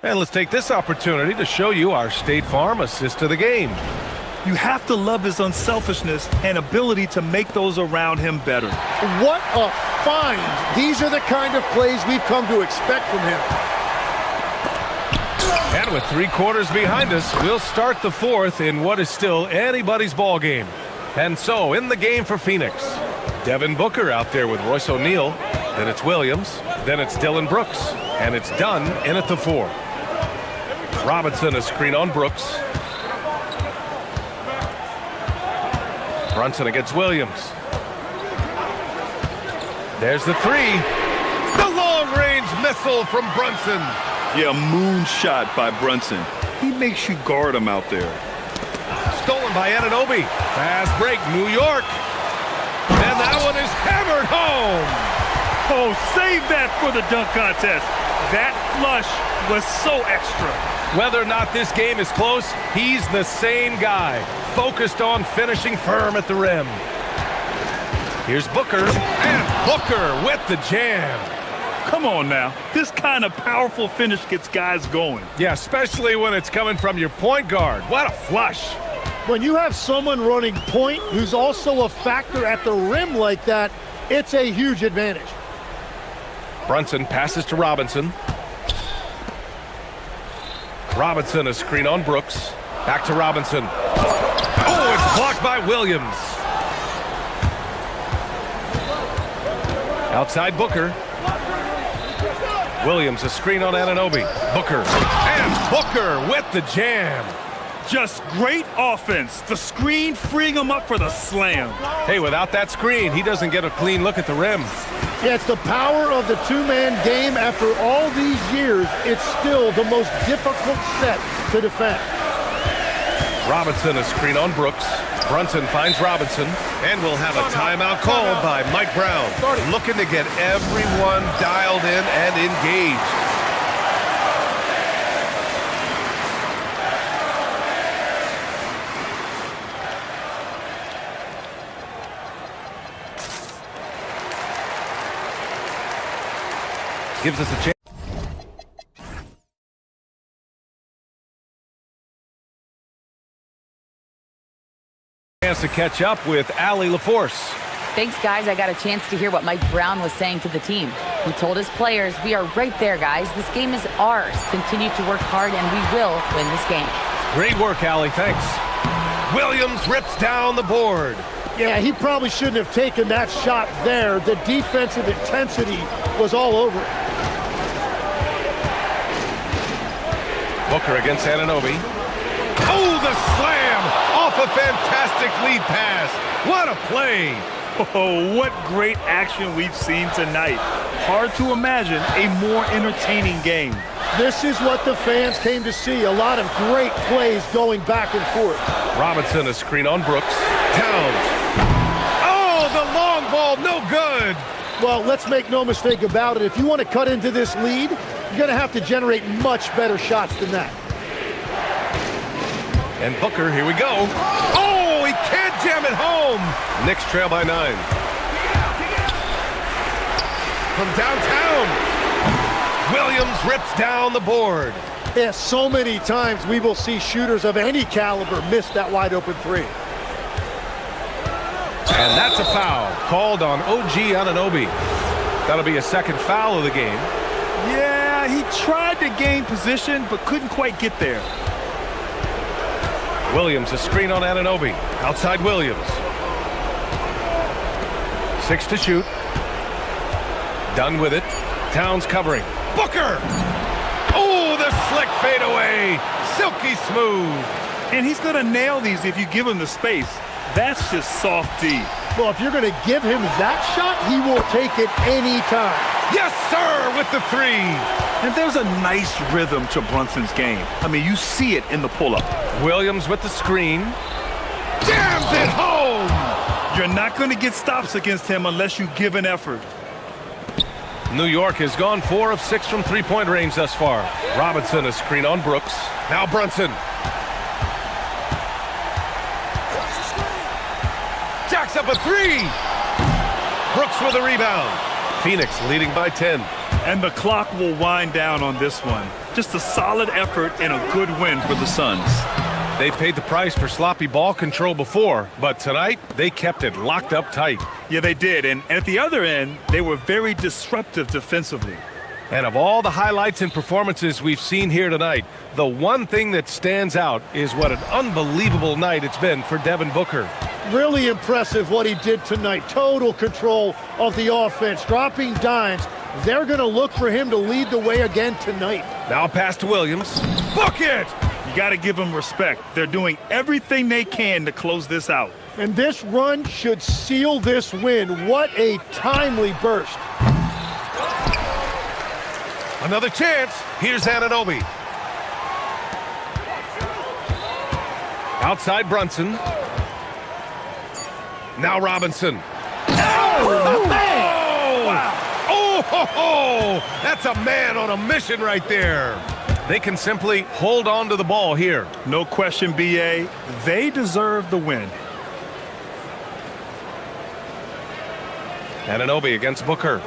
And let's take this opportunity to show you our State Farm assist to the game. You have to love his unselfishness and ability to make those around him better. What a find. These are the kind of plays we've come to expect from him. And with 3 quarters behind us, we'll start the fourth in what is still anybody's ball game. And so, in the game for Phoenix, Devin Booker out there with Royce O'Neal. Then it's Williams. Then it's Dillon Brooks. And it's Dunn in at the 4. Robinson, a screen on Brooks. Brunson against Williams. There's the 3. The long-range missile from Brunson. Yeah, moonshot by Brunson. He makes you guard him out there. Stolen by Anunoby. Fast break, New York. And that one is hammered home. Oh, save that for the dunk contest. That flush was so extra. Whether or not this game is close, he's the same guy, focused on finishing firm at the rim. Here's Booker, and Booker with the jam. Come on now. This kind of powerful finish gets guys going. Yeah, especially when it's coming from your point guard. What a flush. When you have someone running point who's also a factor at the rim like that, it's a huge advantage. Brunson passes to Robinson. Robinson, a screen on Brooks. Back to Robinson. Oh, it's blocked by Williams. Outside Booker. Williams, a screen on Anunoby. Booker. And Booker with the jam. Just great offense. The screen freeing him up for the slam. Hey, without that screen, he doesn't get a clean look at the rim. Yeah, it's the power of the two-man game. After all these years, it's still the most difficult set to defend. Robinson, a screen on Brooks. Brunson finds Robinson, and we'll have a timeout called by Mike Brown, looking to get everyone dialed in and engaged. Gives us a chance to catch up with Allie LaForce. Thanks, guys. I got a chance to hear what Mike Brown was saying to the team. He told his players, we are right there, guys. This game is ours. Continue to work hard, and we will win this game. Great work, Allie. Thanks. Williams rips down the board. Yeah, he probably shouldn't have taken that shot there. The defensive intensity was all over it. Booker against Anunoby. Oh, the slam off a fantastic lead pass. What a play. Oh, what great action we've seen tonight. Hard to imagine a more entertaining game. This is what the fans came to see. A lot of great plays going back and forth. Robinson, a screen on Brooks. Towns. Oh, the long ball, no good. Well, let's make no mistake about it. If you want to cut into this lead, you're going to have to generate much better shots than that. And Booker, here we go. Oh, he can't jam it home. Knicks trail by 9. From downtown, Williams rips down the board. Yeah, so many times we will see shooters of any caliber miss that wide open 3. And that's a foul called on OG Anunoby. That'll be a second foul of the game. Yeah, he tried to gain position, but couldn't quite get there. Williams, a screen on Anunoby. Outside Williams. 6 to shoot. Done with it. Towns covering. Booker! Oh, the slick fadeaway. Silky smooth. And he's going to nail these if you give him the space. That's just soft D. Well, if you're going to give him that shot, he will take it any time. Yes, sir, with the 3. And there's a nice rhythm to Brunson's game. I mean, you see it in the pull-up. Williams with the screen. Jams it home. You're not going to get stops against him unless you give an effort. New York has gone 4 of 6 from three-point range thus far. Robinson a screen on Brooks. Now Brunson. Jacks up a three. Brooks with a rebound. Phoenix leading by 10. And the clock will wind down on this one. Just a solid effort and a good win for the Suns. They've paid the price for sloppy ball control before, but tonight they kept it locked up tight. Yeah, they did. And at the other end, they were very disruptive defensively. And of all the highlights and performances we've seen here tonight, the one thing that stands out is what an unbelievable night it's been for Devin Booker. Really impressive what he did tonight. Total control of the offense, dropping dimes. They're going to look for him to lead the way again tonight. Now a pass to Williams. Book it! You got to give them respect. They're doing everything they can to close this out. And this run should seal this win. What a timely burst. Another chance. Here's Anunoby. Outside Brunson. Now Robinson. Oh, man! Wow. Oh, that's a man on a mission right there. They can simply hold on to the ball here. No question, B.A. They deserve the win. Anunoby against Booker.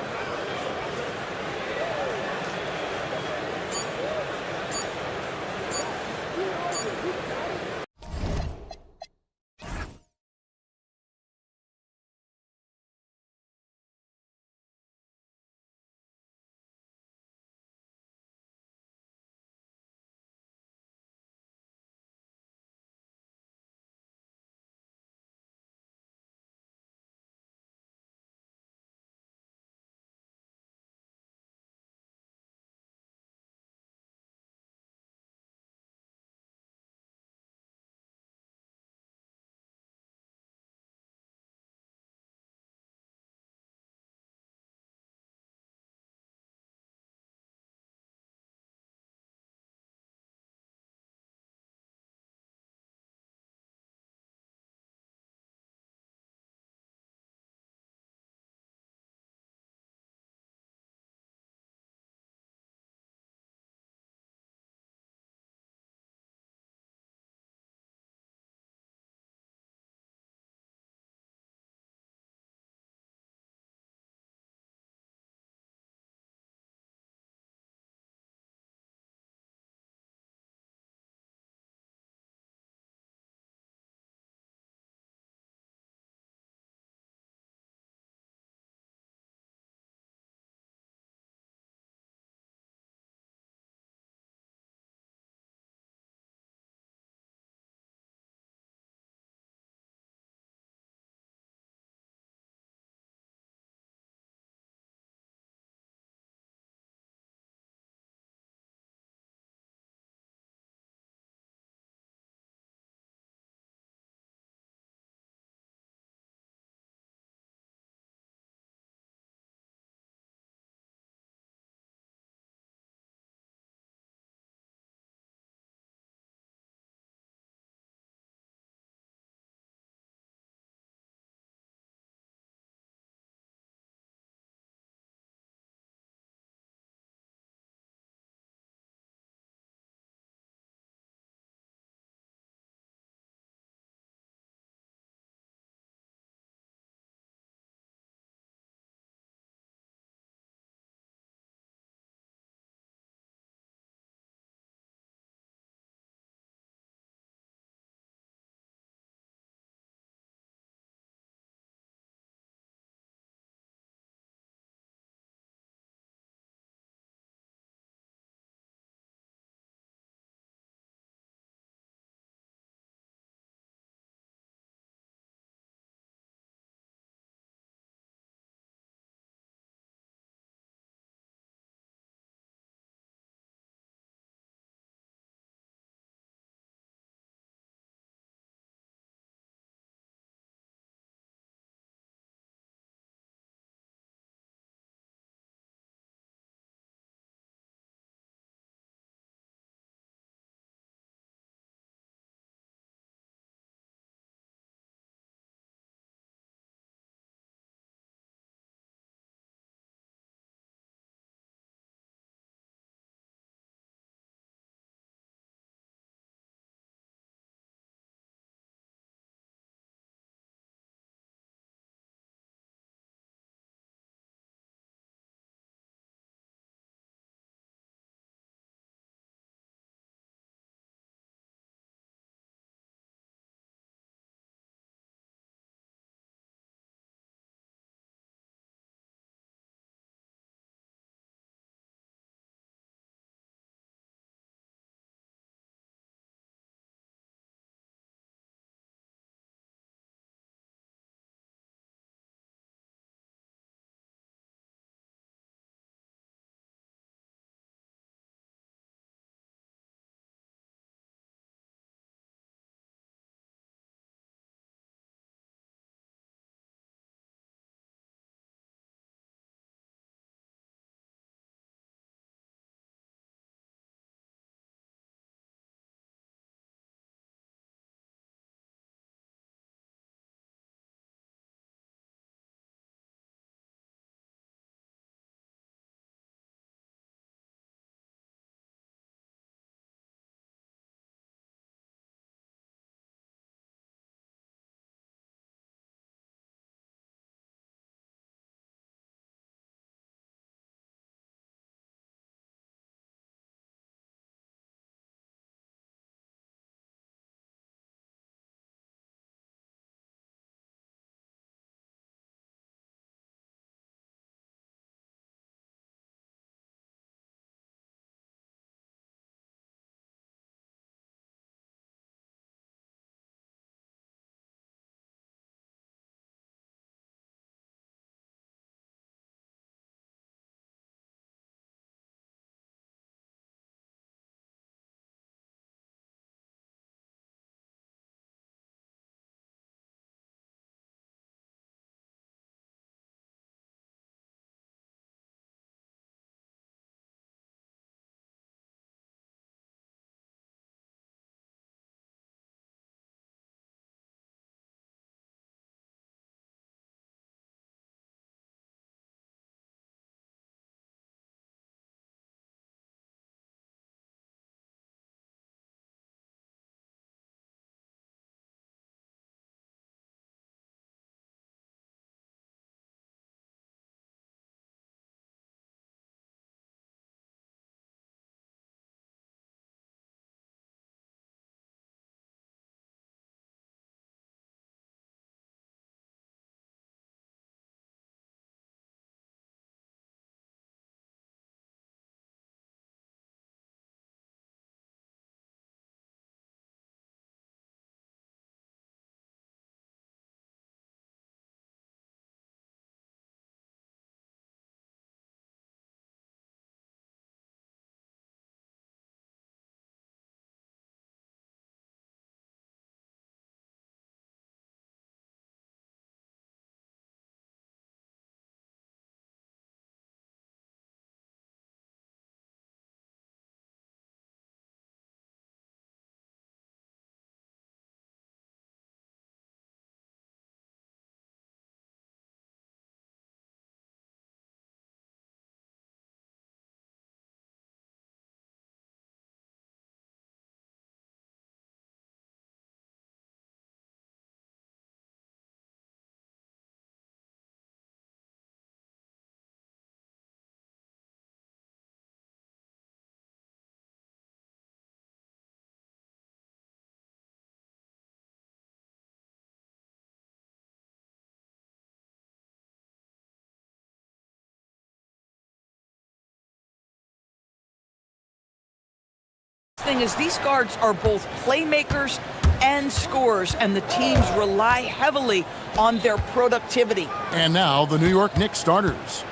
thing is these guards are both playmakers and scorers, and the teams rely heavily on their productivity. And now the New York Knicks starters.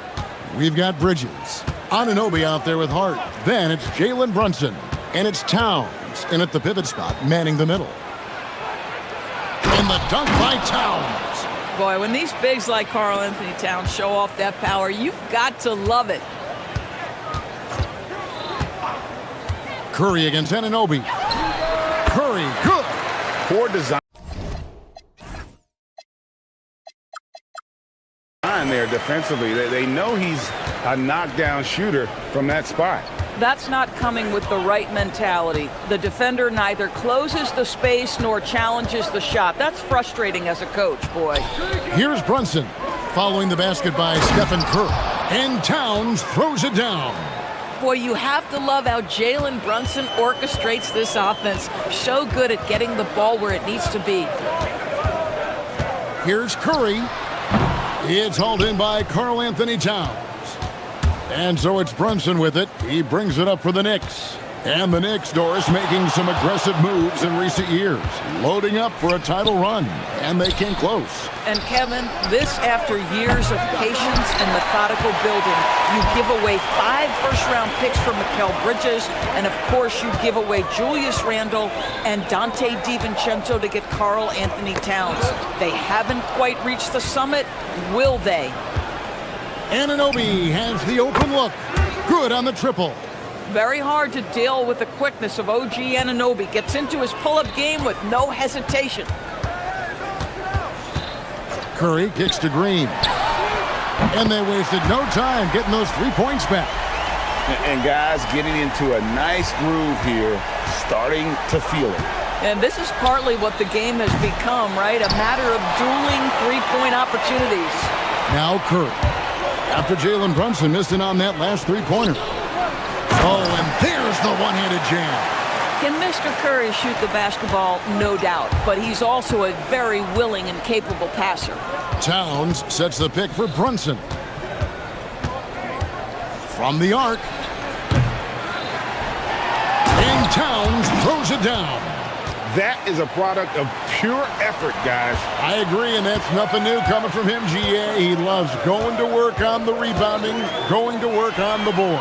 We've got Bridges, Anunoby out there with Hart. Then it's Jalen Brunson, and it's Towns in at the pivot spot, manning the middle. And the dunk by Towns. Boy, when these bigs like Karl Anthony Towns show off that power, you've got to love it. Curry against Anunoby. Curry, good. Poor design there defensively. They know he's a knockdown shooter from that spot. That's not coming with the right mentality. The defender neither closes the space nor challenges the shot. That's frustrating as a coach, boy. Here's Brunson, following the basket by Stephen Curry. And Towns throws it down. Boy, you have to love how Jalen Brunson orchestrates this offense. So good at getting the ball where it needs to be. Here's Curry. It's hauled in by Karl Anthony Towns. And so it's Brunson with it. He brings it up for the Knicks. And the Knicks, Doris, making some aggressive moves in recent years, loading up for a title run, and they came close. And Kevin, this after years of patience and methodical building. You give away 5 first-round picks for Mikal Bridges, and of course you give away Julius Randle and Dante DiVincenzo to get Karl Anthony Towns. They haven't quite reached the summit, will they? Anunoby has the open look. Good on the triple. Very hard to deal with the quickness of OG Anunoby. Gets into his pull-up game with no hesitation. Curry kicks to Green. And they wasted no time getting those 3 points back. And guys getting into a nice groove here, starting to feel it. And this is partly what the game has become, right? A matter of dueling three-point opportunities. Now Curry. After Jalen Brunson missed it on that last three-pointer. Oh, and there's the one-handed jam. Can Mr. Curry shoot the basketball? No doubt. But he's also a very willing and capable passer. Towns sets the pick for Brunson. From the arc. And Towns throws it down. That is a product of pure effort, guys. I agree, and that's nothing new coming from him, GA. He loves going to work on the rebounding, going to work on the board.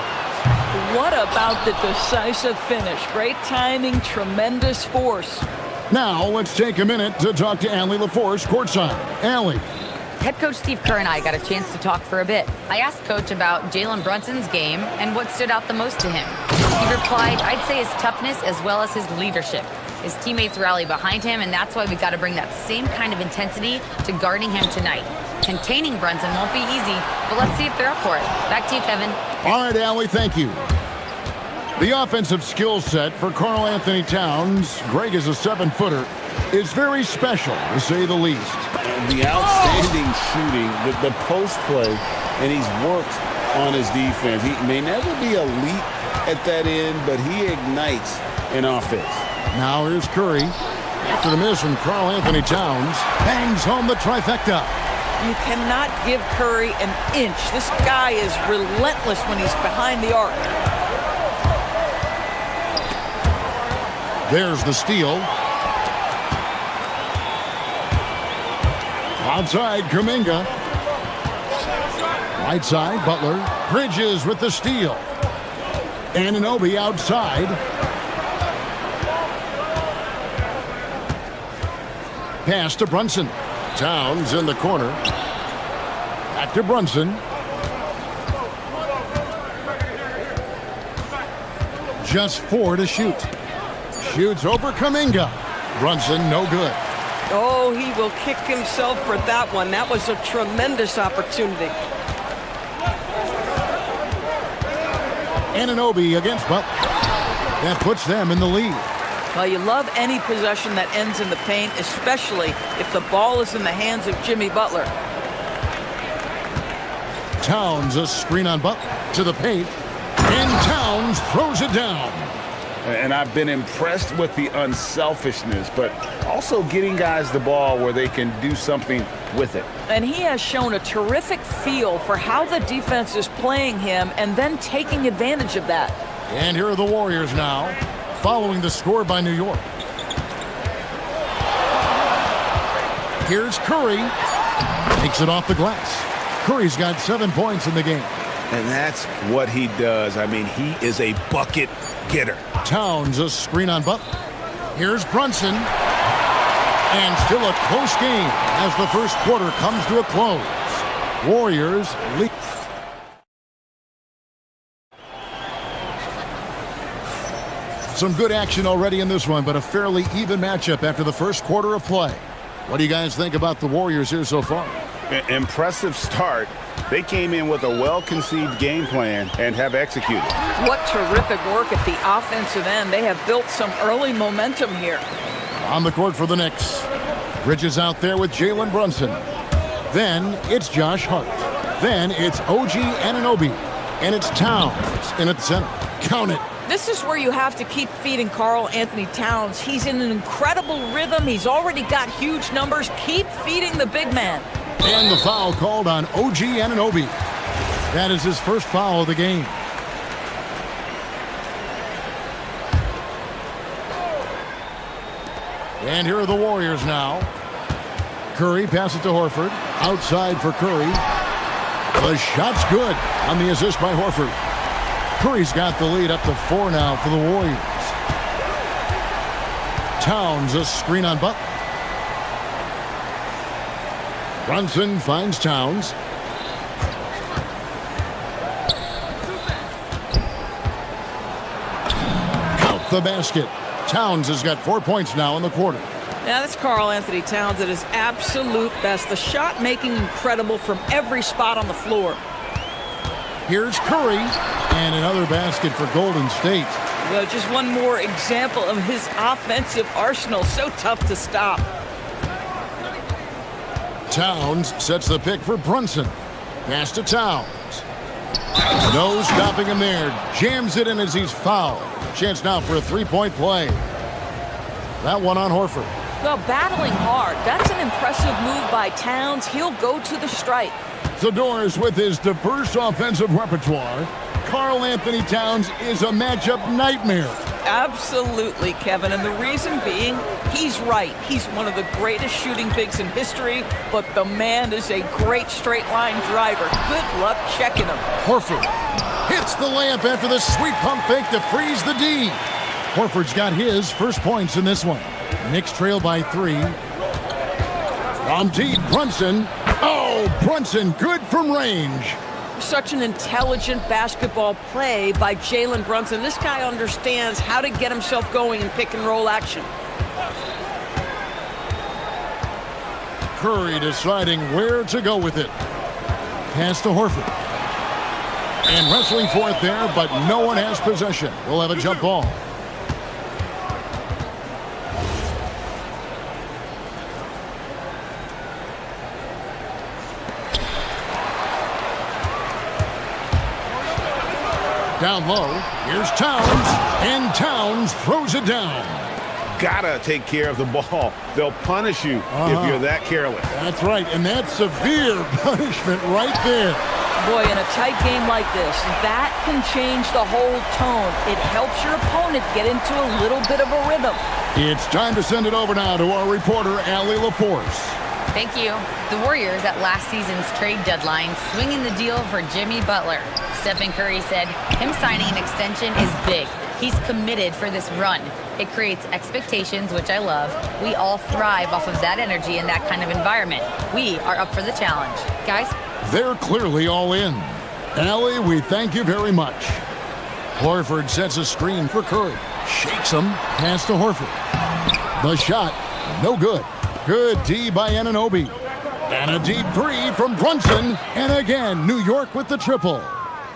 What about the decisive finish? Great timing, tremendous force. Now, let's take a minute to talk to Allie LaForce courtside. Allie. Head coach Steve Kerr and I got a chance to talk for a bit. I asked Coach about Jalen Brunson's game and what stood out the most to him. He replied, I'd say his toughness as well as his leadership. His teammates rally behind him, and that's why we got to bring that same kind of intensity to guarding him tonight. Containing Brunson won't be easy, but let's see if they're up for it. Back to you, Kevin. All right, Allie, thank you. The offensive skill set for Karl Anthony Towns, Greg is a 7-footer, is very special, to say the least. The outstanding shooting, the post play, and he's worked on his defense. He may never be elite at that end, but he ignites an offense. Now here's Curry. After the miss from Karl Anthony Towns, bangs home the trifecta. You cannot give Curry an inch. This guy is relentless when he's behind the arc. There's the steal. Outside, Kuminga. Right side, Butler. Bridges with the steal. Anunoby outside. Pass to Brunson. Towns in the corner. Back to Brunson. Just 4 to shoot. Shoots over Kuminga. Brunson, no good. Oh, he will kick himself for that one. That was a tremendous opportunity. Anunoby against Butler. That puts them in the lead. Well, you love any possession that ends in the paint, especially if the ball is in the hands of Jimmy Butler. Towns, a screen on Butler to the paint. And Towns throws it down. And I've been impressed with the unselfishness, but also getting guys the ball where they can do something with it. And he has shown a terrific feel for how the defense is playing him and then taking advantage of that. And here are the Warriors now. following the score by New York. Here's Curry. Takes it off the glass. Curry's got 7 points in the game. And that's what he does. I mean, he is a bucket getter. Towns a screen on Butler. Here's Brunson. And still a close game as the first quarter comes to a close. Warriors lead. Some good action already in this one, but a fairly even matchup after the first quarter of play. What do you guys think about the Warriors here so far? Impressive start. They came in with a well-conceived game plan and have executed. What terrific work at the offensive end. They have built some early momentum here. On the court for the Knicks. Bridges out there with Jalen Brunson. Then it's Josh Hart. Then it's OG Anunoby. And it's Towns in at the center. Count it. This is where you have to keep feeding Karl Anthony Towns. He's in an incredible rhythm. He's already got huge numbers. Keep feeding the big man. And the foul called on OG Anunoby. That is his first foul of the game. And here are the Warriors now. Curry passes to Horford. Outside for Curry. The shot's good on the assist by Horford. Curry's got the lead up to 4 now for the Warriors. Towns a screen on Butler. Brunson finds Towns. Count the basket. Towns has got 4 points now in the quarter. Now that's Karl Anthony Towns at his absolute best. The shot making incredible from every spot on the floor. Here's Curry, and another basket for Golden State. Well, just one more example of his offensive arsenal. So tough to stop. Towns sets the pick for Brunson. Pass to Towns. No stopping him there. Jams it in as he's fouled. Chance now for a three-point play. That one on Horford. Well, battling hard. That's an impressive move by Towns. He'll go to the strike. Zador's with his diverse offensive repertoire. Karl Anthony Towns is a matchup nightmare. Absolutely, Kevin. And the reason being, he's right. He's one of the greatest shooting bigs in history, but the man is a great straight-line driver. Good luck checking him. Horford hits the layup after the sweet pump fake to freeze the D. Horford's got his first points in this one. Knicks trail by 3. From deep, Brunson. Oh, Brunson, good from range. Such an intelligent basketball play by Jalen Brunson. This guy understands how to get himself going in pick-and-roll action. Curry deciding where to go with it. Pass to Horford. And wrestling for it there, but no one has possession. We'll have a jump ball. Down low, here's Towns, and Towns throws it down. Gotta take care of the ball. They'll punish you if you're that careless. That's right, and that's severe punishment right there. Boy, in a tight game like this, that can change the whole tone. It helps your opponent get into a little bit of a rhythm. It's time to send it over now to our reporter, Allie LaForce. Thank you. The Warriors at last season's trade deadline swinging the deal for Jimmy Butler. Stephen Curry said him signing an extension is big. He's committed for this run. It creates expectations, which I love. We all thrive off of that energy in that kind of environment. We are up for the challenge. Guys? They're clearly all in. Allie, we thank you very much. Horford sets a screen for Curry. Shakes him. Pass to Horford. The shot, no good. Good D by Anunoby. And a deep three from Brunson. And again, New York with the triple.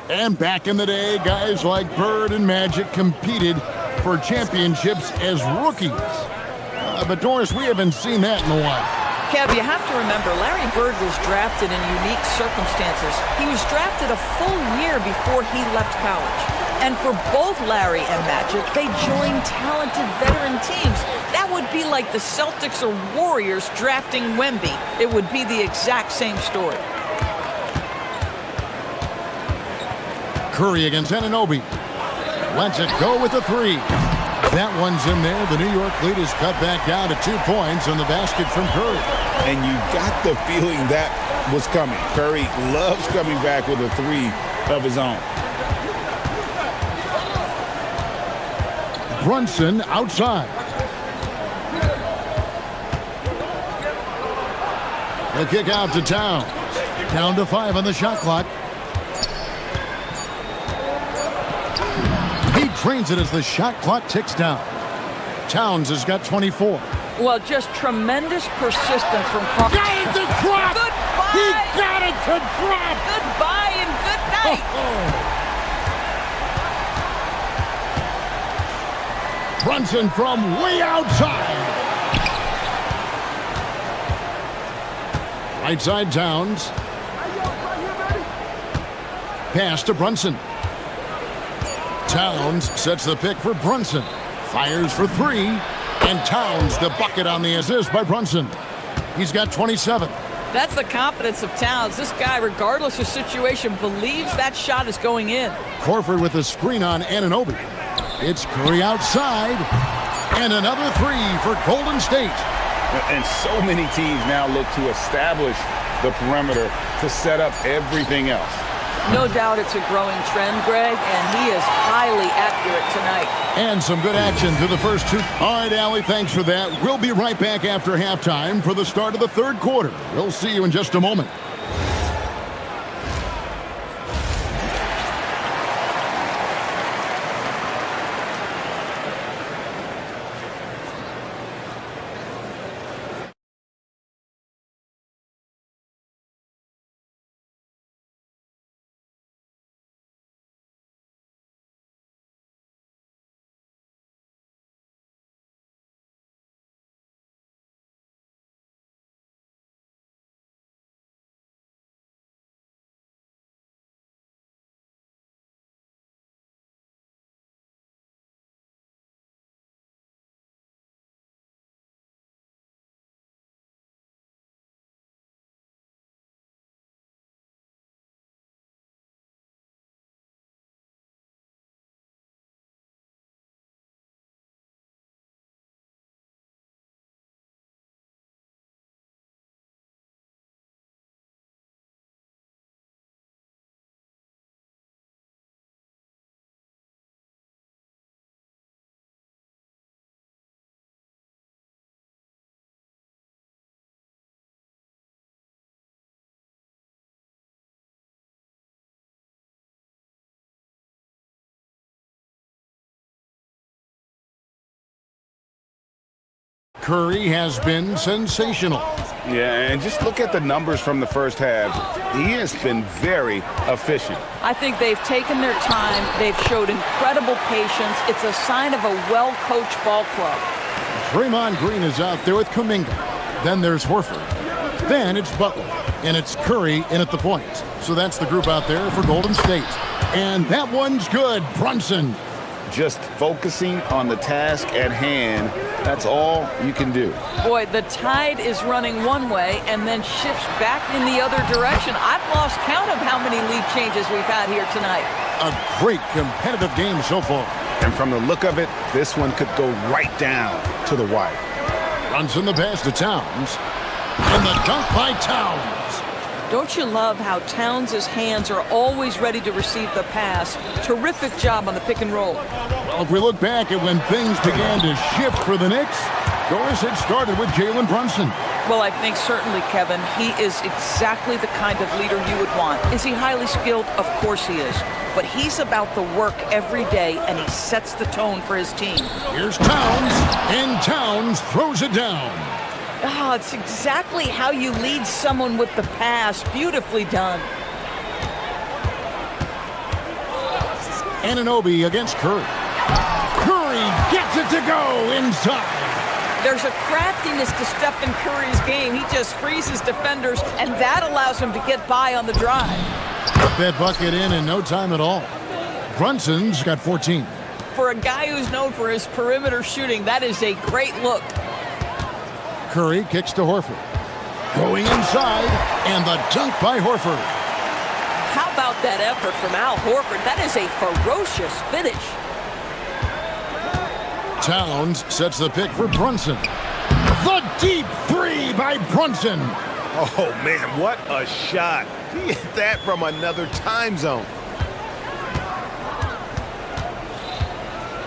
And back in the day, guys like Bird and Magic competed for championships as rookies. But Doris, we haven't seen that in a while. Kev, you have to remember, Larry Bird was drafted in unique circumstances. He was drafted a full year before he left college. And for both Larry and Magic, they joined talented veteran teams. That would be like the Celtics or Warriors drafting Wemby. It would be the exact same story. Curry against Anunoby. Lets it go with a three. That one's in there. The New York lead is cut back down to 2 points on the basket from Curry. And you got the feeling that was coming. Curry loves coming back with a three of his own. Brunson outside. The kick out to Towns. Down to 5 on the shot clock. He drains it as the shot clock ticks down. Towns has got 24. Well, just tremendous persistence from Crawford. Got it to drop! Goodbye! He got it to drop! Goodbye and good night! Brunson from way outside. Right side Towns. Pass to Brunson. Towns sets the pick for Brunson. Fires for 3. And Towns the bucket on the assist by Brunson. He's got 27. That's the confidence of Towns. This guy, regardless of situation, believes that shot is going in. Horford with a screen on Anunoby. It's Curry outside. And another 3 for Golden State. And so many teams now look to establish the perimeter to set up everything else. No doubt it's a growing trend, Greg, and he is highly accurate tonight. And some good action through the first 2. All right, Allie, thanks for that. We'll be right back after halftime for the start of the third quarter. We'll see you in just a moment. Curry has been sensational. Yeah, and just look at the numbers from the first half. He has been very efficient. I think they've taken their time. They've showed incredible patience. It's a sign of a well-coached ball club. Draymond Green is out there with Kuminga. Then there's Horford. Then it's Butler. And it's Curry in at the point. So that's the group out there for Golden State. And that one's good. Brunson. Just focusing on the task at hand. That's all you can do. Boy, the tide is running one way and then shifts back in the other direction. I've lost count of how many lead changes we've had here tonight. A great competitive game so far. And from the look of it, this one could go right down to the wire. Brunson the pass to Towns. And the dunk by Towns. Don't you love how Towns' hands are always ready to receive the pass? Terrific job on the pick and roll. Well, if we look back at when things began to shift for the Knicks, Doris had started with Jalen Brunson. Well, I think certainly, Kevin, he is exactly the kind of leader you would want. Is he highly skilled? Of course he is. But he's about the work every day, and he sets the tone for his team. Here's Towns, and Towns throws it down. Oh, it's exactly how you lead someone with the pass. Beautifully done. Anunoby against Curry. Curry gets it to go inside. There's a craftiness to Stephen Curry's game. He just freezes defenders, and that allows him to get by on the drive. Put that bucket in no time at all. Brunson's got 14. For a guy who's known for his perimeter shooting, that is a great look. Curry kicks to Horford. Going inside, and the dunk by Horford. How about that effort from Al Horford? That is a ferocious finish. Towns sets the pick for Brunson. The deep three by Brunson. Oh, man, what a shot. He hit that from another time zone.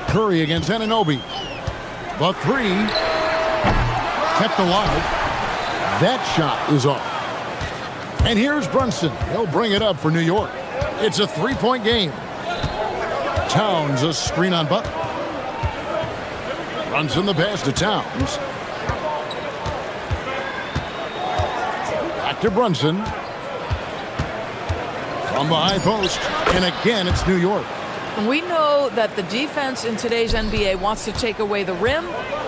Curry against Anunoby. The three kept alive. That shot is off. And here's Brunson. He'll bring it up for New York. It's a three-point game. Towns a screen on Butler. Brunson the pass to Towns. Back to Brunson. From the high post. And again, it's New York. We know that the defense in today's NBA wants to take away the rim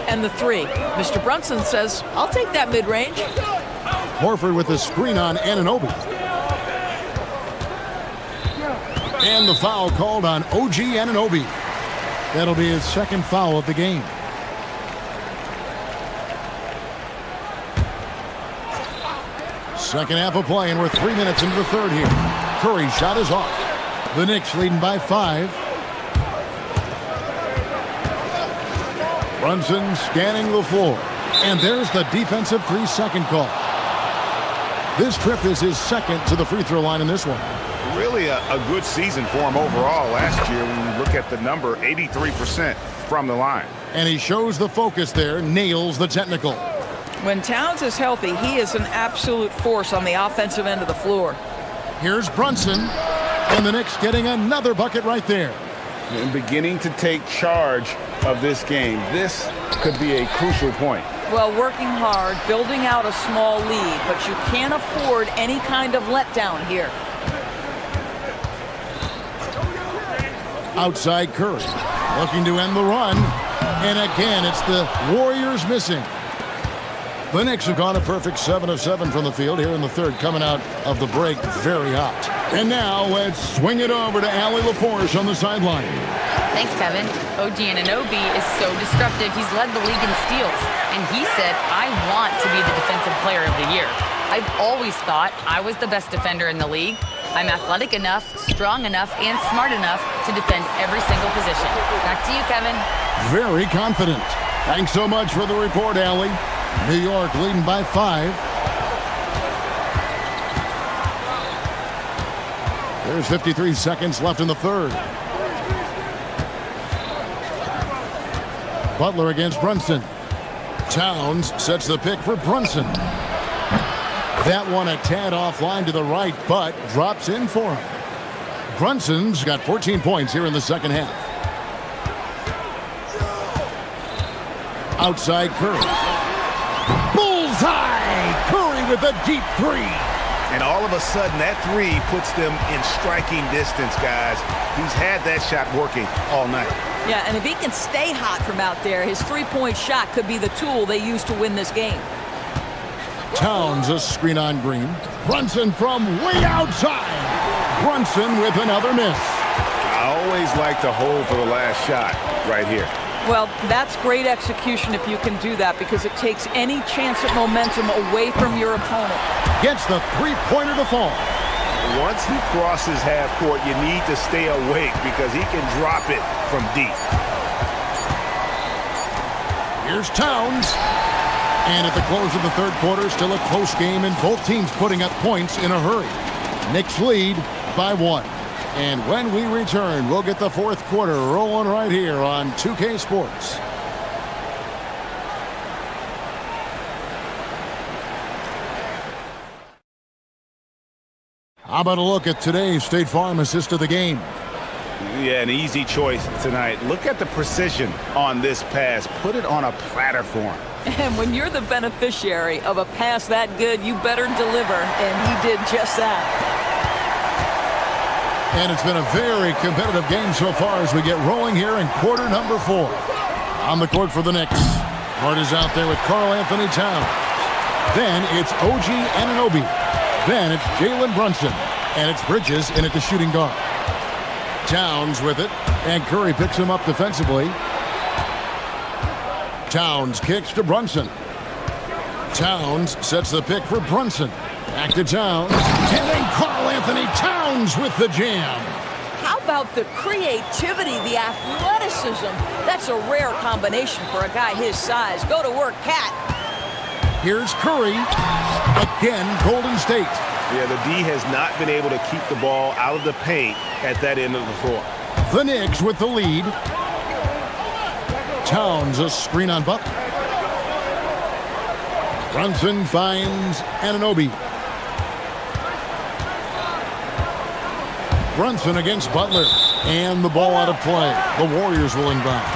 and the three. Mr. Brunson says, I'll take that mid-range. Horford with the screen on Anunoby. And the foul called on OG Anunoby. That'll be his second foul of the game. Second half of play, and we're 3 minutes into the third here. Curry's shot is off. The Knicks leading by 5. Brunson scanning the floor. And there's the defensive 3-second call. This trip is his second to the free throw line in this one. Really a good season for him overall last year when you look at the number, 83% from the line. And he shows the focus there, nails the technical. When Towns is healthy, he is an absolute force on the offensive end of the floor. Here's Brunson, and the Knicks getting another bucket right there. And beginning to take charge of this game. This could be a crucial point. Well, working hard, building out a small lead, but you can't afford any kind of letdown here. Outside Curry, looking to end the run. And again, it's the Warriors missing. The Knicks have gone a perfect 7 of 7 from the field here in the third, coming out of the break very hot. And now let's swing it over to Allie LaForce on the sideline. Thanks, Kevin. OG Anunoby is so disruptive. He's led the league in steals. And he said, I want to be the defensive player of the year. I've always thought I was the best defender in the league. I'm athletic enough, strong enough, and smart enough to defend every single position. Back to you, Kevin. Very confident. Thanks so much for the report, Allie. New York leading by 5. There's 53 seconds left in the third. Butler against Brunson. Towns sets the pick for Brunson. That one a tad offline to the right, but drops in for him. Brunson's got 14 points here in the second half. Outside Curry. Bullseye! Curry with a deep three. And all of a sudden, that three puts them in striking distance, guys. He's had that shot working all night. Yeah, and if he can stay hot from out there, his three-point shot could be the tool they use to win this game. Towns a screen on Green. Brunson from way outside. Brunson with another miss. I always like to hold for the last shot right here. Well, that's great execution if you can do that, because it takes any chance at momentum away from your opponent. Gets the three-pointer to fall. Once he crosses half court, you need to stay awake because he can drop it from deep. Here's Towns. And at the close of the third quarter, still a close game, and both teams putting up points in a hurry. Knicks lead by 1. And when we return, we'll get the fourth quarter rolling right here on 2K Sports. How about a look at today's State Farm assist of the game? Yeah, an easy choice tonight. Look at the precision on this pass. Put it on a platter for him. And when you're the beneficiary of a pass that good, you better deliver, and he did just that. And it's been a very competitive game so far as we get rolling here in quarter number 4. On the court for the Knicks. Hart is out there with Karl Anthony Towns. Then it's OG Anunoby. Then it's Jalen Brunson. And it's Bridges in at the shooting guard. Towns with it. And Curry picks him up defensively. Towns kicks to Brunson. Towns sets the pick for Brunson. Back to Towns. And then Karl Anthony Towns with the jam. How about the creativity, the athleticism? That's a rare combination for a guy his size. Go to work, Cat. Here's Curry. Again, Golden State. Yeah, the D has not been able to keep the ball out of the paint at that end of the floor. The Knicks with the lead. Towns a screen on Buck. Brunson finds Anunoby. Brunson against Butler. And the ball out of play. The Warriors will inbound.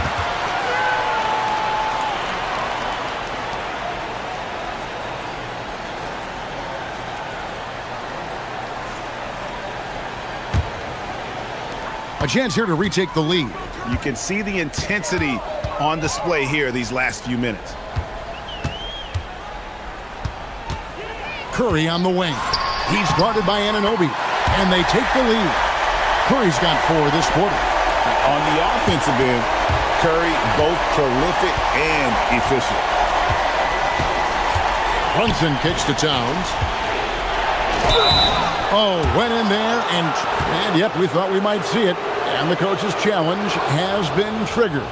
A chance here to retake the lead. You can see the intensity on display here these last few minutes. Curry on the wing. He's guarded by Anunoby. And they take the lead. Curry's got 4 this quarter. On the offensive end, Curry both prolific and efficient. Brunson kicks to Towns. Oh, went in there, and yep, we thought we might see it. And the coach's challenge has been triggered.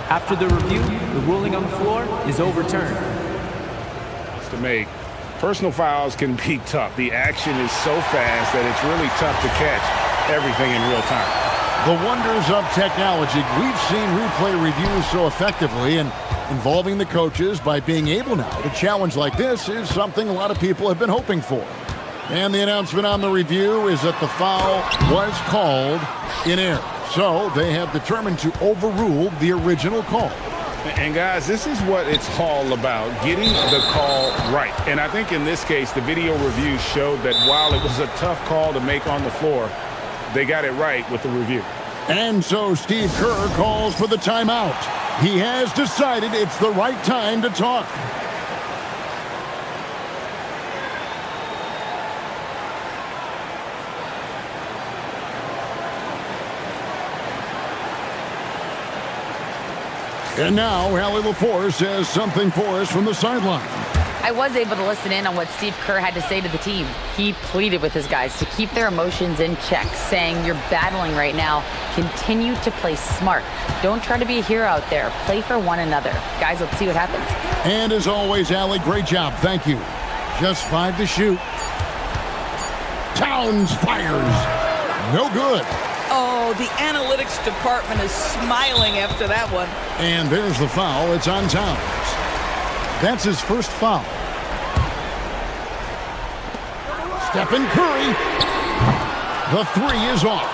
After the review, the ruling on the floor is overturned. To make personal fouls can be tough. The action is so fast that it's really tough to catch everything in real time. The wonders of technology. We've seen replay reviews so effectively, and involving the coaches by being able now to challenge like this is something a lot of people have been hoping for. And the announcement on the review is that the foul was called in error. So they have determined to overrule the original call. And guys, this is what it's all about, getting the call right. And I think in this case, the video review showed that while it was a tough call to make on the floor, they got it right with the review. And so Steve Kerr calls for the timeout. He has decided it's the right time to talk. And now, Allie LaForce has something for us from the sideline. I was able to listen in on what Steve Kerr had to say to the team. He pleaded with his guys to keep their emotions in check, saying, "You're battling right now. Continue to play smart. Don't try to be a hero out there. Play for one another." Guys, let's see what happens. And as always, Allie, great job. Thank you. Just 5 to shoot. Towns fires. No good. Oh, the analytics department is smiling after that one. And there's the foul. It's on Towns. That's his first foul. Stephen Curry. The 3 is off.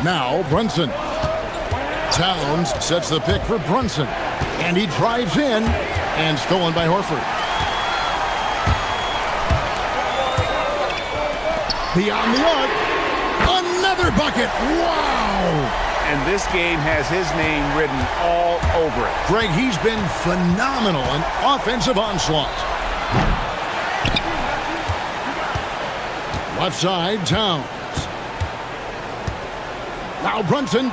Now Brunson. Towns sets the pick for Brunson. And he drives in. And stolen by Horford. Beyond the arc. Another bucket. Wow. And this game has his name written all over it. Greg, he's been phenomenal in offensive onslaught. Left side, Towns. Now Brunson.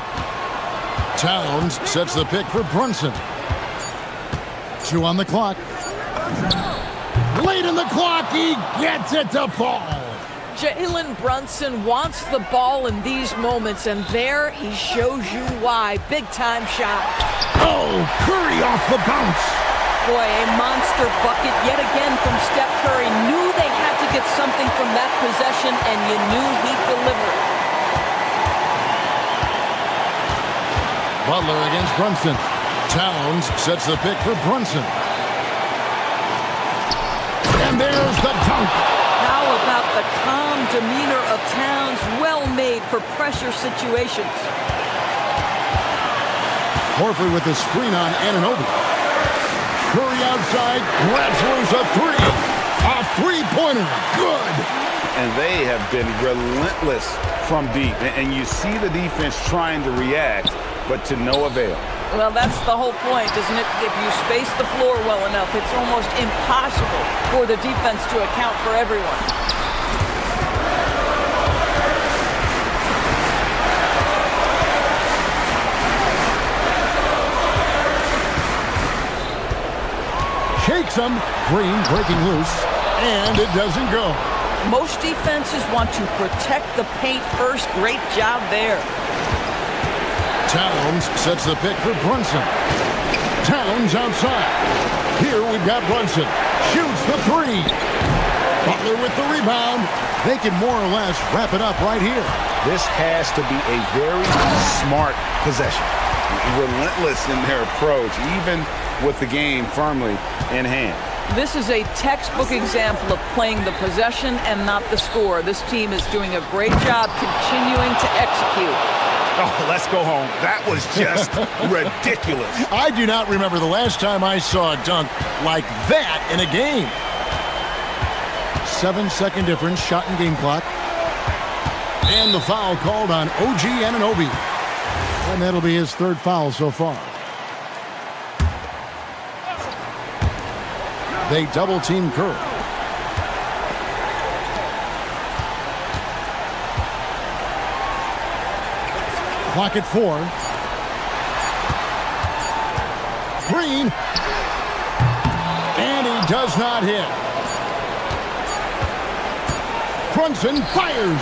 Towns sets the pick for Brunson. 2 on the clock. Late in the clock, he gets it to fall. Jalen Brunson wants the ball in these moments, and there he shows you why. Big-time shot. Oh, Curry off the bounce. Boy, a monster bucket yet again from Steph Curry. Knew they had to get something from that possession, and you knew he'd deliver. Butler against Brunson. Towns sets the pick for Brunson. And there's the dunk. How about the calm demeanor of Towns, well made for pressure situations. Horford with the screen on Anunoby. Curry outside, grabs loose a 3. A 3-pointer, good. And they have been relentless from deep. And you see the defense trying to react, but to no avail. Well, that's the whole point, isn't it? If you space the floor well enough, it's almost impossible for the defense to account for everyone. Shakes him. Green breaking loose. And it doesn't go. Most defenses want to protect the paint first. Great job there. Towns sets the pick for Brunson. Towns outside. Here we've got Brunson. Shoots the three. Butler with the rebound. They can more or less wrap it up right here. This has to be a very smart possession. Relentless in their approach, even with the game firmly in hand. This is a textbook example of playing the possession and not the score. This team is doing a great job continuing to execute. Oh, let's go home. That was just ridiculous. I do not remember the last time I saw a dunk like that in a game. 7-second difference, shot and game clock. And the foul called on OG Anunoby. And that'll be his third foul so far. They double team Kerr. Clock at 4. Green. And he does not hit. Brunson fires.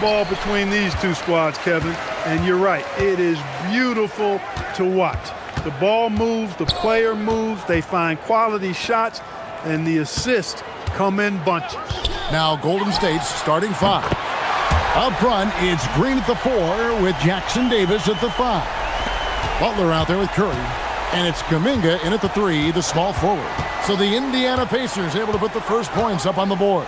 ball between these two squads, Kevin. And you're right, it is beautiful to watch. The ball moves, the player moves, they find quality shots, and the assists come in bunches. Now Golden State's starting five. Up front, it's Green at the 4 with Jackson Davis at the 5. Butler out there with Curry. And it's Kuminga in at the 3, the small forward. So the Indiana Pacers able to put the first points up on the board.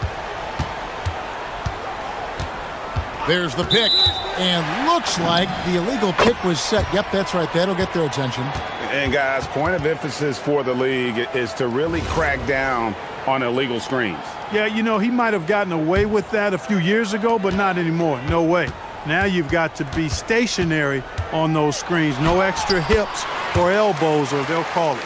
There's the pick. And looks like the illegal pick was set. Yep, that's right. That'll get their attention. And guys, point of emphasis for the league is to really crack down on illegal screens. Yeah, you know, he might have gotten away with that a few years ago, but not anymore. No way. Now you've got to be stationary on those screens. No extra hips or elbows, or they'll call it.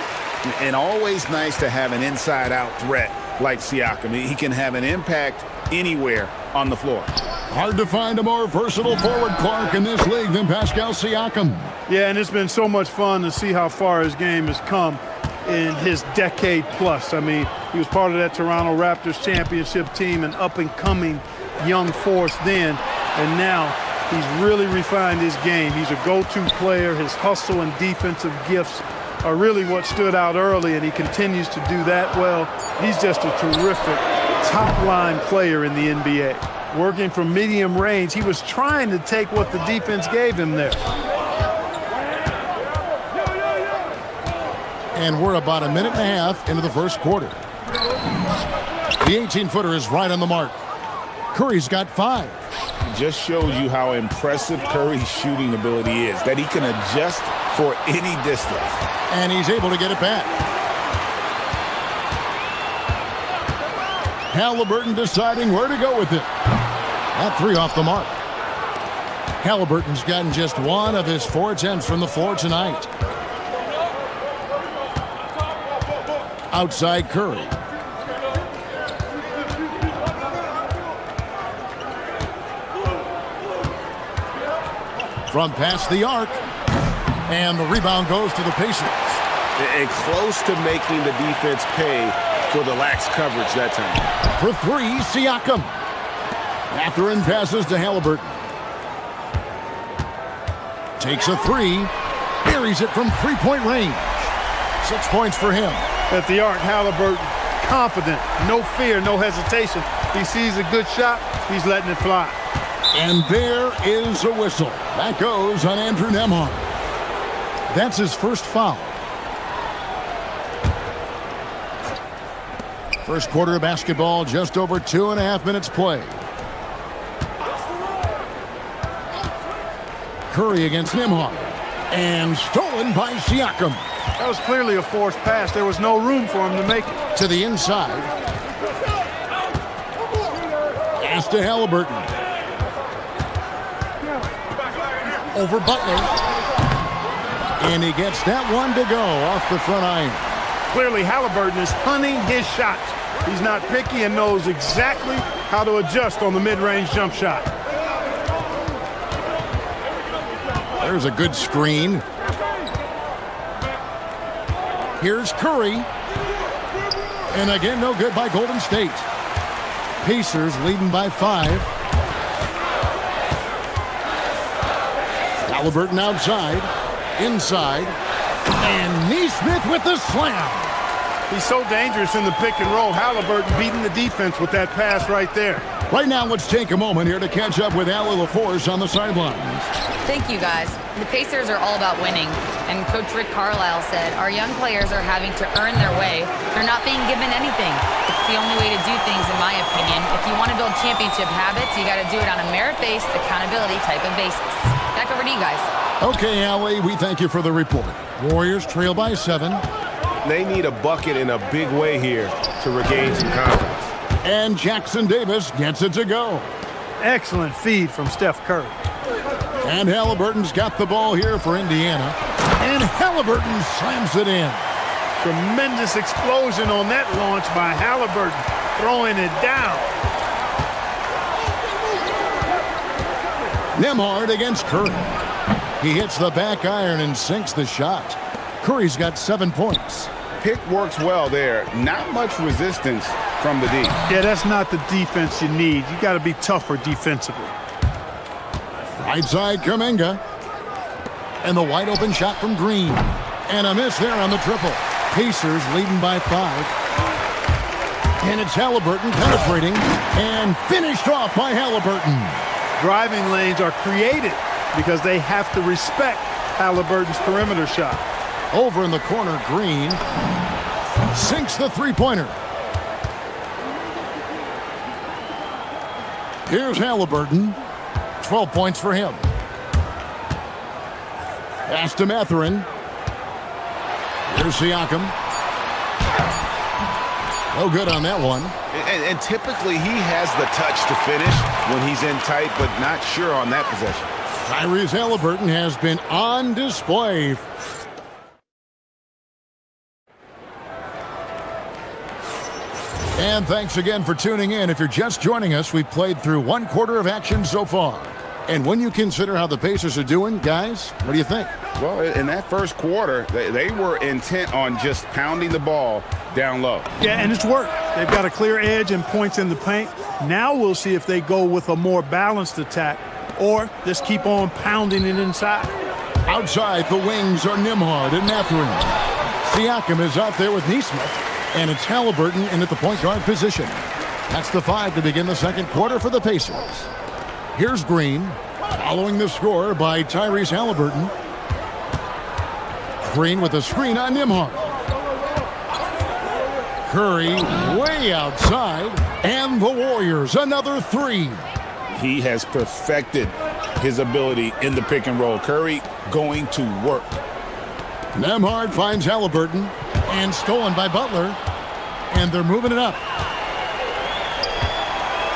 And always nice to have an inside-out threat like Siakam. He can have an impact anywhere on the floor. Hard to find a more versatile forward, Clark, in this league than Pascal Siakam. Yeah, and it's been so much fun to see how far his game has come in his decade plus. I mean, he was part of that Toronto Raptors championship team, an up-and-coming young force then, and now he's really refined his game. He's a go-to player. His hustle and defensive gifts are really what stood out early, and he continues to do that well. He's just a terrific top-line player in the NBA. Working from medium range, he was trying to take what the defense gave him there. And we're about a minute and a half into the first quarter. The 18-footer is right on the mark. Curry's got 5. Just shows you how impressive Curry's shooting ability is, that he can adjust for any distance. And he's able to get it back. Halliburton deciding where to go with it. That 3 off the mark. Halliburton's gotten just 1 of his 4 attempts from the floor tonight. Outside Curry. From past the arc. And the rebound goes to the Pacers. And close to making the defense pay for the lax coverage that time. For 3, Siakam. Catherine passes to Halliburton. Takes a 3. Buries it from 3-point range. 6 points for him. At the arc, Halliburton, confident, no fear, no hesitation. He sees a good shot, he's letting it fly. And there is a whistle. That goes on Andrew Nembhard. That's his first foul. First quarter of basketball, just over 2.5 minutes played. Curry against Nembhard. And stolen by Siakam. That was clearly a forced pass. There was no room for him to make it. To the inside. Pass to Halliburton. Over Butler. And he gets that one to go off the front iron. Clearly, Halliburton is hunting his shots. He's not picky and knows exactly how to adjust on the mid-range jump shot. There's a good screen. Here's Curry. And again, no good by Golden State. Pacers leading by 5. Halliburton outside. Inside. And Neesmith with the slam. He's so dangerous in the pick and roll. Halliburton beating the defense with that pass right there. Right now, let's take a moment here to catch up with Allie LaForce on the sidelines. Thank you, guys. The Pacers are all about winning. And Coach Rick Carlisle said, our young players are having to earn their way. They're not being given anything. It's the only way to do things, in my opinion. If you want to build championship habits, you got to do it on a merit-based, accountability type of basis. Back over to you guys. Okay, Allie, we thank you for the report. Warriors trail by 7. They need a bucket in a big way here to regain some confidence. And Jackson Davis gets it to go. Excellent feed from Steph Curry. And Halliburton's got the ball here for Indiana. And Halliburton slams it in. Tremendous explosion on that launch by Halliburton, throwing it down. Nembhard against Curry. He hits the back iron and sinks the shot. Curry's got 7 points. Pick works well there. Not much resistance from the D. Yeah, that's not the defense you need. You got to be tougher defensively. Right side, Kuminga. And the wide open shot from Green. And a miss there on the triple. Pacers leading by 5. And it's Halliburton penetrating and finished off by Halliburton. Driving lanes are created because they have to respect Halliburton's perimeter shot. Over in the corner, Green sinks the three-pointer. Here's Halliburton. 12 points for him. Pass to Mathurin. Here's Siakam. No good on that one. And typically he has the touch to finish when he's in tight, but not sure on that possession. Tyrese Halliburton has been on display. And thanks again for tuning in. If you're just joining us, we've played through one quarter of action so far. And when you consider how the Pacers are doing, guys, what do you think? Well, in that first quarter, they were intent on just pounding the ball down low. Yeah, and it's worked. They've got a clear edge and points in the paint. Now we'll see if they go with a more balanced attack or just keep on pounding it inside. Outside, the wings are Nembhard and Mathurin. Siakam is out there with Nesmith. And it's Halliburton in at the point guard position. That's the 5 to begin the second quarter for the Pacers. Here's Green, following the score by Tyrese Halliburton. Green with a screen on Nembhard. Curry way outside, and the Warriors another 3. He has perfected his ability in the pick and roll. Curry going to work. Nembhard finds Halliburton, and stolen by Butler, and they're moving it up.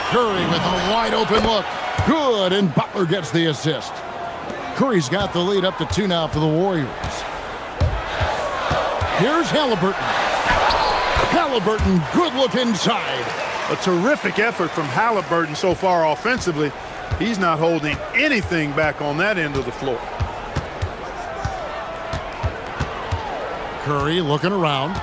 Curry with a wide open look. Good, and Butler gets the assist. Curry's got the lead up to 2 now for the Warriors. Here's Halliburton. Halliburton, good look inside. A terrific effort from Halliburton so far offensively. He's not holding anything back on that end of the floor. Curry looking around.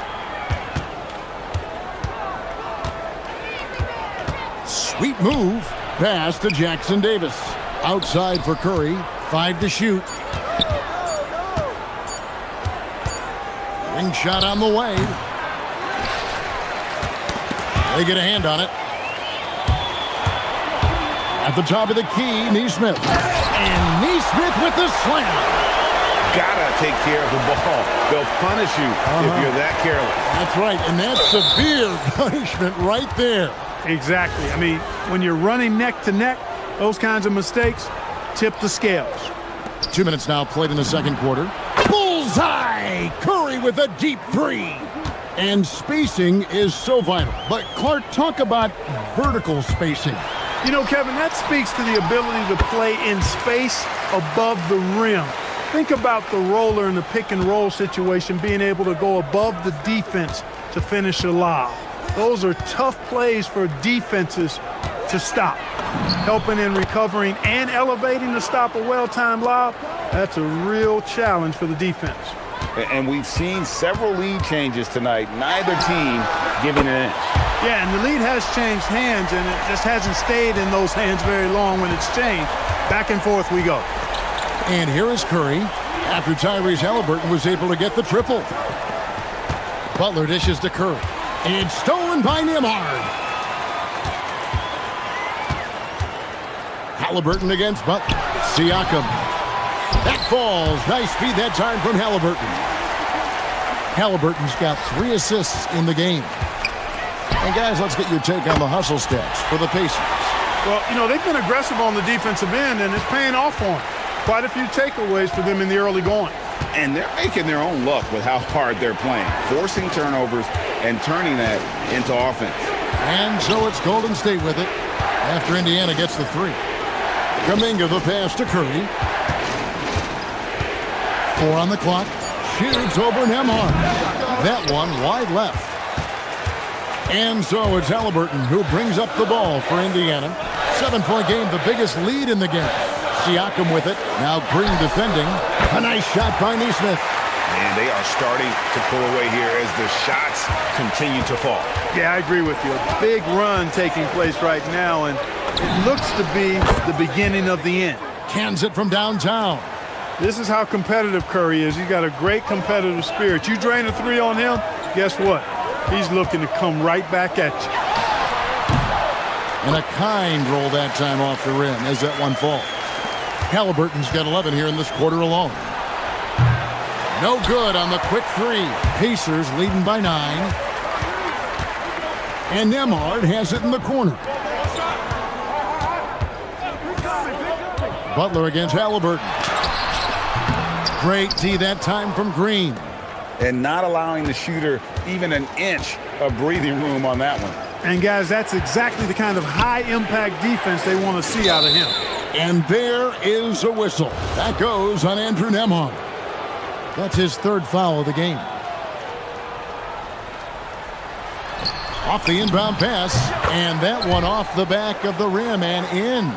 Sweet move. Pass to Jackson Davis. Outside for Curry. 5 to shoot. Ring shot on the way. They get a hand on it. At the top of the key, Nesmith. And Nesmith with the slam. Gotta take care of the ball. They'll punish you if you're that careless. That's right, and that's severe punishment right there. Exactly. I mean, when you're running neck to neck, those kinds of mistakes tip the scales. 2 minutes now played in the second quarter. Bullseye! Curry with a deep 3. And spacing is so vital. But Clark, talk about vertical spacing. You know, Kevin, that speaks to the ability to play in space above the rim. Think about the roller in the pick and roll situation, being able to go above the defense to finish a lob. Those are tough plays for defenses to stop. Helping in recovering and elevating to stop a well-timed lob, that's a real challenge for the defense. And we've seen several lead changes tonight, neither team giving an inch. Yeah, and the lead has changed hands, and it just hasn't stayed in those hands very long when it's changed. Back and forth we go. And here is Curry after Tyrese Halliburton was able to get the triple. Butler dishes to Curry. It's stolen by Nembhard. Halliburton against Butler. Siakam. That falls. Nice feed that time from Halliburton. Halliburton's got 3 assists in the game. And guys, let's get your take on the hustle stats for the Pacers. Well, you know, they've been aggressive on the defensive end, and it's paying off for them. Quite a few takeaways for them in the early going. And they're making their own luck with how hard they're playing, forcing turnovers and turning that into offense. And so it's Golden State with it after Indiana gets the 3. Kuminga the pass to Curry. 4 on the clock. Shoots over Nembhard. That one wide left. And so it's Halliburton who brings up the ball for Indiana. 7-point game, the biggest lead in the game. Siakam with it. Now Green defending. A nice shot by Nesmith. And they are starting to pull away here as the shots continue to fall. Yeah, I agree with you. A big run taking place right now, and it looks to be the beginning of the end. Cans it from downtown. This is how competitive Curry is. He's got a great competitive spirit. You drain a three on him, guess what? He's looking to come right back at you. And a kind roll that time off the rim as that one falls. Halliburton's got 11 here in this quarter alone. No good on the quick three. Pacers leading by 9. And Nembhard has it in the corner. Butler against Halliburton. Great D that time from Green. And not allowing the shooter even an inch of breathing room on that one. And guys, that's exactly the kind of high-impact defense they want to see out of him. And there is a whistle. That goes on Andrew Nembhard. That's his third foul of the game. Off the inbound pass, and that one off the back of the rim and in.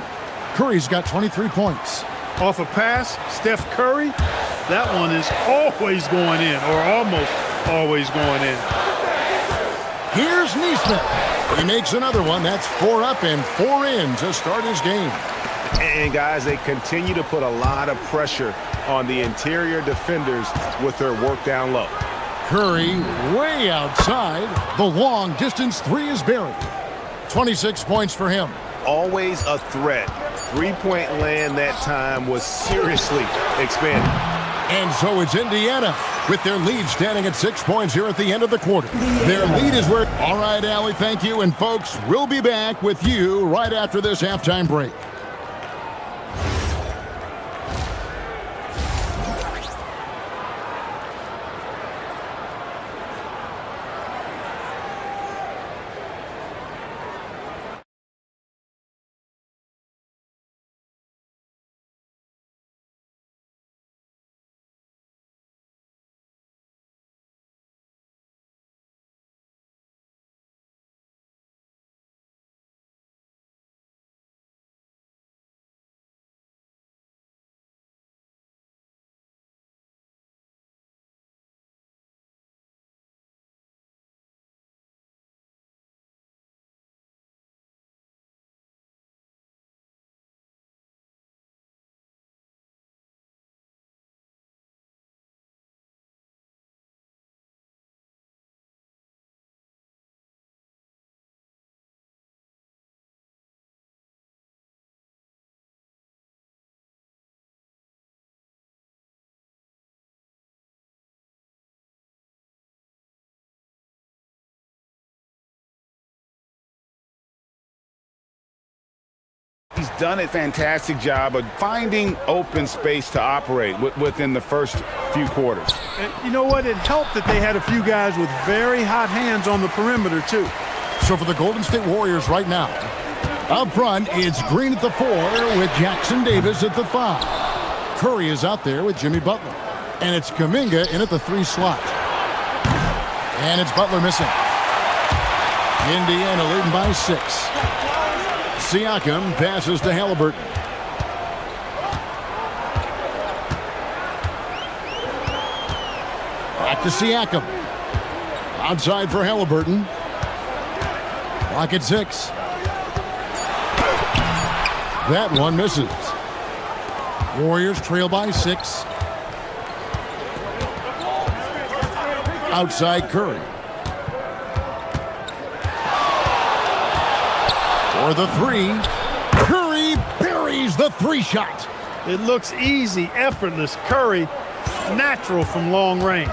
Curry's got 23 points. Off a pass, Steph Curry, that one is always going in, or almost always going in. Here's Nesmith. He makes another one. That's 4 up and 4 in to start his game. And guys, they continue to put a lot of pressure on the interior defenders with their work down low. Curry way outside. The long distance three is buried. 26 points for him. Always a threat. Three-point land that time was seriously expanded. And so it's Indiana with their lead standing at 6 points here at the end of the quarter. Their lead is where... All right, Allie, thank you. And folks, we'll be back with you right after this halftime break. He's done a fantastic job of finding open space to operate within the first few quarters. And you know what? It helped that they had a few guys with very hot hands on the perimeter, too. So for the Golden State Warriors right now, up front, it's Green at the 4 with Jackson Davis at the 5. Curry is out there with Jimmy Butler. And it's Kuminga in at the 3 slot. And it's Butler missing. Indiana leading by 6. Siakam passes to Halliburton. Back to Siakam. Outside for Halliburton. Clock at 6. That one misses. Warriors trail by 6. Outside Curry. For the 3. Curry buries the 3 shot. It looks easy, effortless. Curry, natural from long range.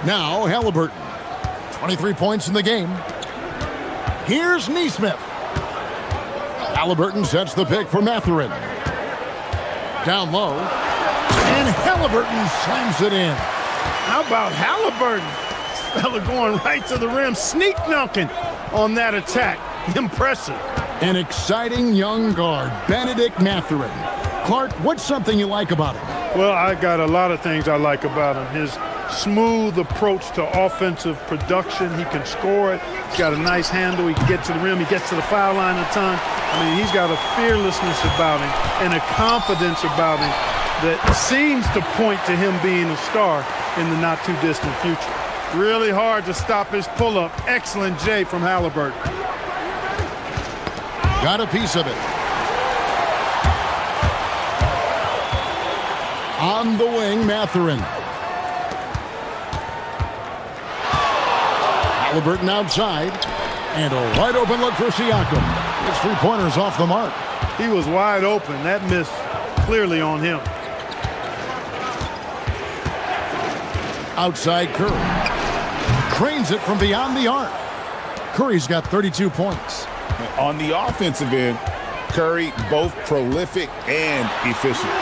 Now Halliburton. 23 points in the game. Here's Nesmith. Halliburton sets the pick for Mathurin. Down low. And Halliburton slams it in. How about Halliburton? This fella going right to the rim, sneak dunking on that attack. Impressive. An exciting young guard, Benedict Mathurin. Clark, what's something you like about him? Well, I got a lot of things I like about him. His smooth approach to offensive production. He can score it. He's got a nice handle. He can get to the rim. He gets to the foul line a ton. I mean, he's got a fearlessness about him and a confidence about him that seems to point to him being a star in the not-too-distant future. Really hard to stop his pull-up. Excellent J from Halliburton. Got a piece of it. On the wing, Mathurin. Halliburton outside. And a wide open look for Siakam. His three-pointer's off the mark. He was wide open. That miss clearly on him. Outside Curry. Cranes it from beyond the arc. Curry's got 32 points. On the offensive end, Curry both prolific and efficient.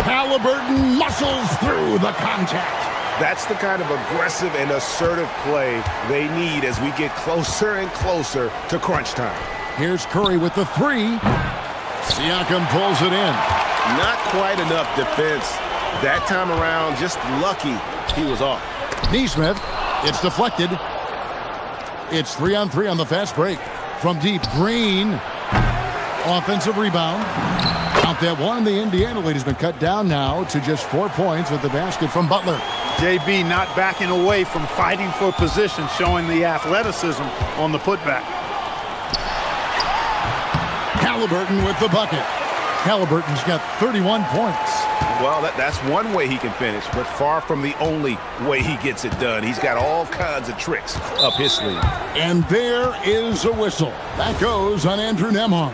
Halliburton muscles through the contact. That's the kind of aggressive and assertive play they need as we get closer and closer to crunch time. Here's Curry with the three. Siakam pulls it in. Not quite enough defense. That time around, just lucky he was off. Neesmith, it's deflected. It's 3-on-3 on the fast break. From deep, Green. Offensive rebound. Count that one. The Indiana lead has been cut down now to just 4 points with the basket from Butler. JB not backing away from fighting for position, showing the athleticism on the putback. Halliburton with the bucket. Halliburton's got 31 points. Well, that's one way he can finish, but far from the only way he gets it done. He's got all kinds of tricks up his sleeve. And there is a whistle. That goes on Andrew Nembhard.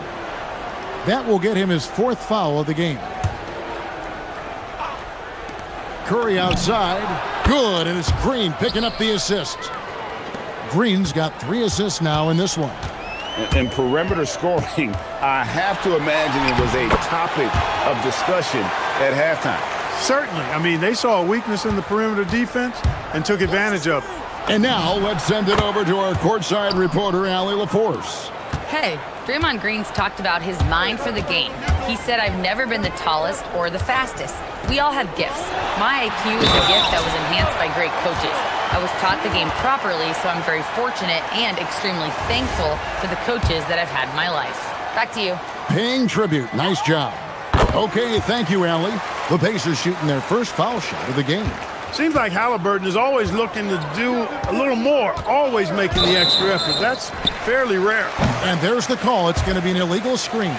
That will get him his fourth foul of the game. Curry outside. Good, and it's Green picking up the assist. Green's got 3 assists now in this one. And perimeter scoring, I have to imagine it was a topic of discussion at halftime. Certainly. I mean, they saw a weakness in the perimeter defense and took advantage of it. And now let's send it over to our courtside reporter, Allie LaForce. Hey, Draymond Green's talked about his mind for the game. He said, I've never been the tallest or the fastest. We all have gifts. My IQ is a gift that was enhanced by great coaches. I was taught the game properly, so I'm very fortunate and extremely thankful for the coaches that I've had in my life. Back to you. Paying tribute. Nice job. Okay, thank you, Allie. The Pacers shooting their first foul shot of the game. Seems like Halliburton is always looking to do a little more, always making the extra effort. That's fairly rare. And there's the call. It's going to be an illegal screen.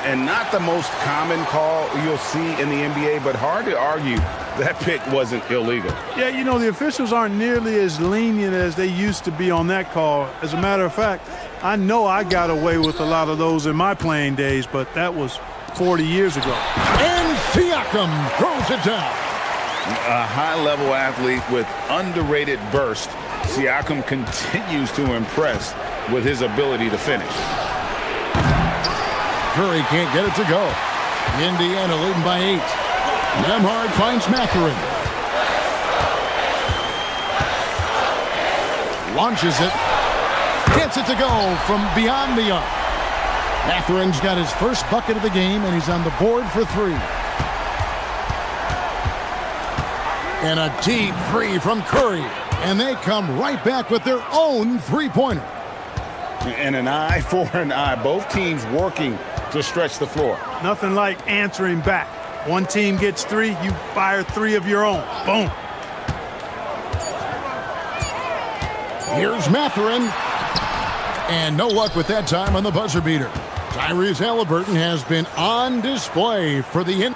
And not the most common call you'll see in the NBA, but hard to argue that pick wasn't illegal. Yeah, you know, the officials aren't nearly as lenient as they used to be on that call. As a matter of fact, I know I got away with a lot of those in my playing days, but that was 40 years ago. And Siakam throws it down. A high-level athlete with underrated burst, Siakam continues to impress with his ability to finish. Curry can't get it to go. Indiana leading by 8. Nembhard finds Mathurin. Launches it. Gets it to go from beyond the arc. Mathurin's got his first bucket of the game, and he's on the board for 3. And a deep 3 from Curry. And they come right back with their own three-pointer. And an eye for an eye. Both teams working to stretch the floor. Nothing like answering back. One team gets 3, you fire 3 of your own. Boom. Here's Mathurin. And no luck with that time on the buzzer beater. Tyrese Halliburton has been on display for the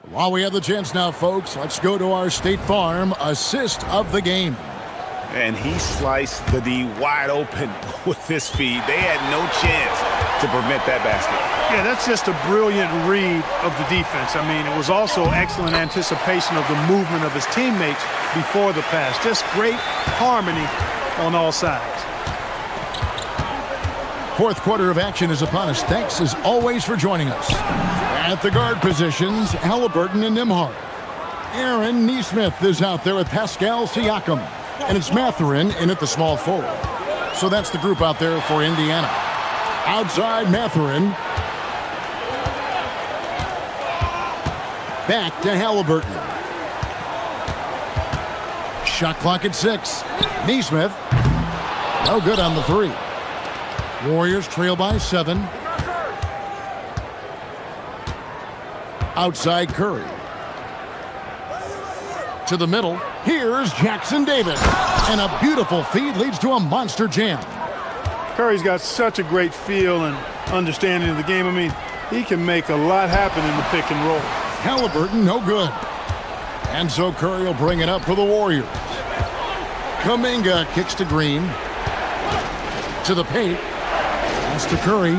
While we have the chance now, folks, let's go to our State Farm assist of the game. And he sliced the D wide open with his feed. They had no chance to prevent that basket. Yeah, that's just a brilliant read of the defense. I mean, it was also excellent anticipation of the movement of his teammates before the pass. Just great harmony on all sides. Fourth quarter of action is upon us. Thanks, as always, for joining us. At the guard positions, Halliburton and Nembhard. Aaron Neesmith is out there with Pascal Siakam. And it's Mathurin in at the small forward. So that's the group out there for Indiana. Outside Mathurin. Back to Halliburton. Shot clock at 6. Neesmith. No good on the 3. Warriors trail by 7. Outside Curry. To the middle. Here's Jackson Davis. And a beautiful feed leads to a monster jam. Curry's got such a great feel and understanding of the game. I mean, he can make a lot happen in the pick and roll. Halliburton, no good. And so Curry will bring it up for the Warriors. Kuminga kicks to Green. To the paint. Pass to Curry.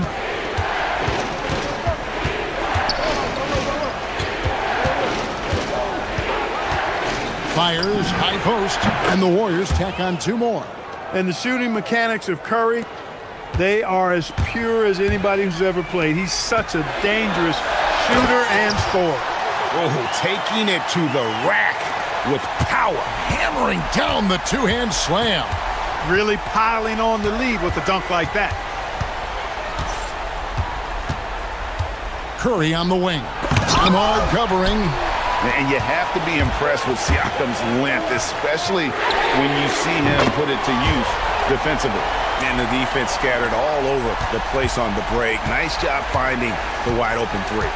Fires, high post, and the Warriors tack on 2 more. And the shooting mechanics of Curry, they are as pure as anybody who's ever played. He's such a dangerous shooter and scorer. Oh, taking it to the rack with power. Hammering down the two-hand slam. Really piling on the lead with a dunk like that. Curry on the wing. Ahmad covering. And you have to be impressed with Siakam's length, especially when you see him put it to use defensively. And the defense scattered all over the place on the break. Nice job finding the wide open 3.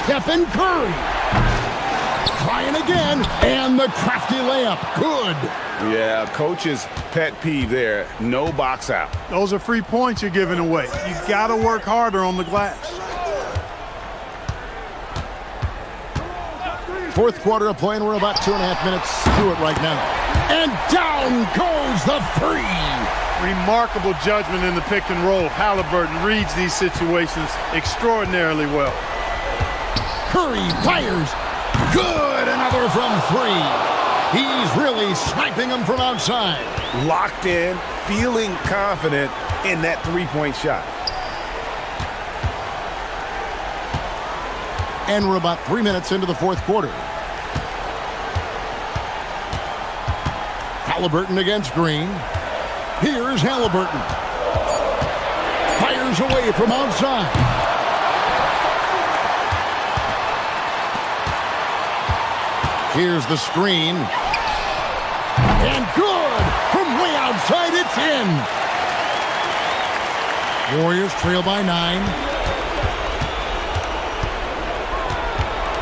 Stephen Curry. Trying again, and the crafty layup. Good. Yeah, coach's pet peeve there. No box out. Those are free points you're giving away. You got to work harder on the glass. Fourth quarter of play, and we're about 2.5 minutes through it right now. And down goes the 3. Remarkable judgment in the pick and roll. Halliburton reads these situations extraordinarily well. Curry fires. Good, another from 3. He's really sniping them from outside. Locked in, feeling confident in that 3-point shot. And we're about 3 minutes into the fourth quarter. Halliburton against Green. Here's Halliburton. Fires away from outside. Here's the screen. And good! From way outside, it's in! Warriors trail by 9.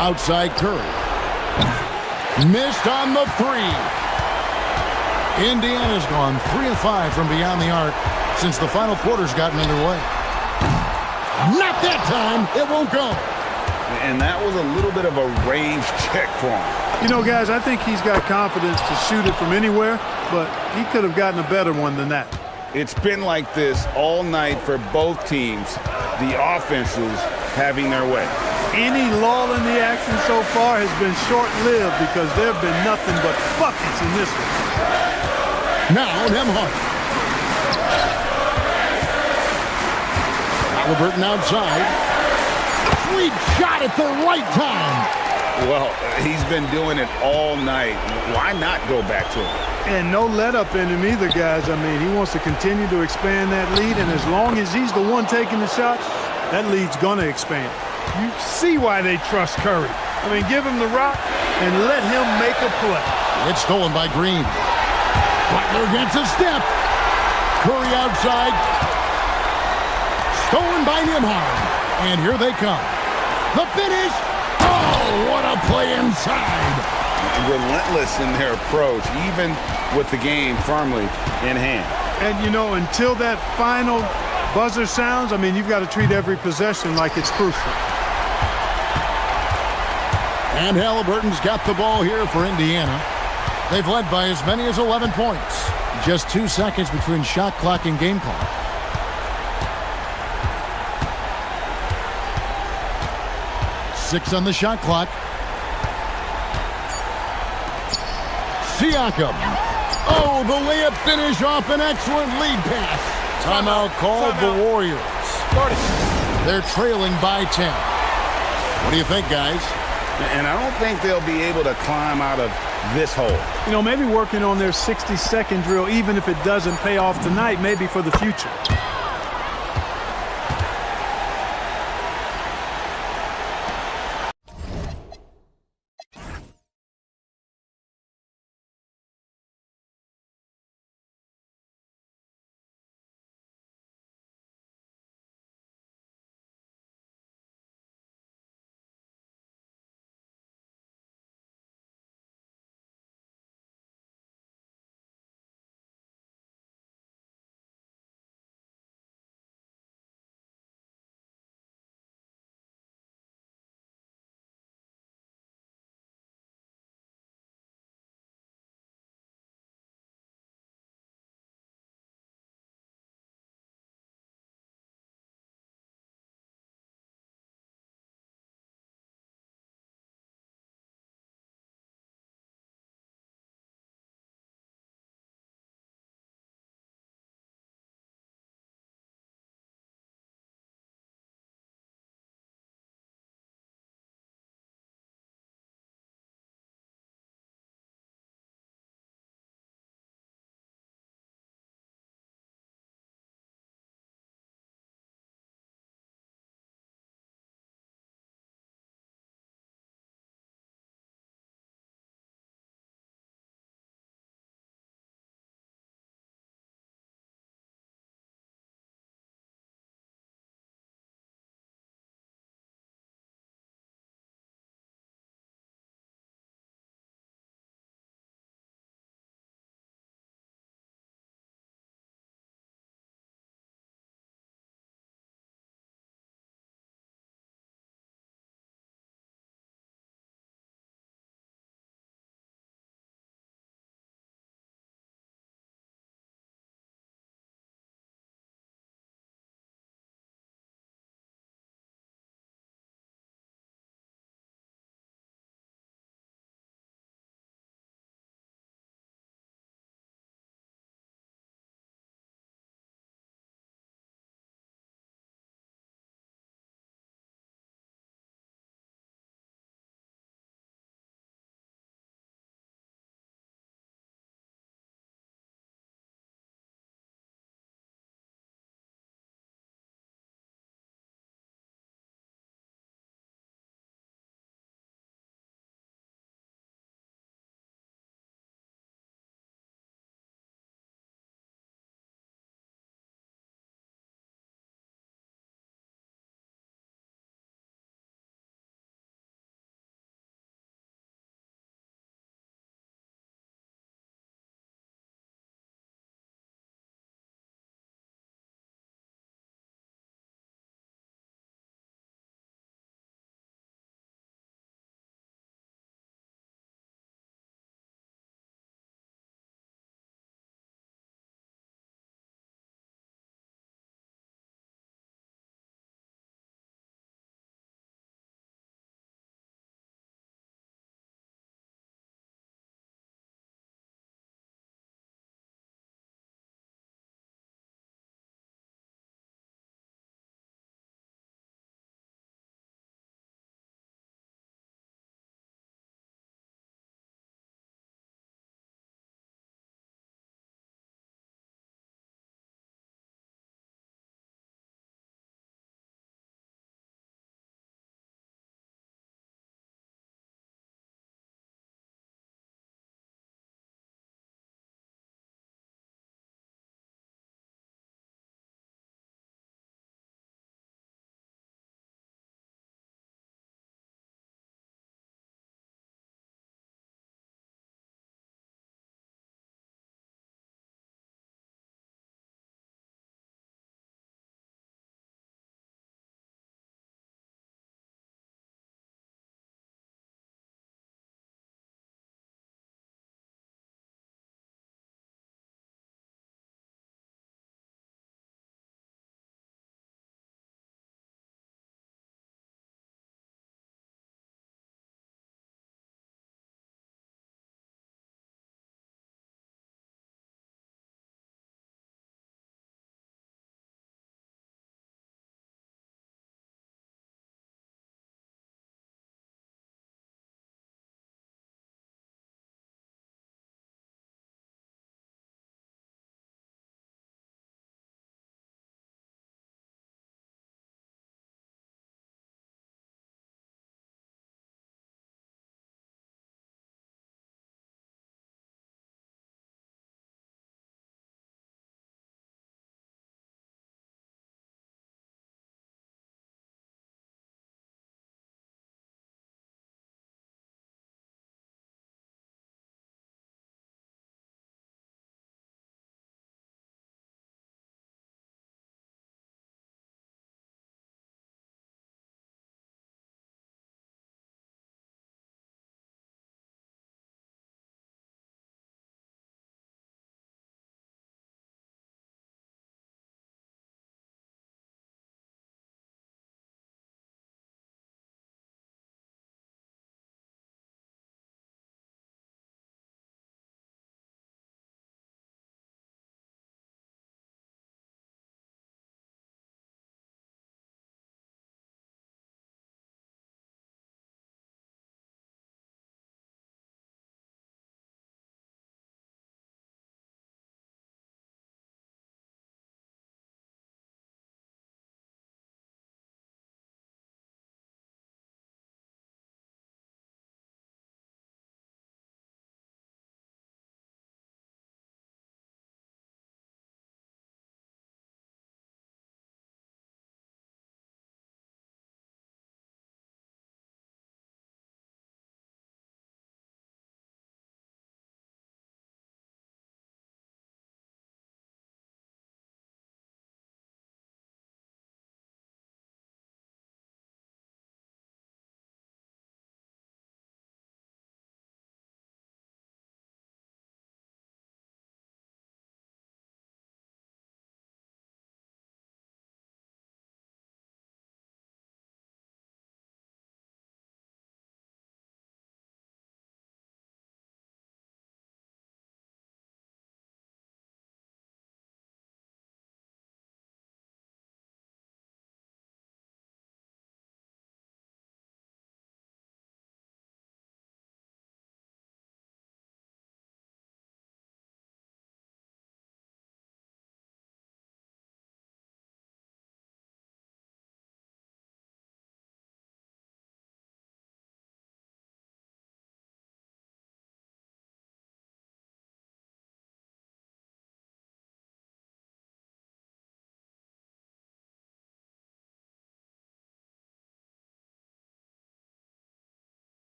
Outside Curry. Missed on the 3. Indiana's gone 3 of 5 from beyond the arc since the final quarter's gotten underway. Not that time. It won't go. And that was a little bit of a range check for him. You know, guys, I think he's got confidence to shoot it from anywhere, but he could have gotten a better one than that. It's been like this all night for both teams. The offenses having their way. Any lull in the action so far has been short-lived because there have been nothing but buckets in this one. Now, Nembhard. Halliburton outside. Sweet shot at the right time. Well, he's been doing it all night. Why not go back to him? And no let-up in him either, guys. I mean, he wants to continue to expand that lead, and as long as he's the one taking the shots, that lead's going to expand. You see why they trust Curry. I mean, give him the rock and let him make a play. It's stolen by Green. Butler gets a step. Curry outside. Stolen by Nembhard. And here they come. The finish. Oh, what a play inside. Relentless in their approach, even with the game firmly in hand. And, you know, until that final buzzer sounds, I mean, you've got to treat every possession like it's crucial. And Halliburton's got the ball here for Indiana. They've led by as many as 11 points. Just 2 seconds between shot clock and game clock. Six on the shot clock. Siakam. Oh, the layup finish off an excellent lead pass. Timeout called the Warriors. They're trailing by 10. What do you think, guys? And I don't think they'll be able to climb out of this hole. You know, maybe working on their 60-second drill, even if it doesn't pay off tonight, maybe for the future.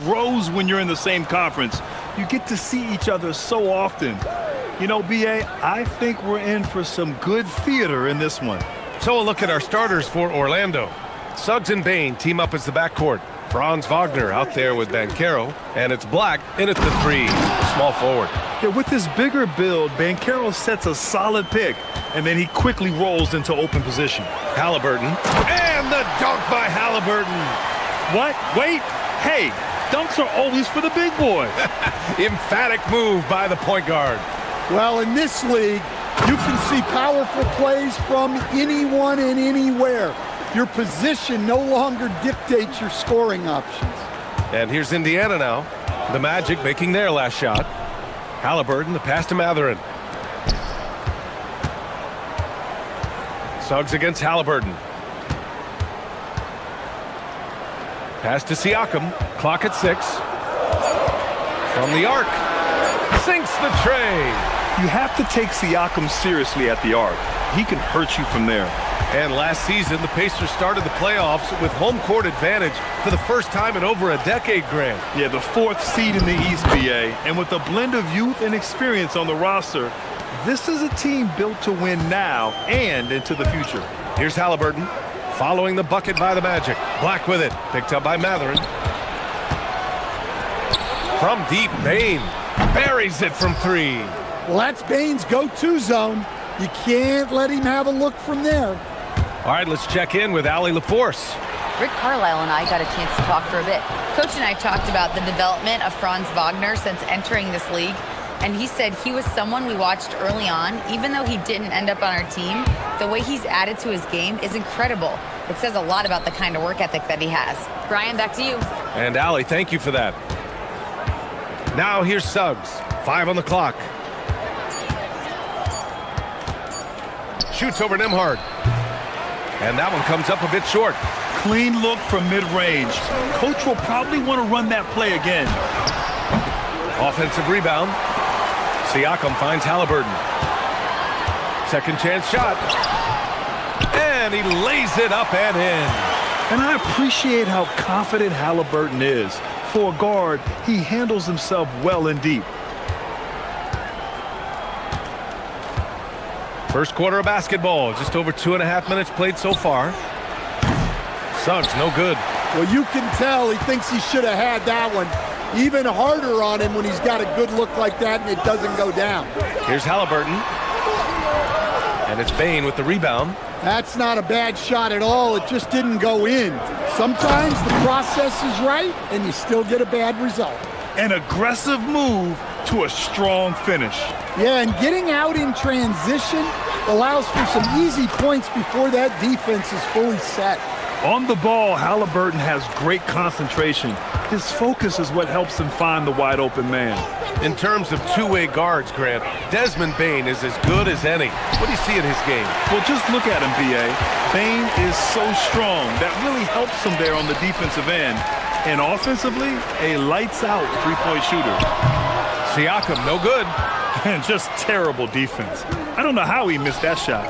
grows when you're in the same conference. You get to see each other so often. You know, B.A., I think we're in for some good theater in this one. So a look at our starters for Orlando. Suggs and Bain team up as the backcourt. Franz Wagner out there with Banchero, and it's Black in at the 3, small forward. Yeah, with this bigger build, Banchero sets a solid pick, and then he quickly rolls into open position. Halliburton, and the dunk by Halliburton. What? Wait, hey, dunks are always for the big boy. Emphatic move by the point guard. Well, in this league, you can see powerful plays from anyone and anywhere. Your position no longer dictates your scoring options. And here's Indiana now. The Magic making their last shot. Halliburton, the pass to Matherin. Suggs against Halliburton. Pass to Siakam. Clock at 6. From the arc. Sinks the tray. You have to take Siakam seriously at the arc. He can hurt you from there. And last season, the Pacers started the playoffs with home court advantage for the first time in over a decade, Grant. Yeah, the 4th seed in the East, BA. And with a blend of youth and experience on the roster, this is a team built to win now and into the future. Here's Halliburton, following the bucket by the Magic. Black with it, picked up by Matherin. From deep, Bain buries it from 3. Well, that's Bain's go-to zone. You can't let him have a look from there. All right, let's check in with Allie LaForce. Rick Carlisle and I got a chance to talk for a bit. Coach and I talked about the development of Franz Wagner since entering this league, and he said he was someone we watched early on. Even though he didn't end up on our team, the way he's added to his game is incredible. It says a lot about the kind of work ethic that he has. Brian, back to you. And Allie, thank you for that. Now here's Suggs, 5 on the clock. Shoots over Nembhard. And that one comes up a bit short. Clean look from mid-range. Coach will probably want to run that play again. Offensive rebound. Siakam finds Halliburton. Second chance shot. And he lays it up and in. And I appreciate how confident Halliburton is. For a guard, he handles himself well and deep. First quarter of basketball, just over 2.5 minutes played so far. Suggs, no good. Well, you can tell he thinks he should have had that one. Even harder on him when he's got a good look like that and it doesn't go down. Here's Halliburton. And it's Bain with the rebound. That's not a bad shot at all. It just didn't go in. Sometimes the process is right and you still get a bad result. An aggressive move to a strong finish. Yeah, and getting out in transition allows for some easy points before that defense is fully set. On the ball, Halliburton has great concentration. His focus is what helps him find the wide open man. In terms of two-way guards, Grant, Desmond Bain is as good as any. What do you see in his game? Well, just look at him, B.A. Bain is so strong. That really helps him there on the defensive end. And offensively, a lights-out three-point shooter. Siakam, no good. And just terrible defense. I don't know how he missed that shot.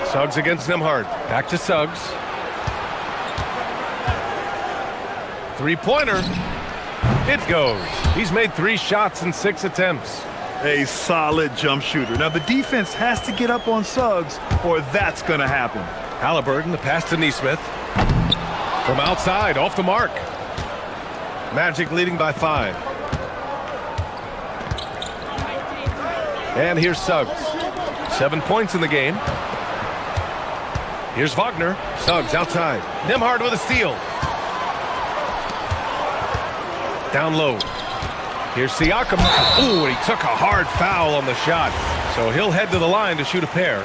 Suggs against Nembhard. Back to Suggs. Three-pointer. It goes. He's made 3 shots in 6 attempts. A solid jump shooter. Now, the defense has to get up on Suggs, or that's going to happen. Halliburton, the pass to Nesmith. From outside, off the mark. Magic leading by 5. And here's Suggs. 7 points in the game. Here's Wagner. Suggs outside. Nembhard with a steal. Down low. Here's Siakam. Ooh, and he took a hard foul on the shot. So he'll head to the line to shoot a pair.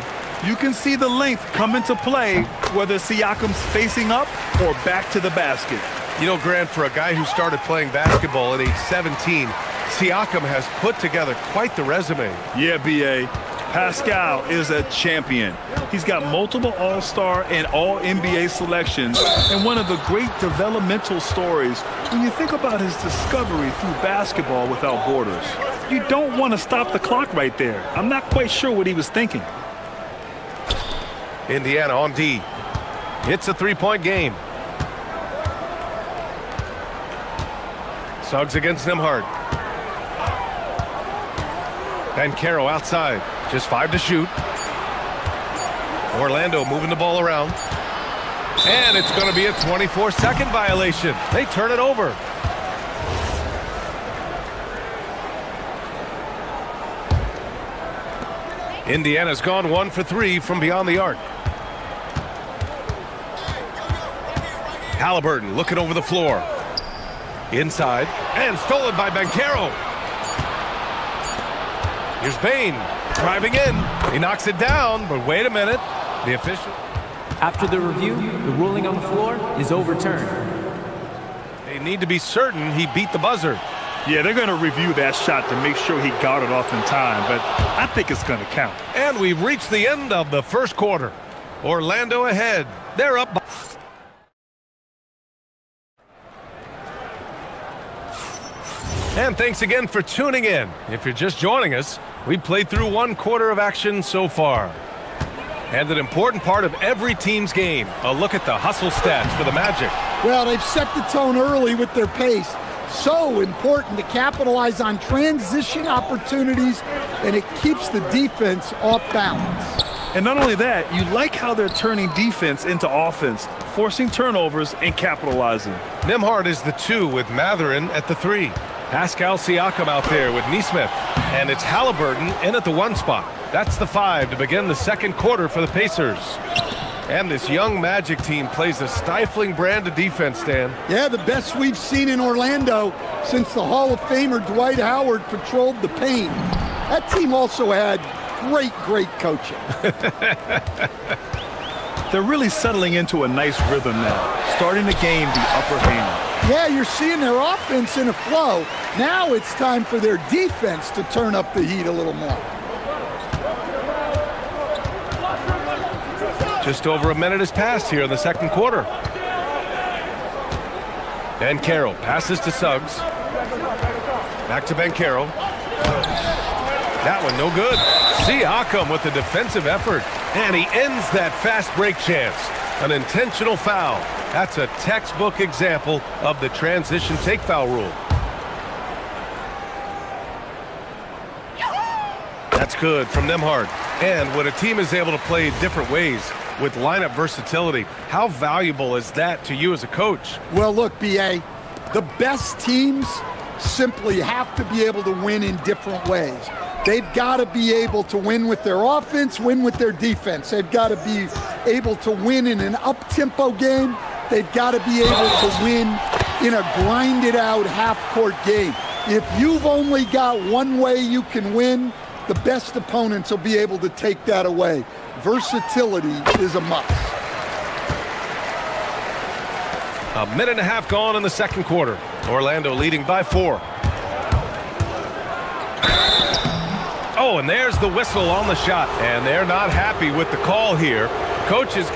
You can see the length come into play, whether Siakam's facing up or back to the basket. You know, Grant, for a guy who started playing basketball at age 17, Siakam has put together quite the resume. Yeah, B.A. Pascal is a champion. He's got multiple All-Star and All-NBA selections, and one of the great developmental stories when you think about his discovery through basketball without borders. You don't want to stop the clock right there. I'm not quite sure what he was thinking. Indiana on D. It's a 3-point game. Suggs against Nembhard. Bankero outside. Just 5 to shoot. Orlando moving the ball around. And it's going to be a 24-second violation. They turn it over. Indiana's gone 1 for 3 from beyond the arc. Halliburton looking over the floor. Inside. And stolen by Bankero. Here's Bain driving in. He knocks it down, but wait a minute. The official... After the review, the ruling on the floor is overturned. They need to be certain he beat the buzzer. Yeah, they're going to review that shot to make sure he got it off in time, but I think it's going to count. And we've reached the end of the first quarter. Orlando ahead. They're up by... And thanks again for tuning in. If you're just joining us, we played through 1 quarter of action so far. And an important part of every team's game, a look at the hustle stats for the Magic. Well, they've set the tone early with their pace. So important to capitalize on transition opportunities, and it keeps the defense off balance. And not only that, you like how they're turning defense into offense, forcing turnovers and capitalizing. Nembhard is the 2 with Matherin at the 3. Pascal Siakam out there with Nesmith. And it's Halliburton in at the 1 spot. That's the 5 to begin the second quarter for the Pacers. And this young Magic team plays a stifling brand of defense, Dan. Yeah, the best we've seen in Orlando since the Hall of Famer Dwight Howard patrolled the paint. That team also had great coaching. They're really settling into a nice rhythm now, starting to gain the upper hand. Yeah, you're seeing their offense in a flow. Now it's time for their defense to turn up the heat a little more. Just over a minute has passed here in the second quarter. Bankero passes to Suggs. Back to Bankero. That one no good. Siakam with the defensive effort. And he ends that fast break chance. An intentional foul. That's a textbook example of the transition take foul rule. That's good from Nembhard. And when a team is able to play different ways with lineup versatility, how valuable is that to you as a coach? Well, look, B.A., the best teams simply have to be able to win in different ways. They've got to be able to win with their offense, win with their defense. They've got to be able to win in an up-tempo game. They've got to be able to win in a grinded-out half-court game. If you've only got one way you can win, the best opponents will be able to take that away. Versatility is a must. A minute and a half gone in the second quarter. Orlando leading by 4. Oh, and there's the whistle on the shot. And they're not happy with the call here. Coaches...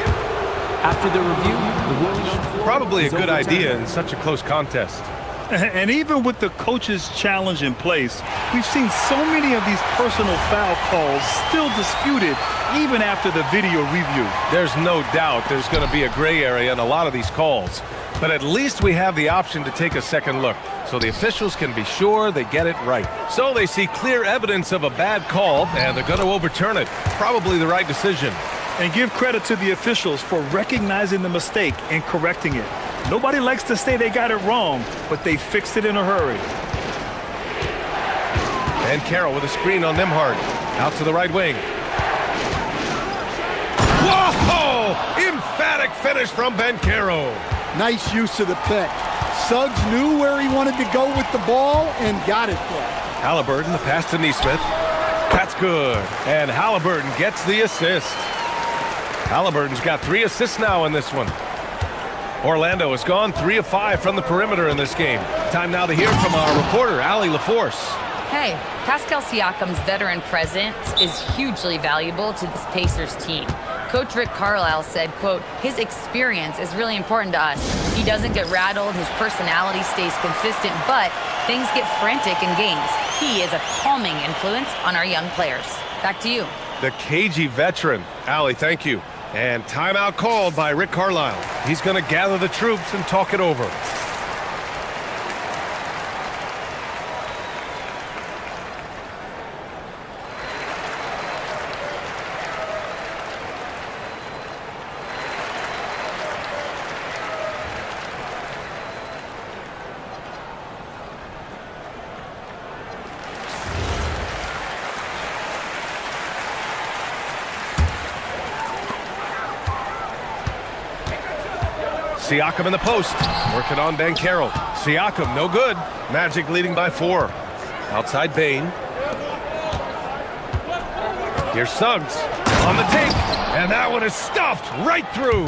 After the review, the ruling on the floor probably a good overturned. idea in such a close contest. And even with the coach's challenge in place, we've seen so many of these personal foul calls still disputed even after the video review. There's no doubt there's going to be a gray area in a lot of these calls. But at least we have the option to take a second look, so the officials can be sure they get it right. So they see clear evidence of a bad call, and they're going to overturn it. Probably the right decision. And give credit to the officials for recognizing the mistake and correcting it. Nobody likes to say they got it wrong, but they fixed it in a hurry. And Carroll with a screen on Nembhard. Out to the right wing. Whoa! Emphatic finish from Bankero. Nice use of the pick. Suggs knew where he wanted to go with the ball and got it there. Halliburton, the pass to Nesmith. That's good. And Halliburton gets the assist. Halliburton's got 3 assists now in this one. Orlando has gone 3 of 5 from the perimeter in this game. Time now to hear from our reporter, Allie LaForce. Hey, Pascal Siakam's veteran presence is hugely valuable to this Pacers team. Coach Rick Carlisle said, quote, his experience is really important to us. He doesn't get rattled, his personality stays consistent, but things get frantic in games. He is a calming influence on our young players. Back to you. The cagey veteran. Allie, thank you. And timeout called by Rick Carlisle. He's going to gather the troops and talk it over. Siakam in the post. Working on Banchero. Siakam, no good. Magic leading by 4. Outside Bane. Here's Suggs on the take. And that one is stuffed right through.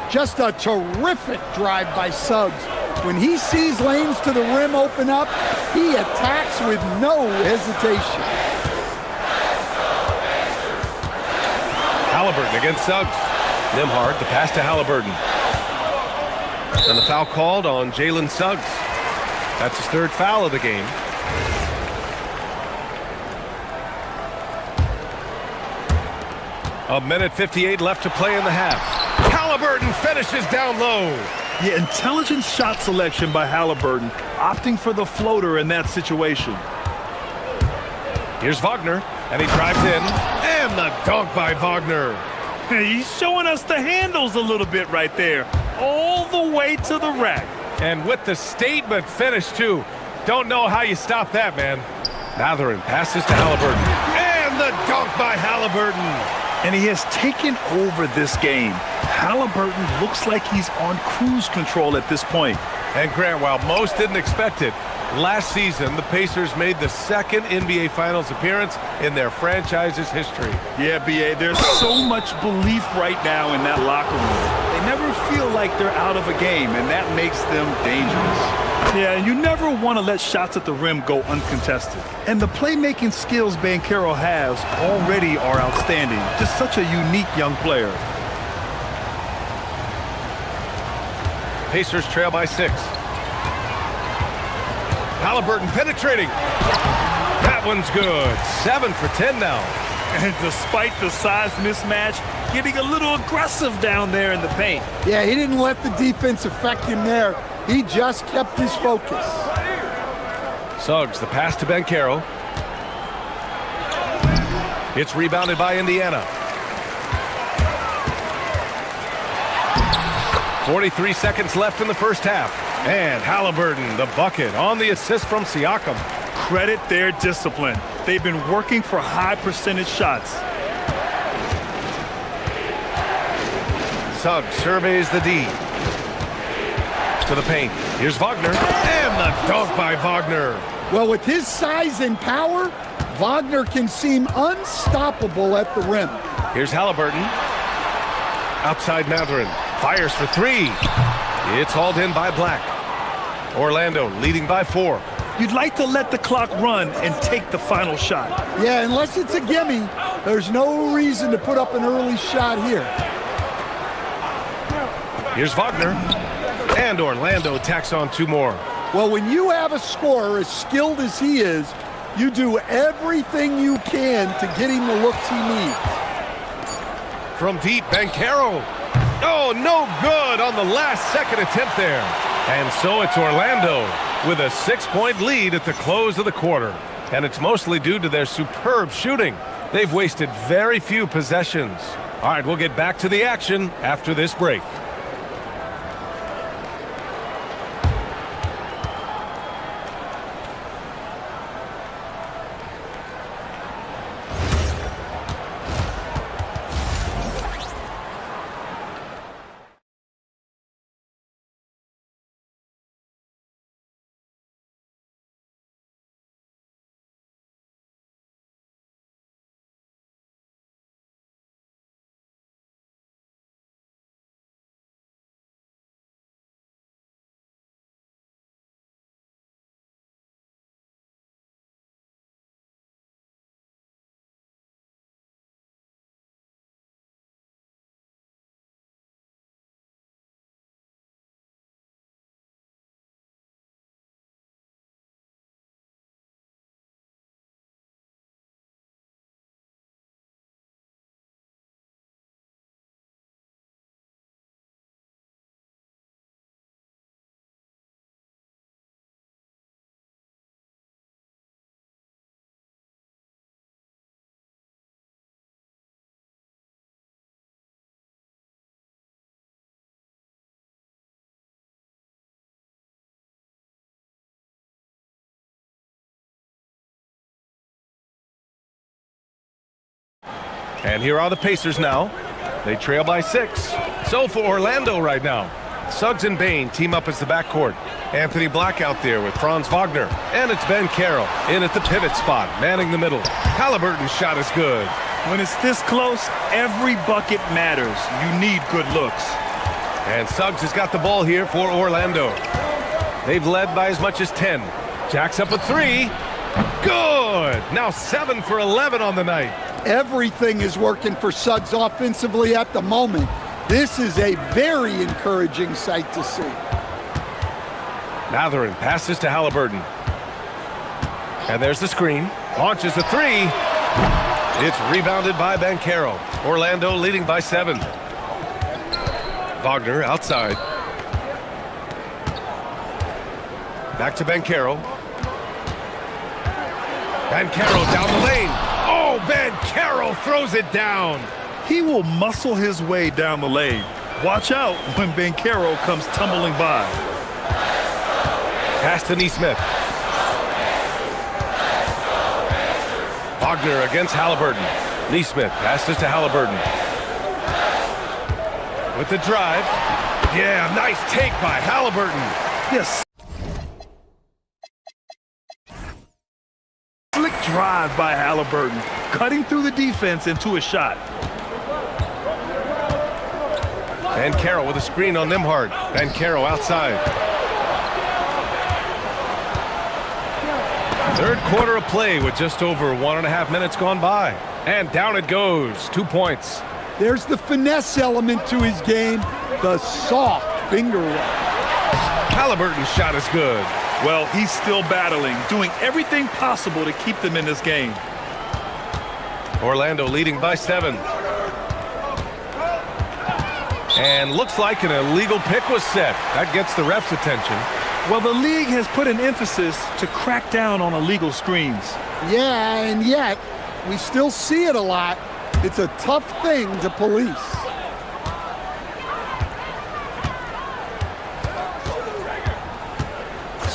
Just a terrific drive by Suggs. When he sees lanes to the rim open up, he attacks with no hesitation. Halliburton against Suggs. Nimhard, the pass to Halliburton. And the foul called on Jalen Suggs. That's his 3rd foul of the game. A minute 58 left to play in the half. Halliburton finishes down low. Yeah, intelligent shot selection by Halliburton, opting for the floater in that situation. Here's Wagner, and he drives in. And the dunk by Wagner. He's showing us the handles a little bit right there. All the way to the rack. And with the statement finish, too. Don't know how you stop that, man. Mathurin passes to Halliburton. And the dunk by Halliburton. And he has taken over this game. Halliburton looks like he's on cruise control at this point. And Grant, while most didn't expect it, last season the Pacers made the 2nd NBA Finals appearance in their franchise's history. Yeah, B.A., there's so much belief right now in that locker room. They never feel like they're out of a game, and that makes them dangerous. Yeah, and you never want to let shots at the rim go uncontested. And the playmaking skills Banchero has already are outstanding. Just such a unique young player. Pacers trail by 6. Halliburton penetrating. That one's good. 7 for 10 now. And despite the size mismatch, getting a little aggressive down there in the paint. Yeah, he didn't let the defense affect him there. He just kept his focus. Suggs, the pass to Banchero. It's rebounded by Indiana. 43 seconds left in the first half. And Halliburton, the bucket, on the assist from Siakam. Credit their discipline. They've been working for high percentage shots. Suggs surveys the D. To the paint. Here's Wagner. And the dunk by Wagner. Well, with his size and power, Wagner can seem unstoppable at the rim. Here's Halliburton. Outside Mathurin. Fires for 3. It's hauled in by Black. Orlando leading by 4. You'd like to let the clock run and take the final shot. Yeah, unless it's a gimme, there's no reason to put up an early shot here. Here's Wagner. And Orlando tacks on 2 more. Well, when you have a scorer as skilled as he is, you do everything you can to get him the looks he needs. From deep, Banchero. Oh, no good on the last second attempt there. And so it's Orlando with a 6-point lead at the close of the quarter. And it's mostly due to their superb shooting. They've wasted very few possessions. All right, we'll get back to the action after this break. And here are the Pacers now. They trail by 6. So for Orlando right now, Suggs and Bain team up as the backcourt. Anthony Black out there with Franz Wagner. And it's Ben Carroll in at the pivot spot, manning the middle. Halliburton's shot is good. When it's this close, every bucket matters. You need good looks. And Suggs has got the ball here for Orlando. They've led by as much as 10. Jacks up a three. Good! Now 7 for 11 on the night. Everything is working for Suggs offensively at the moment. This is a very encouraging sight to see. Matherin passes to Halliburton. And there's the screen. Launches a three. It's rebounded by Banchero. Orlando leading by 7. Wagner outside. Back to Banchero. Banchero down the lane. Oh, Banchero throws it down. He will muscle his way down the lane. Watch out when Banchero comes tumbling by. Pass to Neesmith. Wagner against Halliburton. Neesmith passes to Halliburton. With the drive. Yeah, nice take by Halliburton. Yes. Slick drive by Halliburton, cutting through the defense into a shot. Banchero with a screen on Nembhard. Banchero outside. Third quarter of play with just over 1.5 minutes gone by. And down it goes. 2 points. There's the finesse element to his game, the soft finger roll. Halliburton's shot is good. Well, he's still battling, doing everything possible to keep them in this game. Orlando leading by 7. And looks like an illegal pick was set. That gets the ref's attention. Well, the league has put an emphasis to crack down on illegal screens. Yeah, and yet we still see it a lot. It's a tough thing to police.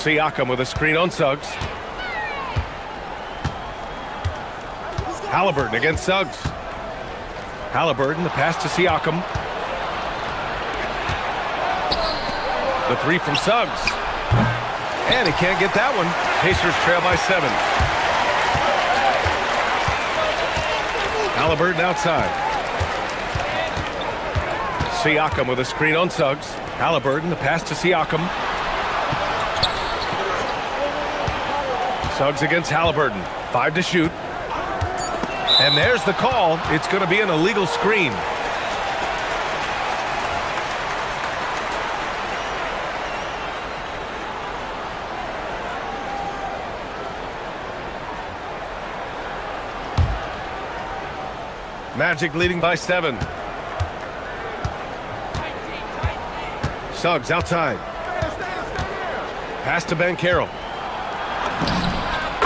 Siakam with a screen on Suggs. Halliburton against Suggs. Halliburton, the pass to Siakam. The three from Suggs. And he can't get that one. Pacers trail by 7. Halliburton outside. Siakam with a screen on Suggs. Halliburton, the pass to Siakam. Suggs against Halliburton. 5 to shoot. And there's the call. It's going to be an illegal screen. Magic leading by 7. Suggs outside. Pass to Banchero.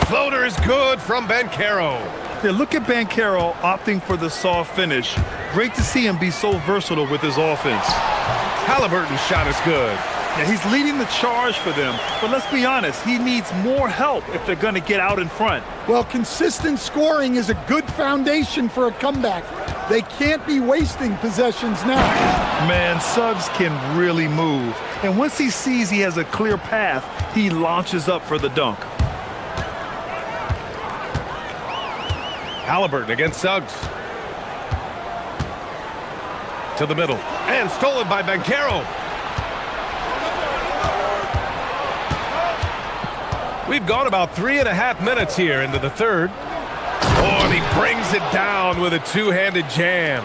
Floater is good from Banchero. Yeah, look at Banchero opting for the soft finish. Great to see him be so versatile with his offense. Halliburton's shot is good. Yeah, he's leading the charge for them. But let's be honest, he needs more help if they're going to get out in front. Well, consistent scoring is a good foundation for a comeback. They can't be wasting possessions now. Man, Suggs can really move. And once he sees he has a clear path, he launches up for the dunk. Halliburton against Suggs. To the middle. And stolen by Banchero. We've gone about 3.5 minutes here into the third. Oh, and he brings it down with a two-handed jam.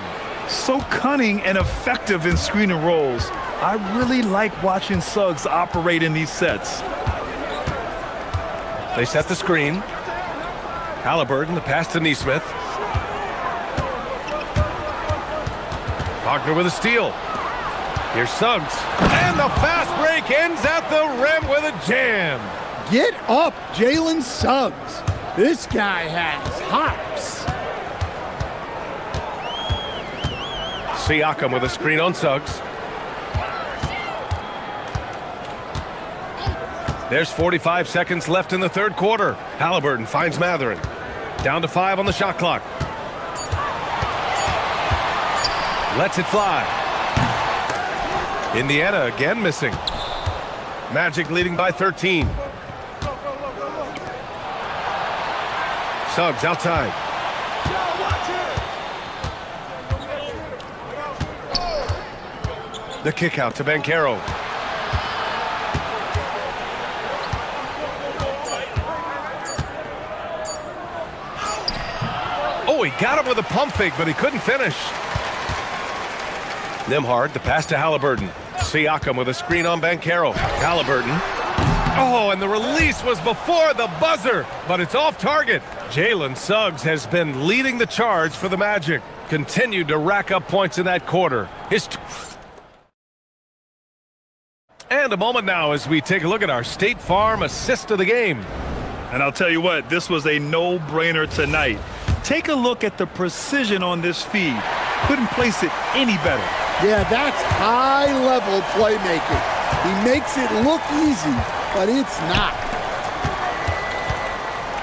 So cunning and effective in screen and rolls. I really like watching Suggs operate in these sets. They set the screen. Halliburton, the pass to Neesmith. Wagner with a steal. Here's Suggs. And the fast break ends at the rim with a jam. Get up, Jalen Suggs. This guy has hops. Siakam with a screen on Suggs. There's 45 seconds left in the third quarter. Halliburton finds Matherin. Down to 5 on the shot clock. Lets it fly. Indiana again missing. Magic leading by 13. Suggs outside. The kick out to Banchero. Oh, he got him with a pump fake, but he couldn't finish. Nembhard, the pass to Halliburton. Siakam with a screen on Banchero. Halliburton. Oh, and the release was before the buzzer, but it's off target. Jalen Suggs has been leading the charge for the Magic. Continued to rack up points in that quarter. And a moment now as we take a look at our State Farm assist of the game. And I'll tell you what, this was a no-brainer tonight. Take a look at the precision on this feed. Couldn't place it any better. Yeah, that's high-level playmaking. He makes it look easy, but it's not.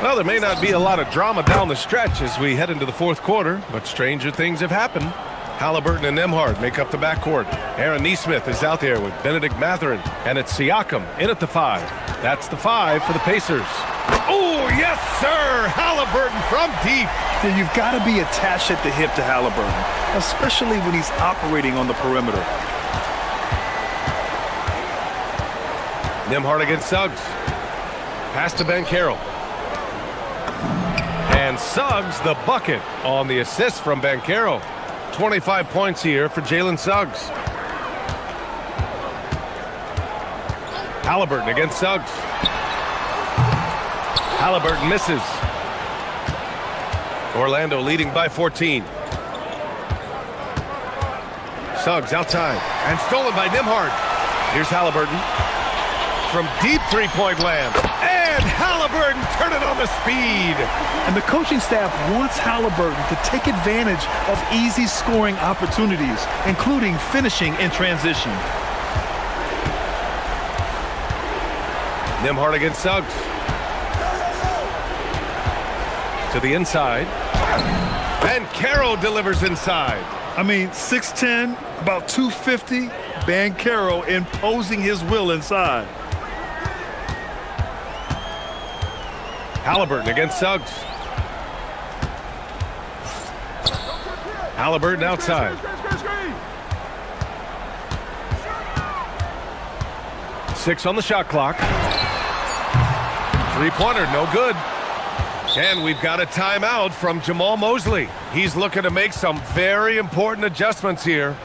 Well, there may not be a lot of drama down the stretch as we head into the fourth quarter, but stranger things have happened. Halliburton and Nembhard make up the backcourt. Aaron Nesmith is out there with Benedict Mathurin, and it's Siakam in at the 5. That's the 5 for the Pacers. Oh, yes, sir! Halliburton from deep. Yeah, you've got to be attached at the hip to Halliburton, especially when he's operating on the perimeter. Nembhard against Suggs. Pass to Banchero. And Suggs the bucket on the assist from Banchero. 25 points here for Jalen Suggs. Halliburton against Suggs. Halliburton misses. Orlando leading by 14. Suggs outside and stolen by Nembhard. Here's Halliburton from deep three-point land. And Halliburton turn it on the speed. And the coaching staff wants Halliburton to take advantage of easy scoring opportunities, including finishing in transition. Nembhard against Suggs. To the inside. Banchero delivers inside. I mean, 6'10", about 250. Banchero imposing his will inside. Halliburton against Suggs. Halliburton outside. Six on the shot clock. Three-pointer, no good. And we've got a timeout from Jamal Mosley. He's looking to make some very important adjustments here.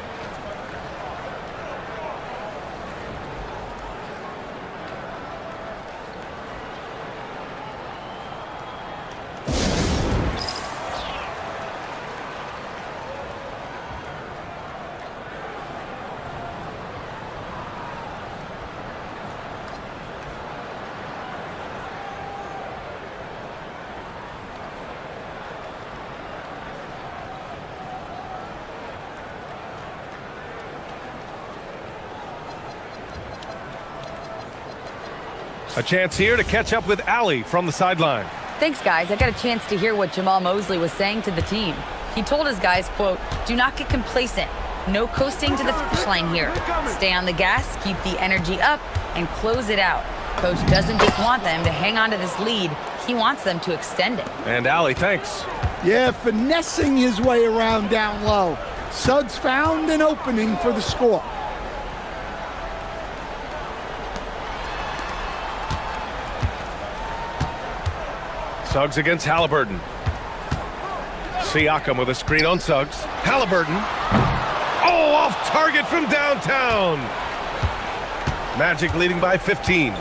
A chance here to catch up with Allie from the sideline. Thanks, guys. I got a chance to hear what Jamal Mosley was saying to the team. He told his guys, quote, "Do not get complacent. No coasting to the finish line here. Stay on the gas, keep the energy up, and close it out." Coach doesn't just want them to hang on to this lead. He wants them to extend it. And Allie, thanks. Yeah, finessing his way around down low. Suggs found an opening for the score. Suggs against Halliburton. Siakam with a screen on Suggs. Halliburton. Oh, off target from downtown. Magic leading by 15.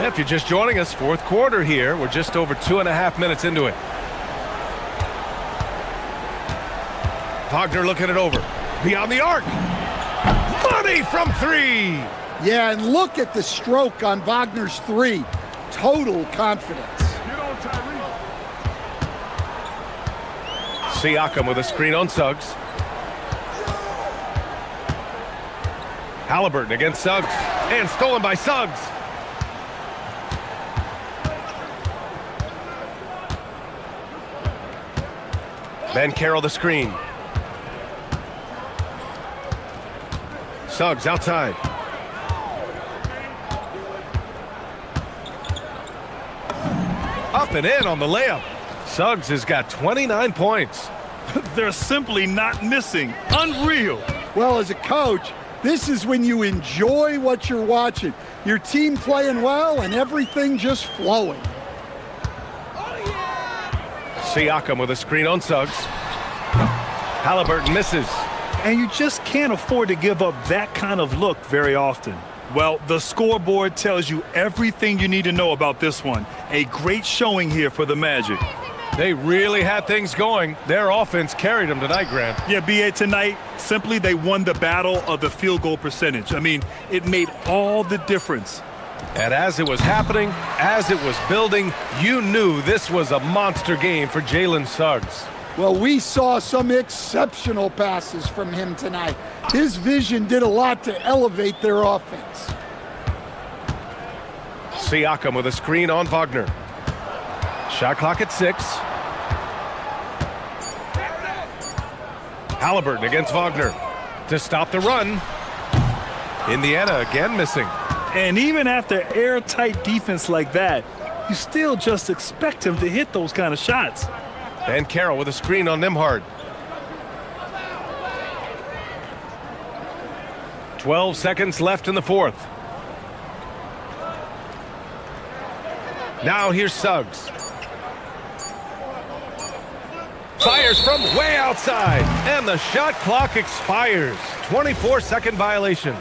If you're just joining us, fourth quarter here. We're just over 2.5 minutes into it. Wagner looking it over. Beyond the arc. Money from 3. Yeah, and look at the stroke on Wagner's 3. Total confidence. Siakam with a screen on Suggs. Halliburton against Suggs. And stolen by Suggs. Banchero the screen. Suggs outside. Up and in on the layup. Suggs has got 29 points. They're simply not missing. Unreal. Well, as a coach, this is when you enjoy what you're watching. Your team playing well and everything just flowing. Siakam with a screen on Suggs. Halliburton misses. And you just can't afford to give up that kind of look very often. Well, the scoreboard tells you everything you need to know about this one. A great showing here for the Magic. They really had things going. Their offense carried them tonight, Grant. Yeah, B.A., tonight, simply they won the battle of the field goal percentage. I mean, it made all the difference. And as it was happening, as it was building, you knew this was a monster game for Jalen Suggs. Well, we saw some exceptional passes from him tonight. His vision did a lot to elevate their offense. Siakam with a screen on Wagner. Shot clock at 6. Halliburton against Wagner to stop the run. Indiana again missing. And even after airtight defense like that, you still just expect him to hit those kind of shots. And Carroll with a screen on Nembhard. 12 seconds left in the fourth. Now here's Suggs. Fires from way outside, and the shot clock expires. 24-second violation.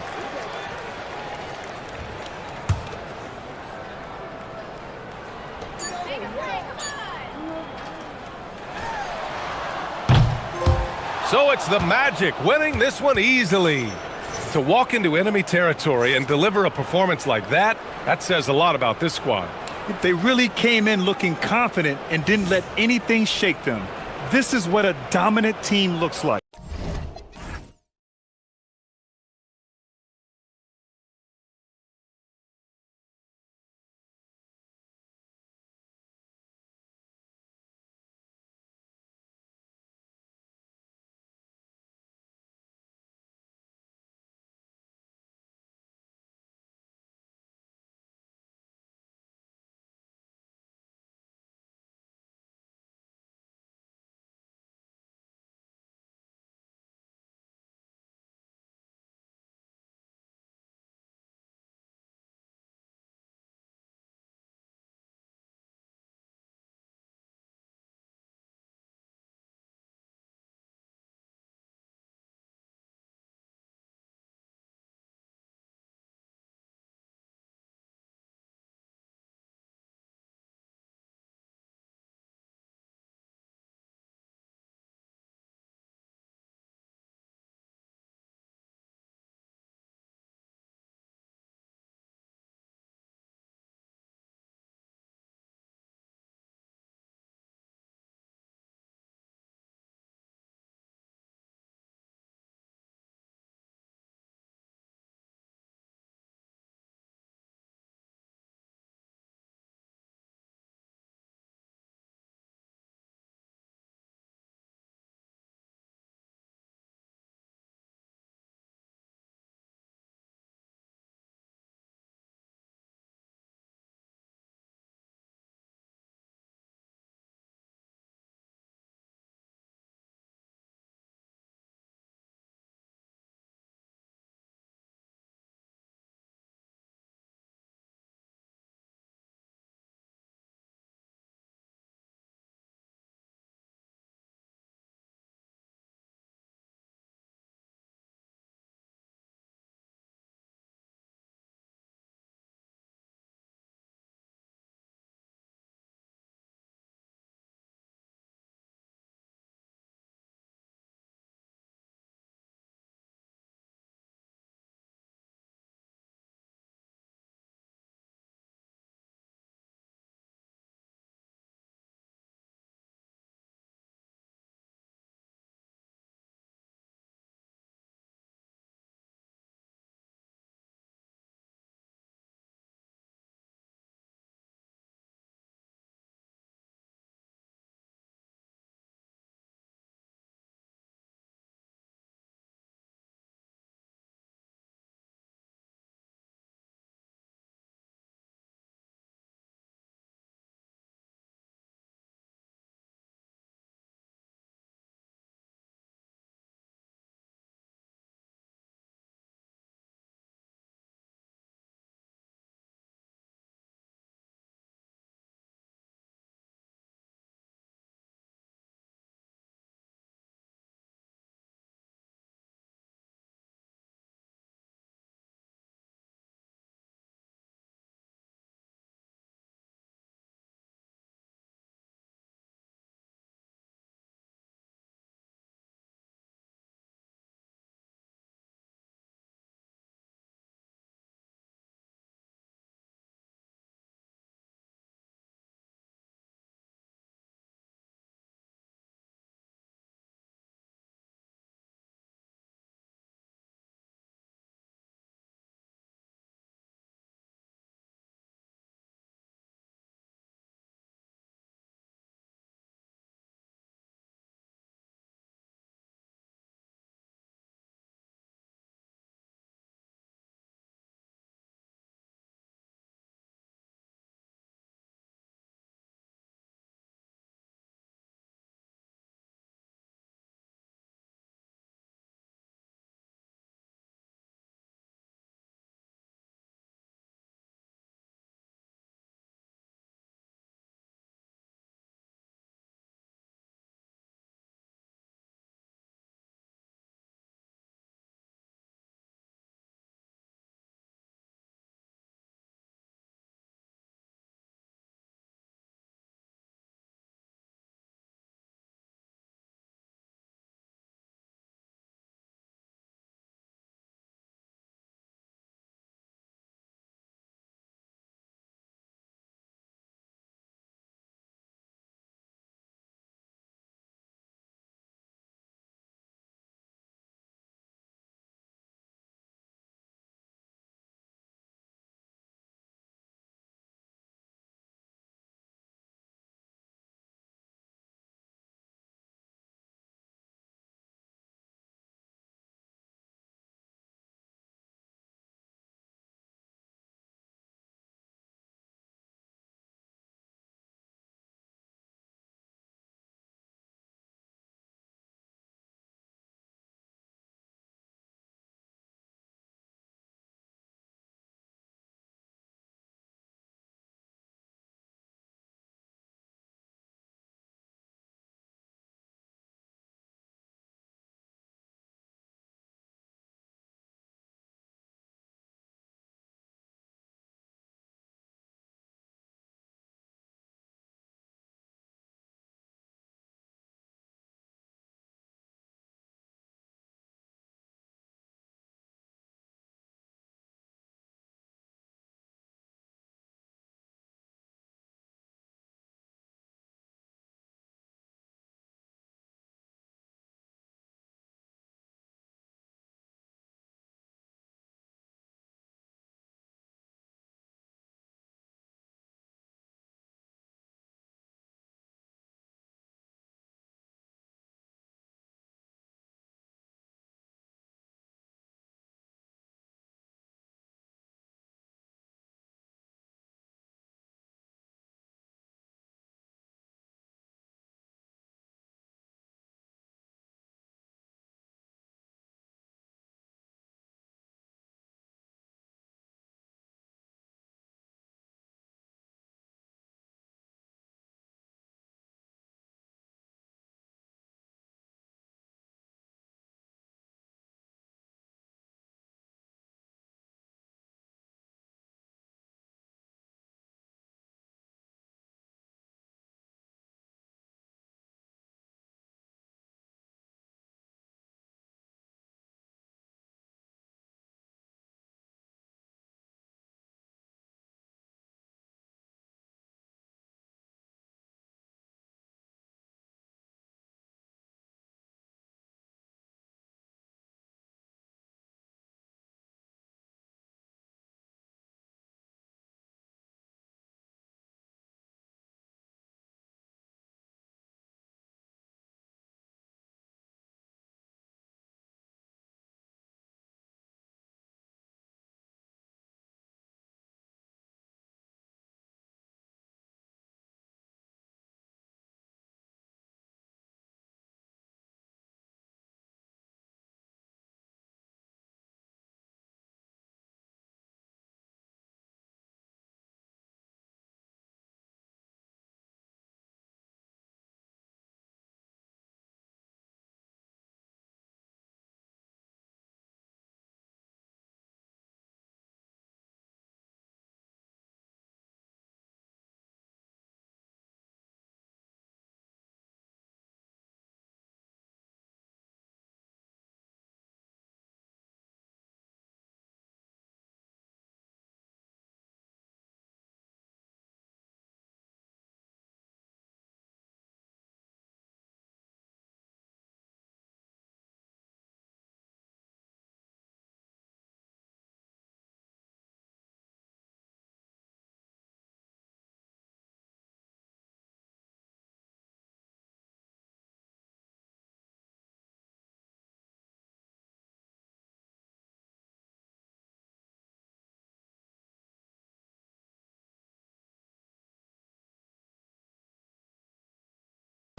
So it's the Magic winning this one easily. To walk into enemy territory and deliver a performance like that, that says a lot about this squad. They really came in looking confident and didn't let anything shake them. This is what a dominant team looks like.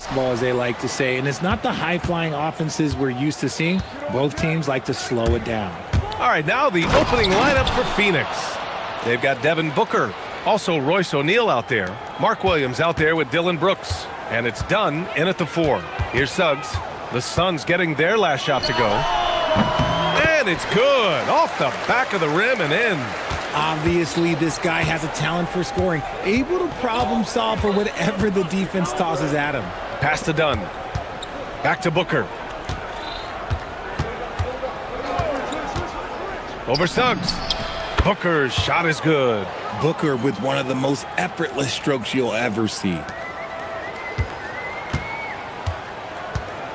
basketball, as they like to say, and it's not the high-flying offenses we're used to seeing. Both teams like to slow it down. All right, now the opening lineup for Phoenix. They've got Devin Booker, also Royce O'Neal out there. Mark Williams out there with Dylan Brooks. And it's done in at the 4. Here's Suggs. The Suns getting their last shot to go. And it's good. Off the back of the rim and in. Obviously, this guy has a talent for scoring, able to problem solve for whatever the defense tosses at him. Pass to Dunn. Back to Booker. Over Suggs. Booker's shot is good. Booker with one of the most effortless strokes you'll ever see.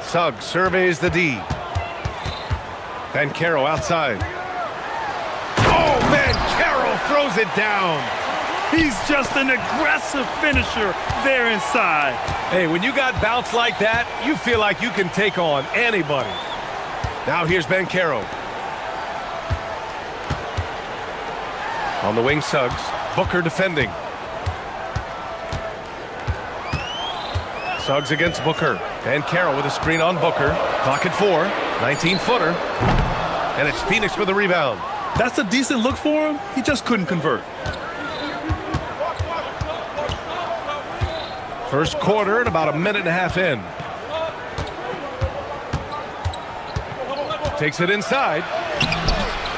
Suggs surveys the D. Banchero outside. Oh, Banchero throws it down. He's just an aggressive finisher there inside. Hey, when you got bounce like that, you feel like you can take on anybody. Now here's Banchero. On the wing, Suggs. Booker defending. Suggs against Booker. Banchero with a screen on Booker. Clock at 4. 19-footer. And it's Phoenix with the rebound. That's a decent look for him. He just couldn't convert. First quarter and about a minute and a half in. Takes it inside.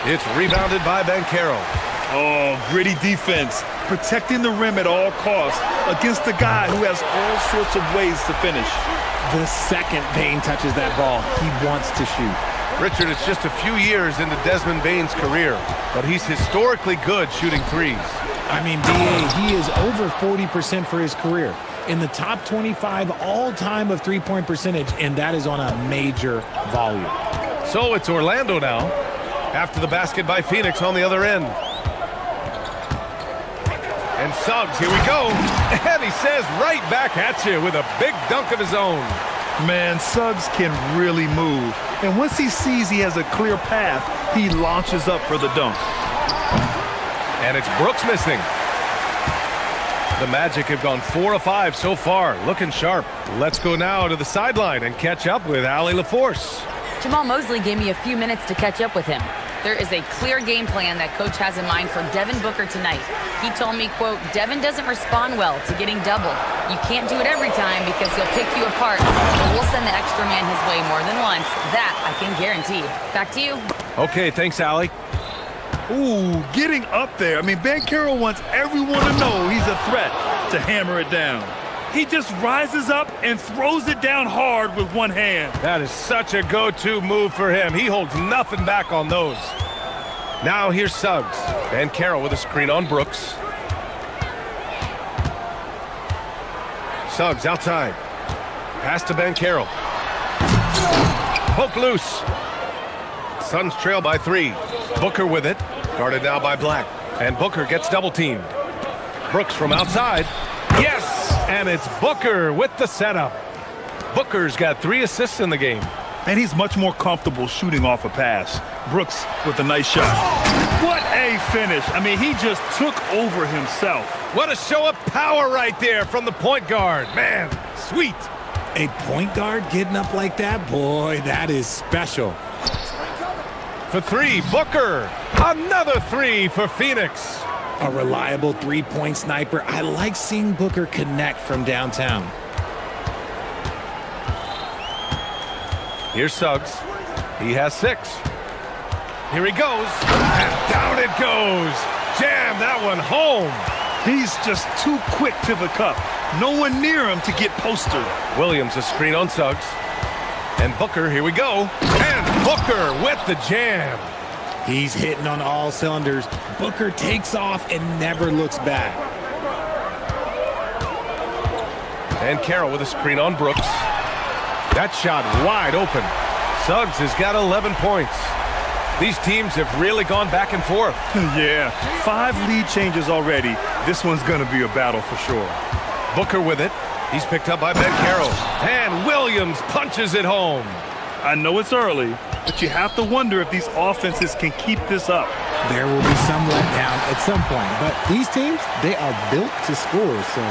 It's rebounded by Banchero. Oh, gritty defense. Protecting the rim at all costs against a guy who has all sorts of ways to finish. The second Bane touches that ball, he wants to shoot. Richard, it's just a few years into Desmond Bane's career, but he's historically good shooting threes. I mean, B.A., he is over 40% for his career. In the top 25 all-time of three-point percentage, and that is on a major volume. So it's Orlando now, after the basket by Phoenix on the other end. And Suggs, here we go. And he says right back at you with a big dunk of his own. Man, Suggs can really move. And once he sees he has a clear path, he launches up for the dunk. And it's Brooks missing. The Magic have gone 4 of 5 so far, looking sharp. Let's go now to the sideline and catch up with Allie LaForce. Jamal Mosley gave me a few minutes to catch up with him. There is a clear game plan that coach has in mind for Devin Booker tonight. He told me, quote, Devin doesn't respond well to getting doubled. You can't do it every time because he'll pick you apart, but we'll send the extra man his way more than once. That I can guarantee. Back to you. Okay, thanks, Allie. Ooh, getting up there. I mean, Banchero wants everyone to know he's a threat to hammer it down. He just rises up and throws it down hard with one hand. That is such a go-to move for him. He holds nothing back on those. Now here's Suggs. Banchero with a screen on Brooks. Suggs outside. Pass to Banchero. Poke loose. Suns trail by 3. Booker with it. Guarded now by Black. And Booker gets double-teamed. Brooks from outside. Yes! And it's Booker with the setup. Booker's got 3 assists in the game. And he's much more comfortable shooting off a pass. Brooks with a nice shot. What a finish. I mean, he just took over himself. What a show of power right there from the point guard. Man, sweet. A point guard getting up like that? Boy, that is special. For 3, Booker. Another 3 for Phoenix. A reliable three-point sniper. I like seeing Booker connect from downtown. Here's Suggs. He has 6. Here he goes. And down it goes. Jam that one home. He's just too quick to the cup. No one near him to get posted. Williams a screen on Suggs. And Booker, here we go. And Booker with the jam. He's hitting on all cylinders. Booker takes off and never looks back. And Carroll with a screen on Brooks. That shot wide open. Suggs has got 11 points. These teams have really gone back and forth. Yeah, 5 lead changes already. This one's going to be a battle for sure. Booker with it. He's picked up by Banchero. And Williams punches it home. I know it's early, but you have to wonder if these offenses can keep this up. There will be some letdown at some point, but these teams, they are built to score, so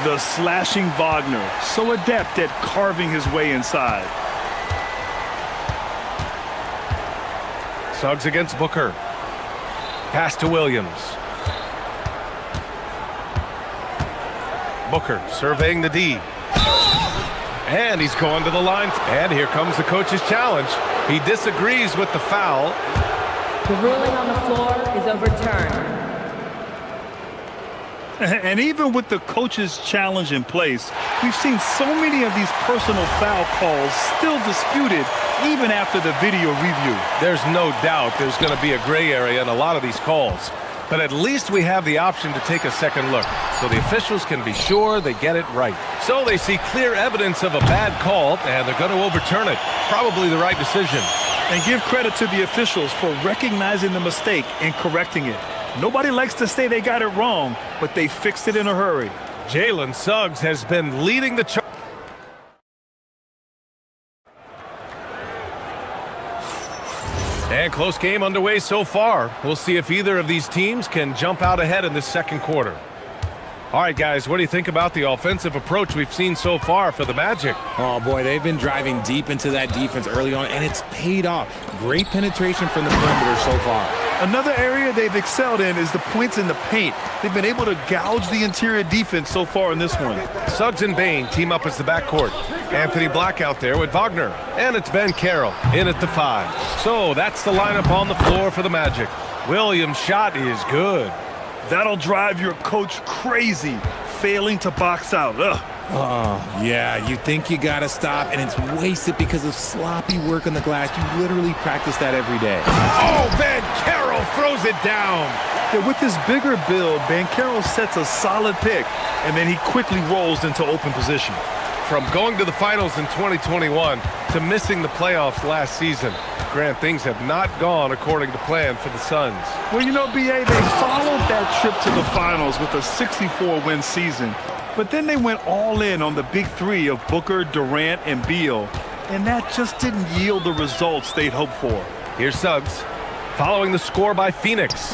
The slashing Wagner, so adept at carving his way inside. Suggs against Booker. Pass to Williams. Booker surveying the D. And he's going to the line. And here comes the coach's challenge. He disagrees with the foul. The ruling on the floor is overturned. And even with the coach's challenge in place, we've seen so many of these personal foul calls still disputed even after the video review. There's no doubt there's going to be a gray area in a lot of these calls. But at least we have the option to take a second look, so the officials can be sure they get it right. So they see clear evidence of a bad call, and they're going to overturn it. Probably the right decision. And give credit to the officials for recognizing the mistake and correcting it. Nobody likes to say they got it wrong, but they fixed it in a hurry. Jalen Suggs has been leading the charge. And close game underway so far. We'll see if either of these teams can jump out ahead in this second quarter. All right, guys, what do you think about the offensive approach we've seen so far for the Magic? Oh, boy, they've been driving deep into that defense early on, and it's paid off. Great penetration from the perimeter so far. Another area they've excelled in is the points in the paint. They've been able to gouge the interior defense so far in this one. Suggs and Bain team up as the backcourt. Anthony Black out there with Wagner. And it's Ben Carroll in at the 5. So that's the lineup on the floor for the Magic. Williams' shot is good. That'll drive your coach crazy, failing to box out. Ugh. Oh, yeah, you think you got to stop, and it's wasted because of sloppy work on the glass. You literally practice that every day. Oh, Ben Carroll throws it down. Yeah, with his bigger build, Ben Carroll sets a solid pick, and then he quickly rolls into open position. From going to the finals in 2021 to missing the playoffs last season, Grant, things have not gone according to plan for the Suns. Well, you know, B.A., they followed that trip to the finals with a 64-win season. But then they went all in on the big three of Booker, Durant, and Beal, and that just didn't yield the results they'd hoped for. Here's Suggs, following the score by Phoenix.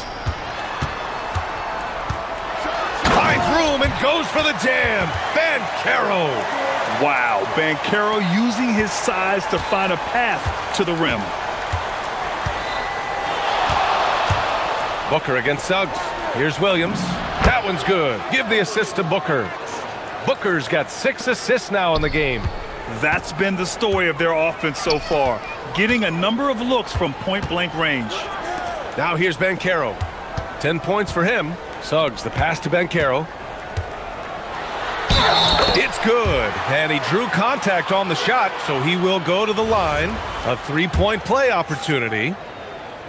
Finds room and goes for the jam. Ben Carroll. Wow, Ben Carroll using his size to find a path to the rim. Booker against Suggs. Here's Williams. That one's good. Give the assist to Booker. Booker's got 6 assists now in the game. That's been the story of their offense so far, getting a number of looks from point-blank range. Now here's Ben Carroll. 10 points for him. Suggs, the pass to Ben Carroll. It's good, and he drew contact on the shot, so he will go to the line. A 3-point play opportunity.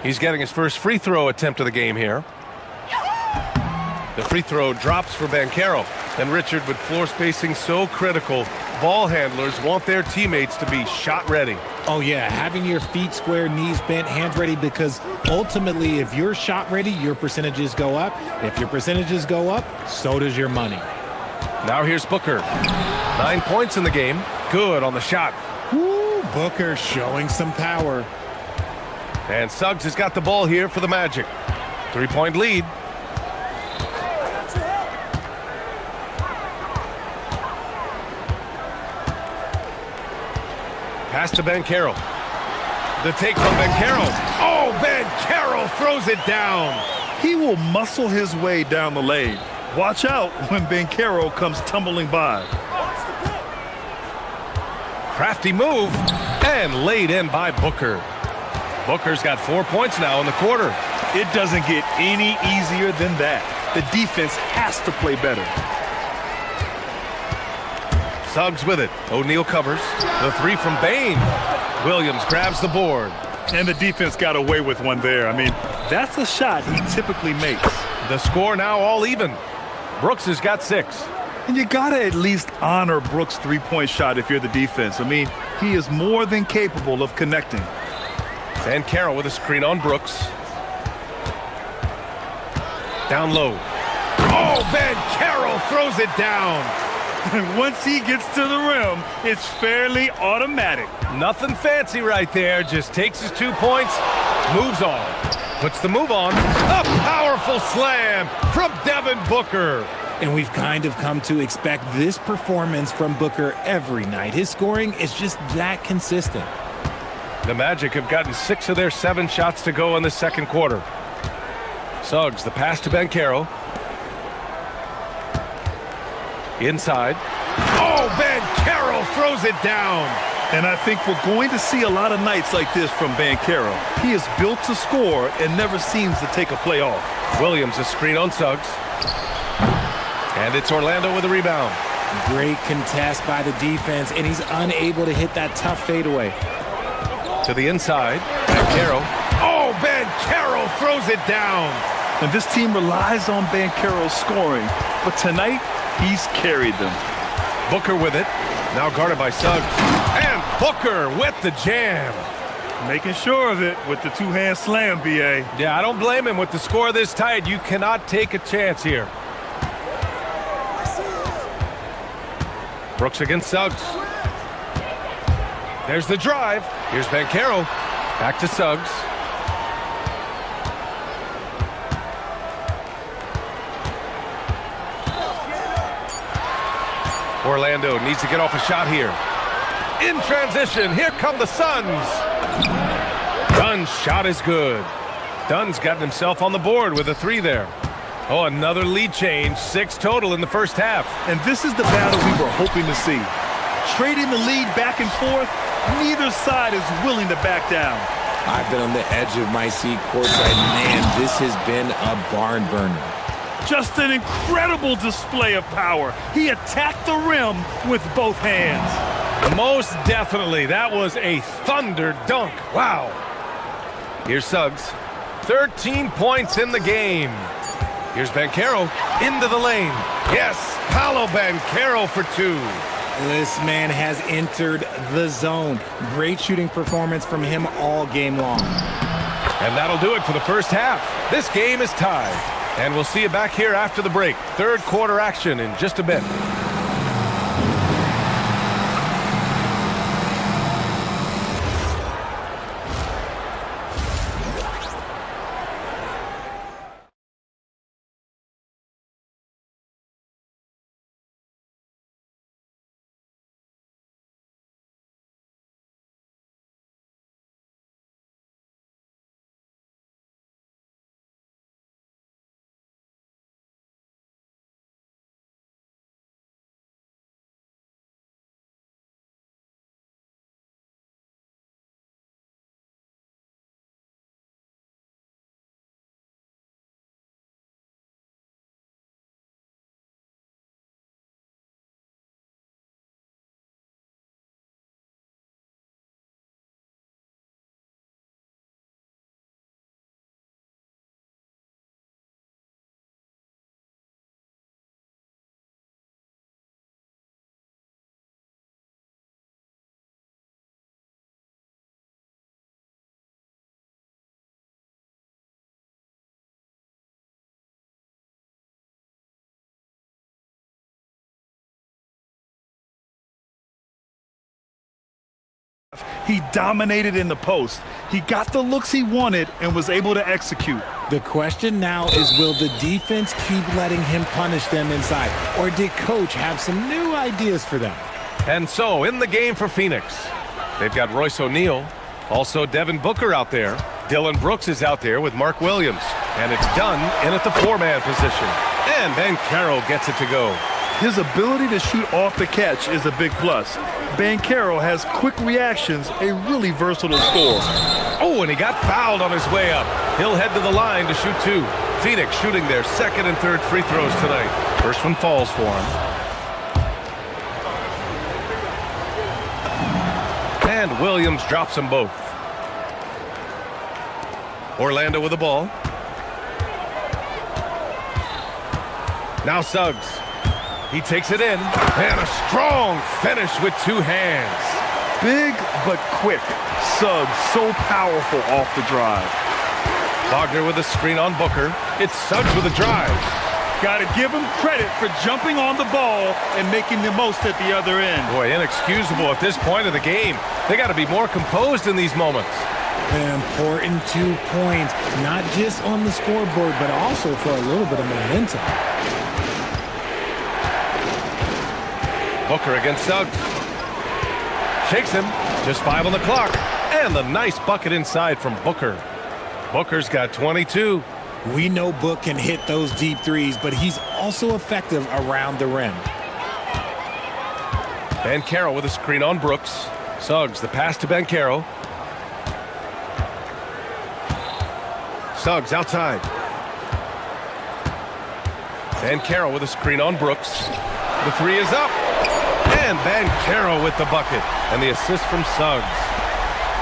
He's getting his first free throw attempt of the game here. The free throw drops for Ben Carroll. And Richard, with floor spacing so critical, ball handlers want their teammates to be shot ready. Oh, yeah, having your feet square, knees bent, hands ready, because ultimately, if you're shot ready, your percentages go up. If your percentages go up, so does your money. Now here's Booker. 9 points in the game. Good on the shot. Woo, Booker showing some power. And Suggs has got the ball here for the Magic. 3-point lead. Pass to Ben Carroll. The take from Ben Carroll. Oh, Ben Carroll throws it down. He will muscle his way down the lane. Watch out when Ben Carroll comes tumbling by. Crafty move and laid in by Booker. Booker's got 4 points now in the quarter. It doesn't get any easier than that. The defense has to play better. Suggs with it. O'Neal covers. The 3 from Bain. Williams grabs the board. And the defense got away with one there. I mean, that's a shot he typically makes. The score now all even. Brooks has got 6. And you got to at least honor Brooks' 3-point shot if you're the defense. I mean, he is more than capable of connecting. And Carroll with a screen on Brooks. Down low. Oh, Ben Carroll throws it down. And once he gets to the rim, it's fairly automatic. Nothing fancy right there. Just takes his 2 points, moves on. Puts the move on. A powerful slam from Devin Booker. And we've kind of come to expect this performance from Booker every night. His scoring is just that consistent. The Magic have gotten 6 of their 7 shots to go in the second quarter. Suggs, the pass to Banchero. Inside. Oh, Banchero throws it down. And I think we're going to see a lot of nights like this from Banchero. He is built to score and never seems to take a play off. Williams, a screen on Suggs. And it's Orlando with a rebound. Great contest by the defense, and he's unable to hit that tough fadeaway. To the inside, Banchero. Oh, Banchero throws it down. And this team relies on Banchero's scoring, but tonight he's carried them. Booker with it. Now guarded by Suggs. And Booker with the jam. Making sure of it with the two-hand slam, B.A. Yeah, I don't blame him. With the score this tight, you cannot take a chance here. Brooks against Suggs. There's the drive. Here's Banchero. Back to Suggs. Orlando needs to get off a shot here. In transition, here come the Suns. Dunn's shot is good. Dunn's gotten himself on the board with a 3 there. Oh, another lead change. 6 total in the first half. And this is the battle we were hoping to see. Trading the lead back and forth, neither side is willing to back down. I've been on the edge of my seat courtside. Man, this has been a barn burner. Just an incredible display of power. He attacked the rim with both hands. Most definitely. That was a thunder dunk. Wow. Here's Suggs. 13 points in the game. Here's Banchero into the lane. Yes, Paolo Banchero for 2. This man has entered the zone. Great shooting performance from him all game long. And that'll do it for the first half. This game is tied. And we'll see you back here after the break. Third quarter action in just a bit. He dominated in the post. He got the looks he wanted and was able to execute. The question now is, will the defense keep letting him punish them inside? Or did Coach have some new ideas for them? And so, in the game for Phoenix, they've got Royce O'Neal, also Devin Booker out there. Dylan Brooks is out there with Mark Williams. And it's Dunn in at the 4-man position. And Banchero gets it to go. His ability to shoot off the catch is a big plus. Banchero has quick reactions, a really versatile scorer. Oh, and he got fouled on his way up. He'll head to the line to shoot 2. Phoenix shooting their second and third free throws tonight. First one falls for him. And Williams drops them both. Orlando with the ball. Now Suggs. He takes it in, and a strong finish with 2 hands. Big but quick. Suggs so powerful off the drive. Wagner with a screen on Booker. It's Suggs with a drive. Got to give him credit for jumping on the ball and making the most at the other end. Boy, inexcusable at this point of the game. They got to be more composed in these moments. An important 2 points, not just on the scoreboard, but also for a little bit of momentum. Booker against Suggs. Shakes him. Just 5 on the clock. And the nice bucket inside from Booker. Booker's got 22. We know Book can hit those deep threes, but he's also effective around the rim. Banchero with a screen on Brooks. Suggs, the pass to Banchero. Suggs outside. Banchero with a screen on Brooks. The three is up. And Banchero with the bucket. And the assist from Suggs.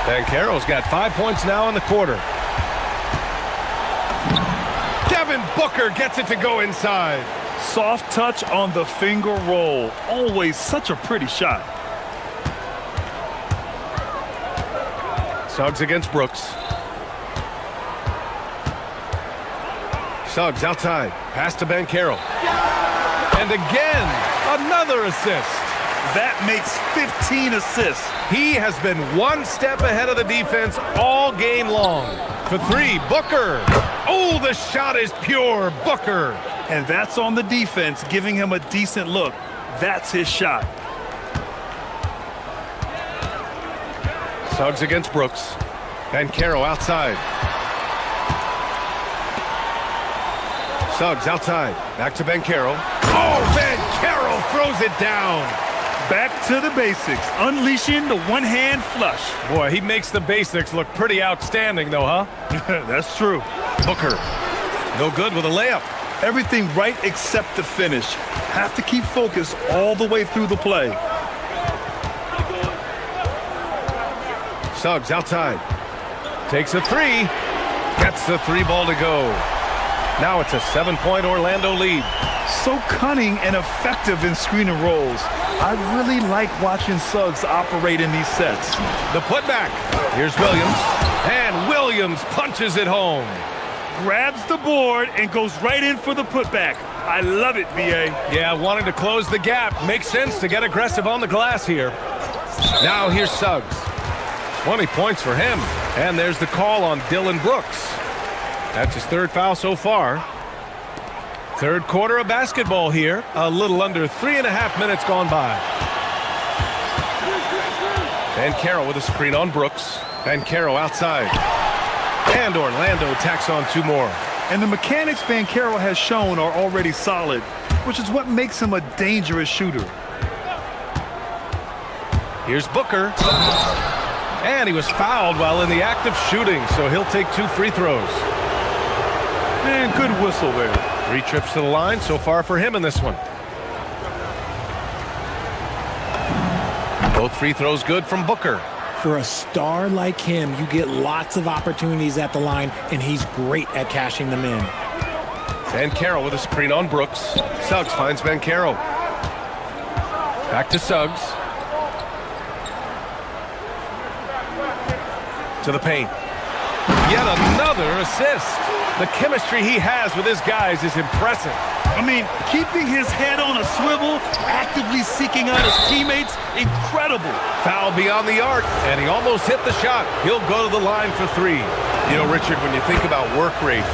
Banchero's got 5 points now in the quarter. Devin Booker gets it to go inside. Soft touch on the finger roll. Always such a pretty shot. Suggs against Brooks. Suggs outside. Pass to Banchero. And again, another assist. That makes 15 assists. He has been one step ahead of the defense all game long. For three, Booker. Oh, the shot is pure. Booker. And that's on the defense, giving him a decent look. That's his shot. Suggs against Brooks. Banchero outside. Suggs outside. Back to Banchero. Oh, Banchero throws it down. Back to the basics, unleashing the one-hand flush. Boy, he makes the basics look pretty outstanding, though, huh? That's true. Booker, no good with a layup. Everything right except the finish. Have to keep focused all the way through the play. Suggs outside. Takes a three. Gets the three ball to go. Now it's a 7-point Orlando lead. So cunning and effective in screen and rolls. I really like watching Suggs operate in these sets. The putback. Here's Williams. And Williams punches it home. Grabs the board and goes right in for the putback. I love it, B.A. Yeah, wanting to close the gap. Makes sense to get aggressive on the glass here. Now here's Suggs. 20 points for him. And there's the call on Dylan Brooks. That's his third foul so far. Third quarter of basketball here. A little under 3.5 minutes gone by. Banchero with a screen on Brooks. Banchero outside. And Orlando tacks on 2 more. And the mechanics Banchero has shown are already solid, which is what makes him a dangerous shooter. Here's Booker. And he was fouled while in the act of shooting, so he'll take 2 free throws. And good whistle there. 3 trips to the line so far for him in this one. Both free throws good from Booker. For a star like him, you get lots of opportunities at the line, and he's great at cashing them in. Banchero with a screen on Brooks. Suggs finds Banchero. Back to Suggs. To the paint. Yet another assist. The chemistry he has with his guys is impressive. I mean, keeping his head on a swivel, actively seeking out his teammates, incredible. Foul beyond the arc, and he almost hit the shot. He'll go to the line for 3. You know, Richard, when you think about work rate,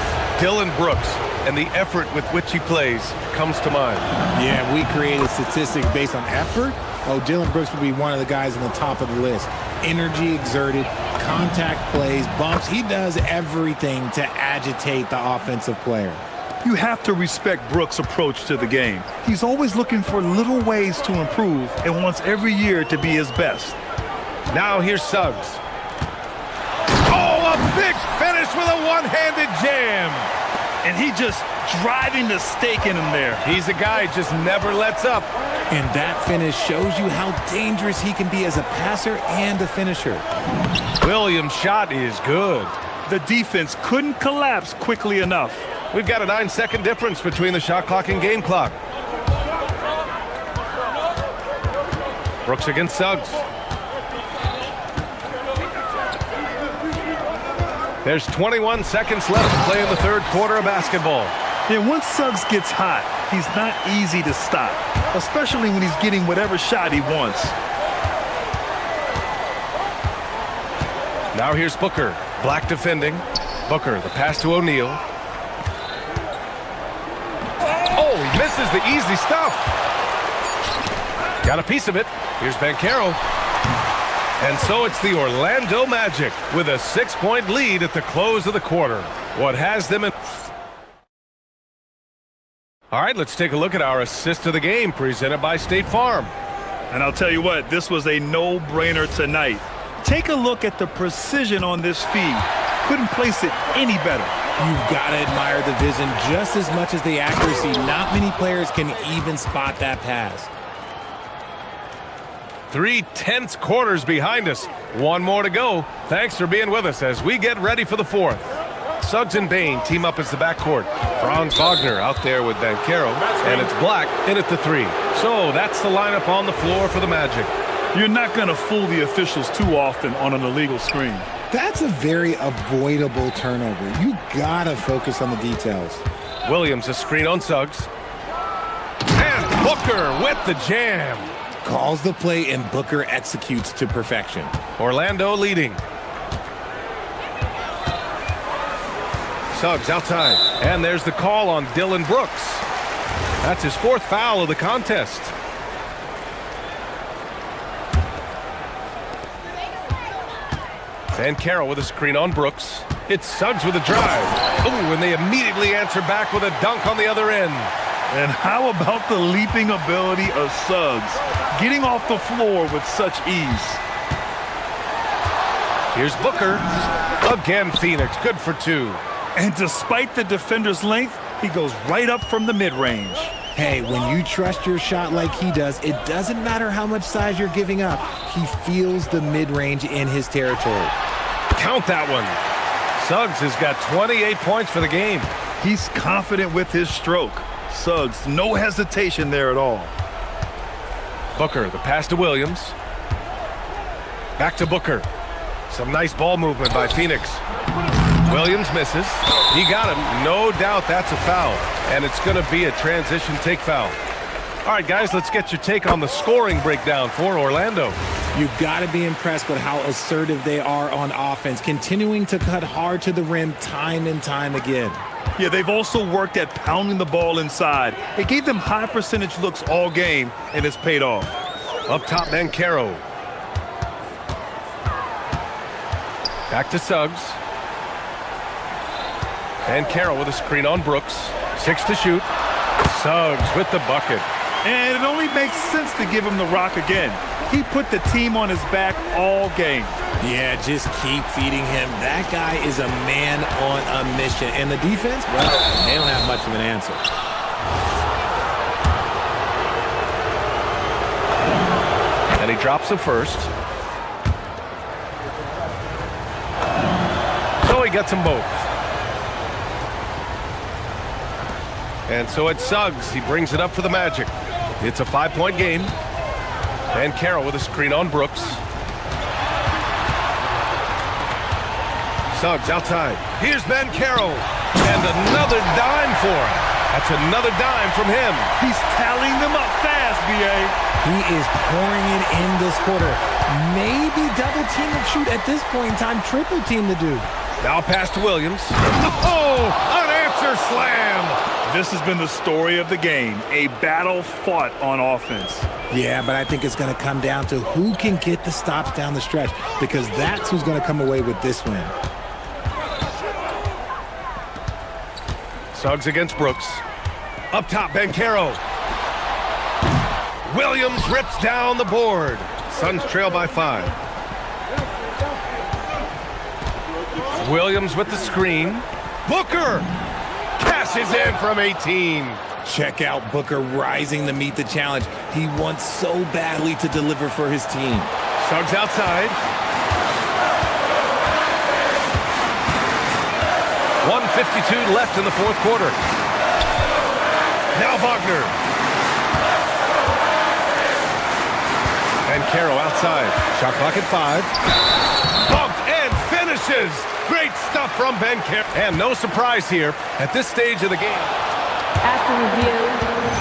Dylan Brooks and the effort with which he plays comes to mind. Yeah, we created statistics based on effort. Oh, Dylan Brooks would be one of the guys on the top of the list. Energy exerted, contact plays, bumps. He does everything to agitate the offensive player. You have to respect Brooks' approach to the game. He's always looking for little ways to improve and wants every year to be his best. Now here's Suggs. Oh, a big finish with a one-handed jam. And he just driving the stake in him there. He's a guy who just never lets up. And that finish shows you how dangerous he can be as a passer and a finisher. Williams' shot is good. The defense couldn't collapse quickly enough. We've got a 9-second difference between the shot clock and game clock. Brooks against Suggs. There's 21 seconds left to play in the third quarter of basketball. Yeah, once Suggs gets hot, he's not easy to stop, especially when he's getting whatever shot he wants. Now here's Booker. Black defending. Booker, the pass to O'Neal. Oh, he misses the easy stuff. Got a piece of it. Here's Banchero. And so it's the Orlando Magic with a 6-point lead at the close of the quarter. What has them in... All right, let's take a look at our assist of the game presented by State Farm. And I'll tell you what, this was a no-brainer tonight. Take a look at the precision on this feed. Couldn't place it any better. You've got to admire the vision just as much as the accuracy. Not many players can even spot that pass. 3 tense quarters behind us. One more to go. Thanks for being with us as we get ready for the fourth. Suggs and Bain team up as the backcourt. Franz Wagner out there with Banchero, and it's Black in at the 3. So that's the lineup on the floor for the Magic. You're not going to fool the officials too often on an illegal screen. That's a very avoidable turnover. You got to focus on the details. Williams a screen on Suggs. And Booker with the jam. Calls the play and Booker executes to perfection. Orlando leading. Suggs outside. And there's the call on Dylan Brooks. That's his 4th foul of the contest. Banchero with a screen on Brooks. It's Suggs with a drive. Ooh, and they immediately answer back with a dunk on the other end. And how about the leaping ability of Suggs? Getting off the floor with such ease. Here's Booker. Again, Phoenix, good for 2. And despite the defender's length, he goes right up from the mid-range. Hey, when you trust your shot like he does, it doesn't matter how much size you're giving up. He feels the mid-range in his territory. Count that one. Suggs has got 28 points for the game. He's confident with his stroke. Suggs, no hesitation there at all. Booker, the pass to Williams. Back to Booker. Some nice ball movement by Phoenix. Williams misses. He got him. No doubt that's a foul. And it's going to be a transition take foul. All right, guys, let's get your take on the scoring breakdown for Orlando. You've got to be impressed with how assertive they are on offense, continuing to cut hard to the rim time and time again. Yeah, they've also worked at pounding the ball inside. It gave them high percentage looks all game, and it's paid off. Up top, Banchero. Back to Suggs. Banchero with a screen on Brooks. 6 to shoot. Suggs with the bucket. And it only makes sense to give him the rock again. He put the team on his back all game. Yeah, just keep feeding him. That guy is a man on a mission. And the defense, well, they don't have much of an answer. And he drops the first. So he gets them both. And so it's Suggs. He brings it up for the Magic. It's a 5-point game. Banchero with a screen on Brooks. Suggs outside. Here's Banchero. And another dime for him. That's another dime from him. He's tallying them up fast, B.A. He is pouring it in this quarter. Maybe double team and shoot at this point in time. Triple team the dude. Now pass to Williams. Oh, an answer slam. This has been the story of the game, a battle fought on offense. Yeah, but I think it's going to come down to who can get the stops down the stretch, because that's who's going to come away with this win. Suggs against Brooks. Up top, Banchero. Williams rips down the board. Suns trail by 5. Williams with the screen. Booker cashes in from 18. Check out Booker rising to meet the challenge. He wants so badly to deliver for his team. Suggs outside. 1:52 left in the fourth quarter. Now Wagner. Banchero outside. Shot clock at 5. Bumped and finishes. Great stuff from Banchero. And no surprise here at this stage of the game. After review,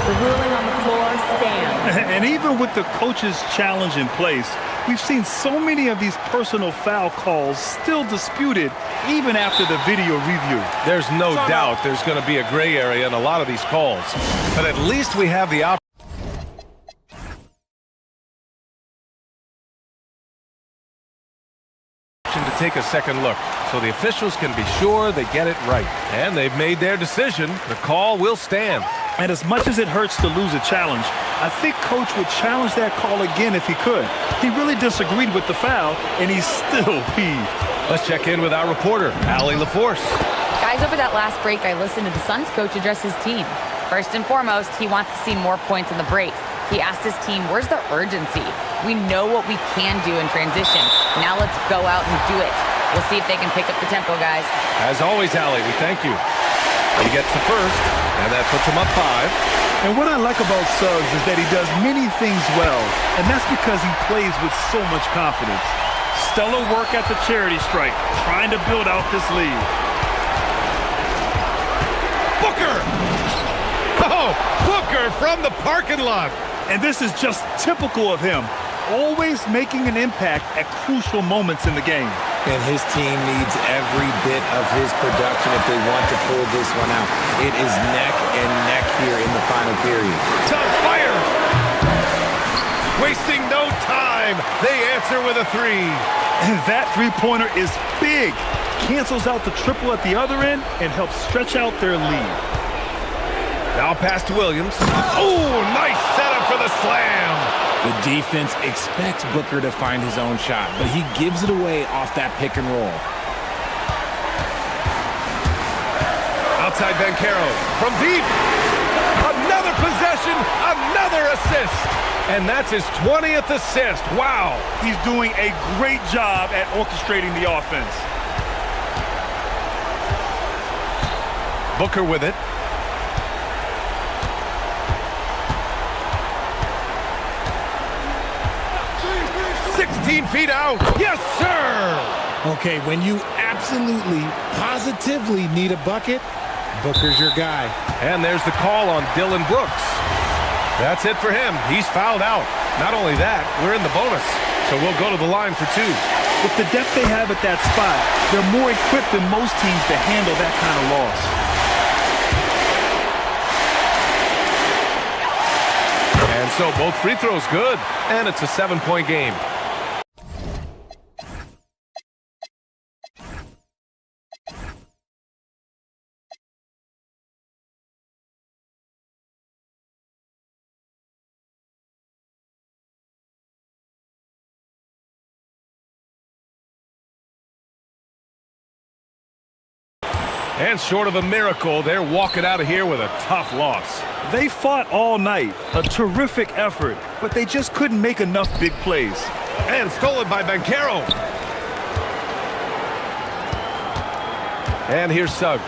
the ruling on the floor stands. And even with the coach's challenge in place, we've seen so many of these personal foul calls still disputed even after the video review. There's no doubt there's going to be a gray area in a lot of these calls. But at least we have the opportunity take a second look so the officials can be sure they get it right. And they've made their decision. The call will stand. And as much as it hurts to lose a challenge, I think Coach would challenge that call again if he could. He really disagreed with the foul, and he's still peeved. Let's check in with our reporter, Allie LaForce. Guys, over that last break, I listened to the Suns coach address his team. First and foremost, he wants to see more points in the break. He asked his team, where's the urgency? We know what we can do in transition. Now let's go out and do it. We'll see if they can pick up the tempo, guys. As always, Allie, we thank you. He gets the first, and that puts him up 5. And what I like about Suggs is that he does many things well, and that's because he plays with so much confidence. Stellar work at the charity stripe, trying to build out this lead. Booker! Oh, Booker from the parking lot. And this is just typical of him, always making an impact at crucial moments in the game. And his team needs every bit of his production if they want to pull this one out. It is neck and neck here in the final period. Suggs fires! Wasting no time. They answer with a 3. And that three-pointer is big. Cancels out the triple at the other end and helps stretch out their lead. Now pass to Williams. Oh, nice setup for the slam. The defense expects Booker to find his own shot, but he gives it away off that pick and roll. Outside Banchero from deep. Another possession, another assist. And that's his 20th assist. Wow. He's doing a great job at orchestrating the offense. Booker with it. 16 feet out. Yes, sir. Okay, when you absolutely, positively need a bucket, Booker's your guy. And there's the call on Dylan Brooks. That's it for him. He's fouled out. Not only that, we're in the bonus. So we'll go to the line for 2. With the depth they have at that spot, they're more equipped than most teams to handle that kind of loss. And so both free throws good. And it's a 7-point game. And short of a miracle, they're walking out of here with a tough loss. They fought all night, a terrific effort, but they just couldn't make enough big plays. And stolen by Banchero. And here's Suggs.